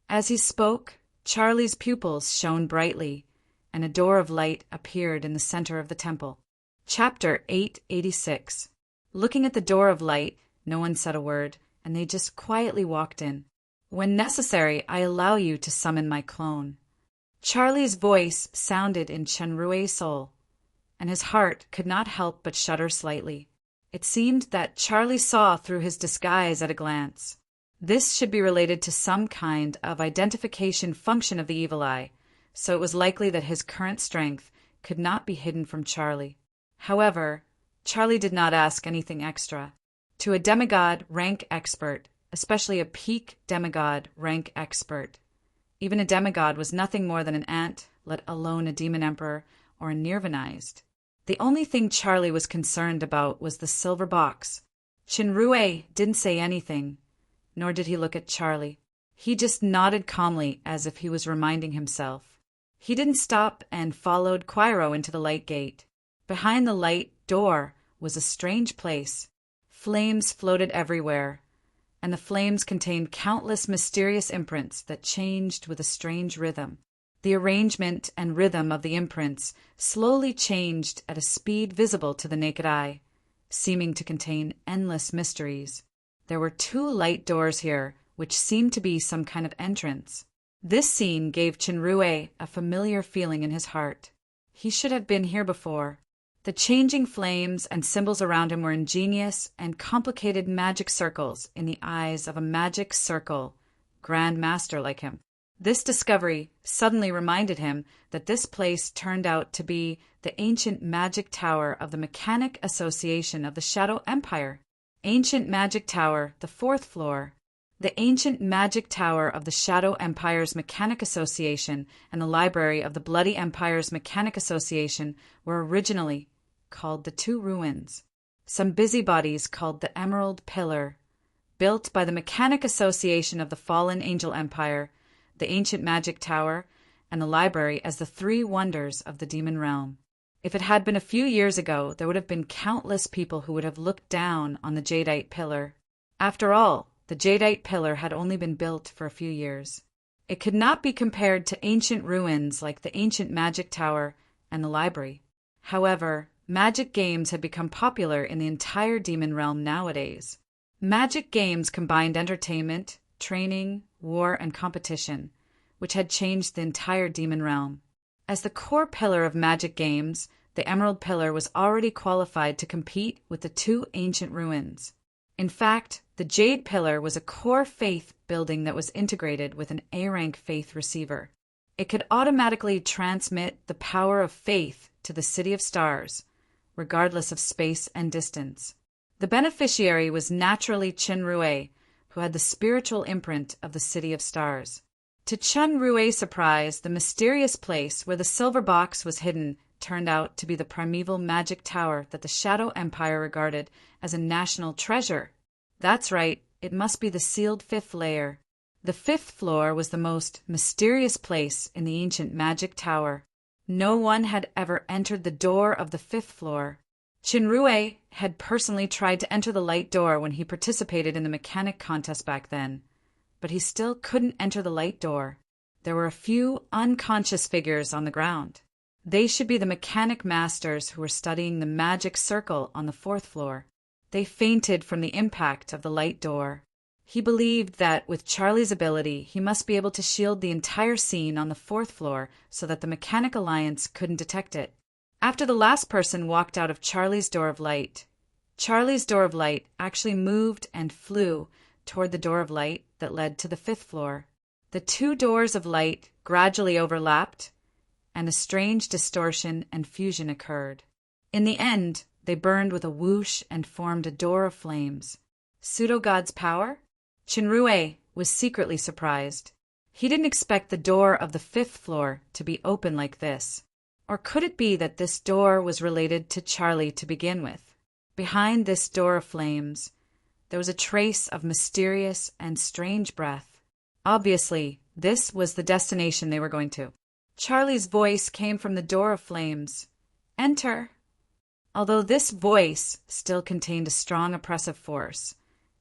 As he spoke, Charlie's pupils shone brightly, and a door of light appeared in the center of the temple. Chapter 886. Looking at the door of light, no one said a word, and they just quietly walked in. When necessary, I allow you to summon my clone. Charlie's voice sounded in Chinrue's soul, and his heart could not help but shudder slightly. It seemed that Charlie saw through his disguise at a glance. This should be related to some kind of identification function of the evil eye, so it was likely that his current strength could not be hidden from Charlie. However, Charlie did not ask anything extra. To a demigod rank expert, especially a peak demigod rank expert, even a demigod was nothing more than an ant, let alone a demon emperor or a nirvanized. The only thing Charlie was concerned about was the silver box. Chinrue didn't say anything, nor did he look at Charlie. He just nodded calmly as if he was reminding himself. He didn't stop and followed Quiro into the light gate. Behind the light door was a strange place. Flames floated everywhere, and the flames contained countless mysterious imprints that changed with a strange rhythm. The arrangement and rhythm of the imprints slowly changed at a speed visible to the naked eye, seeming to contain endless mysteries. There were 2 light doors here, which seemed to be some kind of entrance. This scene gave Chinrue a familiar feeling in his heart. He should have been here before. The changing flames and symbols around him were ingenious and complicated magic circles in the eyes of a magic circle grand master like him. This discovery suddenly reminded him that this place turned out to be the ancient magic tower of the Mechanic Association of the Shadow Empire. Ancient Magic Tower, the 4th floor. The ancient magic tower of the Shadow Empire's Mechanic Association and the library of the Bloody Empire's Mechanic Association were originally called the 2 ruins. Some busybodies called the Emerald Pillar, built by the Mechanic Association of the Fallen Angel Empire, the ancient magic tower, and the library as the 3 wonders of the demon realm. If it had been a few years ago, there would have been countless people who would have looked down on the jadeite pillar. After all, the jadeite pillar had only been built for a few years. It could not be compared to ancient ruins like the ancient magic tower and the library. However, magic games had become popular in the entire demon realm nowadays. Magic games combined entertainment, training, war, and competition, which had changed the entire demon realm. As the core pillar of magic games, the Emerald Pillar was already qualified to compete with the 2 ancient ruins. In fact, the Jade Pillar was a core faith building that was integrated with an A-rank faith receiver. It could automatically transmit the power of faith to the City of Stars, regardless of space and distance. The beneficiary was naturally Chinrue, who had the spiritual imprint of the City of Stars. To Chinrue's surprise, the mysterious place where the silver box was hidden turned out to be the primeval magic tower that the Shadow Empire regarded as a national treasure. That's right, it must be the sealed 5th layer. The 5th floor was the most mysterious place in the ancient magic tower. No one had ever entered the door of the 5th floor. Chinrue had personally tried to enter the light door when he participated in the mechanic contest back then, but he still couldn't enter the light door. There were a few unconscious figures on the ground. They should be the mechanic masters who were studying the magic circle on the 4th floor. They fainted from the impact of the light door. He believed that with Charlie's ability, he must be able to shield the entire scene on the 4th floor so that the Mechanic Alliance couldn't detect it. After the last person walked out of Charlie's door of light, Charlie's door of light actually moved and flew toward the door of light that led to the 5th floor. The 2 doors of light gradually overlapped, and a strange distortion and fusion occurred. In the end, they burned with a whoosh and formed a door of flames. Pseudo-god's power? Chinrue was secretly surprised. He didn't expect the door of the 5th floor to be open like this. Or could it be that this door was related to Charlie to begin with? Behind this door of flames, there was a trace of mysterious and strange breath. Obviously, this was the destination they were going to. Charlie's voice came from the door of flames. "Enter." Although this voice still contained a strong oppressive force,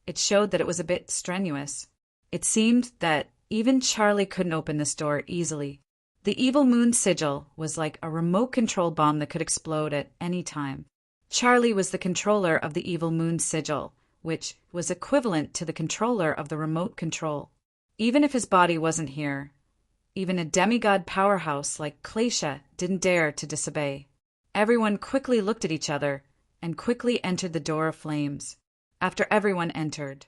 it showed that it was a bit strenuous. It seemed that even Charlie couldn't open this door easily. The evil moon sigil was like a remote control bomb that could explode at any time. Charlie was the controller of the evil moon sigil, which was equivalent to the controller of the remote control. Even if his body wasn't here, even a demigod powerhouse like Glacia didn't dare to disobey. Everyone quickly looked at each other and quickly entered the door of flames. After everyone entered,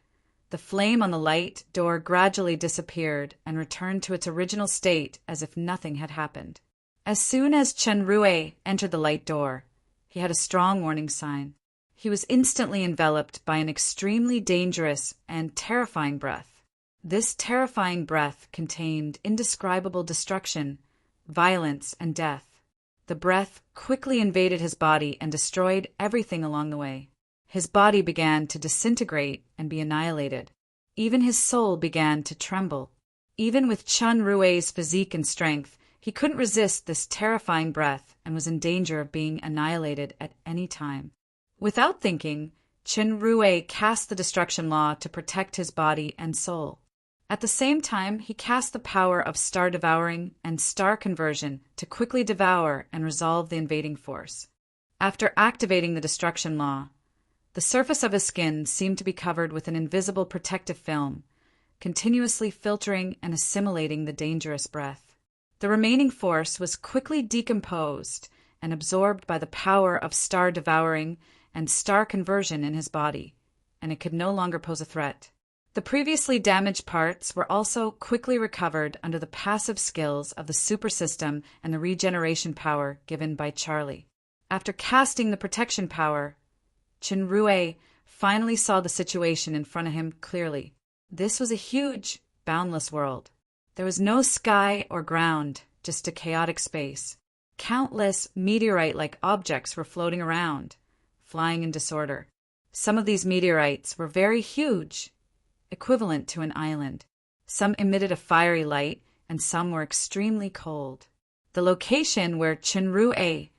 the flame on the light door gradually disappeared and returned to its original state as if nothing had happened. As soon as Chinrue entered the light door, he had a strong warning sign. He was instantly enveloped by an extremely dangerous and terrifying breath. This terrifying breath contained indescribable destruction, violence, and death. The breath quickly invaded his body and destroyed everything along the way. His body began to disintegrate and be annihilated. Even his soul began to tremble. Even with Chinrue's physique and strength, he couldn't resist this terrifying breath and was in danger of being annihilated at any time. Without thinking, Chinrue cast the destruction law to protect his body and soul. At the same time, he cast the power of star devouring and star conversion to quickly devour and resolve the invading force. After activating the destruction law, The surface of his skin seemed to be covered with an invisible protective film, continuously filtering and assimilating the dangerous breath. The remaining force was quickly decomposed and absorbed by the power of star devouring and star conversion in his body, and it could no longer pose a threat. The previously damaged parts were also quickly recovered under the passive skills of the super system and the regeneration power given by Charlie. After casting the protection power, Chenrue finally saw the situation in front of him clearly. This was a huge, boundless world. There was no sky or ground, just a chaotic space. Countless meteorite-like objects were floating around, flying in disorder. Some of these meteorites were very huge, equivalent to an island. Some emitted a fiery light, and some were extremely cold. The location where Chenrue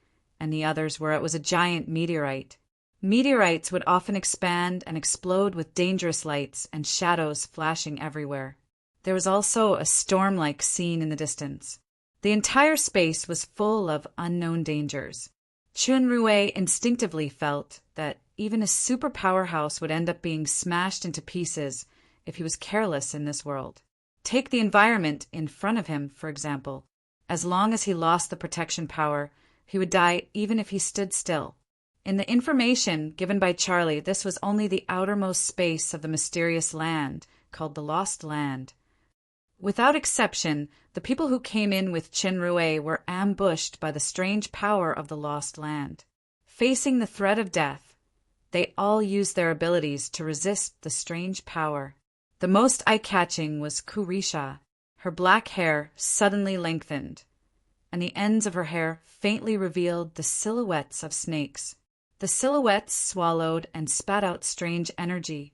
and the others were was a giant meteorite. Meteorites would often expand and explode with dangerous lights and shadows flashing everywhere. There was also a storm-like scene in the distance. The entire space was full of unknown dangers. Chenrue instinctively felt that even a super powerhouse would end up being smashed into pieces if he was careless in this world. Take the environment in front of him, for example. As long as he lost the protection power, he would die even if he stood still. In the information given by Charlie, this was only the outermost space of the mysterious land, called the Lost Land. Without exception, the people who came in with Chenrue were ambushed by the strange power of the Lost Land. Facing the threat of death, they all used their abilities to resist the strange power. The most eye-catching was Kurisha. Her black hair suddenly lengthened, and the ends of her hair faintly revealed the silhouettes of snakes. The silhouettes swallowed and spat out strange energy,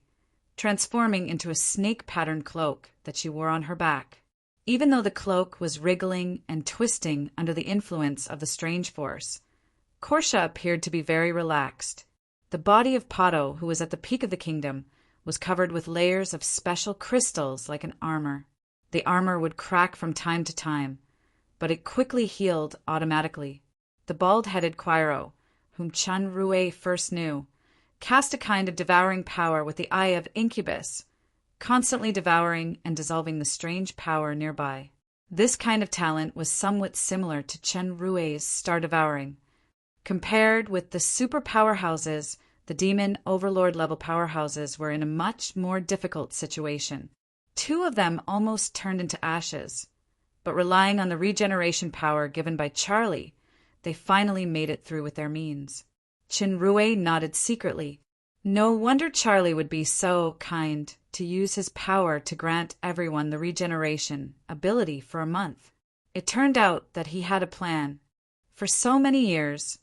transforming into a snake-patterned cloak that she wore on her back. Even though the cloak was wriggling and twisting under the influence of the strange force, Korsha appeared to be very relaxed. The body of Pato, who was at the peak of the kingdom, was covered with layers of special crystals like an armor. The armor would crack from time to time, but it quickly healed automatically. The bald-headed Quiro, whom Chenrue first knew, cast a kind of devouring power with the eye of Incubus, constantly devouring and dissolving the strange power nearby. This kind of talent was somewhat similar to Chenrue's star devouring. Compared with the super powerhouses, the demon overlord level powerhouses were in a much more difficult situation. 2 of them almost turned into ashes, but relying on the regeneration power given by Charlie, they finally made it through with their means. Chenrue nodded secretly. No wonder Charlie would be so kind to use his power to grant everyone the regeneration ability for a month. It turned out that he had a plan. For so many years,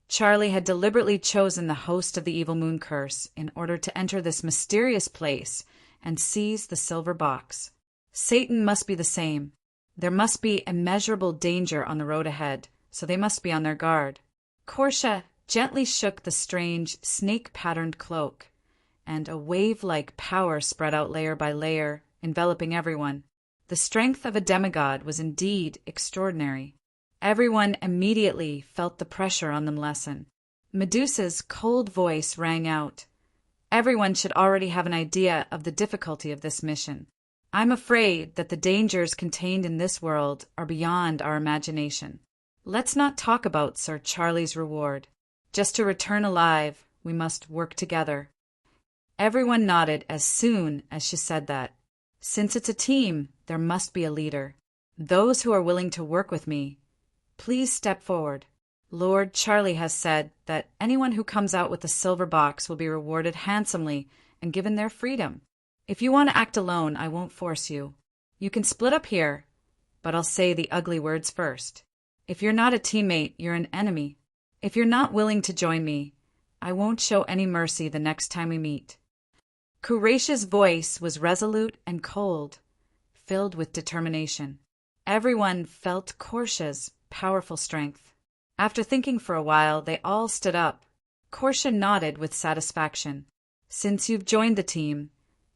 Charlie had deliberately chosen the host of the Evil Moon Curse in order to enter this mysterious place and seize the silver box. Satan must be the same. There must be immeasurable danger on the road ahead, so they must be on their guard. Korsha gently shook the strange, snake-patterned cloak, and a wave-like power spread out layer by layer, enveloping everyone. The strength of a demigod was indeed extraordinary. Everyone immediately felt the pressure on them lessen. Medusa's cold voice rang out. Everyone should already have an idea of the difficulty of this mission. I'm afraid that the dangers contained in this world are beyond our imagination. Let's not talk about Sir Charlie's reward. Just to return alive, we must work together. Everyone nodded as soon as she said that. Since it's a team, there must be a leader. Those who are willing to work with me, please step forward. Lord Charlie has said that anyone who comes out with the silver box will be rewarded handsomely and given their freedom. If you want to act alone, I won't force you. You can split up here, but I'll say the ugly words first. If you're not a teammate, you're an enemy. If you're not willing to join me, I won't show any mercy the next time we meet. Kuresh's voice was resolute and cold, filled with determination. Everyone felt Korsha's powerful strength. After thinking for a while, they all stood up. Korsha nodded with satisfaction. Since you've joined the team,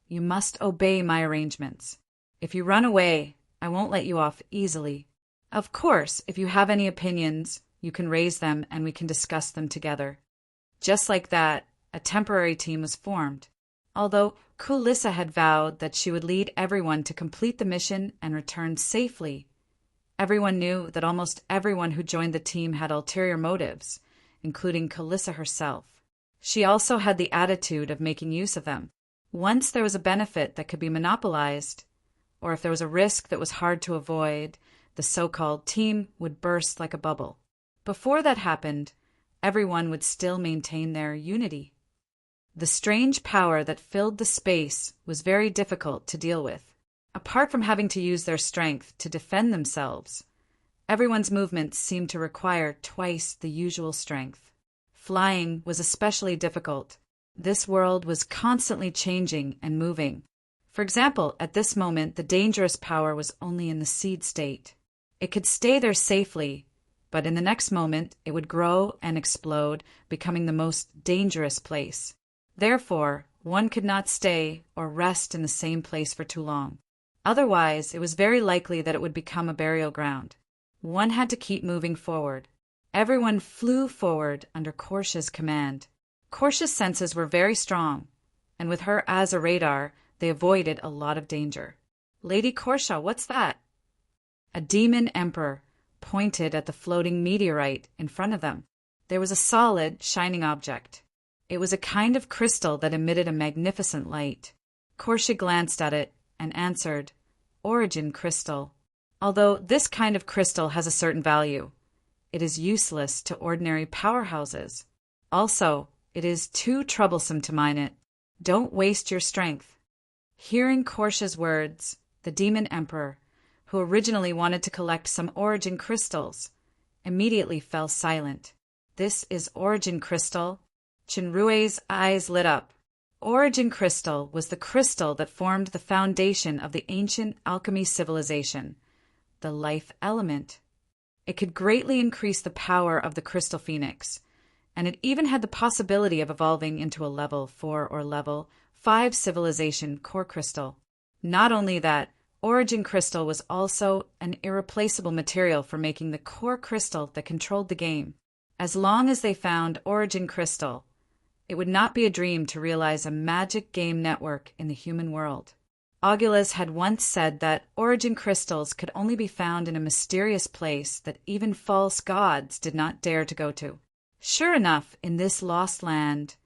you must obey my arrangements. If you run away, I won't let you off easily. Of course, if you have any opinions, you can raise them and we can discuss them together. Just like that, a temporary team was formed. Although Kulissa had vowed that she would lead everyone to complete the mission and return safely, everyone knew that almost everyone who joined the team had ulterior motives, including Kulissa herself. She also had the attitude of making use of them. Once there was a benefit that could be monopolized, or if there was a risk that was hard to avoid, the so-called team would burst like a bubble. Before that happened, everyone would still maintain their unity. The strange power that filled the space was very difficult to deal with. Apart from having to use their strength to defend themselves, everyone's movements seemed to require twice the usual strength. Flying was especially difficult. This world was constantly changing and moving. For example, at this moment, the dangerous power was only in the seed state. It could stay there safely, but in the next moment, it would grow and explode, becoming the most dangerous place. Therefore, one could not stay or rest in the same place for too long. Otherwise, it was very likely that it would become a burial ground. One had to keep moving forward. Everyone flew forward under Korsha's command. Korsha's senses were very strong, and with her as a radar, they avoided a lot of danger. "Lady Korsha, what's that?" A demon emperor pointed at the floating meteorite in front of them. There was a solid, shining object. It was a kind of crystal that emitted a magnificent light. Korsha glanced at it and answered, "Origin crystal." Although this kind of crystal has a certain value, it is useless to ordinary powerhouses. Also, it is too troublesome to mine it. Don't waste your strength. Hearing Korsha's words, the demon emperor, who originally wanted to collect some origin crystals, immediately fell silent. "This is origin crystal?" Chinrue's eyes lit up. Origin crystal was the crystal that formed the foundation of the ancient alchemy civilization, the life element. It could greatly increase the power of the crystal phoenix, and it even had the possibility of evolving into a level 4 or level 5 civilization core crystal. Not only that, origin crystal was also an irreplaceable material for making the core crystal that controlled the game. As long as they found origin crystal, it would not be a dream to realize a magic game network in the human world. Augulus had once said that origin crystals could only be found in a mysterious place that even false gods did not dare to go to. Sure enough, in this lost land,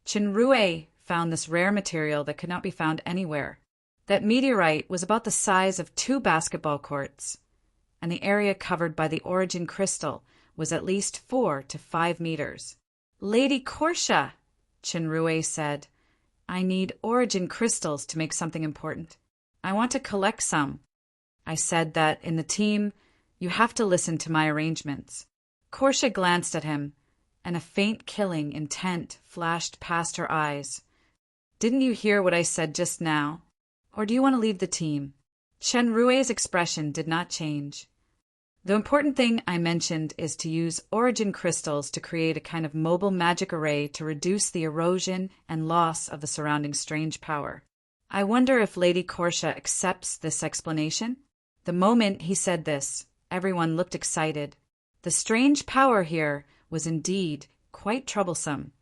Chinrue found this rare material that could not be found anywhere. That meteorite was about the size of 2 basketball courts, and the area covered by the origin crystal was at least 4 to 5 meters. "Lady Korsha," Chinrue said, "I need origin crystals to make something important. I want to collect some." I said that in the team, you have to listen to my arrangements. Korsha glanced at him, and a faint killing intent flashed past her eyes. "Didn't you hear what I said just now? Or do you want to leave the team?" Chenrue's expression did not change. "The important thing I mentioned is to use origin crystals to create a kind of mobile magic array to reduce the erosion and loss of the surrounding strange power. I wonder if Lady Korsha accepts this explanation?" The moment he said this, everyone looked excited. The strange power here was indeed quite troublesome,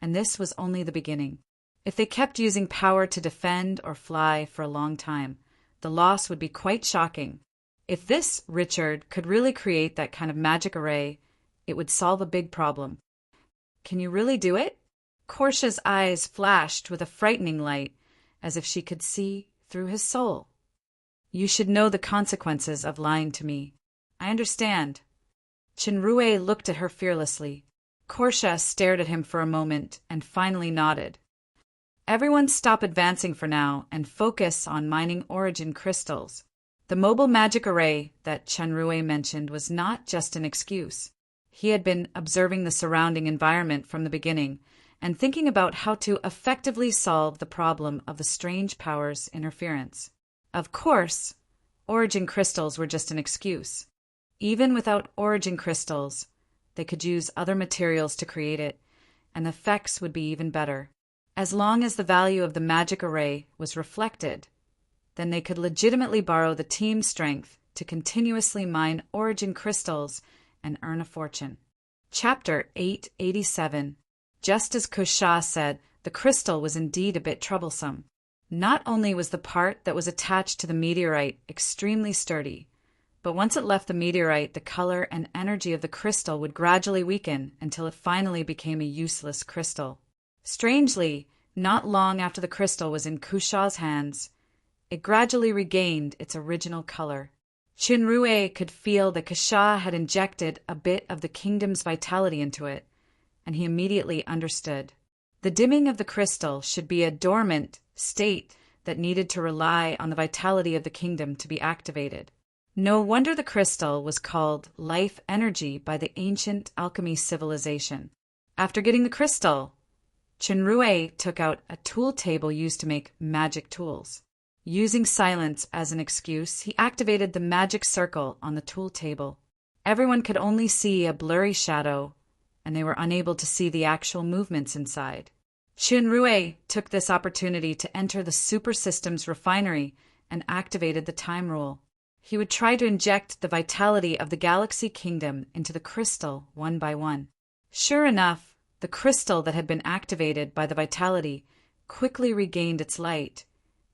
and this was only the beginning. If they kept using power to defend or fly for a long time, the loss would be quite shocking. If this Richard could really create that kind of magic array, it would solve a big problem. "Can you really do it?" Korsha's eyes flashed with a frightening light, as if she could see through his soul. "You should know the consequences of lying to me." "I understand." Chinrue looked at her fearlessly. Korsha stared at him for a moment and finally nodded. "Everyone stop advancing for now and focus on mining origin crystals." The mobile magic array that Chinrue mentioned was not just an excuse. He had been observing the surrounding environment from the beginning and thinking about how to effectively solve the problem of the strange power's interference. Of course, origin crystals were just an excuse. Even without origin crystals, they could use other materials to create it, and the effects would be even better. As long as the value of the magic array was reflected, then they could legitimately borrow the team's strength to continuously mine origin crystals and earn a fortune. Chapter 887. Just as Kusha said, the crystal was indeed a bit troublesome. Not only was the part that was attached to the meteorite extremely sturdy, but once it left the meteorite, the color and energy of the crystal would gradually weaken until it finally became a useless crystal. Strangely, not long after the crystal was in Kusha's hands, it gradually regained its original color. Chinrue could feel that Kusha had injected a bit of the kingdom's vitality into it, and he immediately understood. The dimming of the crystal should be a dormant state that needed to rely on the vitality of the kingdom to be activated. No wonder the crystal was called life energy by the ancient alchemy civilization. After getting the crystal, Chinrue took out a tool table used to make magic tools. Using silence as an excuse, he activated the magic circle on the tool table. Everyone could only see a blurry shadow, and they were unable to see the actual movements inside. Chinrue took this opportunity to enter the super system's refinery and activated the time rule. He would try to inject the vitality of the galaxy kingdom into the crystal one by one. Sure enough, the crystal that had been activated by the vitality quickly regained its light,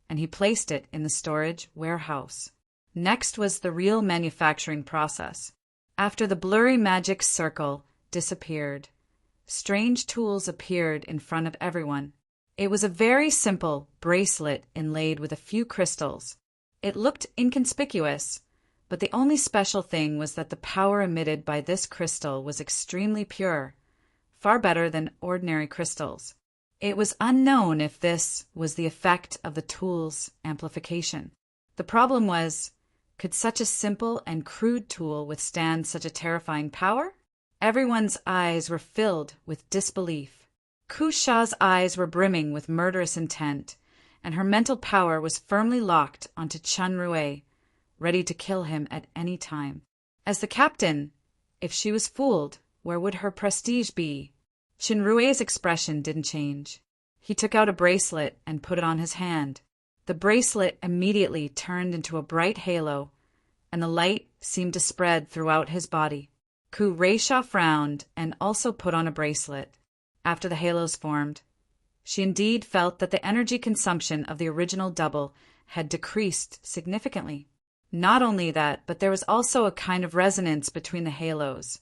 and he placed it in the storage warehouse. Next was the real manufacturing process. After the blurry magic circle disappeared, strange tools appeared in front of everyone. It was a very simple bracelet inlaid with a few crystals. It looked inconspicuous, but the only special thing was that the power emitted by this crystal was extremely pure, far better than ordinary crystals. It was unknown if this was the effect of the tool's amplification. The problem was, could such a simple and crude tool withstand such a terrifying power? Everyone's eyes were filled with disbelief. Kusha's eyes were brimming with murderous intent, and her mental power was firmly locked onto Chinrue, ready to kill him at any time. As the captain, if she was fooled, where would her prestige be? Chinrue's expression didn't change. He took out a bracelet and put it on his hand. The bracelet immediately turned into a bright halo, and the light seemed to spread throughout his body. Kureisha frowned and also put on a bracelet. After the halos formed, she indeed felt that the energy consumption of the original double had decreased significantly. Not only that, but there was also a kind of resonance between the halos,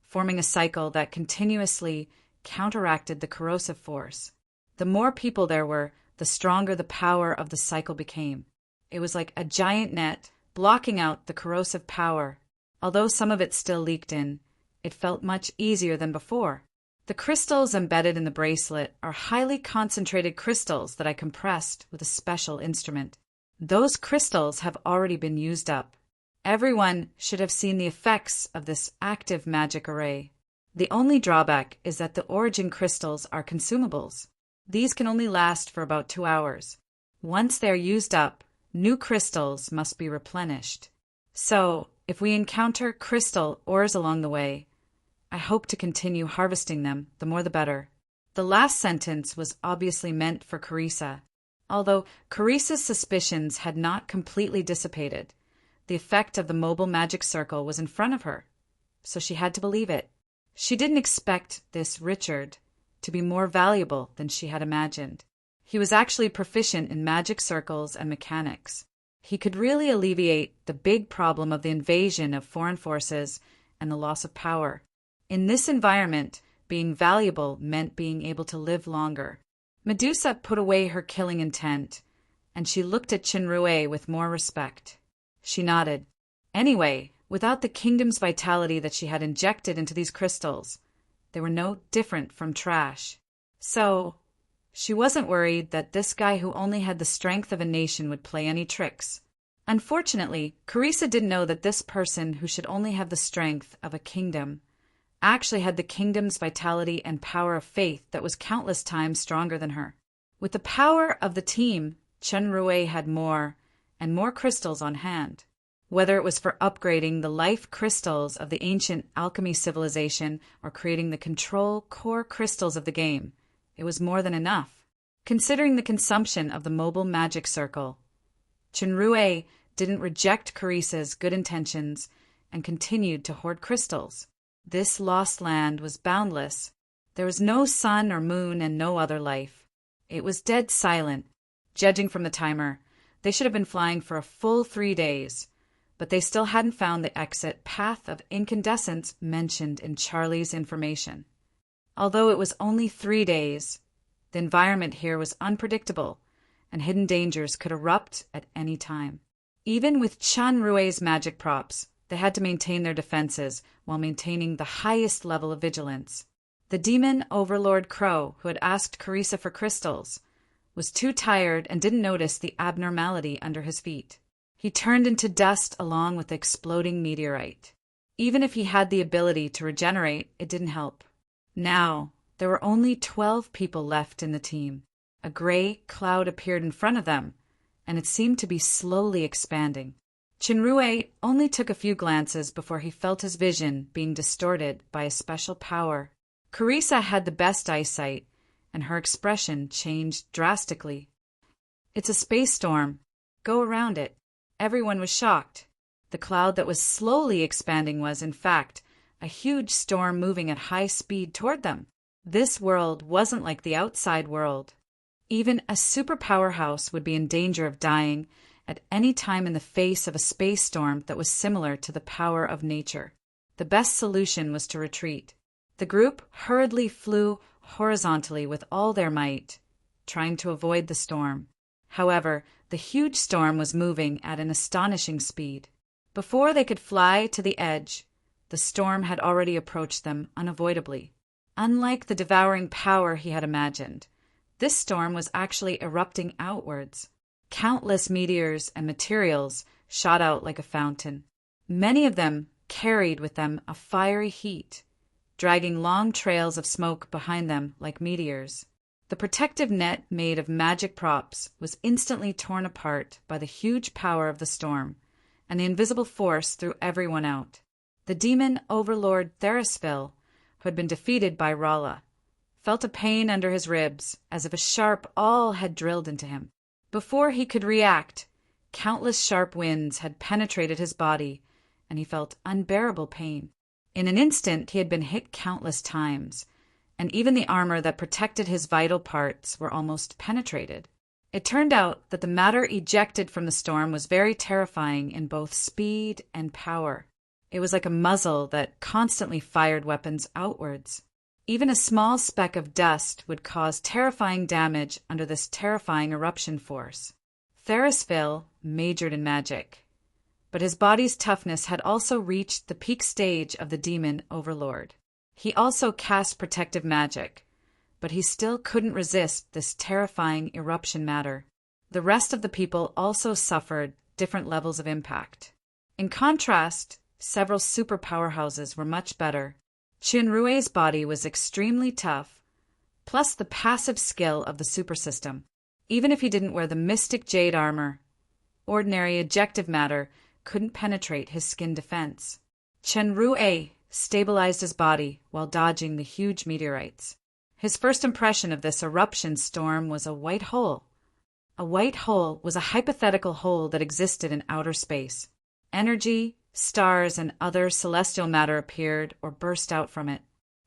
forming a cycle that continuously counteracted the corrosive force. The more people there were, the stronger the power of the cycle became. It was like a giant net, blocking out the corrosive power. Although some of it still leaked in, it felt much easier than before. The crystals embedded in the bracelet are highly concentrated crystals that I compressed with a special instrument. Those crystals have already been used up. Everyone should have seen the effects of this active magic array. The only drawback is that the origin crystals are consumables. These can only last for about 2 hours. Once they are used up, new crystals must be replenished. So, if we encounter crystal ores along the way, I hope to continue harvesting them, the more the better. The last sentence was obviously meant for Carissa. Although Carissa's suspicions had not completely dissipated, the effect of the mobile magic circle was in front of her, so she had to believe it. She didn't expect this Richard to be more valuable than she had imagined. He was actually proficient in magic circles and mechanics. He could really alleviate the big problem of the invasion of foreign forces and the loss of power. In this environment, being valuable meant being able to live longer. Medusa put away her killing intent, and she looked at Chinrue with more respect. She nodded. Anyway, without the kingdom's vitality that she had injected into these crystals, they were no different from trash. So, she wasn't worried that this guy who only had the strength of a nation would play any tricks. Unfortunately, Carissa didn't know that this person who should only have the strength of a kingdom actually had the kingdom's vitality and power of faith that was countless times stronger than her. With the power of the team, Chinrue had more and more crystals on hand. Whether it was for upgrading the life crystals of the ancient alchemy civilization or creating the control core crystals of the game, it was more than enough. Considering the consumption of the mobile magic circle, Chinrue didn't reject Carissa's good intentions and continued to hoard crystals. This lost land was boundless. There was no sun or moon and no other life. It was dead silent. Judging from the timer, they should have been flying for a full 3 days, but they still hadn't found the exit path of incandescence mentioned in Charlie's information. Although it was only 3 days, the environment here was unpredictable, and hidden dangers could erupt at any time. Even with Chun Rue's magic props, they had to maintain their defenses while maintaining the highest level of vigilance. The demon overlord Crow, who had asked Carissa for crystals, was too tired and didn't notice the abnormality under his feet. He turned into dust along with the exploding meteorite. Even if he had the ability to regenerate, it didn't help. Now, there were only 12 people left in the team. A gray cloud appeared in front of them, and it seemed to be slowly expanding. Chinrue only took a few glances before he felt his vision being distorted by a special power. Carissa had the best eyesight, and her expression changed drastically. "It's a space storm. Go around it." Everyone was shocked. The cloud that was slowly expanding was, in fact, a huge storm moving at high speed toward them. This world wasn't like the outside world. Even a superpower house would be in danger of dying at any time in the face of a space storm that was similar to the power of nature. The best solution was to retreat. The group hurriedly flew horizontally with all their might, trying to avoid the storm. However, the huge storm was moving at an astonishing speed. Before they could fly to the edge, the storm had already approached them unavoidably. Unlike the devouring power he had imagined, this storm was actually erupting outwards. Countless meteors and materials shot out like a fountain. Many of them carried with them a fiery heat, dragging long trails of smoke behind them like meteors. The protective net made of magic props was instantly torn apart by the huge power of the storm, and the invisible force threw everyone out. The demon overlord Therisville, who had been defeated by Rala, felt a pain under his ribs as if a sharp awl had drilled into him. Before he could react, countless sharp winds had penetrated his body, and he felt unbearable pain. In an instant he had been hit countless times, and even the armor that protected his vital parts were almost penetrated. It turned out that the matter ejected from the storm was very terrifying in both speed and power. It was like a muzzle that constantly fired weapons outwards. Even a small speck of dust would cause terrifying damage under this terrifying eruption force. Therisville majored in magic, but his body's toughness had also reached the peak stage of the demon overlord. He also cast protective magic, but he still couldn't resist this terrifying eruption matter. The rest of the people also suffered different levels of impact. In contrast, several super powerhouses were much better. Chinrue's body was extremely tough, plus the passive skill of the super system. Even if he didn't wear the mystic jade armor, ordinary ejective matter couldn't penetrate his skin defense. Chinrue stabilized his body while dodging the huge meteorites. His first impression of this eruption storm was a white hole. A white hole was a hypothetical hole that existed in outer space. Energy, stars, and other celestial matter appeared or burst out from it.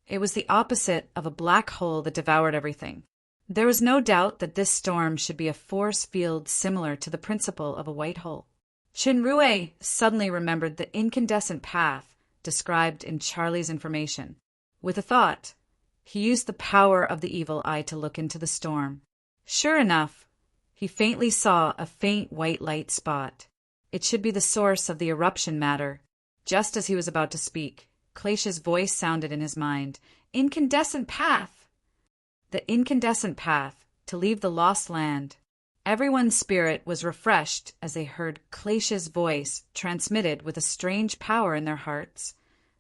It was the opposite of a black hole that devoured everything. There was no doubt that this storm should be a force field similar to the principle of a white hole. Chinrue suddenly remembered the incandescent path described in Charlie's information. With a thought, he used the power of the evil eye to look into the storm. Sure enough, he faintly saw a faint white light spot. It should be the source of the eruption matter. Just as he was about to speak, Glacia's voice sounded in his mind. Incandescent path! The incandescent path to leave the lost land. Everyone's spirit was refreshed as they heard Glacia's voice transmitted with a strange power in their hearts.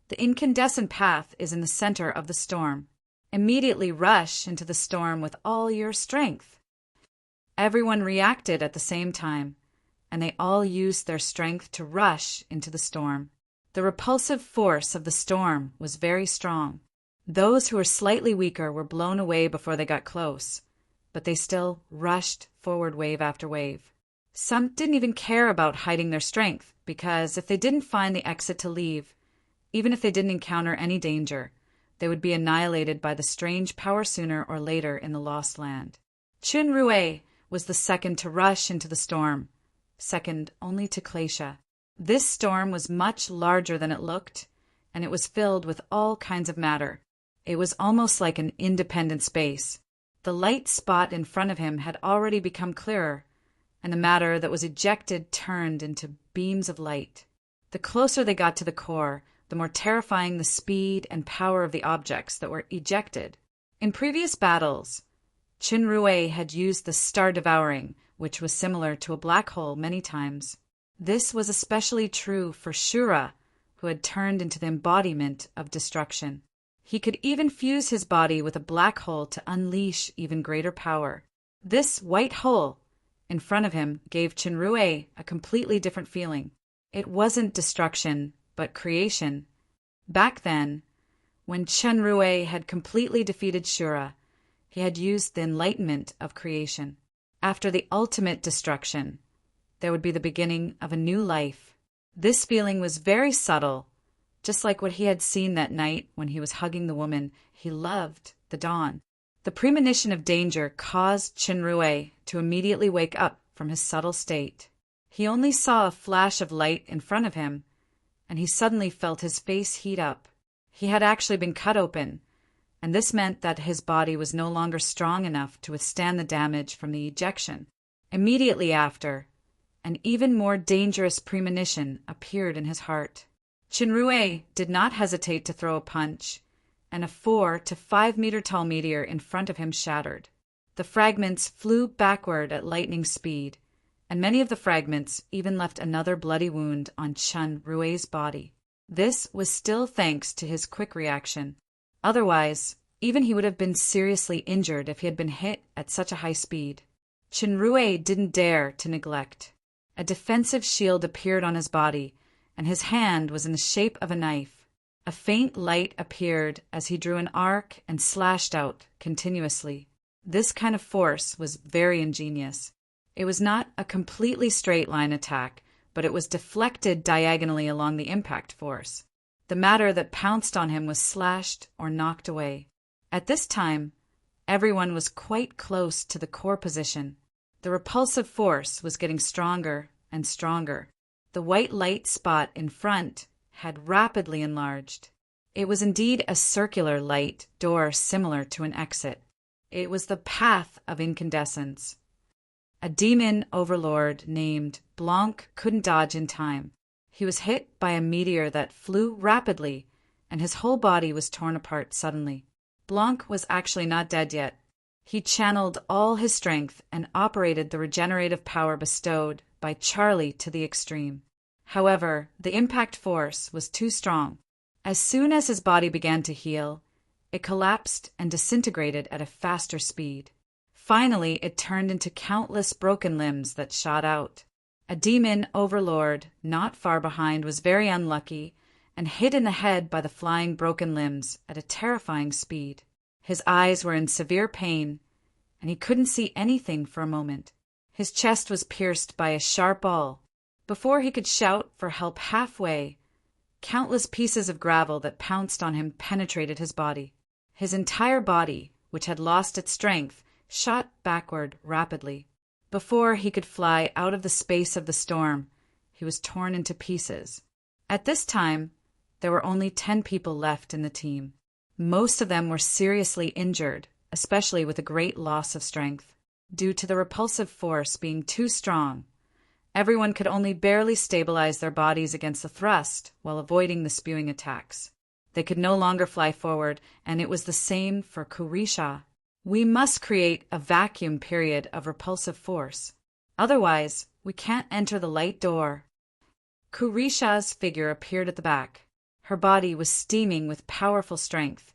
The incandescent path is in the center of the storm. Immediately rush into the storm with all your strength. Everyone reacted at the same time, and they all used their strength to rush into the storm. The repulsive force of the storm was very strong. Those who were slightly weaker were blown away before they got close, but they still rushed forward wave after wave. Some didn't even care about hiding their strength, because if they didn't find the exit to leave, even if they didn't encounter any danger, they would be annihilated by the strange power sooner or later in the Lost Land. Chun Rue was the second to rush into the storm, second only to Glacia. This storm was much larger than it looked, and it was filled with all kinds of matter. It was almost like an independent space. The light spot in front of him had already become clearer, and the matter that was ejected turned into beams of light. The closer they got to the core, the more terrifying the speed and power of the objects that were ejected. In previous battles, Chun Rue had used the Star Devouring, which was similar to a black hole many times. This was especially true for Shura, who had turned into the embodiment of destruction. He could even fuse his body with a black hole to unleash even greater power. This white hole in front of him gave Chun Rue a completely different feeling. It wasn't destruction, but creation. Back then, when Chun Rue had completely defeated Shura, he had used the enlightenment of creation. After the ultimate destruction, there would be the beginning of a new life. This feeling was very subtle, just like what he had seen that night when he was hugging the woman he loved, the Dawn. The premonition of danger caused Chun Rue to immediately wake up from his subtle state. He only saw a flash of light in front of him, and he suddenly felt his face heat up. He had actually been cut open, and this meant that his body was no longer strong enough to withstand the damage from the ejection. Immediately after, an even more dangerous premonition appeared in his heart. Chun Rue did not hesitate to throw a punch, and a 4 to 5 meter tall meteor in front of him shattered. The fragments flew backward at lightning speed, and many of the fragments even left another bloody wound on Chun Rue's body. This was still thanks to his quick reaction. Otherwise, even he would have been seriously injured if he had been hit at such a high speed. Chun Rue didn't dare to neglect. A defensive shield appeared on his body, and his hand was in the shape of a knife. A faint light appeared as he drew an arc and slashed out continuously. This kind of force was very ingenious. It was not a completely straight line attack, but it was deflected diagonally along the impact force. The matter that pounced on him was slashed or knocked away. At this time, everyone was quite close to the core position. The repulsive force was getting stronger and stronger. The white light spot in front had rapidly enlarged. It was indeed a circular light door similar to an exit. It was the path of incandescence. A demon overlord named Blanc couldn't dodge in time. He was hit by a meteor that flew rapidly, and his whole body was torn apart suddenly. Blanc was actually not dead yet. He channeled all his strength and operated the regenerative power bestowed by Charlie to the extreme. However, the impact force was too strong. As soon as his body began to heal, it collapsed and disintegrated at a faster speed. Finally, it turned into countless broken limbs that shot out. A demon overlord not far behind was very unlucky and hit in the head by the flying broken limbs at a terrifying speed. His eyes were in severe pain, and he couldn't see anything for a moment. His chest was pierced by a sharp awl. Before he could shout for help halfway, countless pieces of gravel that pounced on him penetrated his body. His entire body, which had lost its strength, shot backward rapidly. Before he could fly out of the space of the storm, he was torn into pieces. At this time, there were only 10 people left in the team. Most of them were seriously injured, especially with a great loss of strength. Due to the repulsive force being too strong, everyone could only barely stabilize their bodies against the thrust while avoiding the spewing attacks. They could no longer fly forward, and it was the same for Glacia. We must create a vacuum period of repulsive force. Otherwise, we can't enter the light door. Glacia's figure appeared at the back. Her body was steaming with powerful strength,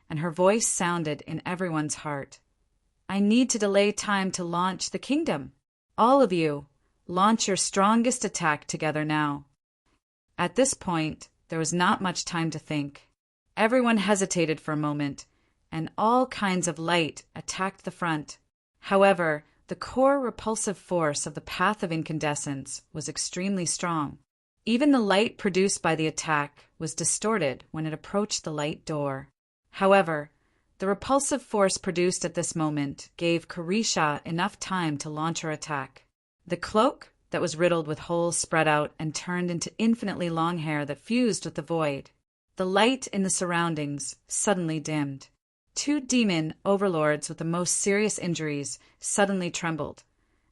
and her voice sounded in everyone's heart. I need to delay time to launch the kingdom. All of you, launch your strongest attack together now. At this point, there was not much time to think. Everyone hesitated for a moment, and all kinds of light attacked the front. However, the core repulsive force of the path of incandescence was extremely strong. Even the light produced by the attack was distorted when it approached the light door. However, the repulsive force produced at this moment gave Carisha enough time to launch her attack. The cloak that was riddled with holes spread out and turned into infinitely long hair that fused with the void. The light in the surroundings suddenly dimmed. Two demon overlords with the most serious injuries suddenly trembled,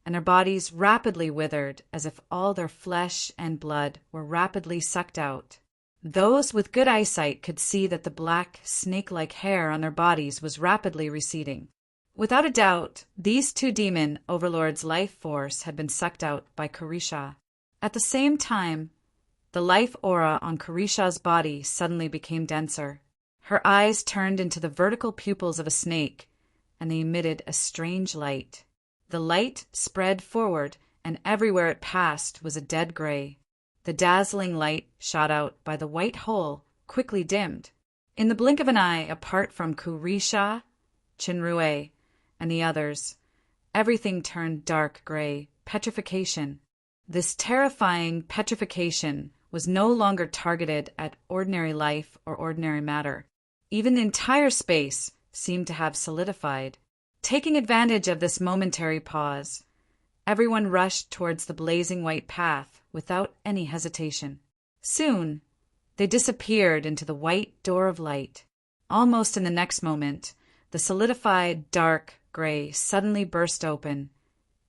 and their bodies rapidly withered as if all their flesh and blood were rapidly sucked out. Those with good eyesight could see that the black, snake-like hair on their bodies was rapidly receding. Without a doubt, these two demon overlords' life force had been sucked out by Carisha. At the same time, the life aura on Carisha's body suddenly became denser. Her eyes turned into the vertical pupils of a snake, and they emitted a strange light. The light spread forward, and everywhere it passed was a dead gray. The dazzling light shot out by the white hole quickly dimmed. In the blink of an eye, apart from Carisha, Chinrue, and the others, everything turned dark gray, petrification. This terrifying petrification was no longer targeted at ordinary life or ordinary matter. Even the entire space seemed to have solidified. Taking advantage of this momentary pause, everyone rushed towards the blazing white path without any hesitation. Soon, they disappeared into the white door of light. Almost in the next moment, the solidified dark gray suddenly burst open,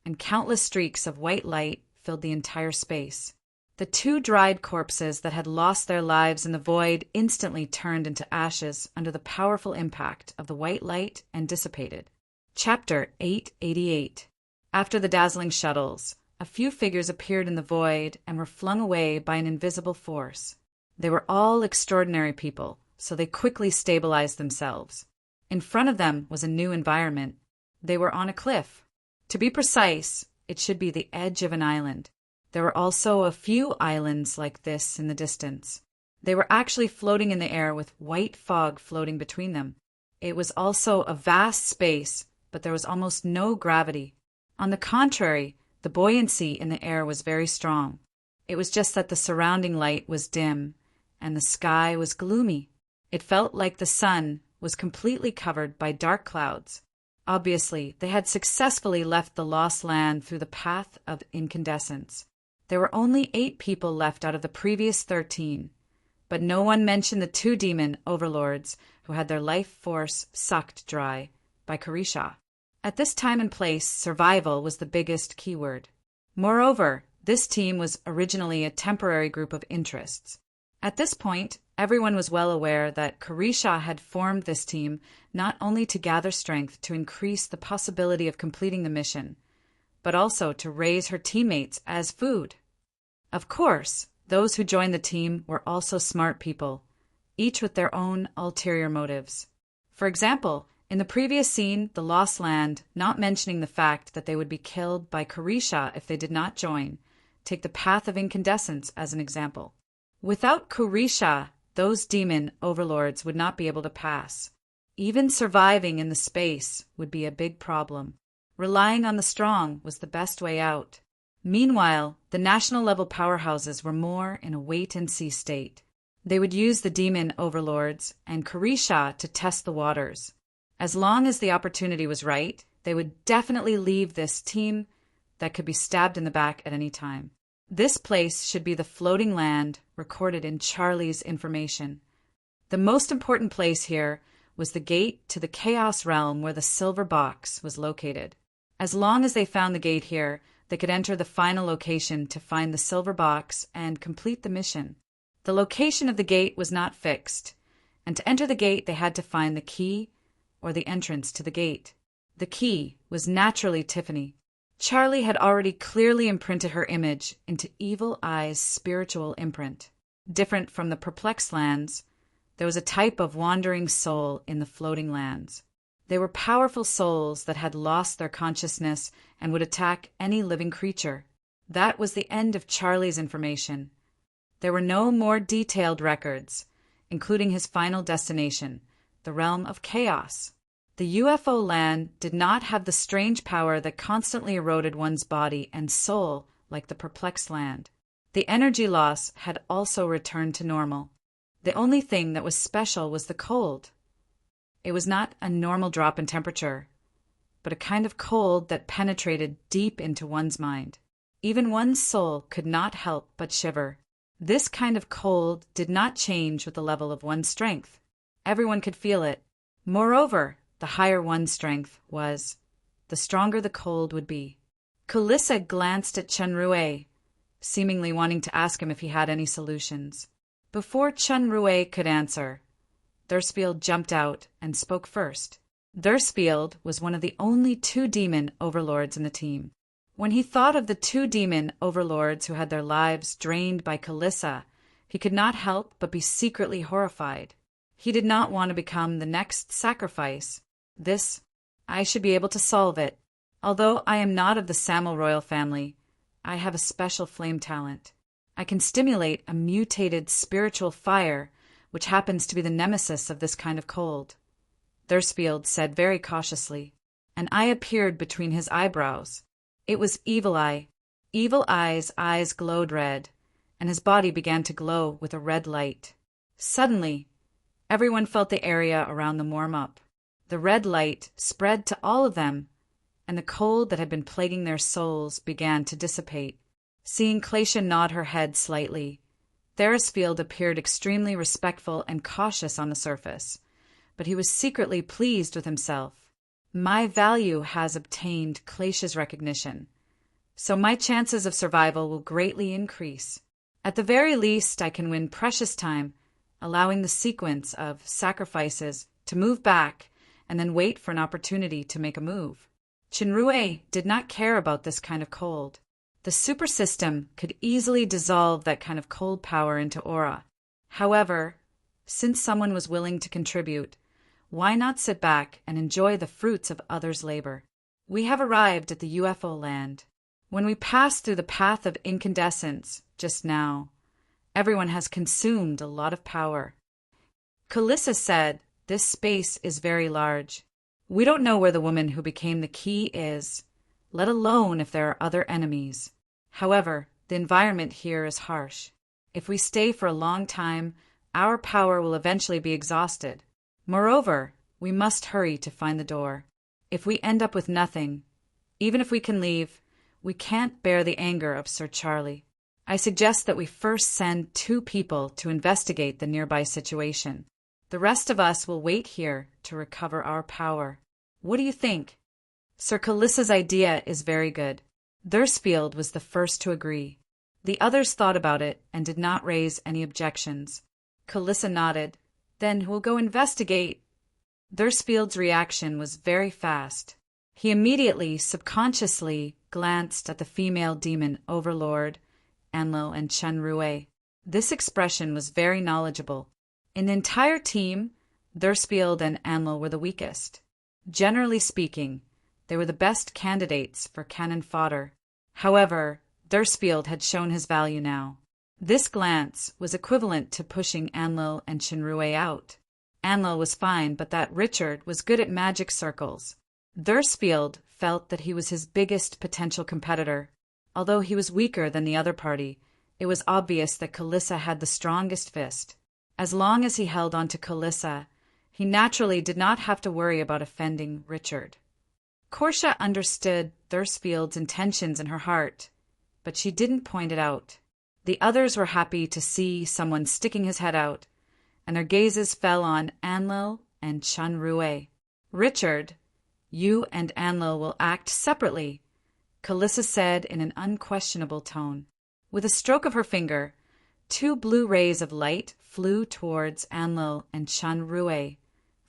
and countless streaks of white light filled the entire space. The two dried corpses that had lost their lives in the void instantly turned into ashes under the powerful impact of the white light and dissipated. Chapter 888. After the dazzling shuttles, a few figures appeared in the void and were flung away by an invisible force. They were all extraordinary people, so they quickly stabilized themselves. In front of them was a new environment. They were on a cliff. To be precise, it should be the edge of an island. There were also a few islands like this in the distance. They were actually floating in the air with white fog floating between them. It was also a vast space, but there was almost no gravity. On the contrary, the buoyancy in the air was very strong. It was just that the surrounding light was dim, and the sky was gloomy. It felt like the sun was completely covered by dark clouds. Obviously, they had successfully left the lost land through the path of incandescence. There were only 8 people left out of the previous 13, but no one mentioned the 2 demon overlords who had their life force sucked dry by Carisha. At this time and place, survival was the biggest keyword. Moreover, this team was originally a temporary group of interests. At this point, everyone was well aware that Carisha had formed this team not only to gather strength to increase the possibility of completing the mission, but also to raise her teammates as food. Of course, those who joined the team were also smart people, each with their own ulterior motives. For example, in the previous scene, the Lost Land, not mentioning the fact that they would be killed by Carisha if they did not join, take the path of incandescence as an example. Without Carisha, those demon overlords would not be able to pass. Even surviving in the space would be a big problem. Relying on the strong was the best way out. Meanwhile, the national-level powerhouses were more in a wait-and-see state. They would use the demon overlords and Carisha to test the waters. As long as the opportunity was right, they would definitely leave this team that could be stabbed in the back at any time. This place should be the floating land recorded in Charlie's information. The most important place here was the gate to the Chaos Realm where the silver box was located. As long as they found the gate here, they could enter the final location to find the silver box and complete the mission. The location of the gate was not fixed, and to enter the gate they had to find the key or the entrance to the gate. The key was naturally Tiffany. Charlie had already clearly imprinted her image into Evil Eye's spiritual imprint. Different from the perplexed lands, there was a type of wandering soul in the floating lands. They were powerful souls that had lost their consciousness and would attack any living creature. That was the end of Charlie's information. There were no more detailed records, including his final destination, the realm of chaos. The UFO land did not have the strange power that constantly eroded one's body and soul like the perplexed land. The energy loss had also returned to normal. The only thing that was special was the cold. It was not a normal drop in temperature, but a kind of cold that penetrated deep into one's mind. Even one's soul could not help but shiver. This kind of cold did not change with the level of one's strength. Everyone could feel it. Moreover, the higher one's strength was, the stronger the cold would be. Calissa glanced at Chunrui, seemingly wanting to ask him if he had any solutions. Before Chunrui could answer, Thursfield jumped out and spoke first. Thursfield was one of the only 2 demon overlords in the team. When he thought of the 2 demon overlords who had their lives drained by Calissa, he could not help but be secretly horrified. He did not want to become the next sacrifice. I should be able to solve it. Although I am not of the Samuel royal family, I have a special flame talent. I can stimulate a mutated spiritual fire, which happens to be the nemesis of this kind of cold. Thursfield said very cautiously. An eye appeared between his eyebrows. It was Evil Eye. Evil Eye's eyes glowed red, and his body began to glow with a red light. Suddenly, everyone felt the area around them warm up. The red light spread to all of them, and the cold that had been plaguing their souls began to dissipate. Seeing Clatia nod her head slightly, Thursfield appeared extremely respectful and cautious on the surface, but he was secretly pleased with himself. My value has obtained Clatia's recognition, so my chances of survival will greatly increase. At the very least, I can win precious time, allowing the sequence of sacrifices to move back and then wait for an opportunity to make a move. Chunrui did not care about this kind of cold. The super system could easily dissolve that kind of cold power into aura. However, since someone was willing to contribute, why not sit back and enjoy the fruits of others' labor? We have arrived at the UFO land. When we passed through the path of incandescence just now, everyone has consumed a lot of power. Calissa said, this space is very large. We don't know where the woman who became the key is, let alone if there are other enemies. However, the environment here is harsh. If we stay for a long time, our power will eventually be exhausted. Moreover, we must hurry to find the door. If we end up with nothing, even if we can leave, we can't bear the anger of Sir Charlie. I suggest that we first send 2 people to investigate the nearby situation. The rest of us will wait here to recover our power. What do you think? Sir Calissa's idea is very good. Thursfield was the first to agree. The others thought about it and did not raise any objections. Calissa nodded. Then we'll go investigate. Thursfield's reaction was very fast. He immediately, subconsciously, glanced at the female demon overlord, Enlil and Chunrui. This expression was very knowledgeable. In the entire team, Thursfield and Enlil were the weakest. Generally speaking, they were the best candidates for cannon fodder. However, Thursfield had shown his value now. This glance was equivalent to pushing Enlil and Chunrui out. Enlil was fine, but that Richard was good at magic circles. Thursfield felt that he was his biggest potential competitor. Although he was weaker than the other party, it was obvious that Calissa had the strongest fist. As long as he held on to Calissa, he naturally did not have to worry about offending Richard. Portia understood Thursfield's intentions in her heart, but she didn't point it out. The others were happy to see someone sticking his head out, and their gazes fell on Enlil and Chunrui. Richard, you and Enlil will act separately, Calissa said in an unquestionable tone. With a stroke of her finger, 2 blue rays of light flew towards Enlil and Chunrui,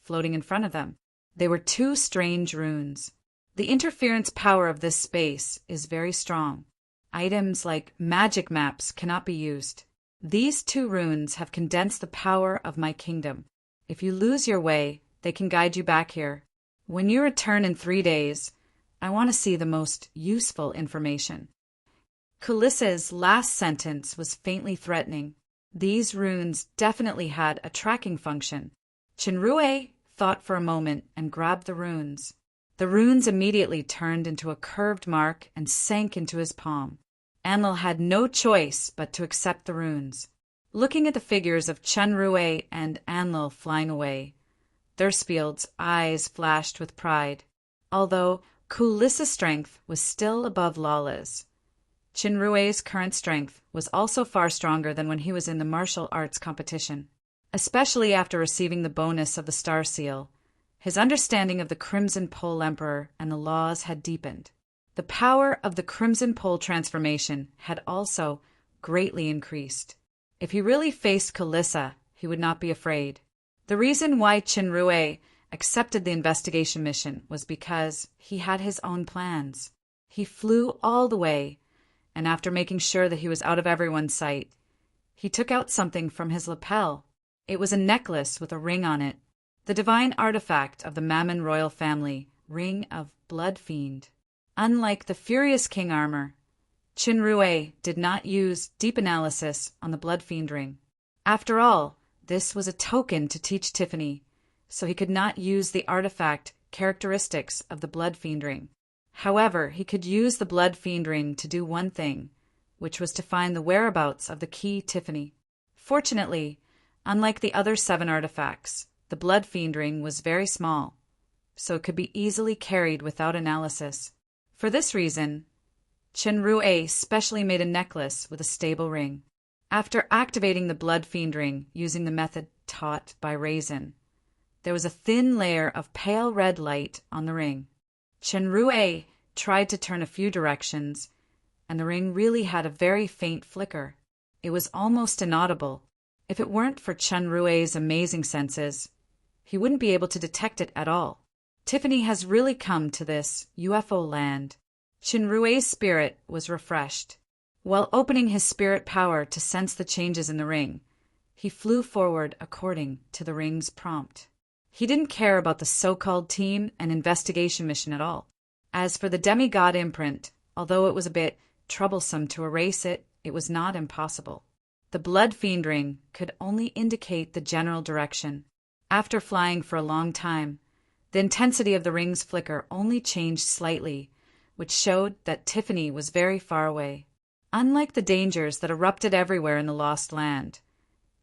floating in front of them. They were 2 strange runes. The interference power of this space is very strong. Items like magic maps cannot be used. These 2 runes have condensed the power of my kingdom. If you lose your way, they can guide you back here. When you return in 3 days, I want to see the most useful information. Calissa's last sentence was faintly threatening. These runes definitely had a tracking function. Chunrui thought for a moment and grabbed the runes. The runes immediately turned into a curved mark and sank into his palm. Enlil had no choice but to accept the runes. Looking at the figures of Chunrui and Enlil flying away, Thurspield's eyes flashed with pride, although Kulissa's strength was still above Lala's. Chinrue's current strength was also far stronger than when he was in the martial arts competition. Especially after receiving the bonus of the Star Seal, his understanding of the Crimson Pole Emperor and the laws had deepened. The power of the Crimson Pole transformation had also greatly increased. If he really faced Kulissa, he would not be afraid. The reason why Chinrue accepted the investigation mission was because he had his own plans. He flew all the way, and after making sure that he was out of everyone's sight, he took out something from his lapel. It was a necklace with a ring on it, the divine artifact of the Mammon royal family, Ring of Blood Fiend. Unlike the Furious King armor, Chinrue did not use deep analysis on the Blood Fiend ring. After all, this was a token to teach Tiffany, so he could not use the artifact characteristics of the Blood Fiend ring. However, he could use the Blood Fiend ring to do one thing, which was to find the whereabouts of the key Tiffany. Fortunately, unlike the other 7 artifacts, the Blood Fiend ring was very small, so it could be easily carried without analysis. For this reason, Chinrue specially made a necklace with a stable ring. After activating the Blood Fiend ring using the method taught by Raisin, there was a thin layer of pale red light on the ring. Chinrue tried to turn a few directions, and the ring really had a very faint flicker. It was almost inaudible. If it weren't for Chinrue's amazing senses, he wouldn't be able to detect it at all. Tiffany has really come to this UFO land. Chinrue's spirit was refreshed. While opening his spirit power to sense the changes in the ring, he flew forward according to the ring's prompt. He didn't care about the so-called team and investigation mission at all. As for the demigod imprint, although it was a bit troublesome to erase it, it was not impossible. The Blood Fiend ring could only indicate the general direction. After flying for a long time, the intensity of the ring's flicker only changed slightly, which showed that Tiffany was very far away. Unlike the dangers that erupted everywhere in the Lost Land,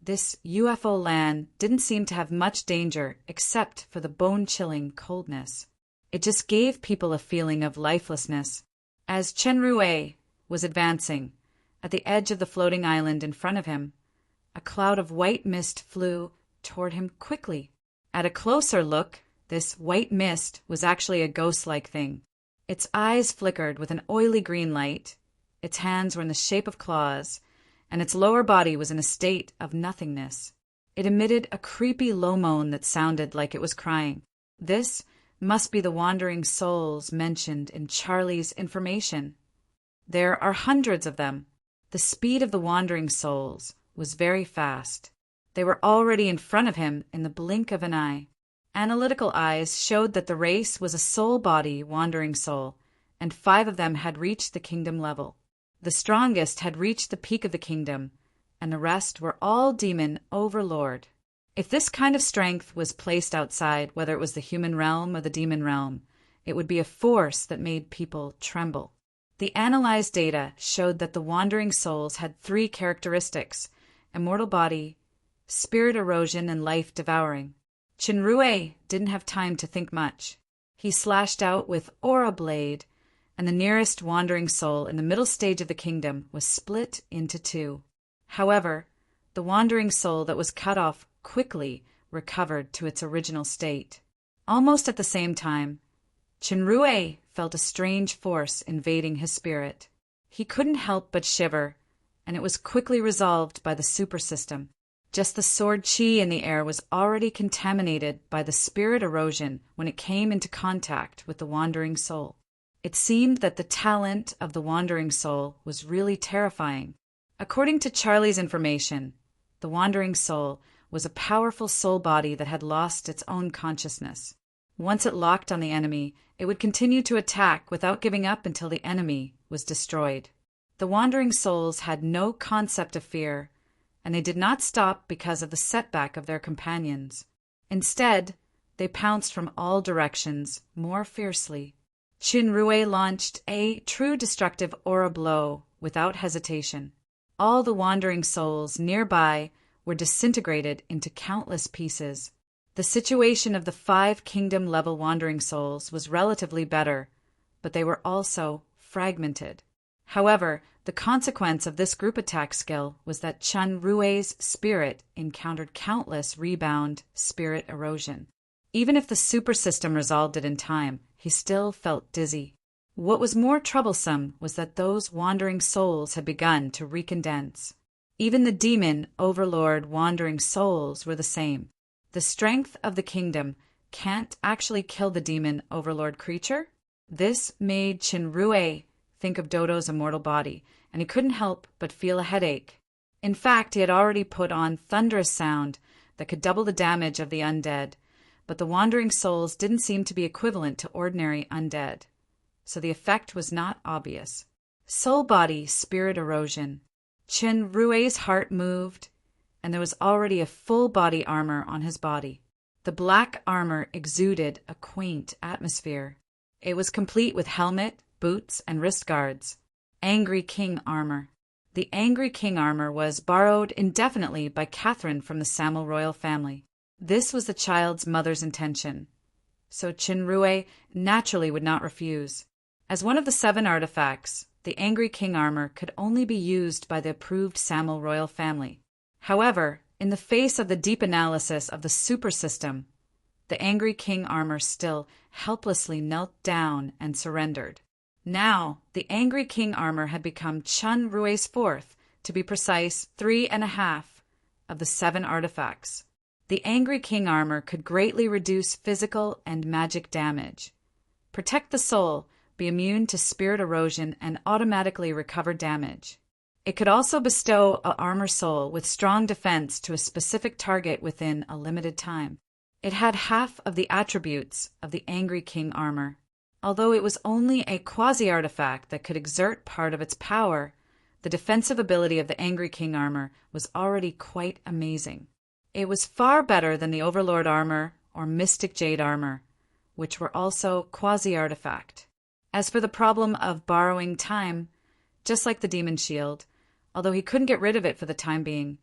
this UFO land didn't seem to have much danger except for the bone-chilling coldness. It just gave people a feeling of lifelessness. As Chinrue was advancing, at the edge of the floating island in front of him, a cloud of white mist flew toward him quickly. At a closer look, this white mist was actually a ghost-like thing. Its eyes flickered with an oily green light, its hands were in the shape of claws, and its lower body was in a state of nothingness. It emitted a creepy low moan that sounded like it was crying. This must be the wandering souls mentioned in Charlie's information. There are hundreds of them. The speed of the wandering souls was very fast. They were already in front of him in the blink of an eye. Analytical eyes showed that the race was a soul-body wandering soul, and 5 of them had reached the kingdom level. The strongest had reached the peak of the kingdom, and the rest were all demon overlord. If this kind of strength was placed outside, whether it was the human realm or the demon realm, it would be a force that made people tremble. The analyzed data showed that the wandering souls had 3 characteristics: immortal body, spirit erosion, and life devouring. Chinrue didn't have time to think much. He slashed out with Aura Blade, and the nearest wandering soul in the middle stage of the kingdom was split into 2. However, the wandering soul that was cut off quickly recovered to its original state. Almost at the same time, Chinrue felt a strange force invading his spirit. He couldn't help but shiver, and it was quickly resolved by the super system. Just the sword chi in the air was already contaminated by the spirit erosion when it came into contact with the wandering soul. It seemed that the talent of the wandering soul was really terrifying. According to Charlie's information, the wandering soul was a powerful soul body that had lost its own consciousness. Once it locked on the enemy, it would continue to attack without giving up until the enemy was destroyed. The wandering souls had no concept of fear, and they did not stop because of the setback of their companions. Instead, they pounced from all directions more fiercely. Chinrue launched a true destructive aura blow without hesitation. All the wandering souls nearby were disintegrated into countless pieces. The situation of the 5 kingdom-level wandering souls was relatively better, but they were also fragmented. However, the consequence of this group attack skill was that Chun Rui's spirit encountered countless rebound spirit erosion. Even if the super system resolved it in time, he still felt dizzy. What was more troublesome was that those wandering souls had begun to recondense. Even the demon overlord wandering souls were the same. The strength of the kingdom can't actually kill the demon overlord creature. This made Chinrue think of Dodo's immortal body, and he couldn't help but feel a headache. In fact, he had already put on thunderous sound that could double the damage of the undead, but the wandering souls didn't seem to be equivalent to ordinary undead, so the effect was not obvious. Soul-body spirit erosion. Chinrue's heart moved, and there was already a full body armor on his body. The black armor exuded a quaint atmosphere. It was complete with helmet, boots, and wrist guards. Angry King armor. The Angry King armor was borrowed indefinitely by Catherine from the Samel royal family. This was the child's mother's intention, so Chinrue naturally would not refuse. As one of the 7 artifacts, the Angry King armor could only be used by the approved Samel royal family. However, in the face of the deep analysis of the super system, the Angry King armor still helplessly knelt down and surrendered. Now, the Angry King armor had become Chun Rui's 4th, to be precise, 3.5 of the 7 artifacts. The Angry King armor could greatly reduce physical and magic damage, protect the soul, be immune to spirit erosion, and automatically recover damage. It could also bestow an armor soul with strong defense to a specific target within a limited time. It had half of the attributes of the Angry King armor. Although it was only a quasi-artifact that could exert part of its power, the defensive ability of the Angry King armor was already quite amazing. It was far better than the Overlord armor or Mystic Jade armor, which were also quasi-artifact. As for the problem of borrowing time, just like the Demon Shield, although he couldn't get rid of it for the time being,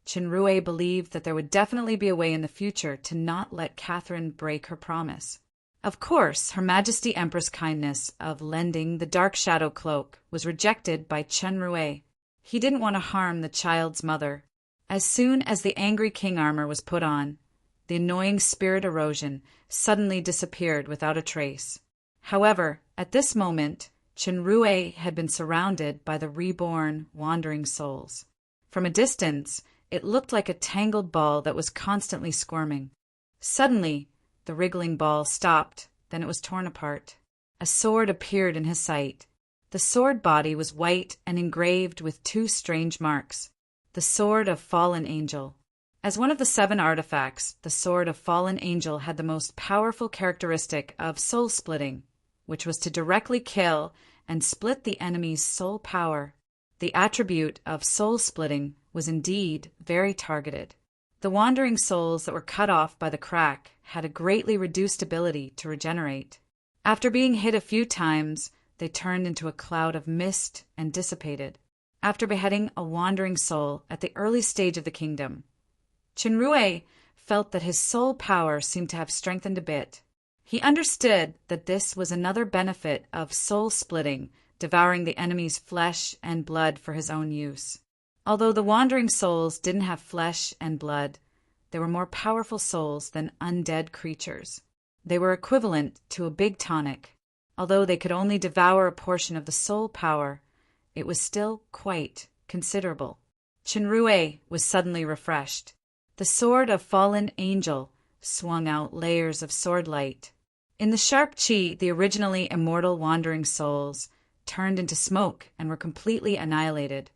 Chinrue believed that there would definitely be a way in the future to not let Catherine break her promise. Of course, Her Majesty Empress' kindness of lending the Dark Shadow Cloak was rejected by Chinrue. He didn't want to harm the child's mother. As soon as the Angry King armor was put on, the annoying spirit erosion suddenly disappeared without a trace. However, at this moment, Chinrue had been surrounded by the reborn, wandering souls. From a distance, it looked like a tangled ball that was constantly squirming. Suddenly, the wriggling ball stopped, then it was torn apart. A sword appeared in his sight. The sword body was white and engraved with 2 strange marks. The Sword of Fallen Angel. As one of the 7 artifacts, the Sword of Fallen Angel had the most powerful characteristic of soul splitting, which was to directly kill and split the enemy's soul power. The attribute of soul splitting was indeed very targeted. The wandering souls that were cut off by the crack had a greatly reduced ability to regenerate. After being hit a few times, they turned into a cloud of mist and dissipated. After beheading a wandering soul at the early stage of the kingdom, Chinrue felt that his soul power seemed to have strengthened a bit. He understood that this was another benefit of soul splitting, devouring the enemy's flesh and blood for his own use. Although the wandering souls didn't have flesh and blood, they were more powerful souls than undead creatures. They were equivalent to a big tonic. Although they could only devour a portion of the soul power, it was still quite considerable. Chinrue was suddenly refreshed. The Sword of Fallen Angel swung out layers of sword light. In the sharp chi, the originally immortal wandering souls turned into smoke and were completely annihilated.